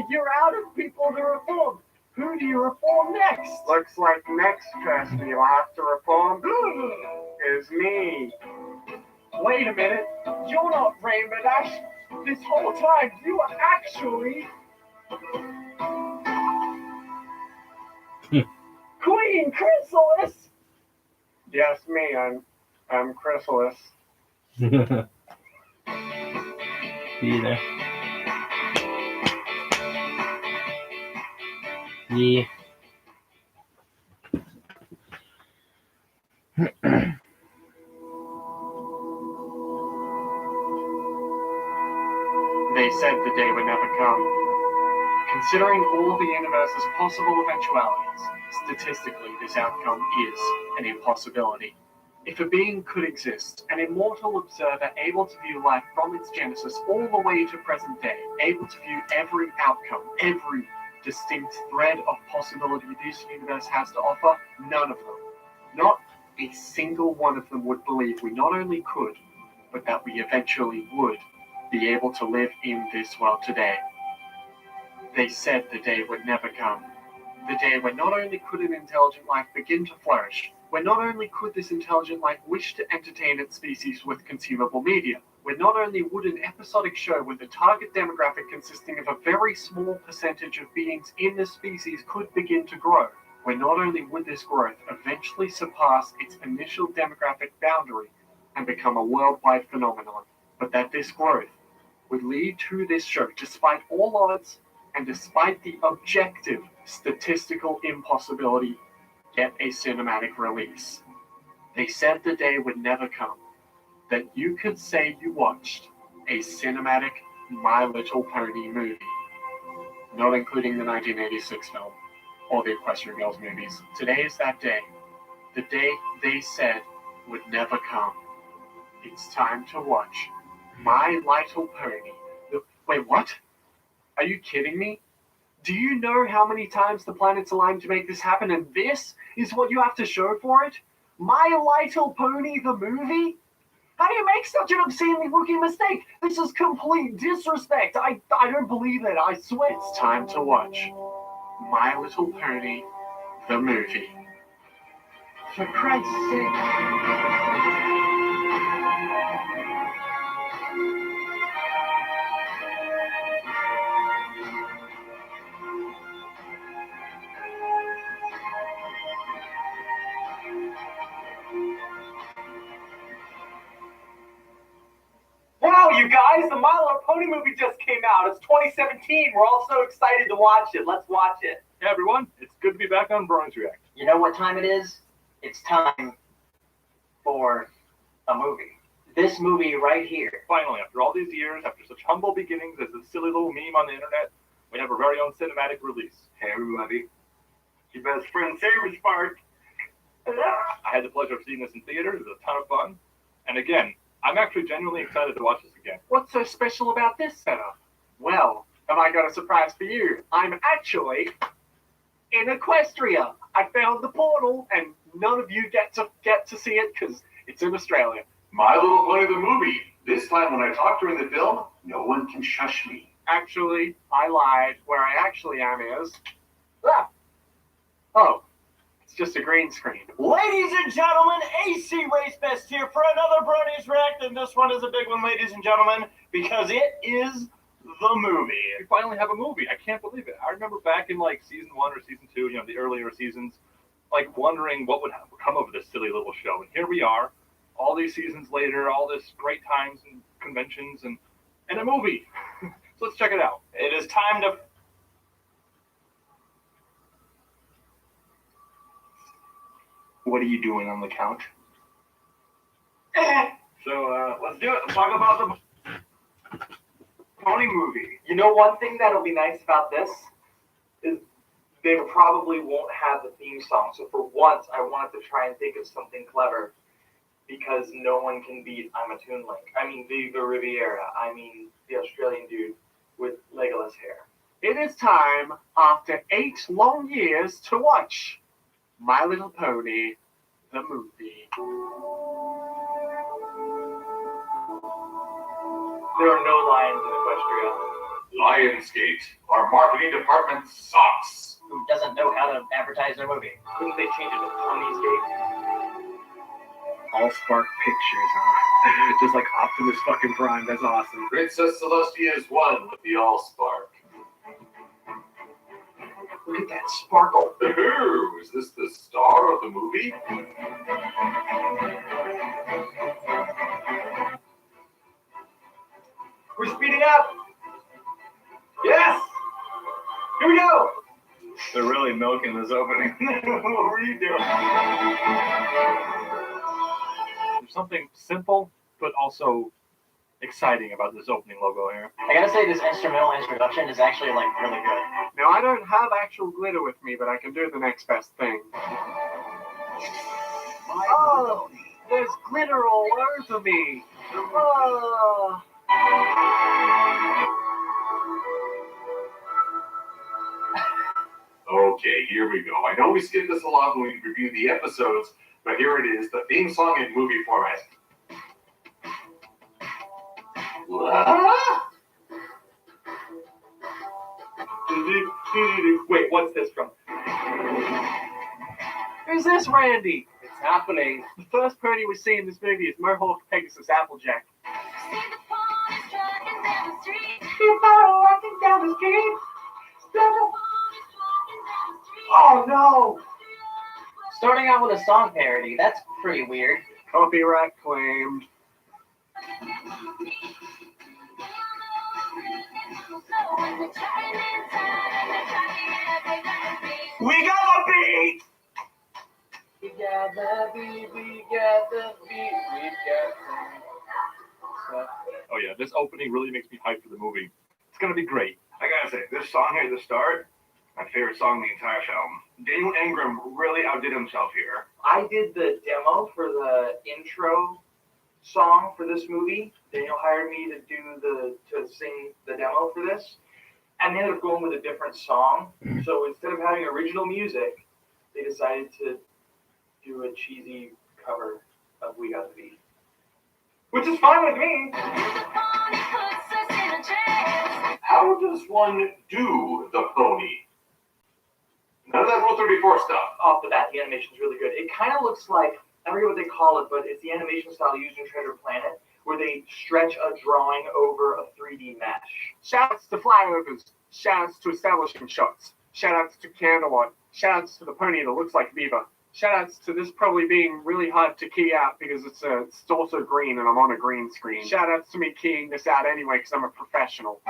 [SPEAKER 1] You're out of people to reform. Who do you reform next? Looks like next person you'll have to reform is me. Wait a minute. You're not Rainbow Dash. This whole time you were actually Queen Chrysalis. Yes, me. I'm Chrysalis.
[SPEAKER 13] Yeah. Yeah.
[SPEAKER 1] They said the day would never come. Considering all the universe's possible eventualities, statistically this outcome is an impossibility. If a being could exist, an immortal observer able to view life from its genesis all the way to present day, able to view every outcome, every distinct thread of possibility this universe has to offer, none of them, not a single one of them would believe we not only could, but that we eventually would be able to live in this world today. They said the day would never come. The day when not only could an intelligent life begin to flourish, when not only could this intelligent life wish to entertain its species with consumable media, when not only would an episodic show with a target demographic consisting of a very small percentage of beings in the species could begin to grow, when not only would this growth eventually surpass its initial demographic boundary and become a worldwide phenomenon, but that this growth would lead to this show, despite all odds, and despite the objective statistical impossibility, get a cinematic release. They said the day would never come that you could say you watched a cinematic My Little Pony movie, not including the 1986 film or the Equestrian Girls movies. Today is that day. The day they said would never come. It's time to watch My Little Pony. Wait, what? Are you kidding me? Do you know how many times the planets aligned to make this happen, and this is what you have to show for it? My Little Pony, the movie? How do you make such an obscenely rookie mistake? This is complete disrespect. I don't believe it. I swear. It's time to watch My Little Pony, the movie. For Christ's sake.
[SPEAKER 6] Wow, you guys, the My Little Pony movie just came out. It's 2017. We're all so excited to watch it. Let's watch it.
[SPEAKER 17] Hey everyone, it's good to be back on Bronies React.
[SPEAKER 6] You know what time it is? It's time for a movie. This movie right here.
[SPEAKER 17] Finally, after all these years, after such humble beginnings as a silly little meme on the internet, we have our very own cinematic release.
[SPEAKER 19] Hey everybody, your best friend Saber Spark.
[SPEAKER 17] I had the pleasure of seeing this in theaters. It was a ton of fun. And again, I'm actually genuinely excited to watch this again.
[SPEAKER 1] What's so special about this setup? Well, have I got a surprise for you? I'm actually in Equestria. I found the portal, and none of you get to see it because it's in Australia.
[SPEAKER 20] My Little Pony the movie. This time when I talk during the film, no one can shush me.
[SPEAKER 1] Actually, I lied. Where I actually am is... Ah. Oh, it's just a green screen.
[SPEAKER 7] Ladies and gentlemen, ACRacebest here for another Bronies React, and this one is a big one, ladies and gentlemen, because it is the movie.
[SPEAKER 17] We finally have a movie. I can't believe it. I remember back in like season 1 or season 2, the earlier seasons, like wondering what would come of this silly little show. And here we are, all these seasons later, all this great times and conventions and a movie. So let's check it out.
[SPEAKER 7] It is time to...
[SPEAKER 6] What are you doing on the couch?
[SPEAKER 19] So let's do it. Let's talk about the Pony movie.
[SPEAKER 6] You know, one thing that'll be nice about this is they probably won't have the theme song. So for once, I wanted to try and think of something clever because no one can beat I'm a Toon Link. I mean, Viva Riviera. I mean, the Australian dude with Legolas hair.
[SPEAKER 1] It is time, after 8 long years, to watch My Little Pony, the movie.
[SPEAKER 6] There are no lions in Equestria.
[SPEAKER 20] Lionsgate, our marketing department sucks.
[SPEAKER 6] Who doesn't know how to advertise their movie? Couldn't they change it to Pony's Gate?
[SPEAKER 1] All Spark Pictures, huh? Just like Optimus fucking Prime. That's awesome.
[SPEAKER 20] Princess Celestia is one with the Allspark.
[SPEAKER 6] Look at that sparkle.
[SPEAKER 20] Ooh, is this the star of the movie?
[SPEAKER 6] We're speeding up. Yes. Here we go.
[SPEAKER 17] They're really milking this opening.
[SPEAKER 6] What were you doing?
[SPEAKER 17] There's something simple, but also exciting about this opening logo here.
[SPEAKER 6] I gotta say, this instrumental introduction is actually like really good.
[SPEAKER 1] Now, I don't have actual glitter with me, but I can do the next best thing. Oh, there's glitter all over me. Oh.
[SPEAKER 20] Okay, here we go. I know we skipped this a lot when we reviewed the episodes, but here it is, the theme song in movie format.
[SPEAKER 6] Wait, what's this from?
[SPEAKER 1] Who's this, Randy? It's happening. The first pony we see in this movie is Mohawk Pegasus Applejack.
[SPEAKER 6] Walking down the street. Oh no! Starting out with a song parody, that's pretty weird.
[SPEAKER 1] Copyright claimed.
[SPEAKER 7] We got the beat!
[SPEAKER 12] We got the beat, we got the beat, we got the...
[SPEAKER 17] Oh yeah, this opening really makes me hyped for the movie. It's gonna be great.
[SPEAKER 4] I gotta say, this song here at the start, my favorite song in the entire film. Daniel Ingram really outdid himself here.
[SPEAKER 2] I did the demo for the intro song for this movie. Daniel hired me to sing the demo for this, and they ended up going with a different song. So instead of having original music, they decided to do a cheesy cover of "We Got the Beat," which is fine with me.
[SPEAKER 20] How does one do the pony? None of that Rule 34 stuff.
[SPEAKER 2] Off the bat, the animation's really good. It kind of looks like, I forget what they call it, but it's the animation style used in Treasure Planet, where they stretch a drawing over a 3D mesh.
[SPEAKER 1] Shoutouts to flyovers. Shoutouts to establishing shots. Shoutouts to Candlelight. Shoutouts to the pony that looks like Viva. Shoutouts to this probably being really hard to key out because it's also green and I'm on a green screen. Shoutouts to me keying this out anyway because I'm a professional.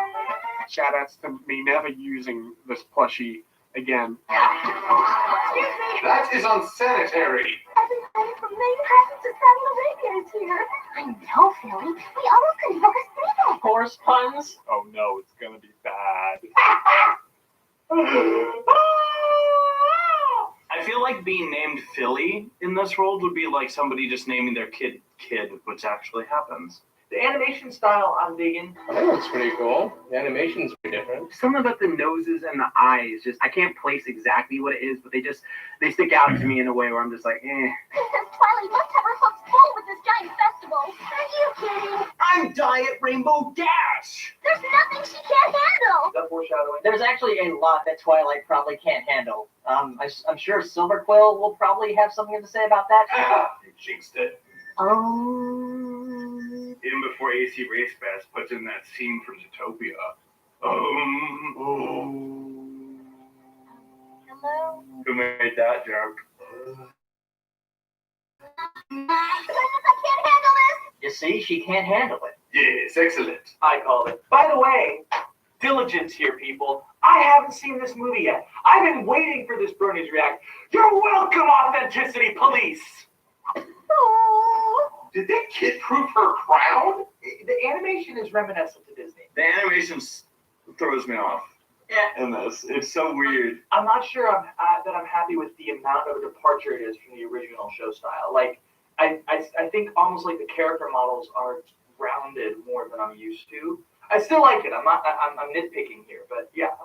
[SPEAKER 1] Shoutouts to me never using this plushie again.
[SPEAKER 16] Excuse me.
[SPEAKER 20] That is unsanitary.
[SPEAKER 16] Everybody from Manhattan to Saudi Arabia is here. I know, Philly. We almost couldn't book a sleepover.
[SPEAKER 6] Horse puns?
[SPEAKER 17] Oh no, it's gonna be bad.
[SPEAKER 7] I feel like being named Philly in this world would be like somebody just naming their kid, which actually happens.
[SPEAKER 2] The animation style I'm digging.
[SPEAKER 12] That looks pretty cool. The animation's pretty different.
[SPEAKER 22] Something about the noses and the eyes, just I can't place exactly what it is, but they stick out to me in a way where I'm just like, eh.
[SPEAKER 16] Princess Twilight must have her hooks full with this giant festival. Are you kidding?
[SPEAKER 7] I'm Diet Rainbow Dash!
[SPEAKER 16] There's nothing she can't handle.
[SPEAKER 2] That foreshadowing.
[SPEAKER 6] There's actually a lot that Twilight probably can't handle. I'm sure Silver Quill will probably have something to say about that.
[SPEAKER 20] You jinxed it.
[SPEAKER 16] Oh.
[SPEAKER 4] Even before ACRacebest puts in that scene from Zootopia.
[SPEAKER 16] Hello?
[SPEAKER 4] Who made that joke?
[SPEAKER 16] I can't handle this.
[SPEAKER 6] You see, she can't handle it.
[SPEAKER 20] Yes, excellent.
[SPEAKER 2] I called it. By the way, diligence here, people. I haven't seen this movie yet. I've been waiting for this Bronies react. You're welcome, Authenticity Police.
[SPEAKER 16] Oh.
[SPEAKER 20] Did that kid prove her crown?
[SPEAKER 2] The animation is reminiscent to Disney.
[SPEAKER 7] The animation throws me off.
[SPEAKER 2] Yeah.
[SPEAKER 7] In this, it's so weird.
[SPEAKER 2] I'm not sure that I'm happy with the amount of a departure it is from the original show style. Like, I think almost like the character models are rounded more than I'm used to. I still like it. I'm nitpicking here, but yeah.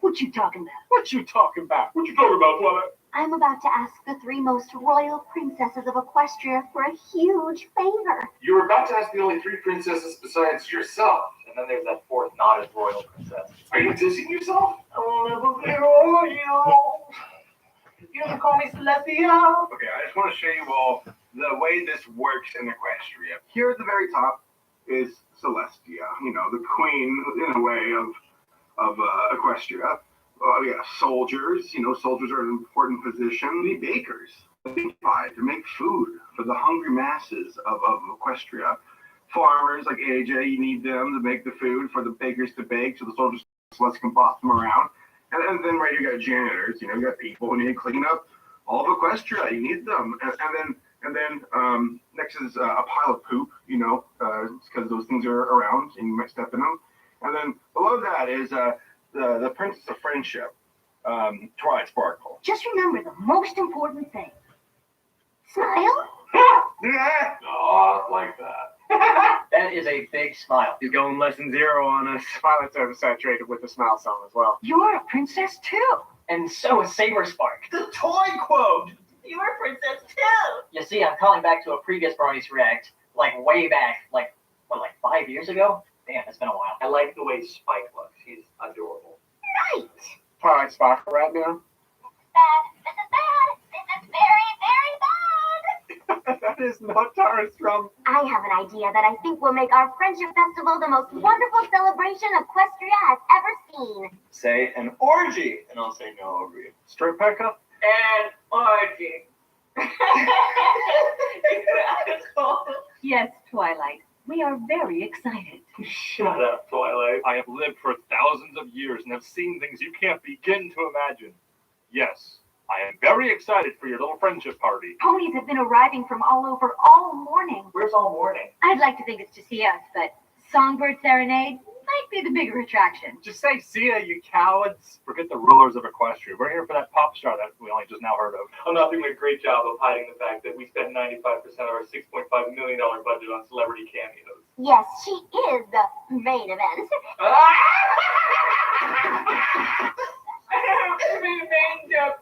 [SPEAKER 8] What you talking about?
[SPEAKER 1] What you talking about?
[SPEAKER 4] What you talking about, Twilight?
[SPEAKER 16] I'm about to ask the 3 most royal princesses of Equestria for a huge favor.
[SPEAKER 20] You were about to ask the only 3 princesses besides yourself.
[SPEAKER 2] And then there's that 4th not as royal princess.
[SPEAKER 20] Are you dissing yourself?
[SPEAKER 2] I'll never be royal. You can call me Celestia.
[SPEAKER 4] Okay, I just want to show you all the way this works in Equestria. Here at the very top is Celestia, you know, the queen, in a way, of Equestria. Yeah, soldiers, you know, soldiers are an important position. The bakers, to make food for the hungry masses of Equestria. Farmers like AJ, you need them to make the food for the bakers to bake so the soldiers can boss them around. And then right, you got janitors, you know, you got people who need to clean up all of Equestria. You need them. And then next is a pile of poop, you know, because those things are around and you might step in them. And then below that is the Princess of Friendship, Twilight Sparkle.
[SPEAKER 8] Just remember the most important thing.
[SPEAKER 16] Smile?
[SPEAKER 20] Not like that.
[SPEAKER 6] That is a big smile.
[SPEAKER 12] He's going lesson 0 on us.
[SPEAKER 1] Twiligh's oversaturated with the smile song as well.
[SPEAKER 8] You're a princess too.
[SPEAKER 6] And so is Saber Spark.
[SPEAKER 7] The toy quote!
[SPEAKER 8] You're a princess too.
[SPEAKER 6] You see, I'm calling back to a previous Bronies React, like way back, like 5 years ago? Damn, it's been a while.
[SPEAKER 2] I like the way Spike looks. He's adorable.
[SPEAKER 16] Right.
[SPEAKER 1] Twilight Sparkle right now.
[SPEAKER 16] Bad. This is bad. This is very, very bad.
[SPEAKER 1] That is not Tara's drum.
[SPEAKER 16] I have an idea that I think will make our Friendship Festival the most wonderful celebration Equestria has ever seen.
[SPEAKER 7] Say an orgy, and I'll say no over you.
[SPEAKER 1] Straight pickup?
[SPEAKER 2] And orgy.
[SPEAKER 8] Yes, Twilight.
[SPEAKER 21] We are very excited.
[SPEAKER 17] Shut up, Twilight. I have lived for thousands of years and have seen things you can't begin to imagine. Yes, I am very excited for your little friendship party.
[SPEAKER 21] Ponies have been arriving from all over all morning.
[SPEAKER 2] Where's all morning?
[SPEAKER 21] I'd like to think it's to see us, but Songbird Serenade might be the bigger attraction.
[SPEAKER 17] Just say see ya, you cowards. Forget the rulers of Equestria. We're here for that pop star that we only just now heard of.
[SPEAKER 9] I'm not doing a great job of hiding the fact that we spent 95% of our $6.5 million budget on celebrity cameos.
[SPEAKER 16] Yes, she is the main event.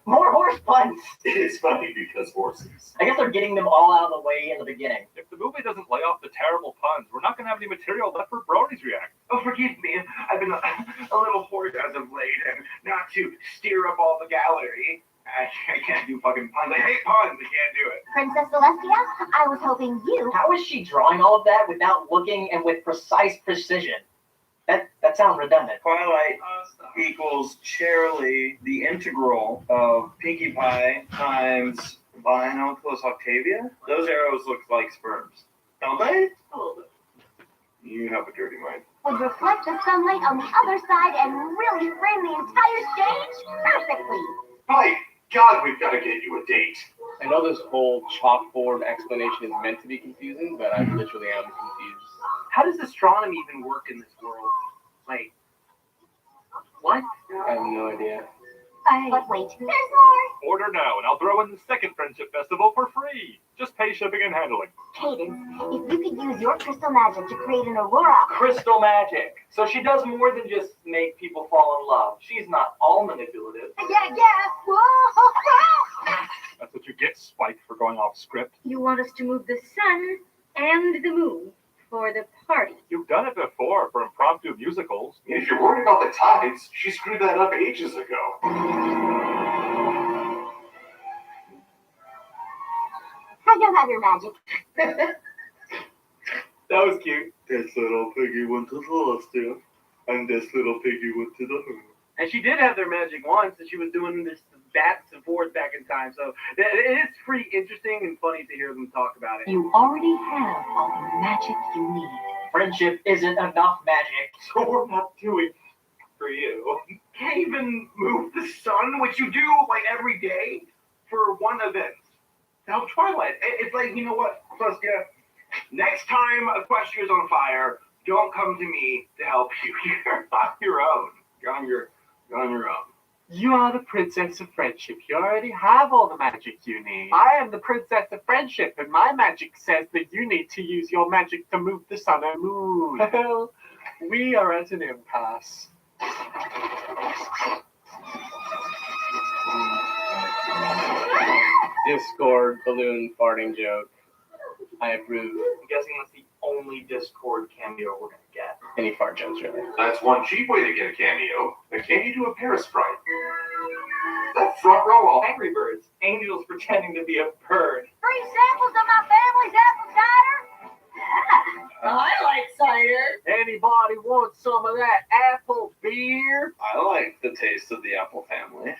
[SPEAKER 2] More horse puns.
[SPEAKER 20] It's funny because horses.
[SPEAKER 2] I guess they're getting them all out of the way in the beginning.
[SPEAKER 17] If the movie doesn't lay off the terrible puns, we're not going to have any material left for Bronies React.
[SPEAKER 4] Oh, forgive me. I've been a little hoarse as of late, and not to stir up all the gallery. I can't do fucking puns. I hate puns. I can't do it.
[SPEAKER 16] Princess Celestia, I was hoping you...
[SPEAKER 2] How is she drawing all of that without looking and with precise precision? That sounds redundant.
[SPEAKER 7] Twilight equals Charlie, the integral of Pinkie Pie times Lionel plus Octavia. Those arrows look like sperms, don't they?
[SPEAKER 2] A little bit.
[SPEAKER 17] You have a dirty mind.
[SPEAKER 16] would reflect the sunlight on the other side and really frame the entire stage perfectly.
[SPEAKER 20] My God, we've got to get you a date.
[SPEAKER 12] I know this whole chalkboard explanation is meant to be confusing, but I literally am confused.
[SPEAKER 4] How does astronomy even work in this world? Like, what?
[SPEAKER 12] I have no idea.
[SPEAKER 16] But wait, there's more.
[SPEAKER 17] Order now, and I'll throw in the second Friendship Festival for free. Just pay shipping and handling.
[SPEAKER 16] Cadence, if you could use your crystal magic to create an aurora.
[SPEAKER 2] Crystal magic. So she does more than just make people fall in love. She's not all manipulative.
[SPEAKER 16] Yeah. Whoa.
[SPEAKER 17] That's what you get, Spike, for going off script.
[SPEAKER 21] You want us to move the sun and the moon for the party.
[SPEAKER 17] You've done it before for impromptu musicals.
[SPEAKER 20] If you're worried about the tides, she screwed that up ages ago.
[SPEAKER 16] I don't have your magic.
[SPEAKER 12] That was cute. This little piggy went to Celestia, and this little piggy went to the moon.
[SPEAKER 4] And she did have their magic once, and she was doing this back and forth back in time. So it is pretty interesting and funny to hear them talk about it.
[SPEAKER 21] You already have all the magic you need.
[SPEAKER 2] Friendship isn't enough magic, so we're not doing for you.
[SPEAKER 4] Can't even move the sun, which you do like every day for one event. Now, Twilight, it's like, you know what, Celestia? Next time Equestria's on fire, don't come to me to help you. You're on your own. You're on your own.
[SPEAKER 12] You are the Princess of Friendship. You already have all the magic you need. I am the Princess of Friendship, and my magic says that you need to use your magic to move the sun and moon. Well, we are at an impasse. Discord balloon farting joke. I approve.
[SPEAKER 4] I'm guessing that's the only Discord cameo we're going to get.
[SPEAKER 12] Any fart jokes, really.
[SPEAKER 20] That's one cheap way to get a cameo. But can you do a Parasprite? That's front row all.
[SPEAKER 4] Angry Birds. Angels pretending to be a bird.
[SPEAKER 16] Free samples of my family's apple cider? Yeah, I like cider.
[SPEAKER 12] Anybody want some of that apple beer?
[SPEAKER 7] I like the taste of the Apple family.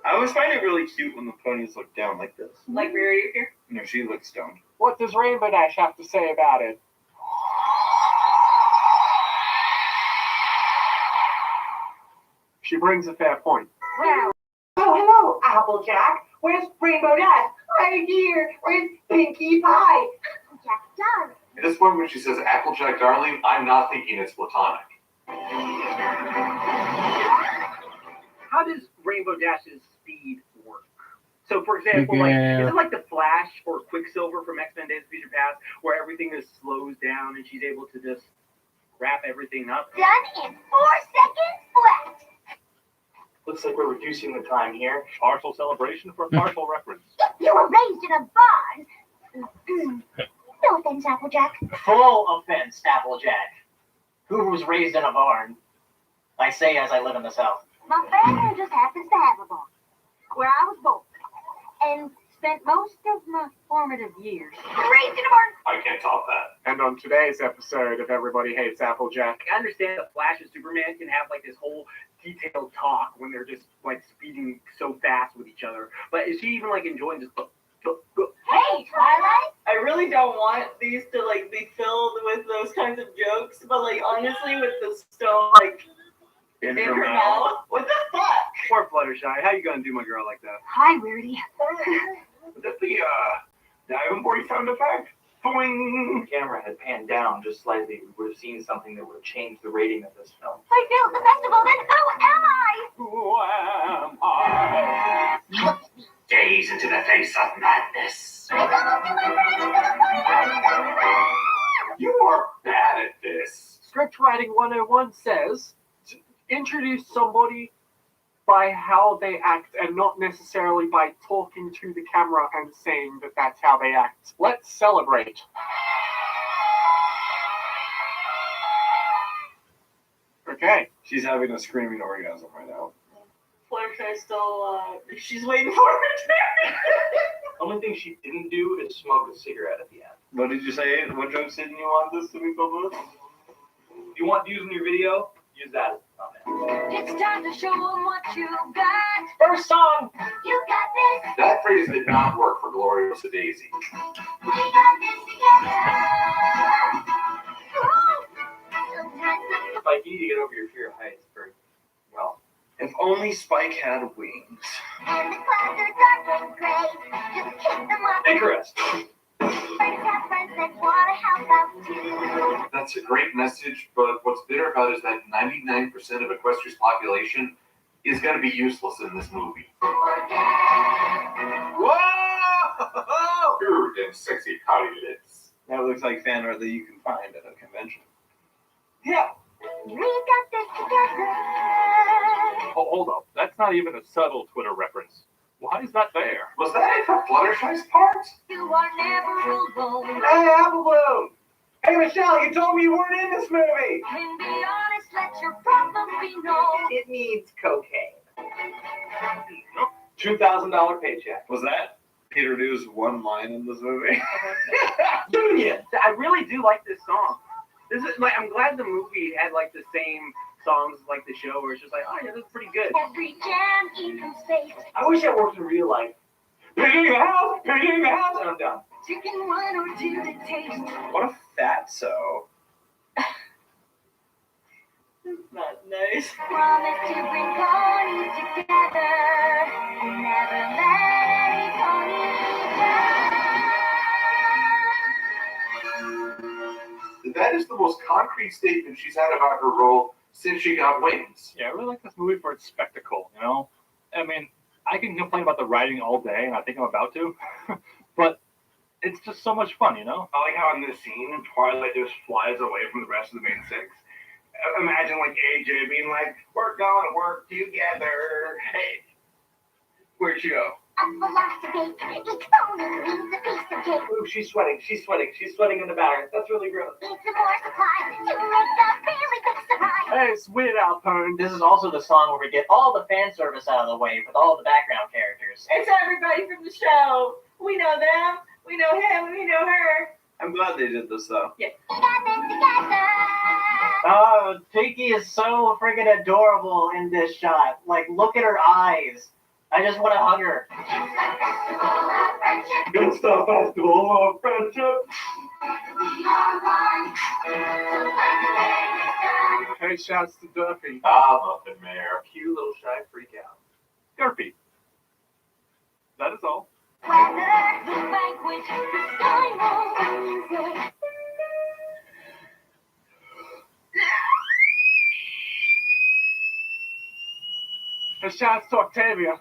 [SPEAKER 7] I always find it really cute when the ponies look down like this.
[SPEAKER 8] Like Riri here?
[SPEAKER 7] No, she looks stoned.
[SPEAKER 12] What does Rainbow Dash have to say about it? She brings a fair point.
[SPEAKER 15] Well, hello, Applejack. Where's Rainbow Dash? Right here. Where's Pinkie Pie?
[SPEAKER 16] Applejack, darling.
[SPEAKER 20] At this point when she says Applejack darling, I'm not thinking it's platonic.
[SPEAKER 4] How does Rainbow Dash's speed work? So, for example, like, is it like the Flash or Quicksilver from X-Men Days of Future Past, where everything just slows down and she's able to just wrap everything up?
[SPEAKER 16] Done in 4 seconds flat.
[SPEAKER 2] Looks like we're reducing the time here.
[SPEAKER 17] Partial celebration for partial reference.
[SPEAKER 16] You were raised in a barn. No offense, Applejack.
[SPEAKER 2] Full offense, Applejack. Who was raised in a barn? I say as I live in the South.
[SPEAKER 16] My family just happens to have a barn, where I was born, and spent most of my formative years raised in a barn.
[SPEAKER 20] I can't top that.
[SPEAKER 12] And on today's episode of Everybody Hates Applejack,
[SPEAKER 4] I understand that Flash and Superman can have like this whole detailed talk when they're just like speeding so fast with each other. But is she even like enjoying just?
[SPEAKER 16] Hey, Twilight.
[SPEAKER 2] I really
[SPEAKER 3] really don't want these to like be filled with those kinds of jokes, but like honestly, with the stone like in her mouth, what the fuck?
[SPEAKER 22] Poor Fluttershy. How you gonna do my girl like that?
[SPEAKER 16] Hi, Weirdy.
[SPEAKER 19] That's the diving board sound effect. Boing.
[SPEAKER 6] The camera had panned down just slightly. We would have seen something that would have changed the rating of this film.
[SPEAKER 16] I failed the festival, then who am I?
[SPEAKER 19] Who am I? Gaze into the face of madness. You are bad at this.
[SPEAKER 12] Script writing 101 says to introduce somebody by how they act and not necessarily by talking to the camera and saying that that's how they act. Let's celebrate. Okay.
[SPEAKER 22] She's having a screaming orgasm right now.
[SPEAKER 3] Fluttershy still, she's waiting for her.
[SPEAKER 6] Only thing she didn't do is smoke a cigarette at the end.
[SPEAKER 22] What did you say? What jokes didn't you want this to be filled with?
[SPEAKER 6] If you want views in your video, use that.
[SPEAKER 16] It's time to show them what you got.
[SPEAKER 22] First song.
[SPEAKER 16] You got this.
[SPEAKER 5] That phrase did not work for Gloriosa Daisy.
[SPEAKER 16] We got this together.
[SPEAKER 6] Spike, you need to get over your fear of heights very well.
[SPEAKER 4] If only Spike had wings.
[SPEAKER 16] And the clouds are dark and gray. Just kick them up.
[SPEAKER 6] ACRacebest.
[SPEAKER 16] Friends have friends that want to help out too.
[SPEAKER 5] That's a great message, but what's bitter about it is that 99% of Equestria's population is going to be useless in this movie.
[SPEAKER 22] Whoa!
[SPEAKER 5] Pure and sexy pouty lips.
[SPEAKER 22] That looks like fan art that you can find at a convention.
[SPEAKER 12] Yeah.
[SPEAKER 16] We got this together.
[SPEAKER 17] Hold up. That's not even a subtle Twitter reference. Why is that there?
[SPEAKER 5] Was that it for Fluttershy's part?
[SPEAKER 16] You are never alone.
[SPEAKER 4] Hey, Apple Bloom! Hey, Michelle, you told me you weren't in this movie!
[SPEAKER 16] And be honest, let your problems be known.
[SPEAKER 4] It needs cocaine.
[SPEAKER 6] $2,000 paycheck.
[SPEAKER 22] Was that Peter Dew's one line in this movie? Union!
[SPEAKER 6] I really do like this song. This is like, I'm glad the movie had like the same songs like the show, where it's just like, oh yeah, that's pretty good.
[SPEAKER 16] Every jam equals space.
[SPEAKER 6] I wish that worked in real life. Picking the house, picking the house, and I'm done.
[SPEAKER 16] Chicken one or two to taste.
[SPEAKER 4] What a fatso.
[SPEAKER 3] Not nice.
[SPEAKER 16] Promise to bring ponies together and never let any pony down.
[SPEAKER 5] That is the most concrete statement she's had about her role since she got wings.
[SPEAKER 17] Yeah, I really like this movie for its spectacle, you know? I mean, I can complain about the writing all day, and I think I'm about to, but it's just so much fun, you know?
[SPEAKER 4] I like how in this scene, Twilight just flies away from the rest of the main six. Imagine like AJ being like, we're gonna work together. Hey, where'd she go?
[SPEAKER 16] A philosophy, each pony means a piece of cake.
[SPEAKER 6] Ooh, she's sweating in the back. That's really gross.
[SPEAKER 16] Need some more supplies to make a really big surprise.
[SPEAKER 12] Hey, it's Weird Al Pone.
[SPEAKER 18] This is also the song where we get all the fan service out of the way with all the background characters.
[SPEAKER 3] It's everybody from the show. We know them. We know him. We know her.
[SPEAKER 22] I'm glad they did this, though.
[SPEAKER 3] Yeah.
[SPEAKER 16] We got this together.
[SPEAKER 18] Oh, Tiki is so friggin' adorable in this shot. Like, look at her eyes. I just want to hug her.
[SPEAKER 4] Good stuff, festival of friendship.
[SPEAKER 12] Hey, shouts to Duffy.
[SPEAKER 5] Ah, nothing, Mayor.
[SPEAKER 6] Cute little shy freak out.
[SPEAKER 17] Garpy. That is all.
[SPEAKER 16] Weather, the banquet, the sky won't music.
[SPEAKER 12] Hey, shouts to Octavia.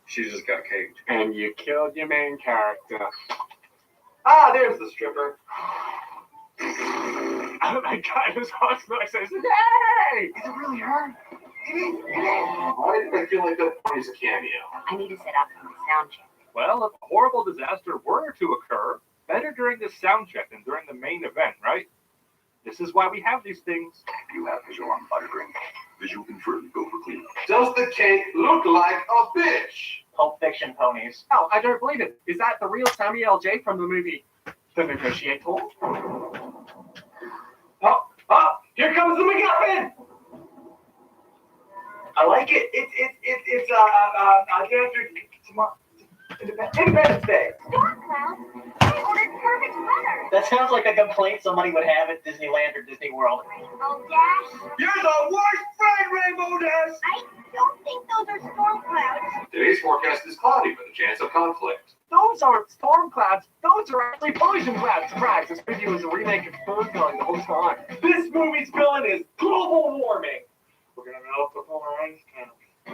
[SPEAKER 22] She just got caked.
[SPEAKER 12] And you killed your main character.
[SPEAKER 6] Ah, there's the stripper.
[SPEAKER 12] Oh my god, his heart's nice. Says, "Yay!"
[SPEAKER 6] Is it really her?
[SPEAKER 5] Why did I feel like that is a cameo?
[SPEAKER 8] I need to set up for my sound check.
[SPEAKER 17] Well, if a horrible disaster were to occur, better during the sound check than during the main event, right? This is why we have these things.
[SPEAKER 10] You have visual on fire drink. Visual confirmed. Go for cleanup.
[SPEAKER 5] Does the cake look like a bitch?
[SPEAKER 18] Pulp Fiction ponies.
[SPEAKER 12] Oh, I don't believe it. Is that the real Samuel J. from the movie The Negotiator?
[SPEAKER 4] Oh, here comes the MacGuffin! I like it. It's day after tomorrow.
[SPEAKER 18] Independence Day.
[SPEAKER 16] Storm clouds? I ordered perfect weather.
[SPEAKER 18] That sounds like a complaint somebody would have at Disneyland or Disney World.
[SPEAKER 16] Rainbow Dash?
[SPEAKER 19] You're the worst friend, Rainbow Dash!
[SPEAKER 16] I don't think those are storm clouds.
[SPEAKER 20] Today's forecast is cloudy with a chance of conflict.
[SPEAKER 12] Those aren't storm clouds. Those are actually pollution clouds. Surprise, this video was a remake of Bird Villain the whole time.
[SPEAKER 9] This movie's villain is global warming. We're gonna melt the polar ice caps.
[SPEAKER 12] I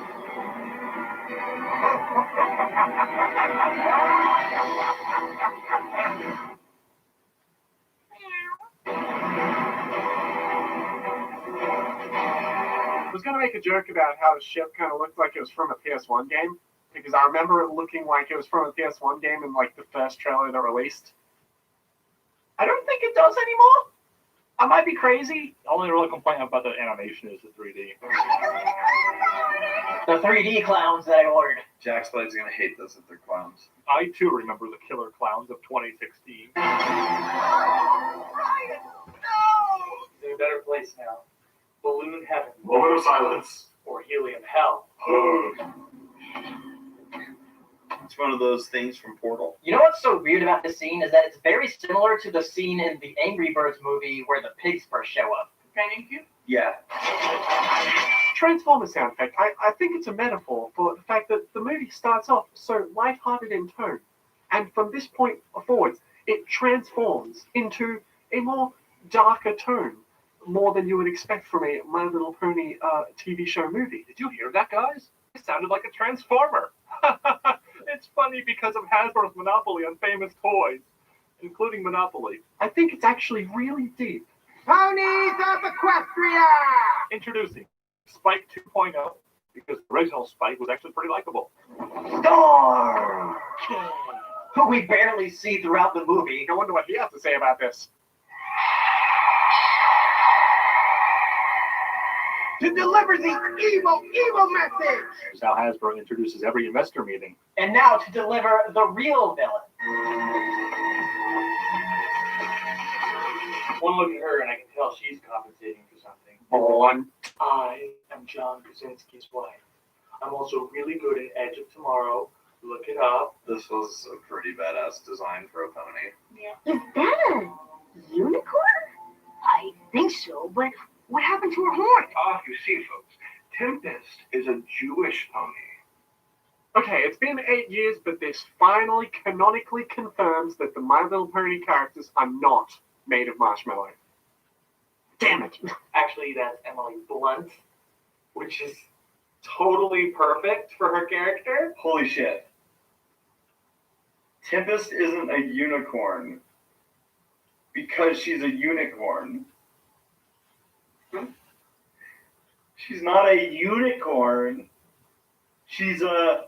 [SPEAKER 12] was going to make a joke about how the ship kind of looked like it was from a PS1 game, because I remember it looking like it was from a PS1 game in like the first trailer that released. I don't think it does anymore. I might be crazy.
[SPEAKER 17] The only real complaint about the animation is the 3D.
[SPEAKER 18] The 3D clowns that I ordered.
[SPEAKER 11] Jack Spide's gonna hate this if they're clowns.
[SPEAKER 17] I too remember the killer clowns of 2016.
[SPEAKER 9] He's in a better place now. Balloon heaven.
[SPEAKER 20] Moment of silence.
[SPEAKER 9] Or helium hell.
[SPEAKER 11] It's one of those things from Portal.
[SPEAKER 18] You know what's so weird about this scene is that it's very similar to the scene in the Angry Birds movie where the pigs first show up.
[SPEAKER 9] Companion cube?
[SPEAKER 11] Yeah.
[SPEAKER 12] Transformer sound effect. I think it's a metaphor for the fact that the movie starts off so lighthearted in tone, and from this point forwards, it transforms into a more darker tone, more than you would expect from a My Little Pony TV show movie.
[SPEAKER 17] Did you hear that, guys? It sounded like a transformer. It's funny because of Hasbro's monopoly on famous toys, including Monopoly.
[SPEAKER 12] I think it's actually really deep.
[SPEAKER 15] Ponies of Equestria!
[SPEAKER 17] Introducing Spike 2.0, because the original Spike was actually pretty likable.
[SPEAKER 18] Storm! Who we barely see throughout the movie.
[SPEAKER 12] I wonder what he has to say about this.
[SPEAKER 15] To deliver the evil message!
[SPEAKER 17] Here's how Hasbro introduces every investor meeting.
[SPEAKER 18] And now to deliver the real villain.
[SPEAKER 9] One look at her and I can tell she's compensating for something.
[SPEAKER 12] On.
[SPEAKER 9] I am John Krasinski's wife. I'm also really good at Edge of Tomorrow. Look it up.
[SPEAKER 11] This was a pretty badass design for a pony.
[SPEAKER 8] Is that a unicorn? I think so, but what happened to her horn?
[SPEAKER 10] You see, folks, Tempest is a Jewish pony.
[SPEAKER 12] Okay, it's been 8 years, but this finally canonically confirms that the My Little Pony characters are not made of marshmallow. Damn it.
[SPEAKER 9] Actually, that's Emily Blunt, which is totally perfect for her character.
[SPEAKER 11] Holy shit. Tempest isn't a unicorn because she's a unicorn. She's not a unicorn. She's a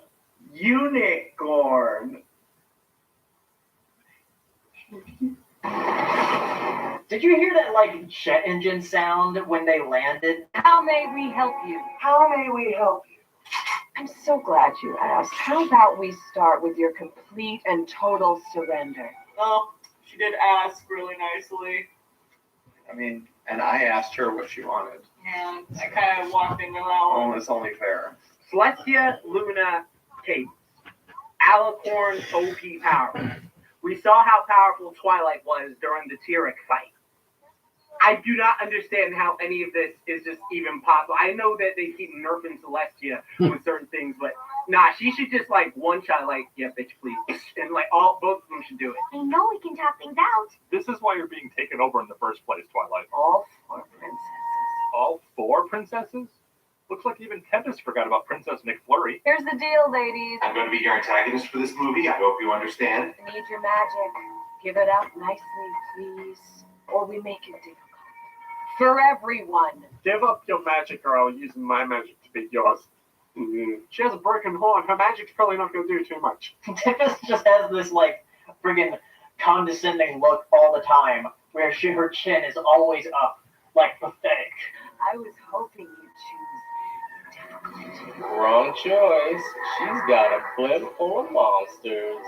[SPEAKER 11] unicorn.
[SPEAKER 18] Did you hear that, like, jet engine sound when they landed?
[SPEAKER 21] How may we help you?
[SPEAKER 18] How may we help you?
[SPEAKER 14] I'm so glad you asked. How about we start with your complete and total surrender?
[SPEAKER 3] Oh, she did ask really nicely.
[SPEAKER 11] I mean, and I asked her what she wanted.
[SPEAKER 3] Yeah, I kind of walked into that one.
[SPEAKER 11] Oh, it's only fair.
[SPEAKER 23] Celestia, Luna, Kate. Alicorn, OP power. We saw how powerful Twilight was during the Tyrek fight. I do not understand how any of this is just even possible. I know that they keep nerfing Celestia with certain things, but nah, she should just like one-shot, like, yeah, bitch, please. And like both of them should do it.
[SPEAKER 16] I know we can talk things out.
[SPEAKER 17] This is why you're being taken over in the first place, Twilight.
[SPEAKER 14] All 4 princesses.
[SPEAKER 17] All 4 princesses? Looks like even Tempest forgot about Princess McFlurry.
[SPEAKER 21] Here's the deal, ladies.
[SPEAKER 20] I'm going to be your antagonist for this movie. I hope you understand.
[SPEAKER 14] I need your magic. Give it up nicely, please. Or we make it difficult. For everyone.
[SPEAKER 12] Give up your magic or I'll use my magic to beat yours. She has a broken horn. Her magic's probably not going to do too much.
[SPEAKER 18] Tempest just has this, like, friggin' condescending look all the time, where her chin is always up, like pathetic.
[SPEAKER 14] I was hoping you'd choose difficult.
[SPEAKER 9] Wrong choice. She's got a clip full of monsters.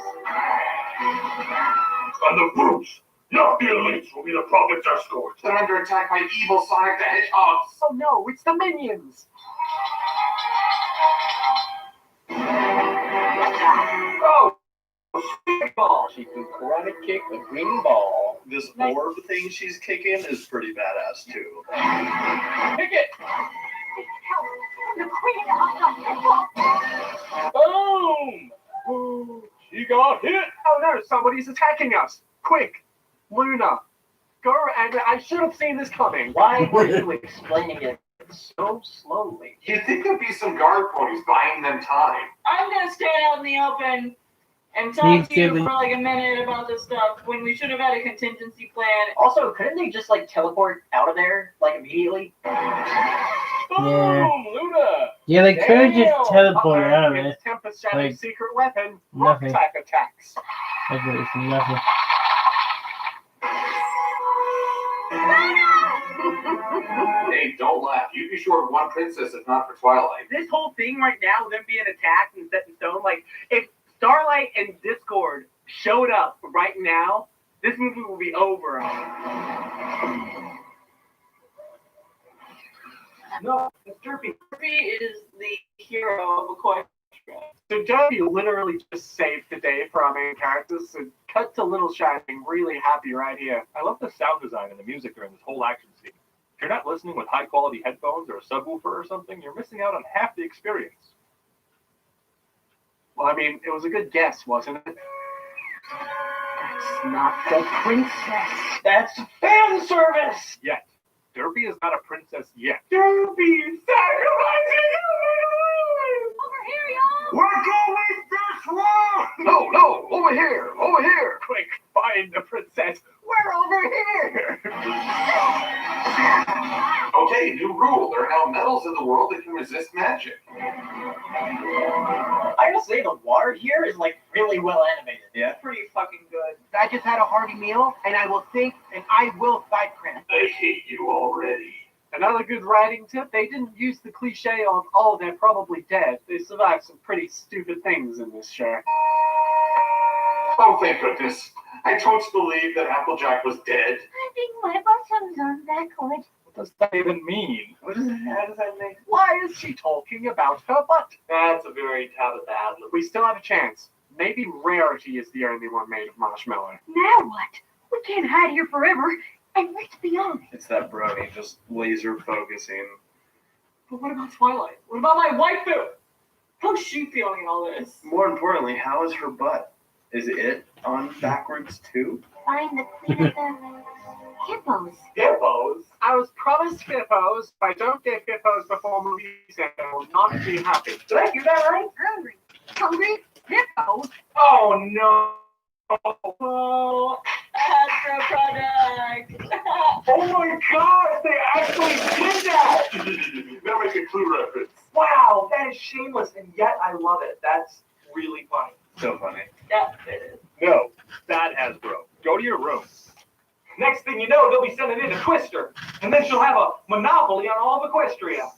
[SPEAKER 19] And the brutes, not the elites, will be the prophet's escort.
[SPEAKER 20] They're under attack by evil Sonic the Hedgehog.
[SPEAKER 12] Oh no, it's the minions!
[SPEAKER 1] go! Ball. She can karate kick a green ball.
[SPEAKER 10] This orb thing she's kicking is pretty badass too.
[SPEAKER 1] Kick it!
[SPEAKER 8] The queen of the
[SPEAKER 1] Boom! Ooh, she got hit.
[SPEAKER 12] Oh no, somebody's attacking us! Quick! Luna! Go, and I should have seen this coming.
[SPEAKER 18] Why were you explaining it so slowly?
[SPEAKER 5] You'd think there'd be some guard ponies buying them time.
[SPEAKER 3] I'm gonna stand out in the open and talk to you for like a minute about this stuff when we should have had a contingency plan.
[SPEAKER 18] Also, couldn't they just like teleport out of there like immediately?
[SPEAKER 1] Boom, Luna!
[SPEAKER 7] Yeah, they could just teleport out of it.
[SPEAKER 12] It's Tempest Shadow's
[SPEAKER 7] Like,
[SPEAKER 12] secret weapon. Rock
[SPEAKER 7] nothing.
[SPEAKER 12] type attacks.
[SPEAKER 7] Like it's nothing.
[SPEAKER 5] Hey, don't laugh. You'd be short of one princess if not for Twilight.
[SPEAKER 23] This whole thing right now, them being attacked and set in stone, like, if Starlight and Discord showed up right now, this movie will be over.
[SPEAKER 3] No, Derpy. Derpy is the hero of Equestria.
[SPEAKER 12] So Derpy literally just saved the day for our main characters. So cut to Little Shy being really happy right here.
[SPEAKER 17] I love the sound design and the music during this whole action scene. If you're not listening with high quality headphones or a subwoofer or something, you're missing out on half the experience.
[SPEAKER 12] Well, I mean, it was a good guess, wasn't it?
[SPEAKER 18] That's not the princess. That's fan service.
[SPEAKER 17] Yet. Derpy is not a princess yet.
[SPEAKER 12] Derpy sacrificing
[SPEAKER 8] Over here, y'all!
[SPEAKER 19] We're going this way!
[SPEAKER 10] No, no, over here, over here.
[SPEAKER 12] Quick, find the princess. We're over here.
[SPEAKER 5] Okay, new rule. There are now metals in the world that can resist magic.
[SPEAKER 18] I gotta say, the water here is like really well animated.
[SPEAKER 5] Yeah.
[SPEAKER 3] Pretty fucking good.
[SPEAKER 23] I just had a hearty meal, and I will think, and I will fight cramp.
[SPEAKER 5] I hate you already.
[SPEAKER 12] Another good writing tip, they didn't use the cliche of, oh, they're probably dead. They survived some pretty stupid things in this show.
[SPEAKER 5] Oh, thank goodness. I don't believe that Applejack was dead.
[SPEAKER 16] I think my bottoms aren't that good.
[SPEAKER 17] What does that even mean?
[SPEAKER 3] How does that make?
[SPEAKER 12] Why is she talking about her butt?
[SPEAKER 9] That's a very Tabitha Adler.
[SPEAKER 12] We still have a chance. Maybe Rarity is the only one made of marshmallow.
[SPEAKER 8] Now what? We can't hide here forever. And let's be honest.
[SPEAKER 11] It's that Brony just laser focusing.
[SPEAKER 3] But what about Twilight? What about my waifu? How's she feeling in all this?
[SPEAKER 11] More importantly, how is her butt? Is it on backwards too?
[SPEAKER 16] Find the queen of the hippos.
[SPEAKER 12] Hippos? I was promised hippos. If I don't get hippos before movies, I will not be happy.
[SPEAKER 3] Did I hear that right?
[SPEAKER 8] Hungry. Hungry? Hippos?
[SPEAKER 3] Oh no! Oh, Astra product!
[SPEAKER 19] Oh my god, they actually did that! That makes a Clue reference.
[SPEAKER 3] Wow, that is shameless, and yet I love it. That's really funny.
[SPEAKER 11] So funny.
[SPEAKER 3] Yeah, it is.
[SPEAKER 17] No, bad Hasbro. Go to your room.
[SPEAKER 9] Next thing you know, they'll be sending in a Twister, and then she'll have a monopoly on all of Equestria.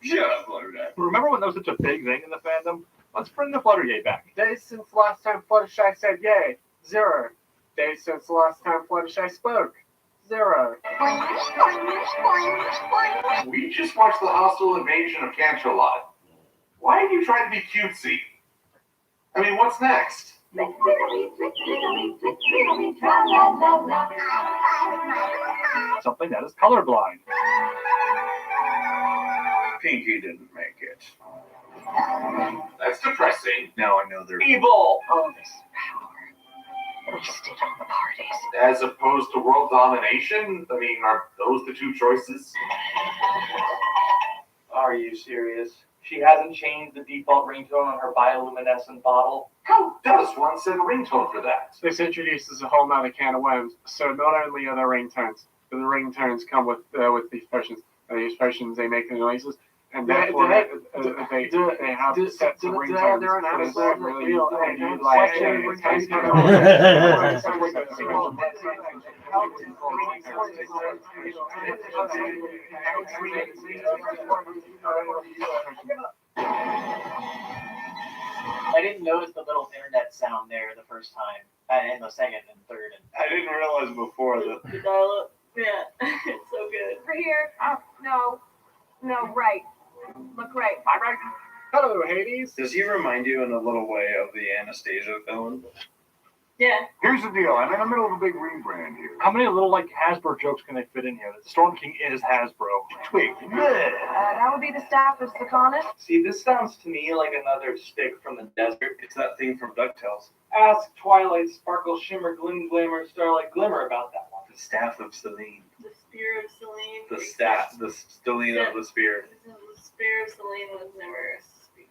[SPEAKER 11] Yeah, Fluttershy.
[SPEAKER 17] Remember when that was such a big thing in the fandom? Let's bring the Fluttershy back.
[SPEAKER 12] Days since the last time Fluttershy said yay. 0. Days since the last time Fluttershy spoke. 0.
[SPEAKER 5] We just watched the hostile invasion of Canterlot. Why have you tried to be cutesy? I mean, what's next?
[SPEAKER 17] Something that is colorblind.
[SPEAKER 11] Pinky didn't make it.
[SPEAKER 5] That's depressing.
[SPEAKER 11] Now I know they're
[SPEAKER 3] Evil!
[SPEAKER 14] All this power wasted on the parties.
[SPEAKER 5] As opposed to world domination? I mean, are those the two choices?
[SPEAKER 9] Are you serious? She hasn't changed the default ringtone on her bioluminescent bottle?
[SPEAKER 5] How does one set a ringtone for that?
[SPEAKER 12] This introduces a whole nother can of worms. So not only are there ringtones, but the ringtones come with these potions. These potions, they make the noises. And therefore, they have sets of ringtones.
[SPEAKER 23] They're an
[SPEAKER 12] It's
[SPEAKER 23] absolute
[SPEAKER 12] really
[SPEAKER 23] real
[SPEAKER 12] and you
[SPEAKER 23] thing.
[SPEAKER 12] like
[SPEAKER 18] I didn't notice the little internet sound there the first time, and the second and third.
[SPEAKER 11] I didn't realize before that.
[SPEAKER 3] The dial-up. Yeah, it's so good.
[SPEAKER 8] Over here. No. No, right. Look right.
[SPEAKER 12] Right. Hello, Hades.
[SPEAKER 11] Does he remind you in a little way of the Anastasia villain?
[SPEAKER 3] Yeah.
[SPEAKER 10] Here's the deal. I'm in the middle of a big rebrand here.
[SPEAKER 17] How many little like Hasbro jokes can they fit in here? The Storm King is Hasbro.
[SPEAKER 10] Twig.
[SPEAKER 14] That would be the staff of Sakonis.
[SPEAKER 9] See, this sounds to me like another stick from the desert.
[SPEAKER 11] It's that thing from DuckTales.
[SPEAKER 9] Ask Twilight, Sparkle, Shimmer, Glim, Glimmer, Starlight, Glimmer about that one.
[SPEAKER 11] The staff of Selene.
[SPEAKER 3] The spear of Selene.
[SPEAKER 11] The Selene of the spear.
[SPEAKER 3] The spear of Selene was never a spear.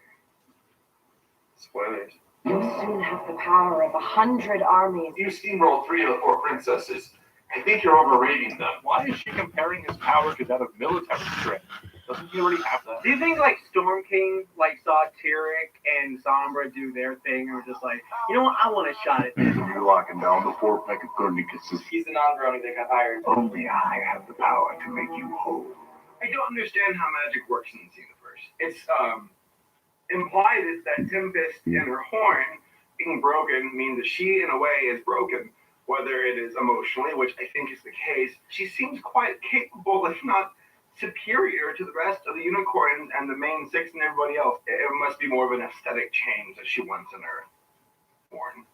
[SPEAKER 11] Spoilers.
[SPEAKER 14] You'll soon have the power of 100 armies.
[SPEAKER 19] You steamrolled 3 of the 4 princesses. I think you're overrating them.
[SPEAKER 17] Why is she comparing his power to that of military strength? Doesn't he already have that?
[SPEAKER 23] Do you think like Storm King like saw Tyrek and Sombra do their thing and was just like, you know what, I want a shot at this?
[SPEAKER 10] You're locking down the 4 pack of Cornicuses.
[SPEAKER 9] He's the non-brony that got hired.
[SPEAKER 10] Only I have the power to make you whole.
[SPEAKER 4] I don't understand how magic works in this universe. It's implied is that Tempest and her horn being broken means that she, in a way, is broken. Whether it is emotionally, which I think is the case, she seems quite capable, if not superior, to the rest of the unicorns and the main 6 and everybody else. It must be more of an aesthetic change that she wants in her horn.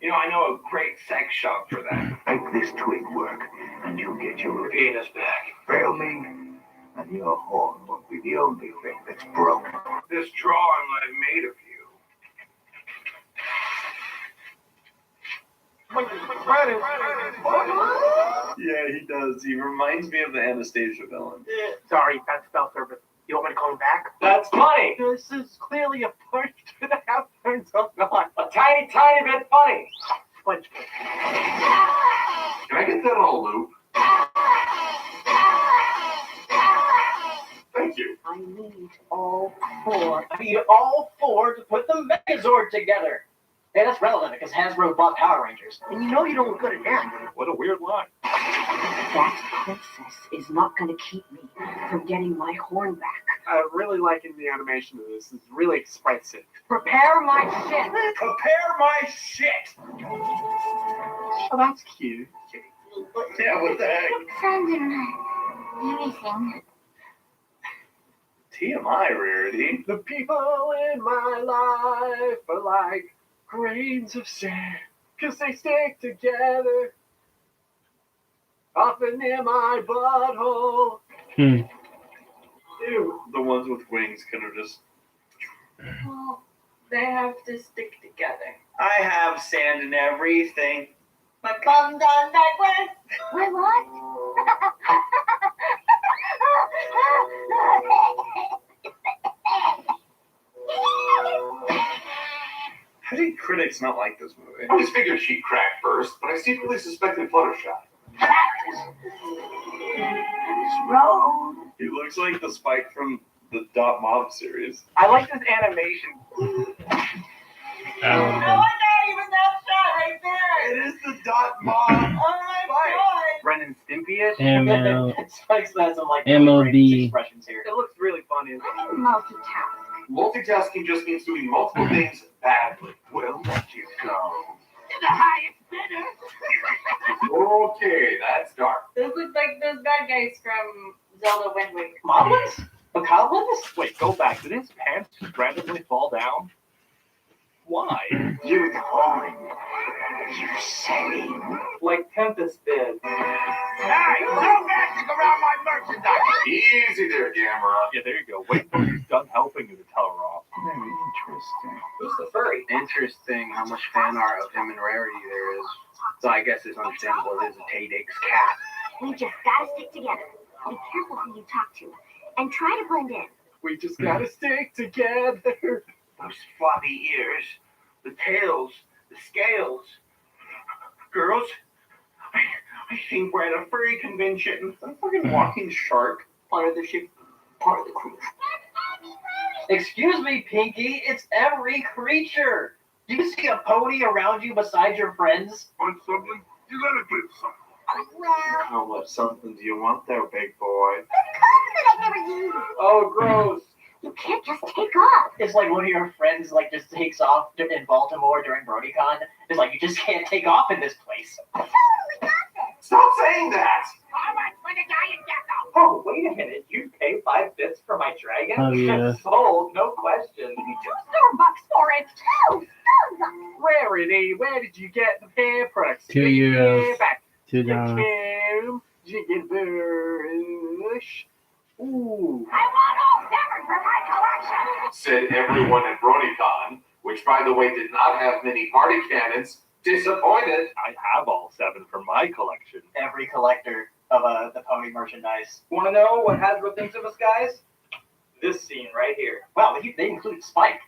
[SPEAKER 4] You know, I know a great sex shop for that.
[SPEAKER 10] Make this twig work, and you'll get your
[SPEAKER 9] Penis back.
[SPEAKER 10] Fail me, and your horn won't be the only thing that's broken.
[SPEAKER 4] This drawing I've made of you.
[SPEAKER 11] Yeah, he does. He reminds me of the Anastasia villain.
[SPEAKER 12] Sorry, bad spell service. You want me to call him back?
[SPEAKER 9] That's funny.
[SPEAKER 12] This is clearly a push to the half turns up not.
[SPEAKER 9] A tiny, tiny bit funny.
[SPEAKER 12] Sponge.
[SPEAKER 19] Can I get that on a loop? Thank you.
[SPEAKER 14] I need all 4.
[SPEAKER 18] I need all 4 to put the Megazord together. Hey, that's relevant because Hasbro bought Power Rangers. And you know you don't look good at that.
[SPEAKER 17] What a weird line.
[SPEAKER 14] That princess is not going to keep me from getting my horn back.
[SPEAKER 12] I'm really liking the animation of this. It's really expressive.
[SPEAKER 14] Prepare my ship.
[SPEAKER 4] Prepare my shit!
[SPEAKER 12] Oh, that's cute.
[SPEAKER 11] Yeah, what the heck?
[SPEAKER 16] Sending everything.
[SPEAKER 11] TMI, Rarity.
[SPEAKER 12] The people in my life are like grains of sand, 'cause they stick together. Often near my butthole.
[SPEAKER 11] Ew. The ones with wings could have just...
[SPEAKER 3] Well, they have to stick together.
[SPEAKER 1] I have sand in everything.
[SPEAKER 3] My bum done backwards.
[SPEAKER 16] Wait, what?
[SPEAKER 11] How did critics not like this movie?
[SPEAKER 19] I always figured she'd crack first, but I secretly suspected Fluttershy.
[SPEAKER 16] Road.
[SPEAKER 11] He looks like the Spike from the Dot Mob series.
[SPEAKER 23] I like this animation.
[SPEAKER 3] Oh, not even that shot right there.
[SPEAKER 11] It is the Dot Mob.
[SPEAKER 3] Oh my god.
[SPEAKER 23] Ren and Stimpy-ish.
[SPEAKER 18] Spike's got some like
[SPEAKER 7] MLB.
[SPEAKER 18] expressions here.
[SPEAKER 23] It looks really funny.
[SPEAKER 14] Multitask.
[SPEAKER 19] Multitasking just means doing multiple things badly.
[SPEAKER 10] Well, let you go.
[SPEAKER 16] The highest bidder.
[SPEAKER 19] Okay, that's dark.
[SPEAKER 3] Those look like those bad guys from Zelda Wind Waker.
[SPEAKER 18] Moblins? Bokoblins?
[SPEAKER 17] Wait, go back. Did his pants just randomly fall down? Why?
[SPEAKER 10] Unicorn. You say?
[SPEAKER 9] Like Tempest did.
[SPEAKER 19] Hey, no magic around my merchandise! Easy there, Gamera.
[SPEAKER 17] Yeah, there you go. Wait until he's done helping you to tell her off.
[SPEAKER 10] Very interesting.
[SPEAKER 18] Who's the furry?
[SPEAKER 6] Interesting how much fan art of him and Rarity there is. So I guess it's understandable it is a Tay-Dix cat.
[SPEAKER 16] We just gotta stick together. Be careful who you talk to, and try to blend in.
[SPEAKER 12] We just gotta stick together.
[SPEAKER 4] Those floppy ears, the tails, the scales. Girls, I think we're at a furry convention. I'm fucking walking shark.
[SPEAKER 18] Part of the ship, part of the crew. Excuse me, Pinky, it's every creature. Do you see a pony around you besides your friends?
[SPEAKER 19] Want something? You gotta give something.
[SPEAKER 16] Well,
[SPEAKER 11] How much something do you want there, big boy?
[SPEAKER 16] the clothes that I've never used.
[SPEAKER 9] Oh, gross.
[SPEAKER 16] You can't just take off.
[SPEAKER 18] It's like one of your friends like just takes off in Baltimore during BronyCon. It's like you just can't take off in this place.
[SPEAKER 16] I totally got this.
[SPEAKER 19] Stop saying that!
[SPEAKER 16] All right, for the giant gecko.
[SPEAKER 18] Oh, wait a minute. You pay 5 bits for my dragon?
[SPEAKER 7] Oh, yeah.
[SPEAKER 18] Sold, no question.
[SPEAKER 8] $2 for it, too.
[SPEAKER 18] Rarity, where did you get the paper products?
[SPEAKER 7] €2.
[SPEAKER 18] Back.
[SPEAKER 7] $2.
[SPEAKER 18] Kim, Jigginbush. Ooh.
[SPEAKER 8] I want all 7 for my collection.
[SPEAKER 5] Said everyone at BronyCon, which by the way did not have many party cannons. Disappointed.
[SPEAKER 17] I have all 7 for my collection.
[SPEAKER 18] Every collector of the pony merchandise. Want to know what Hasbro thinks of us, guys? This scene right here. Wow, they included Spike.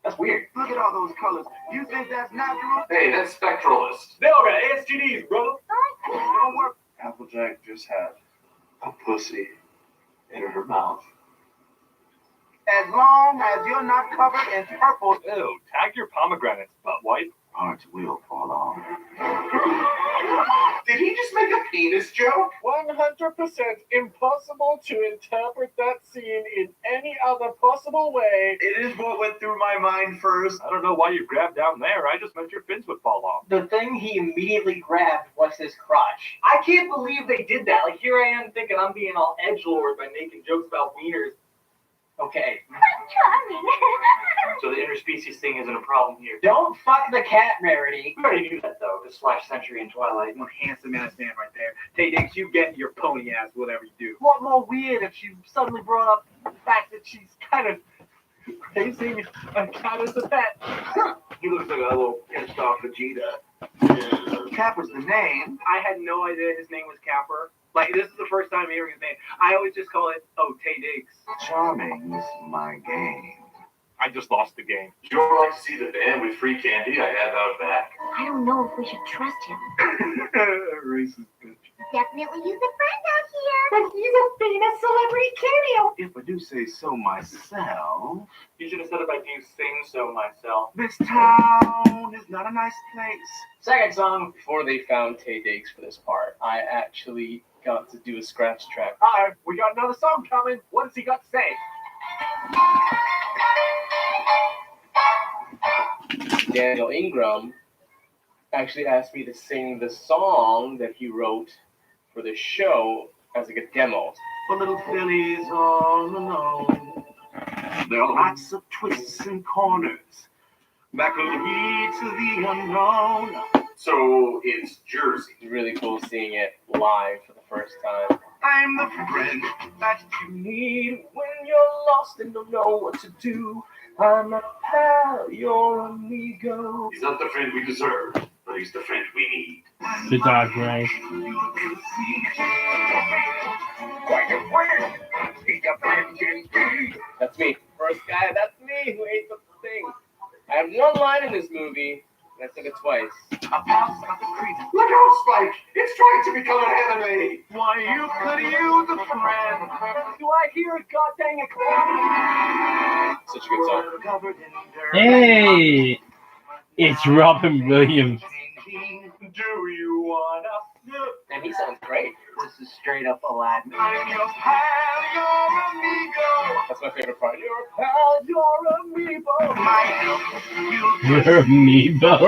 [SPEAKER 18] That's weird.
[SPEAKER 10] Look at all those colors. You think that's natural?
[SPEAKER 5] Hey, that's Spectralist.
[SPEAKER 18] They all got STDs, brother.
[SPEAKER 10] Don't work. Applejack just had a pussy in her mouth. As long as you're not covered in purple.
[SPEAKER 17] Ew, tag your pomegranates, butt wipe.
[SPEAKER 10] Hearts will fall off.
[SPEAKER 5] Did he just make a penis joke?
[SPEAKER 12] 100% impossible to interpret that scene in any other possible way.
[SPEAKER 19] It is what went through my mind first.
[SPEAKER 17] I don't know why you grabbed down there. I just meant your fins would fall off.
[SPEAKER 18] The thing he immediately grabbed was his crotch. I can't believe they did that. Like, here I am thinking I'm being all edgelord by making jokes about wieners. Okay.
[SPEAKER 8] Charming.
[SPEAKER 18] So the interspecies thing isn't a problem here. Don't fuck the cat, Rarity. We already knew that, though. The Slash Century and Twilight. One handsome man stand right there. Tay Diggs, you get your pony ass, whatever you do.
[SPEAKER 12] What more weird if she suddenly brought up the fact that she's kind of raising a cat as a pet?
[SPEAKER 19] He looks like a little pissed off Vegeta.
[SPEAKER 10] Capper's the name.
[SPEAKER 23] I had no idea his name was Capper. Like, this is the first time hearing his name. I always just call it, Tay Diggs.
[SPEAKER 10] Charming's my game.
[SPEAKER 17] I just lost the game.
[SPEAKER 5] Would you like to see the band with free candy I have out back?
[SPEAKER 16] I don't know if we should trust him.
[SPEAKER 19] Racist bitch.
[SPEAKER 16] Definitely use a friend out here.
[SPEAKER 8] But he's a famous celebrity cameo.
[SPEAKER 10] If I do say so myself,
[SPEAKER 23] You should have said it by you sing so myself.
[SPEAKER 10] this town is not a nice place.
[SPEAKER 18] Second song.
[SPEAKER 1] Before they found Tay Diggs for this part, I actually got to do a scratch track.
[SPEAKER 12] Hi, we got another song coming. What has he got to say?
[SPEAKER 1] Daniel Ingram actually asked me to sing the song that he wrote for the show as like a demo.
[SPEAKER 10] For little fillies all alone. There are lots of twists and corners. Back will lead to the unknown.
[SPEAKER 5] So it's Jersey.
[SPEAKER 1] It's really cool seeing it live for the first time.
[SPEAKER 10] I'm the friend that you need when you're lost and don't know what to do. I'm a pal, you're amigo.
[SPEAKER 5] He's not the friend we deserve, but he's the friend we need.
[SPEAKER 7] Good dog, right?
[SPEAKER 1] That's me. First guy, that's me who ate the thing. I have one line in this movie, and I said it twice.
[SPEAKER 5] Look out, Spike! It's trying to become an anime!
[SPEAKER 12] Why, you could use a friend. Do I hear a goddamn
[SPEAKER 1] Such a good song.
[SPEAKER 12] covered in dirt?
[SPEAKER 7] Hey! It's Robin Williams.
[SPEAKER 12] Do you wanna?
[SPEAKER 18] And he sounds great. This is straight up Aladdin.
[SPEAKER 12] I'm your pal, your amigo.
[SPEAKER 1] That's my favorite part.
[SPEAKER 12] Your pal, your amiibo. My help,
[SPEAKER 7] You're amiibo.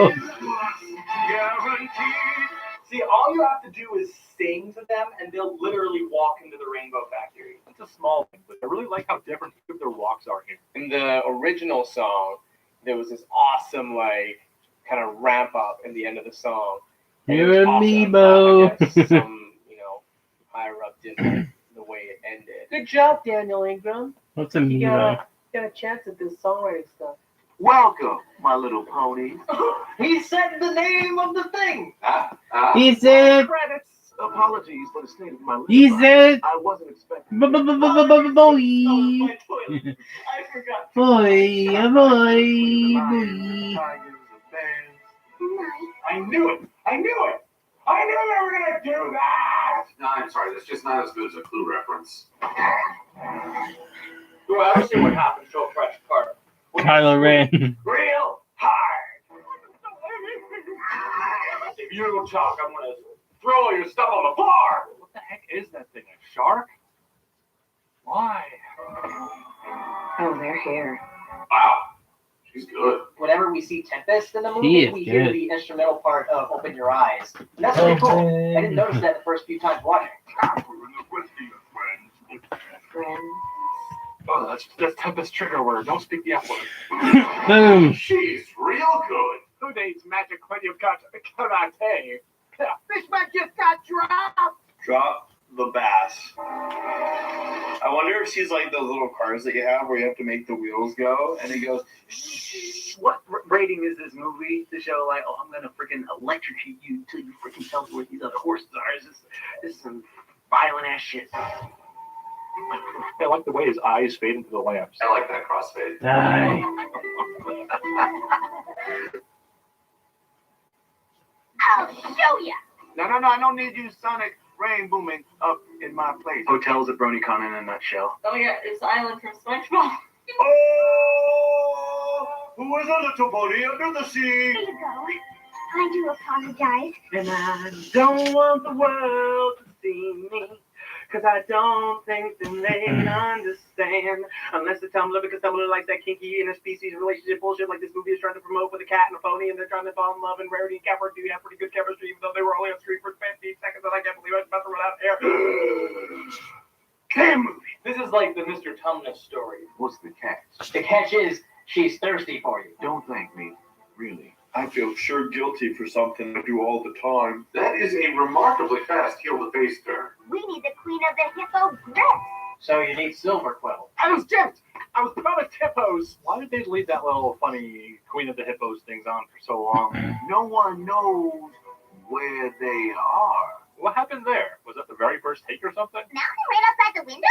[SPEAKER 12] guaranteed.
[SPEAKER 23] See, all you have to do is sing to them, and they'll literally walk into the Rainbow Factory.
[SPEAKER 17] It's a small thing, but I really like how different their walks are here.
[SPEAKER 1] In the original song, there was this awesome, like, kind of ramp up in the end of the song. And it was
[SPEAKER 7] You're
[SPEAKER 1] awesome,
[SPEAKER 7] amiibo.
[SPEAKER 1] but I guess some, higher up didn't like the way it ended.
[SPEAKER 18] Good job, Daniel Ingram.
[SPEAKER 7] What's a
[SPEAKER 18] You
[SPEAKER 7] amiibo?
[SPEAKER 18] got a chance at this songwriting stuff.
[SPEAKER 10] Welcome, my little ponies.
[SPEAKER 18] He said the name of the thing.
[SPEAKER 7] He said,
[SPEAKER 18] Credits.
[SPEAKER 10] Apologies for the state of my lips.
[SPEAKER 7] he said,
[SPEAKER 10] I wasn't expecting.
[SPEAKER 7] boy.
[SPEAKER 18] I forgot.
[SPEAKER 7] Boy, boy.
[SPEAKER 10] Tigers, bears.
[SPEAKER 19] I knew it! I knew it! I knew they were gonna do that!
[SPEAKER 5] No, I'm sorry, that's just not as good as a Clue reference.
[SPEAKER 23] Do I ever see what happens to a fresh cart?
[SPEAKER 7] Kylo Ren.
[SPEAKER 19] Real hard! If you don't talk, I'm gonna throw your stuff on the floor!
[SPEAKER 17] What the heck is that thing? A shark? Why?
[SPEAKER 14] Oh, they're here.
[SPEAKER 5] Wow, she's good.
[SPEAKER 18] Whenever we see Tempest in the
[SPEAKER 7] He
[SPEAKER 18] movie,
[SPEAKER 7] is
[SPEAKER 18] we hear
[SPEAKER 7] good.
[SPEAKER 18] the instrumental part of Open Your Eyes. And that's really cool. I didn't notice that the first few times watching.
[SPEAKER 14] Friends.
[SPEAKER 17] Oh, that's Tempest trigger word. Don't speak the F word.
[SPEAKER 7] Boom.
[SPEAKER 19] She's real good.
[SPEAKER 12] Who needs magic when you've got karate? This man just got dropped.
[SPEAKER 11] Drop the bass. I wonder if she's like those little cars that you have where you have to make the wheels go, and it goes.
[SPEAKER 23] What rating is this movie to show like, oh, I'm gonna freaking electrocute you till you freaking tell me where these other horses are? This is some violent ass shit.
[SPEAKER 17] I like the way his eyes fade into the lamps.
[SPEAKER 19] I like that crossfade.
[SPEAKER 7] Die.
[SPEAKER 16] I'll show ya.
[SPEAKER 10] No, I don't need you sonic rain booming up in my place.
[SPEAKER 23] Hotels at BronyCon in a nutshell.
[SPEAKER 3] Oh yeah, it's the island from SpongeBob.
[SPEAKER 19] Oh, who is a little body under the sea?
[SPEAKER 16] Here you go. I do apologize.
[SPEAKER 23] And I don't want the world to see me, cause I don't think that they understand. Unless the Tumblr, because Tumblr likes that kinky interspecies relationship bullshit like this movie is trying to promote with a cat and a pony, and they're trying to fall in love, and Rarity and Capper do have pretty good chemistry, even though they were only on screen for 15 seconds, and I can't believe I was about to run out of air. Damn movie.
[SPEAKER 18] This is like the Mr. Tumnus story.
[SPEAKER 10] What's the catch?
[SPEAKER 18] The catch is she's thirsty for you.
[SPEAKER 10] Don't thank me. Really.
[SPEAKER 11] I feel sure guilty for something I do all the time.
[SPEAKER 19] That is a remarkably fast heel-to-face turn.
[SPEAKER 16] We need the queen of the hippo dress.
[SPEAKER 18] So you need Silver Quill.
[SPEAKER 12] I was tipped. I was promised hippos.
[SPEAKER 17] Why did they leave that little funny Queen of the Hippos things on for so long?
[SPEAKER 10] No one knows where they are.
[SPEAKER 17] What happened there? Was that the very first take or something?
[SPEAKER 16] Now they're right outside the window?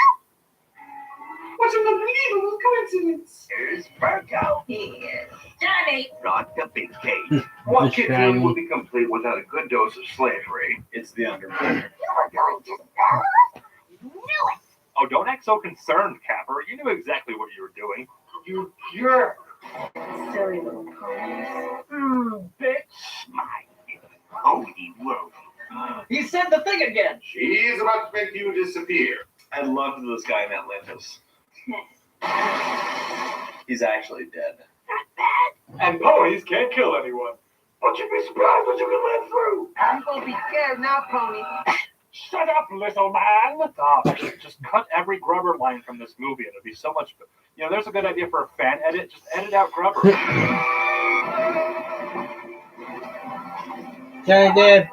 [SPEAKER 3] What an unbelievable coincidence.
[SPEAKER 10] There's Virgo here.
[SPEAKER 3] Johnny.
[SPEAKER 10] Not the big cage. What kid film would be complete without a good dose of slavery?
[SPEAKER 11] It's the underwear.
[SPEAKER 16] You were going to sell us? I knew it.
[SPEAKER 17] Oh, don't act so concerned, Capper. You knew exactly what you were doing.
[SPEAKER 10] You jerk.
[SPEAKER 14] Silly little ponies.
[SPEAKER 10] Bitch. My pony world.
[SPEAKER 18] He said the thing again.
[SPEAKER 19] She's about to make you disappear.
[SPEAKER 11] I loved this guy in Atlantis. He's actually dead.
[SPEAKER 12] And ponies can't kill anyone.
[SPEAKER 19] But you'd be surprised what you can let through.
[SPEAKER 15] I'm gonna be scared now, Pony.
[SPEAKER 12] Shut up, little man.
[SPEAKER 17] Stop. Just cut every Grubber line from this movie. It'll be so much. You know, there's a good idea for a fan edit. Just edit out Grubber.
[SPEAKER 7] Johnny dead.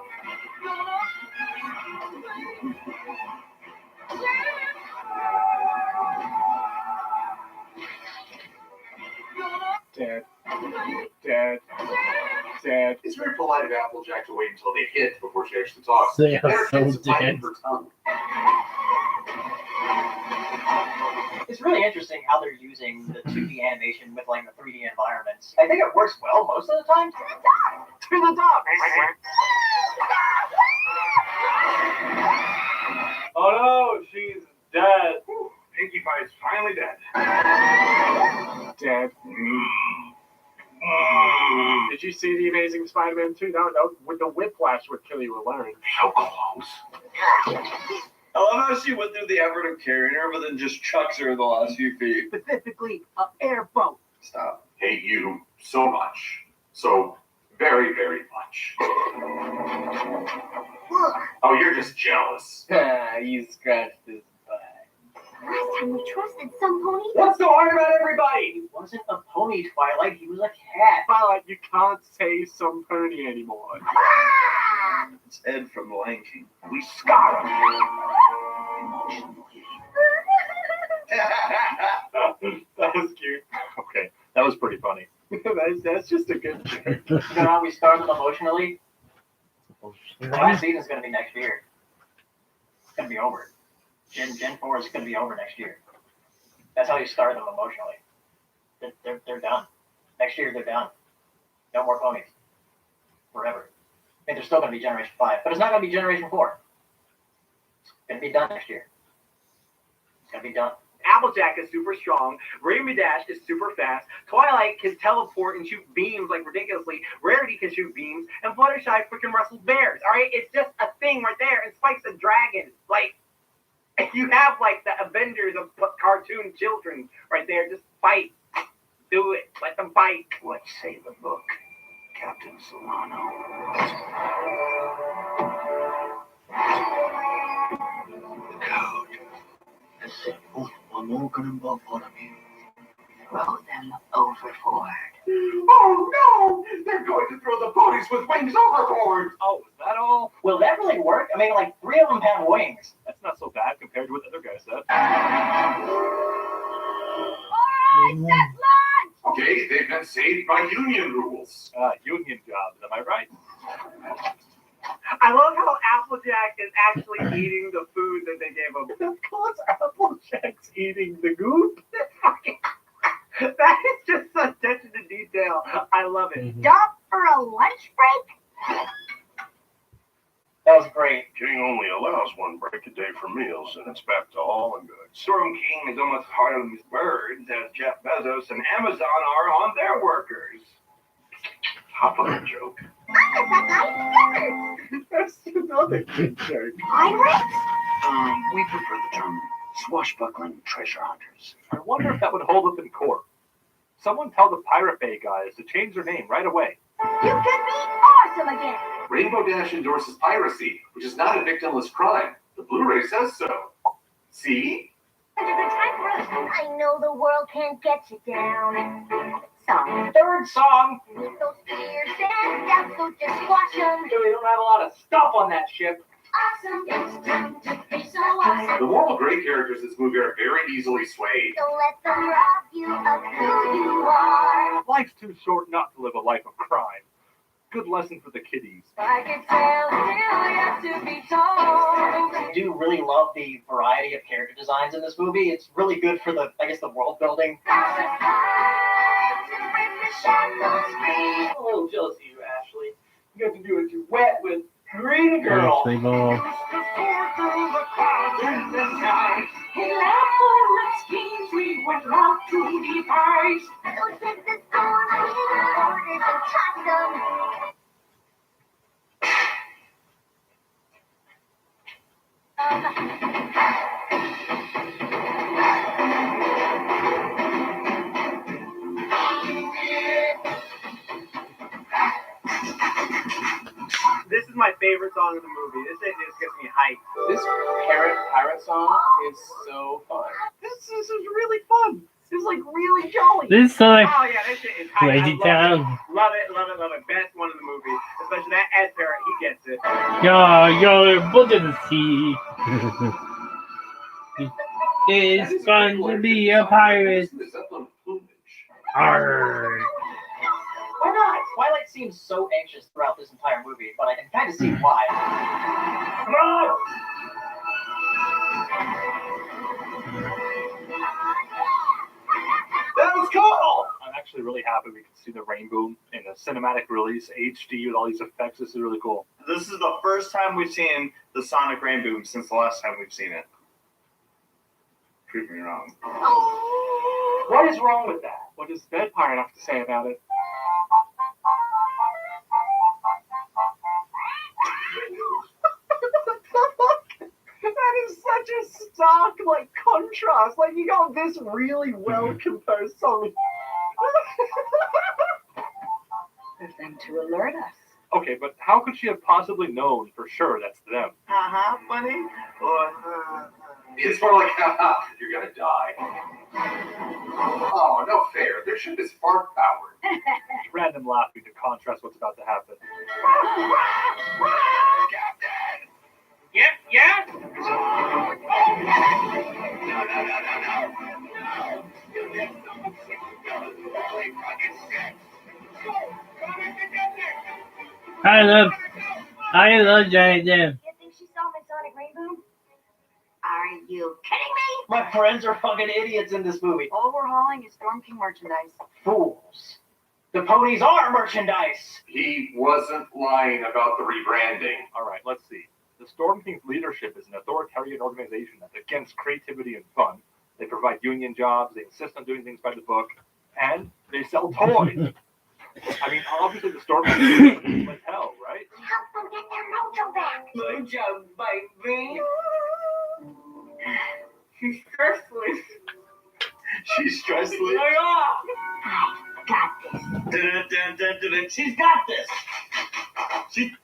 [SPEAKER 12] Dead. Dead. Dead.
[SPEAKER 19] It's very polite of Applejack to wait until they hit before she actually talks.
[SPEAKER 7] They are
[SPEAKER 19] Better
[SPEAKER 7] so
[SPEAKER 19] chance of biting
[SPEAKER 7] dead.
[SPEAKER 19] her tongue.
[SPEAKER 18] It's really interesting how they're using the 2D animation with like the 3D environments. I think it works well most of the time.
[SPEAKER 12] To the top.
[SPEAKER 17] Oh no, she's dead.
[SPEAKER 19] Pinkie Pie's finally dead.
[SPEAKER 12] Dead. Did you see The Amazing Spider-Man 2? No, with the whiplash would kill you alone.
[SPEAKER 19] So close.
[SPEAKER 11] I love how she went through the effort of carrying her, but then just chucks her the last few feet.
[SPEAKER 15] Specifically, an airboat.
[SPEAKER 11] Stop.
[SPEAKER 19] Hate you so much. So very, very much. Oh, you're just jealous.
[SPEAKER 1] You scratched his butt.
[SPEAKER 16] Last time we trusted some pony.
[SPEAKER 18] What's so hard about everybody? He wasn't a pony, Twilight. He was a cat.
[SPEAKER 12] Twilight, you can't say some pony anymore.
[SPEAKER 11] It's Ed from The Lion King.
[SPEAKER 10] We scar him.
[SPEAKER 17] That was cute. Okay, that was pretty funny.
[SPEAKER 12] That's just a good joke.
[SPEAKER 18] You know how we start them emotionally? The last season's going to be next year. It's going to be over. Gen 4 is going to be over next year. That's how you start them emotionally. They're done. Next year, they're done. No more ponies. Forever. I think there's still going to be Generation 5, but it's not going to be Generation 4. It's going to be done next year. It's going to be done.
[SPEAKER 23] Applejack is super strong. Rainbow Dash is super fast. Twilight can teleport and shoot beams like ridiculously. Rarity can shoot beams. And Fluttershy freaking wrestles bears. All right? It's just a thing right there. And Spike's a dragon. Like, you have, like, the Avengers of cartoon children right there. Just fight. Do it. Let them fight.
[SPEAKER 10] What say the book, Captain Solano? The code. The
[SPEAKER 21] Throw them overboard.
[SPEAKER 19] Oh no! They're going to throw the ponies with wings overboard!
[SPEAKER 17] Oh, is that all?
[SPEAKER 18] Will that really work? I mean, like, 3 of them have wings.
[SPEAKER 17] That's not so bad compared to what the other guy said.
[SPEAKER 19] Okay, they've been saved by union rules.
[SPEAKER 17] Union jobs, am I right?
[SPEAKER 23] I love how Applejack is actually eating the food that they gave him.
[SPEAKER 12] Of course, Applejack's eating the goop.
[SPEAKER 23] That is just such attention to detail. I love it.
[SPEAKER 16] Stop for a lunch break?
[SPEAKER 18] That was great.
[SPEAKER 19] King only allows one break a day for meals, and it's back to all and good. Storm King is almost hard on his birds, as Jeff Bezos and Amazon are on their workers. Hop on a joke.
[SPEAKER 12] That's another good joke.
[SPEAKER 16] Pirates?
[SPEAKER 2] We prefer the term swashbuckling treasure hunters.
[SPEAKER 17] I wonder if that would hold up in court. Someone tell the Pirate Bay guys to change their name right away.
[SPEAKER 16] You could be awesome again.
[SPEAKER 20] Rainbow Dash endorses piracy, which is not a victimless crime. The Blu-ray says so. See?
[SPEAKER 16] I know the world can't get you down. Song.
[SPEAKER 18] Third song.
[SPEAKER 16] Meet those fears and doubts, so just squash them.
[SPEAKER 18] We don't have a lot of stuff on that ship.
[SPEAKER 16] Awesome, it's time to be so awesome.
[SPEAKER 20] The moral gray characters in this movie are very easily swayed.
[SPEAKER 16] Don't let them rob you of who you are.
[SPEAKER 17] Life's too short not to live a life of crime. Good lesson for the kiddies.
[SPEAKER 16] I can tell you yet to be told.
[SPEAKER 18] I do really love the variety of character designs in this movie. It's really good for the, I guess, the world building.
[SPEAKER 23] I'm a little jealous of you, Ashley. You got to do a duet with Green Girl.
[SPEAKER 7] Ashley Ball.
[SPEAKER 16] He laughed for its schemes we went out to devise. So take the storm and orders and toss them.
[SPEAKER 23] This is my favorite song in the movie. This thing just gets me hyped.
[SPEAKER 1] This pirate song is so fun.
[SPEAKER 23] This is really fun. This is like really jolly.
[SPEAKER 7] This is like
[SPEAKER 23] Oh yeah, this shit is hype.
[SPEAKER 7] Lazy Town.
[SPEAKER 23] Love it, love it, love it. Best one in the movie. Especially that Ed Parrot, he gets it.
[SPEAKER 7] Yo, book of the sea. It's fun to be a pirate. Arr.
[SPEAKER 18] Why not? Twilight seems so anxious throughout this entire movie, but I can kind of see why.
[SPEAKER 17] That was cool! I'm actually really happy we can see the rainbow in a cinematic release, HD with all these effects. This is really cool.
[SPEAKER 11] This is the first time we've seen the Sonic Rainboom since the last time we've seen it. Prove me wrong.
[SPEAKER 12] What is wrong with that? What does Bed Pirate have to say about it? That is such a stark, contrast. You got this really well-composed song.
[SPEAKER 14] For them to alert us.
[SPEAKER 17] Okay, but how could she have possibly known for sure that's them?
[SPEAKER 4] Funny? Or,
[SPEAKER 20] It's more like, haha, you're gonna die. Oh, no fair. Their ship is spark powered.
[SPEAKER 17] Random laughing to contrast what's about to happen.
[SPEAKER 23] Yeah?
[SPEAKER 7] I love Giant Jam.
[SPEAKER 16] You think she saw my Sonic Rainbow? Are you kidding me?
[SPEAKER 18] My friends are fucking idiots in this movie.
[SPEAKER 14] All we're hauling is Storm King merchandise.
[SPEAKER 18] Fools. The ponies are merchandise.
[SPEAKER 20] He wasn't lying about the rebranding.
[SPEAKER 17] All right, let's see. The Storm King's leadership is an authoritarian organization that's against creativity and fun. They provide union jobs, they insist on doing things by the book, and they sell toys. I mean, obviously the Storm King is like hell, right?
[SPEAKER 16] Help them get their mojo back.
[SPEAKER 23] Mojo, baby. She's stressless.
[SPEAKER 11] She's stressless.
[SPEAKER 16] Got this.
[SPEAKER 18] She's got this.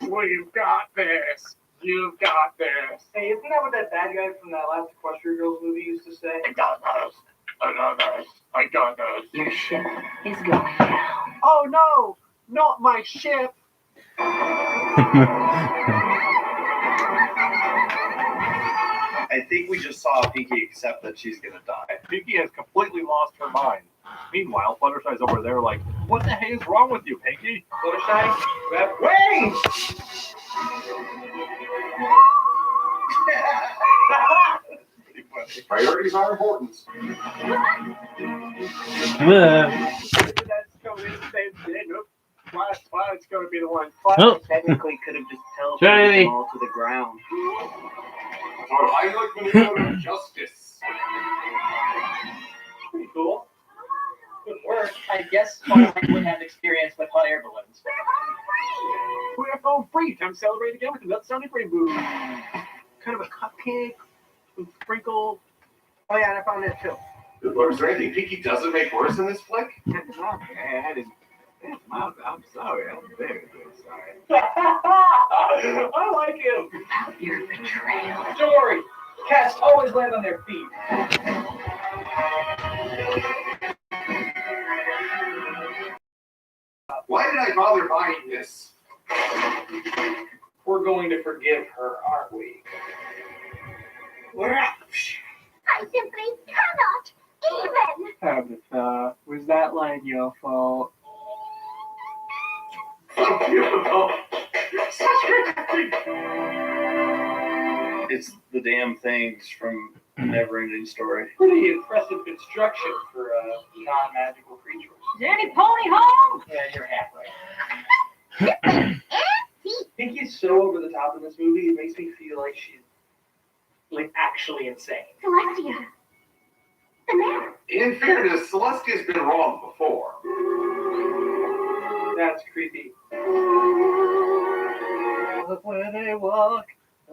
[SPEAKER 12] We've got this. You've got this.
[SPEAKER 9] Hey, isn't that what that bad guy from that last Equestria Girls movie used to say?
[SPEAKER 12] I got this. I got this. I got this.
[SPEAKER 21] Your ship is going down.
[SPEAKER 12] Oh no! Not my ship!
[SPEAKER 11] I think we just saw Pinky accept that she's gonna die.
[SPEAKER 17] Pinky has completely lost her mind. Meanwhile, Fluttershy's over there like, what the heck is wrong with you, Pinky?
[SPEAKER 9] Fluttershy, grab wings!
[SPEAKER 20] Priorities are important.
[SPEAKER 12] That's going to say, nope. Twilight's going to be the one. Twilight technically could have just teleported them all to the ground.
[SPEAKER 20] For Heimlich maneuver of justice.
[SPEAKER 9] Pretty cool. Good work.
[SPEAKER 18] I guess Twilight would have experience with hot air balloons.
[SPEAKER 12] We're home free. Time to celebrate again with another Sunday Free Boo. Kind of a cupcake with sprinkles. Oh yeah, and I found this too.
[SPEAKER 20] Is there anything Pinky doesn't make worse in this flick?
[SPEAKER 12] I'm sorry. I'm very, very sorry.
[SPEAKER 9] I like him.
[SPEAKER 21] Your betrayal.
[SPEAKER 9] Don't worry. Cats always land on their feet.
[SPEAKER 20] Why did I bother buying this?
[SPEAKER 9] We're going to forgive her, aren't we?
[SPEAKER 16] I simply cannot even.
[SPEAKER 12] Tabitha, was that line your fault?
[SPEAKER 11] It's the damn things from Neverending Story.
[SPEAKER 9] Pretty impressive construction for non-magical creatures.
[SPEAKER 14] Is any pony home?
[SPEAKER 18] Yeah, you're halfway.
[SPEAKER 9] Pinky's so over the top in this movie, it makes me feel like she's like actually insane.
[SPEAKER 16] Celestia. The matter?
[SPEAKER 20] In fairness, Celestia's been wrong before.
[SPEAKER 9] That's creepy.
[SPEAKER 12] Look where they walk,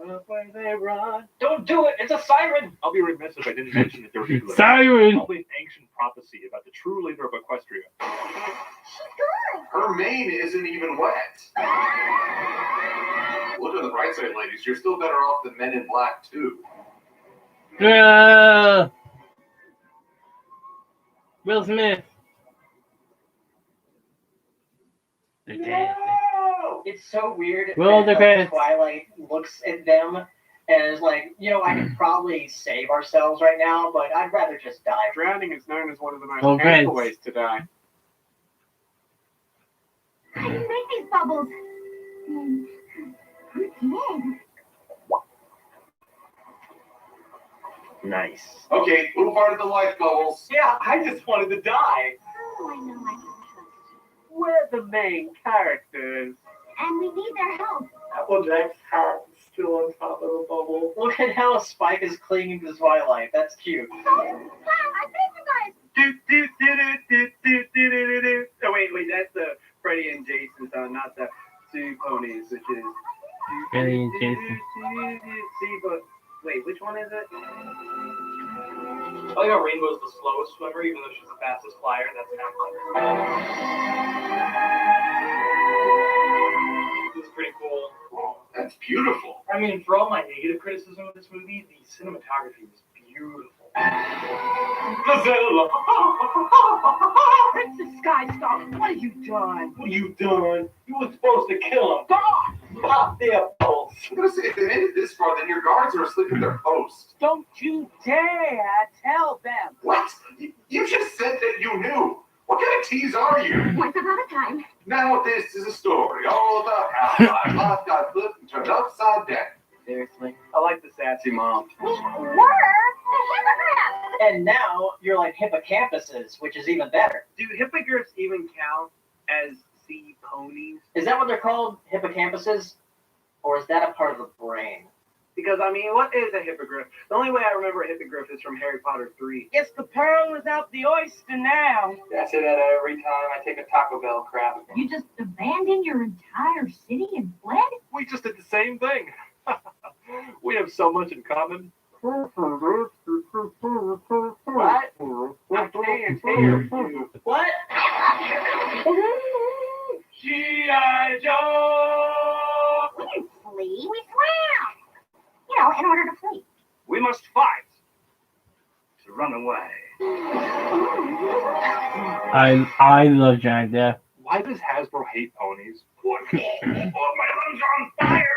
[SPEAKER 12] look where they run.
[SPEAKER 18] Don't do it! It's a siren!
[SPEAKER 17] I'll be remiss if I didn't mention that there was
[SPEAKER 7] Siren!
[SPEAKER 17] probably an ancient prophecy about the true leader of Equestria.
[SPEAKER 20] Her mane isn't even wet. Look on the bright side, ladies. You're still better off than Men in Black, too.
[SPEAKER 7] Will Smith.
[SPEAKER 18] It's so weird
[SPEAKER 7] Roll the
[SPEAKER 18] that
[SPEAKER 7] credits.
[SPEAKER 18] Twilight looks at them and is like, I could probably save ourselves right now, but I'd rather just die.
[SPEAKER 12] Drowning is known as one of the most
[SPEAKER 7] Roll
[SPEAKER 12] painful
[SPEAKER 7] credits.
[SPEAKER 12] ways to die.
[SPEAKER 16] I didn't make these bubbles. Who did?
[SPEAKER 11] Nice.
[SPEAKER 20] Okay, who farted the life bubbles?
[SPEAKER 9] Yeah, I just wanted to die.
[SPEAKER 16] Oh, I know I can trust.
[SPEAKER 12] We're the main characters.
[SPEAKER 16] And we need their help.
[SPEAKER 9] Applejack's hat is still on top of the bubble.
[SPEAKER 18] Look at how Spike is clinging to Twilight. That's cute.
[SPEAKER 16] Wow, I saved you guys.
[SPEAKER 23] Oh wait, that's the Freddy and Jason song, not the Two Ponies, which is.
[SPEAKER 7] Freddy and Jason.
[SPEAKER 23] See, but wait, which one is it?
[SPEAKER 9] I like how Rainbow's the slowest swimmer, even though she's the fastest flyer. That's kind of clever. This is pretty cool.
[SPEAKER 20] Oh, that's beautiful.
[SPEAKER 9] I mean, for all my negative criticism of this movie, the cinematography was beautiful. Gazelle!
[SPEAKER 14] Princess Skystar, what have you done?
[SPEAKER 9] What you done? You were supposed to kill him. God! Pop their balls.
[SPEAKER 20] I'm gonna say, if they made it this far, then your guards are asleep at their post.
[SPEAKER 14] Don't you dare tell them.
[SPEAKER 20] What? You just said that you knew. What kind of tease are you?
[SPEAKER 16] Once upon a time.
[SPEAKER 20] Now this is a story all about how my life got flipped and turned upside down.
[SPEAKER 18] Seriously.
[SPEAKER 23] I like the sassy mom.
[SPEAKER 16] We were the hippogriffs.
[SPEAKER 18] And now you're like hippocampuses, which is even better.
[SPEAKER 23] Do hippogriffs even count as sea ponies?
[SPEAKER 18] Is that what they're called? Hippocampuses? Or is that a part of the brain?
[SPEAKER 23] Because, I mean, what is a hippogriff? The only way I remember a hippogriff is from Harry Potter 3.
[SPEAKER 14] Guess the pearl is out the oyster now.
[SPEAKER 9] Yeah, I say that every time I take a Taco Bell crap.
[SPEAKER 16] You just abandoned your entire city and fled?
[SPEAKER 17] We just did the same thing. We have so much in common.
[SPEAKER 12] What? I can't hear you.
[SPEAKER 18] What?
[SPEAKER 9] G.I. Joe!
[SPEAKER 16] We didn't flee, we swam.
[SPEAKER 2] must fight to run away.
[SPEAKER 7] I love Jack there.
[SPEAKER 17] Why does Hasbro hate ponies?
[SPEAKER 19] Oh, my lungs are on fire!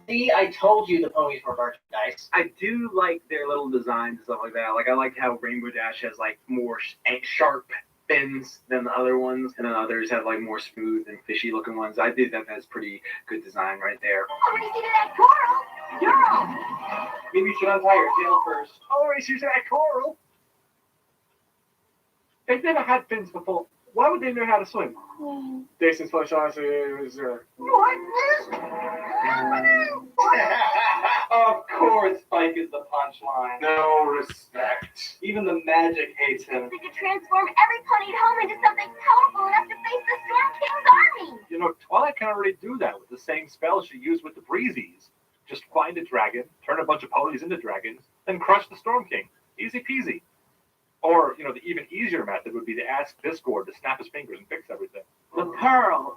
[SPEAKER 18] See, I told you the ponies were merchandise.
[SPEAKER 23] I do like their little designs and stuff like that. Like I like how Rainbow Dash has like more sharp fins than the other ones, and then others have like more smooth and fishy looking ones. I think that's pretty good design right there.
[SPEAKER 8] Already seen that coral? Girl!
[SPEAKER 9] Maybe you should untie your tail first.
[SPEAKER 12] Always use that coral. They've never had fins before. Why would they know how to swim? Jason's first answer is
[SPEAKER 8] What?
[SPEAKER 9] Of course, Spike is the punchline.
[SPEAKER 19] No respect.
[SPEAKER 9] Even the magic hates him.
[SPEAKER 8] We could transform every pony at home into something powerful enough to face the Storm King's army.
[SPEAKER 17] You know, Twilight can already do that with the same spell she used with the Breezies. Just find a dragon, turn a bunch of ponies into dragons, then crush the Storm King. Easy peasy. Or, you know, the even easier method would be to ask Discord to snap his fingers and fix everything.
[SPEAKER 9] The pearl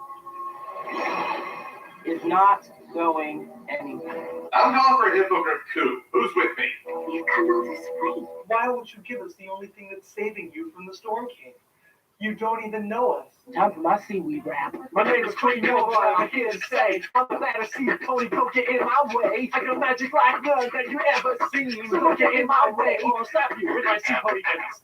[SPEAKER 9] is not going anywhere.
[SPEAKER 19] I'm calling for a Hippogriff coup. Who's with me?
[SPEAKER 8] We've come all this way.
[SPEAKER 9] Why won't you give us the only thing that's saving you from the Storm King? You don't even know us.
[SPEAKER 15] Time for my seaweed wrap.
[SPEAKER 12] my name is Queen Nova. I'm here to say I'm glad to see a pony go get in my way. I got magic like none that you ever seen. So go get in my way or I'll slap you with my sea pony hands.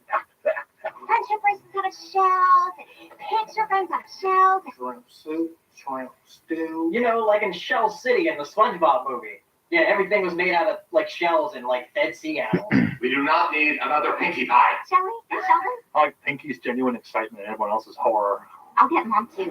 [SPEAKER 16] Punch your braces out of shells, picks your friends out of shells.
[SPEAKER 9] Shrimp soup, shrimp stew.
[SPEAKER 18] You know, like in Shell City in the SpongeBob movie. Yeah, everything was made out of like shells and like fed sea animals.
[SPEAKER 19] We do not need another Pinkie Pie.
[SPEAKER 16] Shall we? Sheldon?
[SPEAKER 17] I like Pinky's genuine excitement and everyone else's horror.
[SPEAKER 16] I'll get Mom to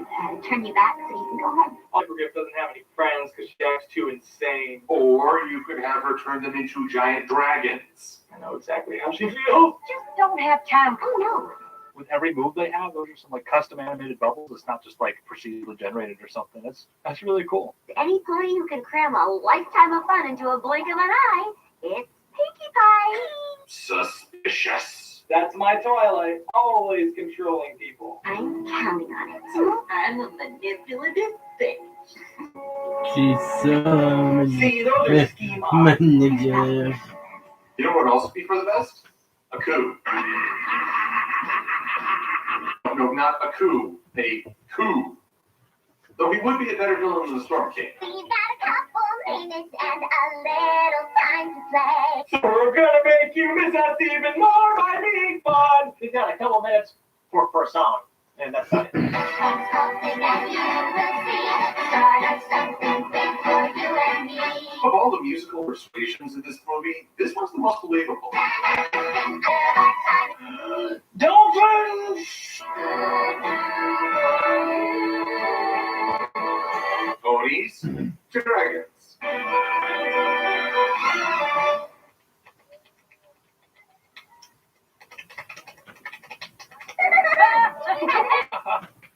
[SPEAKER 16] turn you back so you can go home.
[SPEAKER 9] Hippogriff doesn't have any friends because she acts too insane.
[SPEAKER 19] Or you could have her turn them into giant dragons.
[SPEAKER 9] I know exactly how she feels.
[SPEAKER 8] Just don't have time.
[SPEAKER 16] Oh no.
[SPEAKER 17] With every move they have, those are some like custom animated bubbles. It's not just like procedurally generated or something. That's really cool.
[SPEAKER 16] Any pony who can cram a lifetime of fun into a blink of an eye, it's Pinkie Pie.
[SPEAKER 19] Suspicious.
[SPEAKER 9] That's my Twilight, always controlling people.
[SPEAKER 16] I'm counting on it.
[SPEAKER 3] I'm a manipulative bitch.
[SPEAKER 7] She's so
[SPEAKER 9] See, those are scheme
[SPEAKER 7] manipulative.
[SPEAKER 19] You know what else would be for the best? A coup. No, not a coup. A coup. Though he would be a better villain than the Storm King.
[SPEAKER 16] We've got a couple minutes and a little time to play.
[SPEAKER 9] So we're gonna make you miss us even more by being fun.
[SPEAKER 18] We've got a couple minutes for a song, and that's about it.
[SPEAKER 16] One small thing and you will see. Start up something big for you and me.
[SPEAKER 19] Of all the musical persuasions in this movie, this one's the most believable.
[SPEAKER 9] Dolphins!
[SPEAKER 19] Ponies to dragons.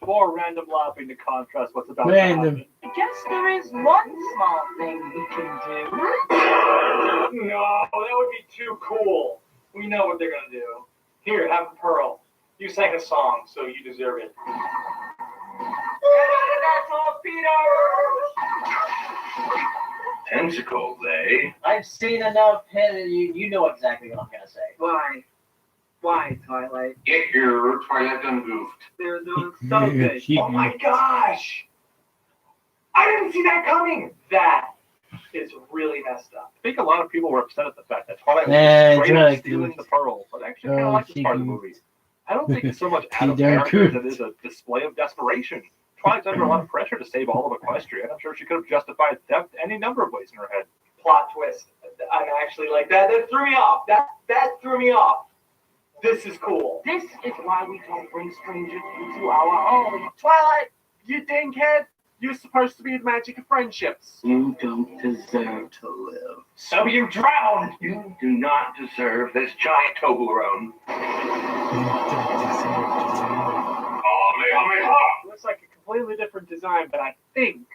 [SPEAKER 17] More random laughing to contrast what's about
[SPEAKER 7] Random.
[SPEAKER 17] to happen.
[SPEAKER 3] I guess there is one small thing we can do.
[SPEAKER 9] No, that would be too cool. We know what they're gonna do. Here, have a pearl. You sang a song, so you deserve it.
[SPEAKER 19] Tentacles, eh?
[SPEAKER 18] I've seen enough. You know exactly what I'm gonna say.
[SPEAKER 23] Why? Why, Twilight?
[SPEAKER 19] Get here, Twilight done goofed.
[SPEAKER 23] They're doing so good.
[SPEAKER 9] Oh my gosh! I didn't see that coming! That is really messed up.
[SPEAKER 17] I think a lot of people were upset at the fact that Twilight was
[SPEAKER 7] Yeah,
[SPEAKER 17] straight up
[SPEAKER 7] right.
[SPEAKER 17] stealing the pearl, but I actually kind of like this part of the movie. I don't think it's so much out of
[SPEAKER 7] She done
[SPEAKER 17] character as it is a display of desperation. Twilight's under a lot of pressure to save all of Equestria. I'm sure she could have justified theft any number of ways in her head.
[SPEAKER 9] Plot twist. I'm actually like that. That threw me off. That threw me off. This is cool.
[SPEAKER 15] This is why we don't bring strangers into our home. Twilight, you dinkhead. You're supposed to be the magic of friendships.
[SPEAKER 2] You don't deserve to live.
[SPEAKER 18] So you drown!
[SPEAKER 2] You do not deserve this giant Toblerone.
[SPEAKER 12] Looks like a completely different design, but I think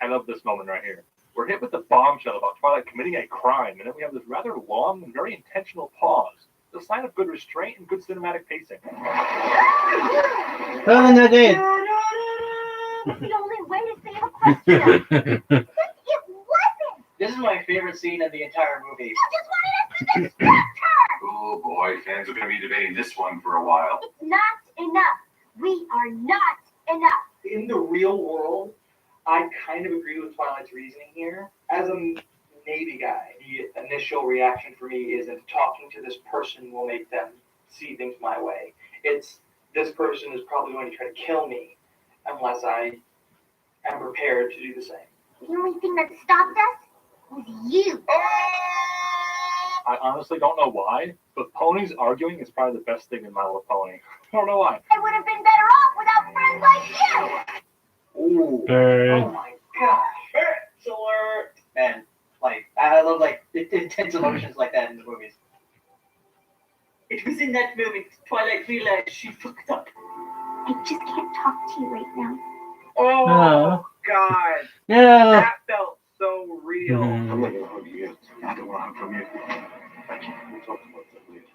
[SPEAKER 17] I love this moment right here. We're hit with the bombshell about Twilight committing a crime, and then we have this rather long and very intentional pause. a sign of good restraint and good cinematic pacing.
[SPEAKER 7] Oh, no, did.
[SPEAKER 16] It's the only way to say a question. It wasn't.
[SPEAKER 18] This is my favorite scene in the entire movie.
[SPEAKER 16] You just wanted us to distract her.
[SPEAKER 20] Oh boy, fans are going to be debating this one for a while.
[SPEAKER 16] It's not enough. We are not enough.
[SPEAKER 9] In the real world, I kind of agree with Twilight's reasoning here. As a Navy guy, the initial reaction for me is that talking to this person will make them see things my way. It's this person is probably going to try to kill me unless I am prepared to do the same.
[SPEAKER 16] The only thing that stopped us was you.
[SPEAKER 17] I honestly don't know why, but ponies arguing is probably the best thing in My Little Pony. I don't know why.
[SPEAKER 16] I would have been better off without friends like you.
[SPEAKER 9] Ooh.
[SPEAKER 7] Burn.
[SPEAKER 9] Oh my gosh. Birds alert.
[SPEAKER 18] Man, like, I love, like, intense emotions like that in the movies.
[SPEAKER 3] It was in that moment Twilight realized she fucked up.
[SPEAKER 16] I just can't talk to you right now.
[SPEAKER 23] Oh, God.
[SPEAKER 7] No.
[SPEAKER 23] That felt so real.
[SPEAKER 20] I'm not going to hug you yet. I don't want to hug from you. Thank you. We'll talk about that later.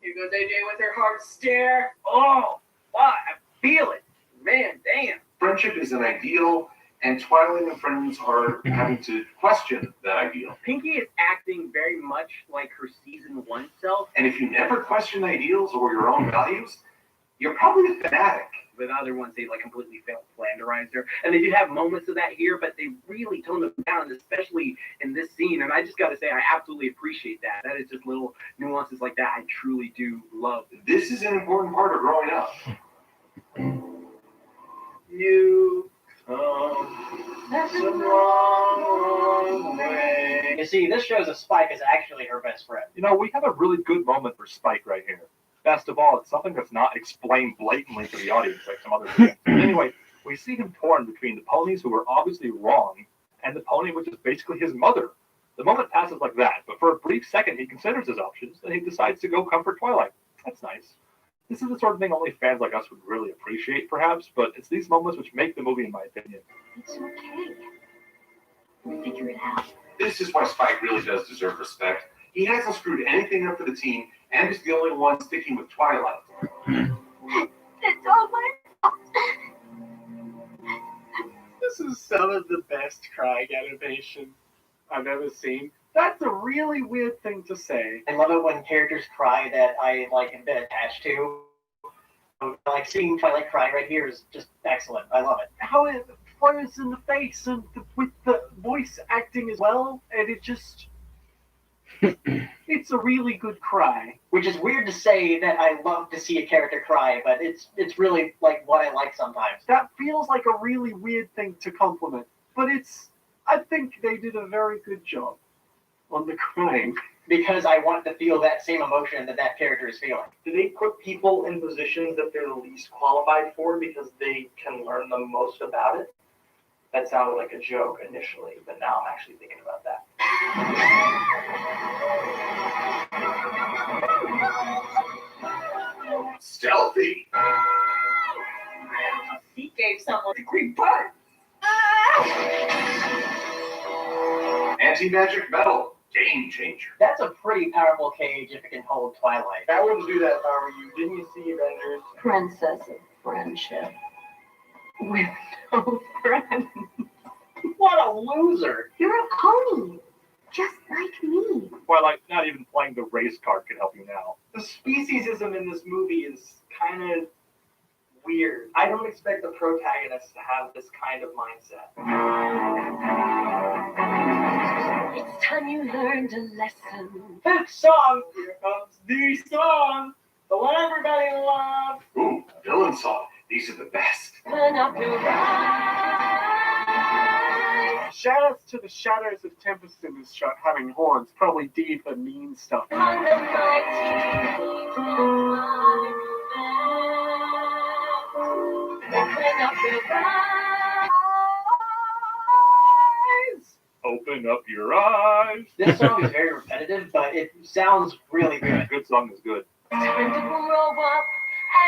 [SPEAKER 3] Here goes AJ with her hard stare.
[SPEAKER 23] Oh, wow, I feel it. Man, damn.
[SPEAKER 20] Friendship is an ideal, and Twilight and friends are having to question that ideal.
[SPEAKER 23] Pinky is acting very much like her season 1 self.
[SPEAKER 20] And if you never question ideals or your own values, you're probably a fanatic.
[SPEAKER 23] With other ones, they like completely flanderized her. And they do have moments of that here, but they really toned them down, especially in this scene. And I just got to say, I absolutely appreciate that. That is just little nuances like that I truly do love.
[SPEAKER 20] This is an important part of growing up.
[SPEAKER 9] You some long way.
[SPEAKER 18] You see, this shows that Spike is actually her best friend.
[SPEAKER 17] You know, we have a really good moment for Spike right here. Best of all, it's something that's not explained blatantly to the audience like some other things. Anyway, we see him torn between the ponies who are obviously wrong and the pony which is basically his mother. The moment passes like that, but for a brief second he considers his options and he decides to go comfort Twilight. That's nice. This is the sort of thing only fans like us would really appreciate, perhaps, but it's these moments which make the movie, in my opinion.
[SPEAKER 16] It's okay. We'll figure it out.
[SPEAKER 20] This is why Spike really does deserve respect. He hasn't screwed anything up for the team, and is the only one sticking with Twilight.
[SPEAKER 16] It's all my fault.
[SPEAKER 12] This is some of the best crying animation I've ever seen. That's a really weird thing to say.
[SPEAKER 18] I love it when characters cry that I like and been attached to. Like seeing Twilight cry right here is just excellent. I love it.
[SPEAKER 12] How it flares in the face and with the voice acting as well, and it just... It's a really good cry.
[SPEAKER 18] Which is weird to say that I love to see a character cry, but it's really like what I like sometimes.
[SPEAKER 12] That feels like a really weird thing to compliment, but I think they did a very good job on the crying.
[SPEAKER 18] Because I want to feel that same emotion that character is feeling.
[SPEAKER 9] Do they put people in positions that they're the least qualified for because they can learn the most about it? That sounded like a joke initially, but now I'm actually thinking about that.
[SPEAKER 20] Stealthy.
[SPEAKER 3] He gave someone a green bird.
[SPEAKER 20] Anti-magic metal. Game changer.
[SPEAKER 18] That's a pretty powerful cage if it can hold Twilight.
[SPEAKER 9] I wouldn't do that if I were you. Didn't you see Avengers?
[SPEAKER 21] Princess of friendship. With no friends.
[SPEAKER 18] What a loser.
[SPEAKER 16] You're a pony, just like me.
[SPEAKER 17] Twilight, not even playing the race card can help you now.
[SPEAKER 9] The speciesism in this movie is kind of weird. I don't expect the protagonist to have this kind of mindset.
[SPEAKER 21] It's time you learned a lesson.
[SPEAKER 9] That song, here comes the song, the one everybody loves.
[SPEAKER 20] Ooh, villain song. These are the best.
[SPEAKER 21] Turn up your eyes.
[SPEAKER 12] Shout outs to the Shadows of Tempest in this shot having horns, probably D for mean stuff.
[SPEAKER 21] Under my teeth. Open up your eyes.
[SPEAKER 17] Open up your eyes.
[SPEAKER 18] This song is very repetitive, but it sounds really good.
[SPEAKER 17] Good song is good.
[SPEAKER 21] Time to grow up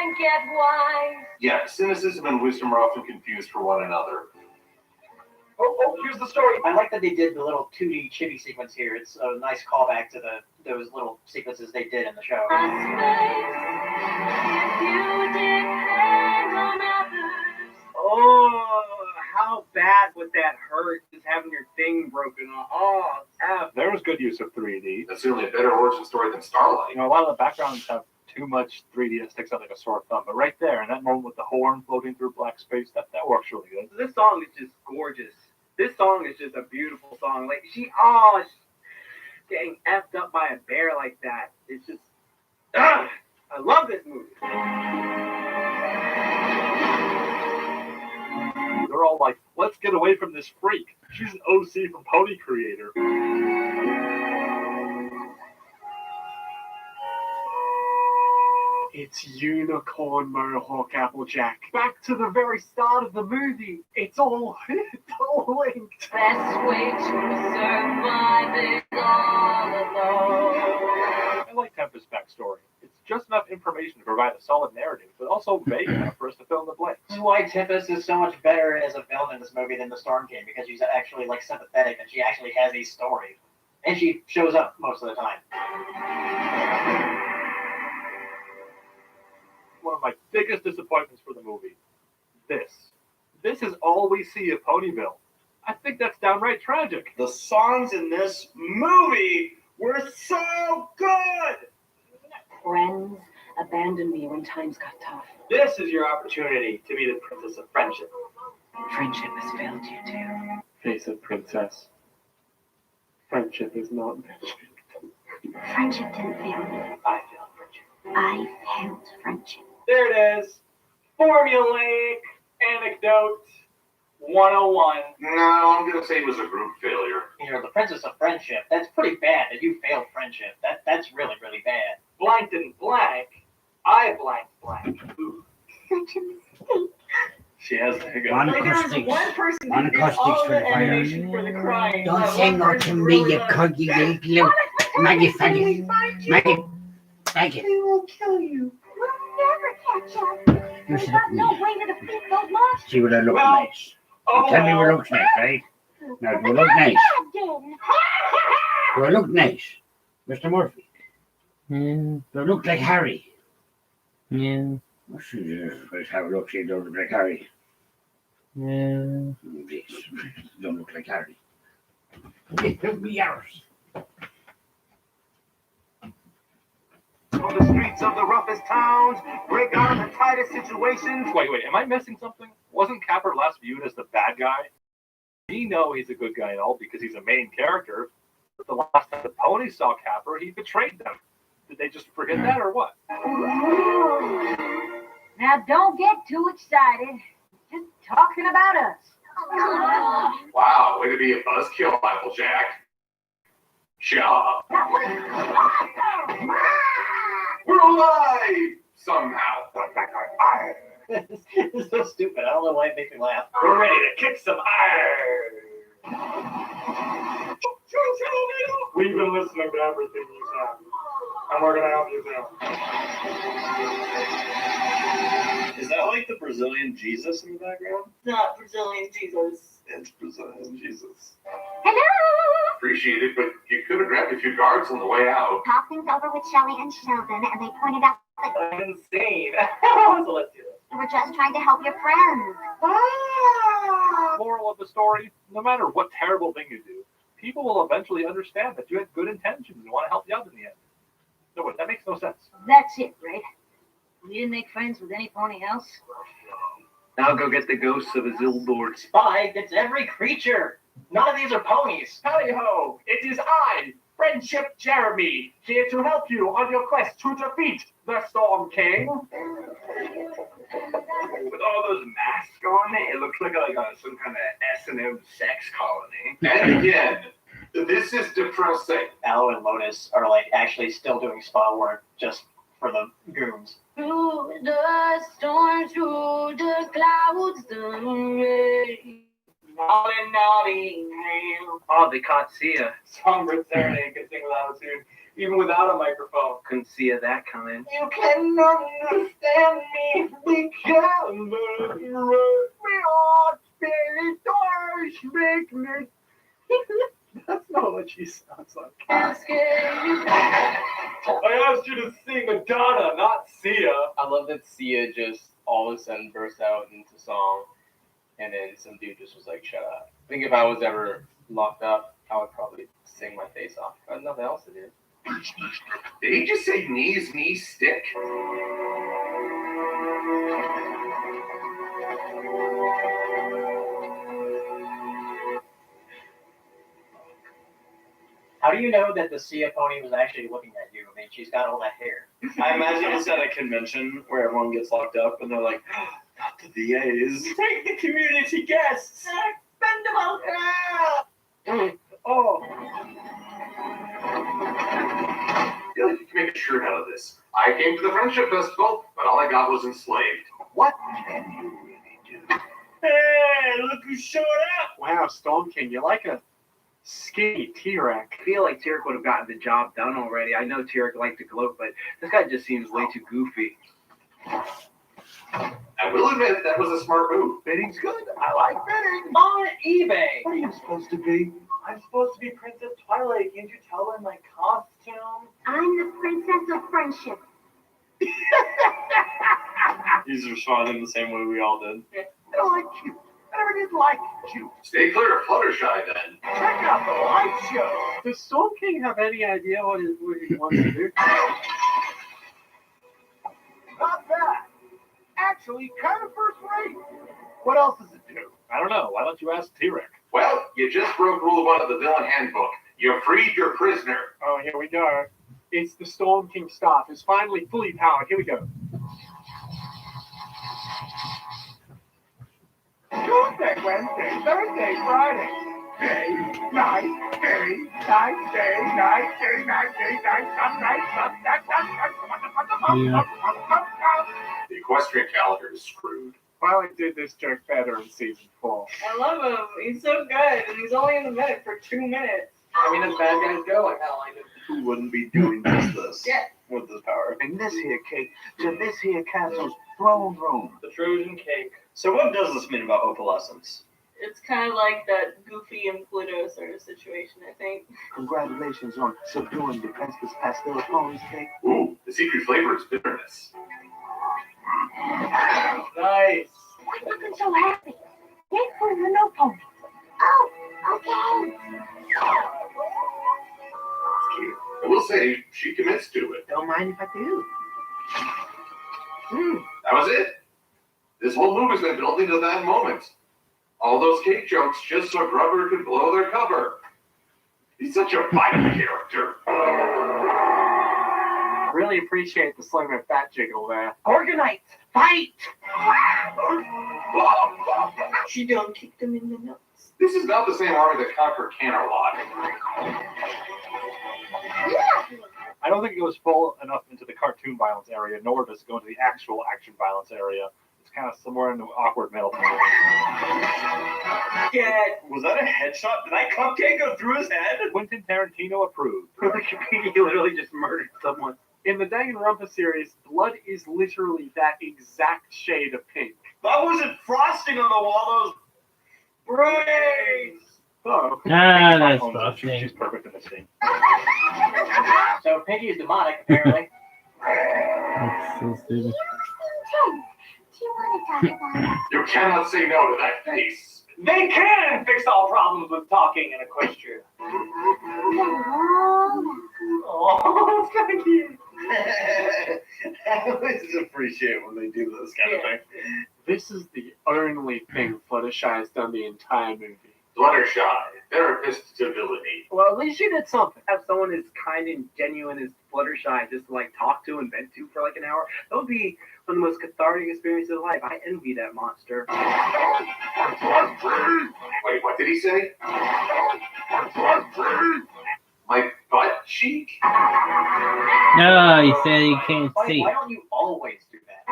[SPEAKER 21] and get wise.
[SPEAKER 20] Yeah, cynicism and wisdom are often confused for one another.
[SPEAKER 9] Oh, here's the story.
[SPEAKER 18] I like that they did the little 2D chibi sequence here. It's a nice callback to those little sequences they did in the show.
[SPEAKER 23] Oh, how bad would that hurt? Just having your thing broken off. Oh, F.
[SPEAKER 17] There was good use of 3D.
[SPEAKER 20] That's certainly a better origin story than Starlight.
[SPEAKER 17] You know, a lot of the backgrounds have too much 3D that sticks out like a sore thumb. But right there, in that moment with the horn floating through black space, that works really good.
[SPEAKER 23] This song is just gorgeous. This song is just a beautiful song. Like, she's getting effed up by a bear like that. It's just, I love this movie.
[SPEAKER 17] They're all like, let's get away from this freak. She's an OC from Pony Creator.
[SPEAKER 12] It's Unicorn Mohawk Applejack. Back to the very start of the movie. It's all linked.
[SPEAKER 14] Best way to survive is all alone.
[SPEAKER 17] I like Tempest's backstory. It's just enough information to provide a solid narrative, but also vague enough for us to fill in the blanks.
[SPEAKER 18] This is why Tempest is so much better as a villain in this movie than the Storm King, because she's actually like sympathetic and she actually has a story. And she shows up most of the time.
[SPEAKER 17] One of my biggest disappointments for the movie. This is all we see of Ponyville. I think that's downright tragic.
[SPEAKER 11] The songs in this movie were so good!
[SPEAKER 21] Friends abandon me when times got tough.
[SPEAKER 9] This is your opportunity to be the princess of friendship.
[SPEAKER 21] Friendship has failed you too.
[SPEAKER 12] Face it, princess. Friendship is not magic.
[SPEAKER 16] Friendship didn't fail me.
[SPEAKER 9] I failed friendship.
[SPEAKER 16] I failed friendship.
[SPEAKER 9] There it is. Formulaic anecdote 101.
[SPEAKER 20] No, I'm gonna say it was a group failure.
[SPEAKER 18] You're the princess of friendship. That's pretty bad that you failed friendship. That's really, really bad.
[SPEAKER 9] Blank didn't blank. I blank. Ooh.
[SPEAKER 16] Such a mistake.
[SPEAKER 11] She has the hiccup.
[SPEAKER 3] Like, there's one person who did all the animation for the crying.
[SPEAKER 7] Don't
[SPEAKER 3] That
[SPEAKER 7] say
[SPEAKER 3] one
[SPEAKER 7] no
[SPEAKER 3] person
[SPEAKER 7] to me,
[SPEAKER 3] really
[SPEAKER 7] you
[SPEAKER 3] does.
[SPEAKER 7] cookie little Maggie faggot. Maggie faggot.
[SPEAKER 3] They will kill you.
[SPEAKER 16] We'll never catch up.
[SPEAKER 7] You
[SPEAKER 16] There's
[SPEAKER 7] should look
[SPEAKER 16] not no
[SPEAKER 7] me.
[SPEAKER 16] way to defeat those monsters.
[SPEAKER 7] See what I look
[SPEAKER 9] Well,
[SPEAKER 7] nice. You tell me what looks nice, right? Now, do I look nice? Do I look nice? Mr. Murphy? Do I look like Harry? Yeah. Let's have a look, see, it don't look like Harry. Yeah. Please, don't look like Harry. It'll be ours.
[SPEAKER 19] On the streets of the roughest towns, break out of the tightest situations.
[SPEAKER 17] Wait, am I missing something? Wasn't Capper last viewed as the bad guy? We know he's a good guy and all because he's a main character. But the last time the ponies saw Capper, he betrayed them. Did they just forget that or what?
[SPEAKER 14] Now don't get too excited. Just talking about us.
[SPEAKER 20] Wow, way to be a buzzkill, Applejack. Shut up. We're alive! Somehow.
[SPEAKER 18] This is so stupid. I don't know why it makes me laugh.
[SPEAKER 9] We're ready to kick some iron. We've been listening to everything you said, and we're gonna help you now.
[SPEAKER 11] Is that like the Brazilian Jesus in the background?
[SPEAKER 3] It's not Brazilian Jesus.
[SPEAKER 11] It's Brazilian Jesus.
[SPEAKER 16] Hello.
[SPEAKER 20] Appreciate it, but you could have grabbed a few guards on the way out.
[SPEAKER 16] Talked things over with Shelley and Sheldon, and they pointed out that
[SPEAKER 9] I'm insane. So let's do this.
[SPEAKER 16] we're just trying to help your friends.
[SPEAKER 17] Moral of the story, no matter what terrible thing you do, people will eventually understand that you had good intentions and want to help you out in the end. No, wait, that makes no sense.
[SPEAKER 14] That's it, right? You didn't make friends with any pony else?
[SPEAKER 23] Now go get the ghosts of Isildur.
[SPEAKER 18] Spike, it's every creature. None of these are ponies.
[SPEAKER 12] Howdy ho! It is I, Friendship Jeremy, here to help you on your quest to defeat the Storm King.
[SPEAKER 4] With all those masks on, it looks like some kind of S&M sex colony.
[SPEAKER 20] And again, this is depressing.
[SPEAKER 18] Aloe and Lotus are like actually still doing spa work just for the goons.
[SPEAKER 14] Through the storm, through the clouds, the rain.
[SPEAKER 9] Naughty.
[SPEAKER 23] Oh, they can't see ya.
[SPEAKER 9] Songbird Serenade can sing without a tune, even without a microphone.
[SPEAKER 23] Couldn't see ya that coming.
[SPEAKER 9] You can understand me because we are
[SPEAKER 12] Very doors make me. That's not what she sounds like. I asked you to sing Madonna, not Sia.
[SPEAKER 1] I love that Sia just all of a sudden burst out into song, and then some dude just was like, "Shut up." I think if I was ever locked up, I would probably sing my face off. I had nothing else to do.
[SPEAKER 19] Did he just say knees, knee, stick?
[SPEAKER 18] How do you know that the Sia pony was actually looking at you? I mean, she's got all that hair.
[SPEAKER 11] I imagine it's at a convention where everyone gets locked up and they're like, not the VAs.
[SPEAKER 18] Take the community guests.
[SPEAKER 3] Expendable.
[SPEAKER 12] Oh.
[SPEAKER 19] I feel like you can make a shirt out of this. I came to the Friendship Festival, but all I got was enslaved.
[SPEAKER 2] What can you really do?
[SPEAKER 18] Hey, look who showed up.
[SPEAKER 12] Wow, Storm King, you're like a skinny T-Rex.
[SPEAKER 9] I feel like Tyrek would have gotten the job done already. I know Tyrek liked to gloat, but this guy just seems way too goofy.
[SPEAKER 19] I will admit that was a smart move.
[SPEAKER 2] Bidding's good. I like bidding.
[SPEAKER 18] On eBay.
[SPEAKER 2] What are you supposed to be?
[SPEAKER 9] I'm supposed to be Princess Twilight. Can't you tell by my costume?
[SPEAKER 16] I'm the Princess of Friendship.
[SPEAKER 11] He's responding the same way we all did.
[SPEAKER 2] I don't like you. I never did like you.
[SPEAKER 19] Stay clear of Fluttershy then.
[SPEAKER 2] Check out the light show.
[SPEAKER 12] Does Storm King have any idea what he wants to do?
[SPEAKER 2] Not bad. Actually, kind of first rate. What else does it do?
[SPEAKER 17] I don't know. Why don't you ask T-Rex?
[SPEAKER 19] Well, you just broke rule 1 of the villain handbook. You freed your prisoner.
[SPEAKER 12] Oh, here we go. It's the Storm King staff. It's finally fully powered. Here we go.
[SPEAKER 2] Tuesday, Wednesday, Thursday, Friday. Day, night, day, night, day, night, day, night, day, night,
[SPEAKER 19] The equestrian calendar is screwed.
[SPEAKER 12] Twilight did this joke better in season 4.
[SPEAKER 3] I love him. He's so good, and he's only in the minute for 2 minutes.
[SPEAKER 9] I mean, as bad guys go, I kind of like it.
[SPEAKER 11] Who wouldn't be doing just this
[SPEAKER 3] Yeah.
[SPEAKER 11] with this power?
[SPEAKER 2] And this here cake to this here castle's throne room.
[SPEAKER 9] The Trojan cake.
[SPEAKER 11] So what does this mean about opalescence?
[SPEAKER 3] It's kind of like that Goofy and Pluto sort of situation, I think.
[SPEAKER 2] Congratulations on subduing the Princess Pastel Pony's cake.
[SPEAKER 19] Ooh, the secret flavor is bitterness.
[SPEAKER 9] Nice.
[SPEAKER 16] Why looking so happy? Cake for the no pony. Oh, okay.
[SPEAKER 19] It's cute. I will say, she commits to it.
[SPEAKER 9] Don't mind if I do.
[SPEAKER 19] That was it. This whole movie's been building to that moment. All those cake jokes just so Grubber could blow their cover. He's such a vital character.
[SPEAKER 12] Really appreciate the slinger fat jiggle there.
[SPEAKER 9] Organite, fight!
[SPEAKER 3] She done kicked him in the nuts.
[SPEAKER 19] This is not the same army that conquered Canterlot.
[SPEAKER 17] I don't think it goes full enough into the cartoon violence area, nor does it go into the actual action violence area. It's kind of somewhere in the awkward middle.
[SPEAKER 11] Was that a headshot? Did that cupcake go through his head?
[SPEAKER 17] Quentin Tarantino approved.
[SPEAKER 9] He literally just murdered someone.
[SPEAKER 12] In the Danganronpa series, blood is literally that exact shade of pink.
[SPEAKER 11] That wasn't frosting on the wall, those Bronies!
[SPEAKER 12] Oh.
[SPEAKER 17] That's frosting. She's perfect in this scene.
[SPEAKER 18] So Piggy is demonic, apparently.
[SPEAKER 17] That's so stupid.
[SPEAKER 16] Do you want to talk about it?
[SPEAKER 19] You cannot say no to that face.
[SPEAKER 9] They can fix all problems with talking in Equestria.
[SPEAKER 16] Oh,
[SPEAKER 9] it's kind of cute.
[SPEAKER 11] I always appreciate when they do this kind of thing.
[SPEAKER 12] This is the only thing Fluttershy has done the entire movie.
[SPEAKER 19] Fluttershy, therapist civility.
[SPEAKER 9] Well, at least you did something. Have someone as kind and genuine as Fluttershy just to like talk to and vent to for like an hour. That would be one of the most cathartic experiences of life. I envy that monster.
[SPEAKER 19] Wait, what did he say? My butt cheek?
[SPEAKER 6] No, he said he can't see.
[SPEAKER 18] Why don't you always do that?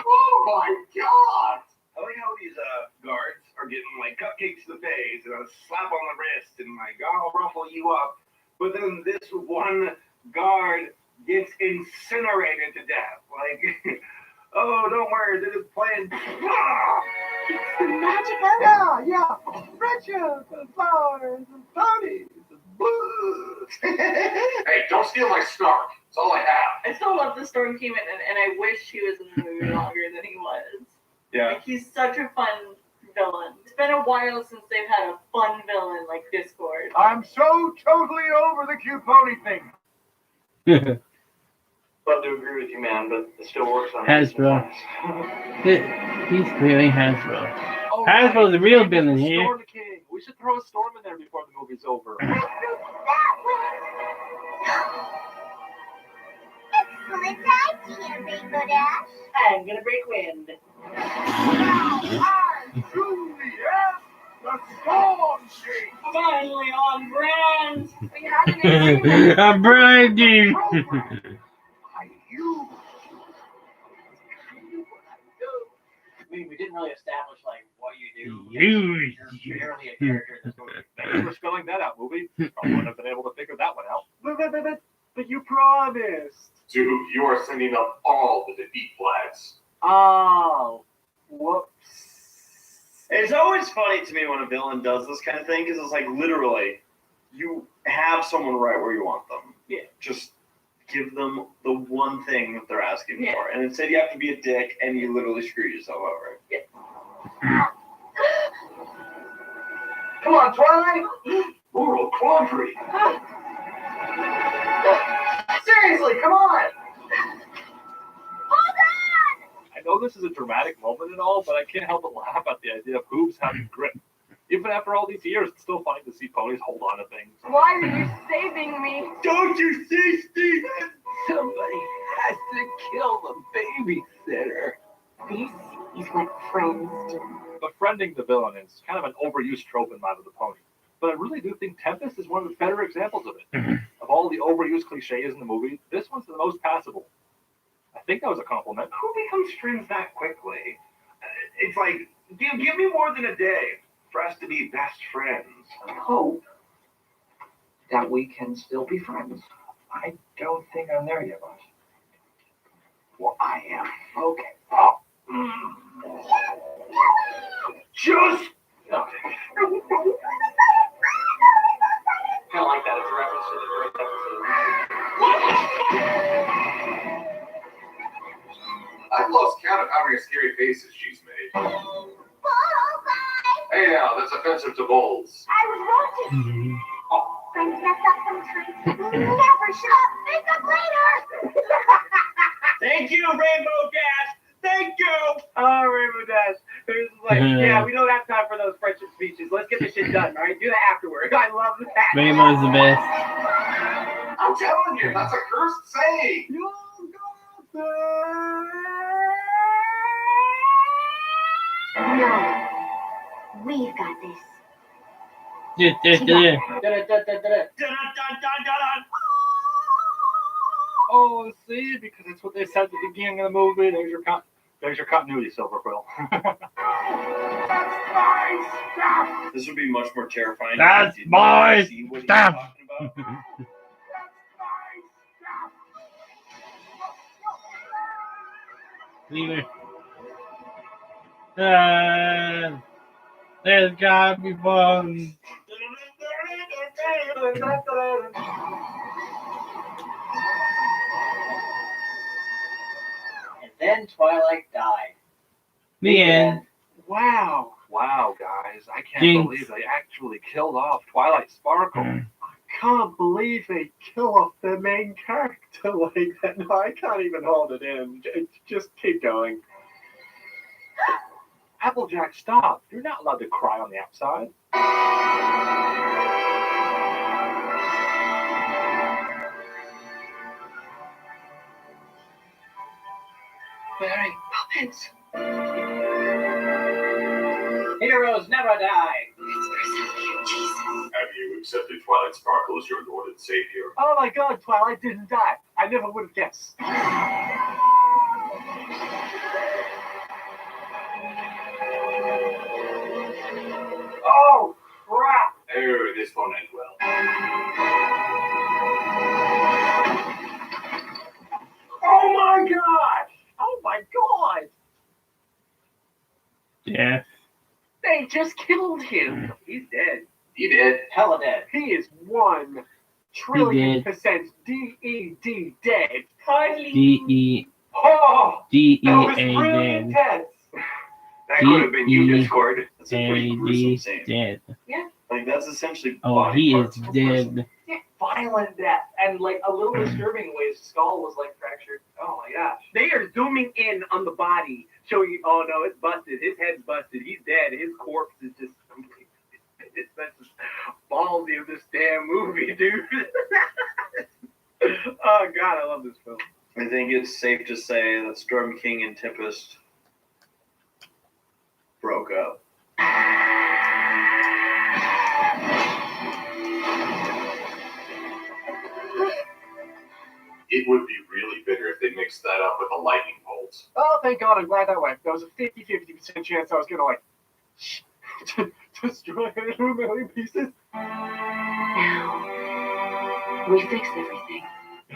[SPEAKER 19] Oh my god!
[SPEAKER 10] I like how these guards are getting like cupcakes to the face and a slap on the wrist and like, I'll ruffle you up. But then this one guard gets incinerated to death. Like,
[SPEAKER 4] Oh, don't worry, they're just playing.
[SPEAKER 2] Magical. Yeah. Friendship and flowers and ponies and blues.
[SPEAKER 19] Hey, don't steal my snark. It's all I have.
[SPEAKER 3] I still love the Storm King, and I wish he was in the movie longer than he was.
[SPEAKER 11] Yeah.
[SPEAKER 3] Like, he's such a fun villain. It's been a while since they've had a fun villain like Discord.
[SPEAKER 2] I'm so totally over the cute pony thing.
[SPEAKER 9] Love to agree with you, man, but it still works on
[SPEAKER 6] Hasbro. He's clearly Hasbro.
[SPEAKER 17] Oh,
[SPEAKER 6] Hasbro's the real
[SPEAKER 17] right.
[SPEAKER 6] villain
[SPEAKER 17] Mr.
[SPEAKER 6] here.
[SPEAKER 17] Storm King. We should throw a storm in there before the movie's over.
[SPEAKER 16] Excellent idea, Rainbow Dash.
[SPEAKER 15] I'm gonna break wind.
[SPEAKER 2] I truly am the Storm King.
[SPEAKER 3] Finally on brand.
[SPEAKER 8] We haven't
[SPEAKER 6] I'm Brandy.
[SPEAKER 18] I mean, we didn't really establish like what you do.
[SPEAKER 6] You.
[SPEAKER 18] You're barely a character in this movie.
[SPEAKER 17] Thanks for spelling that out, movie. Probably wouldn't have been able to figure that one out. But you promised.
[SPEAKER 19] Dude, you are sending up all the defeat flags.
[SPEAKER 9] Oh, whoops.
[SPEAKER 11] It's always funny to me when a villain does this kind of thing because it's like literally, you have someone right where you want them.
[SPEAKER 3] Yeah.
[SPEAKER 11] Just give them the one thing that they're asking
[SPEAKER 3] Yeah.
[SPEAKER 11] for, and instead you have to be a dick, and you literally screw yourself over.
[SPEAKER 3] Yeah.
[SPEAKER 9] Come on, Twilight.
[SPEAKER 19] Moral quandary.
[SPEAKER 9] Seriously, come on.
[SPEAKER 17] I know this is a dramatic moment and all, but I can't help but laugh at the idea of hooves having grip. Even after all these years, it's still funny to see ponies hold on to things.
[SPEAKER 8] Why are you saving me?
[SPEAKER 11] Don't you see, Steven?
[SPEAKER 12] Somebody has to kill the babysitter.
[SPEAKER 21] This is what friends do.
[SPEAKER 17] Befriending the villain is kind of an overused trope in My Little Pony. But I really do think Tempest is one of the better examples of it. Of all the overused cliches in the movie, this one's the most passable. I think that was a compliment.
[SPEAKER 4] Who becomes friends that quickly? It's like, give me more than a day for us to be best friends.
[SPEAKER 9] I hope that we can still be friends.
[SPEAKER 12] I don't think I'm there yet, boss.
[SPEAKER 9] Well, I am. Okay.
[SPEAKER 4] Oh. Just.
[SPEAKER 9] Okay. Kind of like that. It's a reference to the first episode.
[SPEAKER 19] I've lost count of how many scary faces she's made. Hey now, that's offensive to bulls.
[SPEAKER 16] I was watching. Friends mess up sometimes. Never shut up. Think up later.
[SPEAKER 11] Thank you, Rainbow Dash. Thank you.
[SPEAKER 23] Oh, Rainbow Dash. It was like, yeah, we don't have time for those friendship speeches. Let's get this shit done, all right? Do that afterward. I love that.
[SPEAKER 6] Rainbow's the best.
[SPEAKER 19] I'm telling you, that's a cursed saying.
[SPEAKER 16] No. We've got this.
[SPEAKER 17] Oh, see, because that's what they said at the beginning of the movie. There's your continuity, Silverquill.
[SPEAKER 11] This would be much more terrifying.
[SPEAKER 6] That's
[SPEAKER 11] if you didn't
[SPEAKER 6] my
[SPEAKER 11] see what he was
[SPEAKER 6] stuff.
[SPEAKER 11] talking about.
[SPEAKER 6] Leave her. There's gotta be fun.
[SPEAKER 18] And then Twilight died.
[SPEAKER 6] The end.
[SPEAKER 17] Wow, guys. I can't
[SPEAKER 6] Jinx.
[SPEAKER 17] believe they actually killed off Twilight Sparkle. I can't believe they kill off the main character like that. No, I can't even hold it in. Just keep going. Applejack, stop. You're not allowed to cry on the outside.
[SPEAKER 9] Mary Poppins.
[SPEAKER 18] Heroes never die.
[SPEAKER 19] Have you accepted Twilight Sparkle as your Lord and Savior?
[SPEAKER 17] Oh my god, Twilight didn't die. I never would have guessed.
[SPEAKER 9] Oh, crap.
[SPEAKER 19] Oh, this won't end well.
[SPEAKER 9] Oh, my gosh. Oh, my God.
[SPEAKER 12] just killed him.
[SPEAKER 23] He's dead.
[SPEAKER 11] He did.
[SPEAKER 18] Hella dead.
[SPEAKER 12] He is 1 trillion percent DED dead.
[SPEAKER 6] D-E.
[SPEAKER 12] Oh, that was
[SPEAKER 6] D-E-A
[SPEAKER 12] really
[SPEAKER 6] dead.
[SPEAKER 12] intense.
[SPEAKER 4] That could have been you, Discord.
[SPEAKER 11] That's a pretty gruesome scene.
[SPEAKER 6] Dead.
[SPEAKER 3] Yeah.
[SPEAKER 11] Like that's essentially.
[SPEAKER 6] Oh,
[SPEAKER 11] body
[SPEAKER 6] he is
[SPEAKER 11] parts of a
[SPEAKER 6] dead.
[SPEAKER 11] person.
[SPEAKER 9] Violent death, and like a little disturbing way, his skull was like fractured. Oh my gosh.
[SPEAKER 23] They are zooming in on the body, showing you, oh no, it's busted. His head's busted. He's dead. His corpse is just completely. That's just ballsy of this damn movie, dude. Oh God, I love this film.
[SPEAKER 11] I think it's safe to say that Storm King and Tempest broke up.
[SPEAKER 20] It would be really bitter if they mixed that up with a lightning bolt.
[SPEAKER 12] Oh, thank God, I'm glad that went. There was a 50% chance I was gonna like destroy it into a million pieces.
[SPEAKER 21] Now, we fixed everything.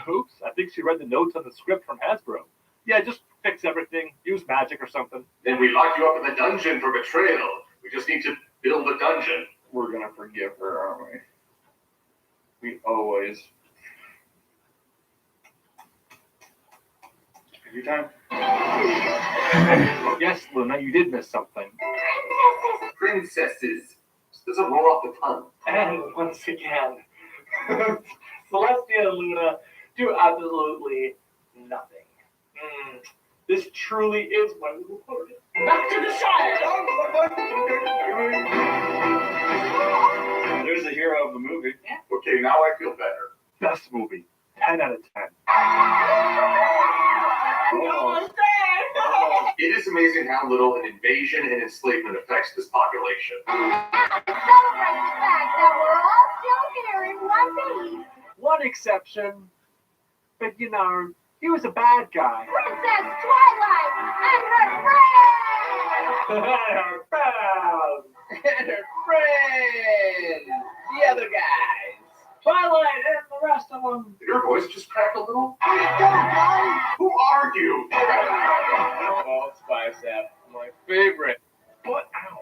[SPEAKER 17] Oops, I think she read the notes on the script from Hasbro. Yeah, just fix everything. Use magic or something.
[SPEAKER 20] Then we lock you up in the dungeon for betrayal. We just need to build a dungeon.
[SPEAKER 11] We're gonna forgive her, aren't we? We always. Every time.
[SPEAKER 17] Yes, Luna, you did miss something.
[SPEAKER 20] Princesses. This doesn't roll off the tongue.
[SPEAKER 9] And once again, Celestia and Luna do absolutely nothing. This truly is my little party. Back to the Shire!
[SPEAKER 11] There's the hero of the movie.
[SPEAKER 20] Okay, now I feel better.
[SPEAKER 17] Best movie. 10 out of 10.
[SPEAKER 20] It is amazing how little an invasion and enslavement affects this population.
[SPEAKER 16] Celebrate the fact that we're all still here in one piece.
[SPEAKER 12] One exception, but you know, he was a bad guy.
[SPEAKER 16] Princess Twilight and her friends!
[SPEAKER 9] And her pals!
[SPEAKER 23] And her friends, the other guys.
[SPEAKER 9] Twilight and the rest of them.
[SPEAKER 20] Did your voice just crack a little?
[SPEAKER 16] I don't know.
[SPEAKER 20] Who are you?
[SPEAKER 1] False bicep, my favorite.
[SPEAKER 23] What? Ow.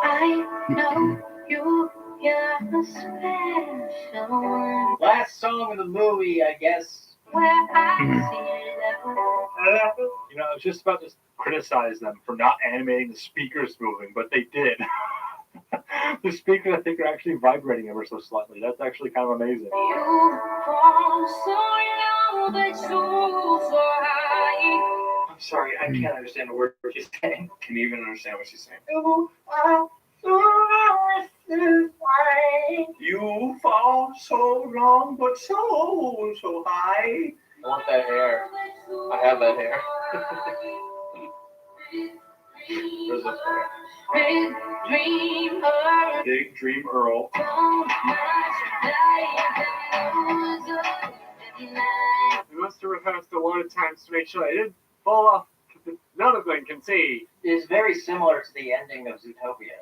[SPEAKER 21] I know you're special.
[SPEAKER 18] Last song of the movie, I guess.
[SPEAKER 21] Where I see
[SPEAKER 17] You know, I was just about to criticize them for not animating the speakers moving, but they did. The speakers, I think, are actually vibrating ever so slightly. That's actually kind of amazing.
[SPEAKER 21] you fall so low, but so high.
[SPEAKER 9] I'm sorry, I can't understand a word she's saying.
[SPEAKER 11] Can you even understand what she's saying?
[SPEAKER 9] You are so high.
[SPEAKER 11] You fall so long, but so high.
[SPEAKER 1] I want that hair. I have that hair. Where's this hair?
[SPEAKER 21] Big dreamer.
[SPEAKER 11] Big Dream Earl.
[SPEAKER 12] We must have rehearsed a lot of times to make sure I didn't fall off. None of them can see.
[SPEAKER 18] It's very similar to the ending of Zootopia.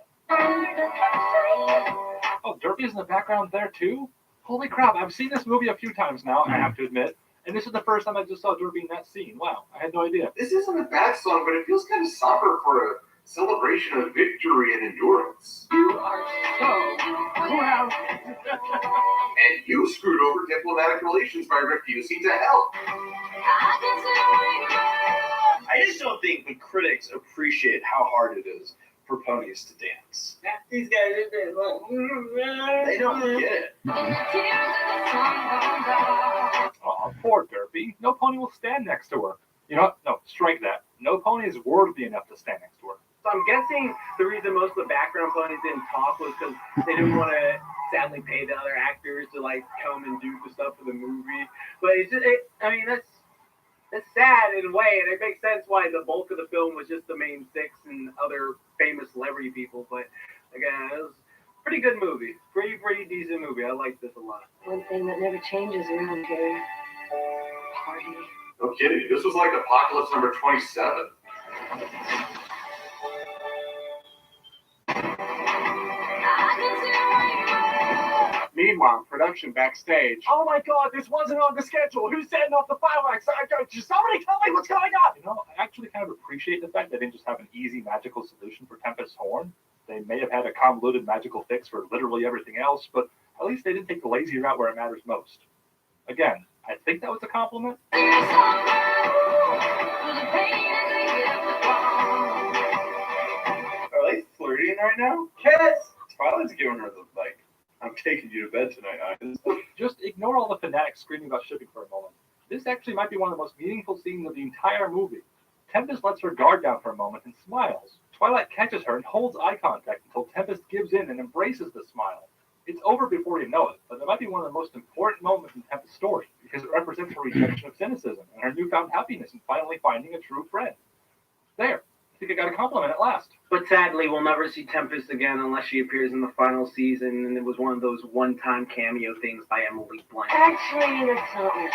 [SPEAKER 17] Oh, Derpy's in the background there too? Holy crap, I've seen this movie a few times now, I have to admit. And this is the first time I just saw Derpy in that scene. Wow, I had no idea.
[SPEAKER 20] This isn't a bad song, but it feels kind of somber for a celebration of victory and endurance.
[SPEAKER 12] You are so well.
[SPEAKER 20] And you screwed over diplomatic relations by refusing to help.
[SPEAKER 11] I just don't think the critics appreciate how hard it is for ponies to dance.
[SPEAKER 23] These guys are just like,
[SPEAKER 11] They don't get it.
[SPEAKER 17] Aw, poor Derpy. No pony will stand next to her. You know what? No, strike that. No pony is worthy enough to stand next to her.
[SPEAKER 23] So I'm guessing the reason most of the background ponies didn't talk was because they didn't want to sadly pay the other actors to like come and do the stuff for the movie. But it's just, I mean, that's sad in a way, and it makes sense why the bulk of the film was just the main six and other famous celebrity people. But again, it was a pretty good movie, pretty decent movie. I like this a lot.
[SPEAKER 14] One thing that never changes around here. Party.
[SPEAKER 20] No kidding. This was like Apocalypse number 27.
[SPEAKER 12] Meanwhile, production backstage. Oh my God, this wasn't on the schedule. Who's setting off the fireworks? Somebody tell me what's going on.
[SPEAKER 17] You know, I actually kind of appreciate the fact they didn't just have an easy magical solution for Tempest's horn. They may have had a convoluted magical fix for literally everything else, but at least they didn't take the lazy route where it matters most. Again, I think that was a compliment.
[SPEAKER 11] Are they flirting right now?
[SPEAKER 9] Kiss!
[SPEAKER 11] Twilight's giving her the, like, I'm taking you to bed tonight, eyes.
[SPEAKER 17] Just ignore all the fanatics screaming about shipping for a moment. This actually might be one of the most meaningful scenes of the entire movie. Tempest lets her guard down for a moment and smiles. Twilight catches her and holds eye contact until Tempest gives in and embraces the smile. It's over before you know it, but it might be one of the most important moments in Tempest's story because it represents her rejection of cynicism and her newfound happiness in finally finding a true friend. There. I think I got a compliment at last.
[SPEAKER 23] But sadly, we'll never see Tempest again unless she appears in the final season, and it was one of those one-time cameo things by Emily Blunt.
[SPEAKER 8] Actually, that's not what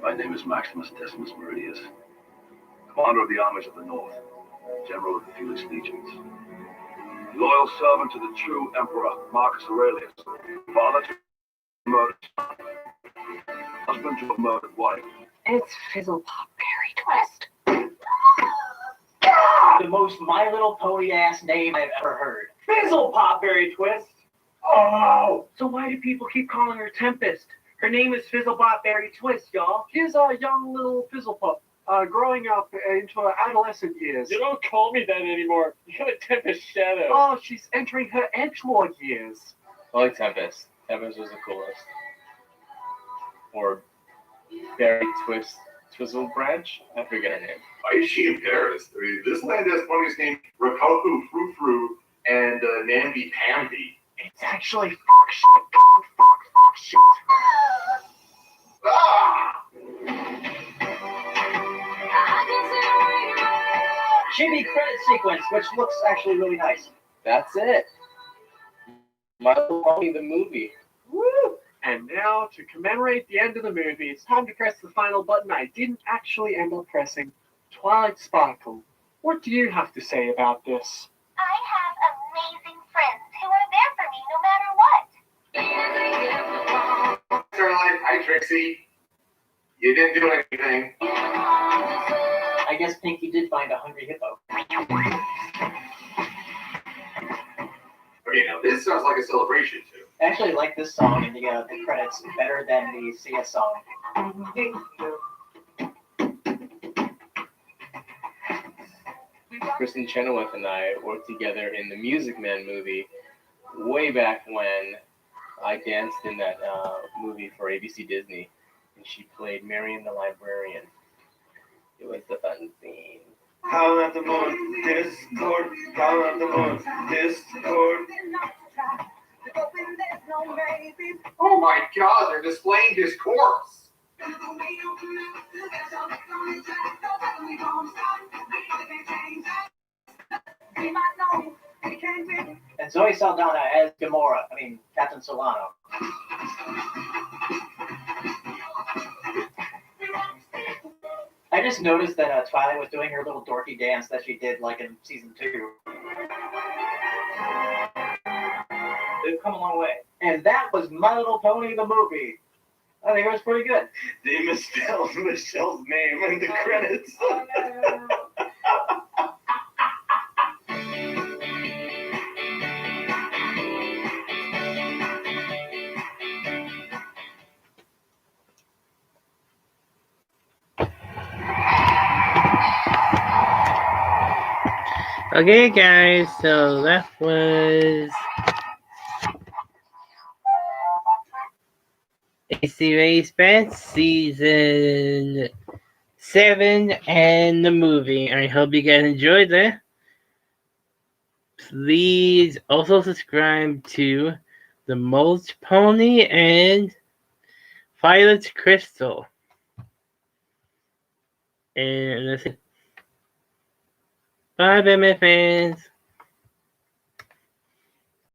[SPEAKER 5] My name is Maximus Decimus Meridius, commander of the armies of the North, general of the Felix Legions, loyal servant to the true Emperor Marcus Aurelius, father to a murdered son, husband to a murdered wife.
[SPEAKER 8] It's Fizzlepop Berry Twist.
[SPEAKER 18] The most My Little Pony ass name I've ever heard.
[SPEAKER 23] Fizzle Pop Berry Twist! Oh! So why do people keep calling her Tempest? Her name is Fizzlepop Berry Twist, y'all.
[SPEAKER 12] Here's a young little Fizzlepop, growing up into her adolescent years.
[SPEAKER 17] You don't call me that anymore. You got a Tempest shadow.
[SPEAKER 12] Oh, she's entering her edgelord years.
[SPEAKER 1] I like Tempest. Tempest was the coolest. Or Berry Twist, Twizzle Branch? I forget her name.
[SPEAKER 19] Why is she in Paris? I mean, this land has ponies named Rokoku, Frou Frou, and Namby Pamby.
[SPEAKER 12] It's actually fuck shit.
[SPEAKER 19] Ah!
[SPEAKER 18] Chibi credit sequence, which looks actually really nice.
[SPEAKER 1] That's it. My Little Pony the movie.
[SPEAKER 12] Woo! And now, to commemorate the end of the movie, it's time to press the final button I didn't actually end up pressing. Twilight Sparkle, what do you have to say about this?
[SPEAKER 16] I have amazing friends who are there for me no matter what.
[SPEAKER 19] Starlight, hi Trixie. You didn't do anything.
[SPEAKER 18] I guess Pinky did find a hungry hippo.
[SPEAKER 19] But you know, this sounds like a celebration too.
[SPEAKER 18] I actually like this song in the credits better than the CS song.
[SPEAKER 1] Kristen Chenoweth and I worked together in the Music Man movie way back when I danced in that movie for ABC Disney, and she played Marion the Librarian. It was the fun scene.
[SPEAKER 11] How at the moon, Discord, how at the moon, Discord.
[SPEAKER 19] Oh my god, they're displaying his corpse.
[SPEAKER 18] And Zoe Saldana as Gamora. Captain Solano. I just noticed that Twilight was doing her little dorky dance that she did like in season 2. They've come a long way. And that was My Little Pony the movie. I think it was pretty good.
[SPEAKER 11] They misspelled Michelle's name in the credits.
[SPEAKER 6] Okay, guys, so that was ACRacebest season 7 and the movie. I hope you guys enjoyed that. Please also subscribe to the Mulch Pony and Violet Crystal. And that's it. Bye, Batman fans.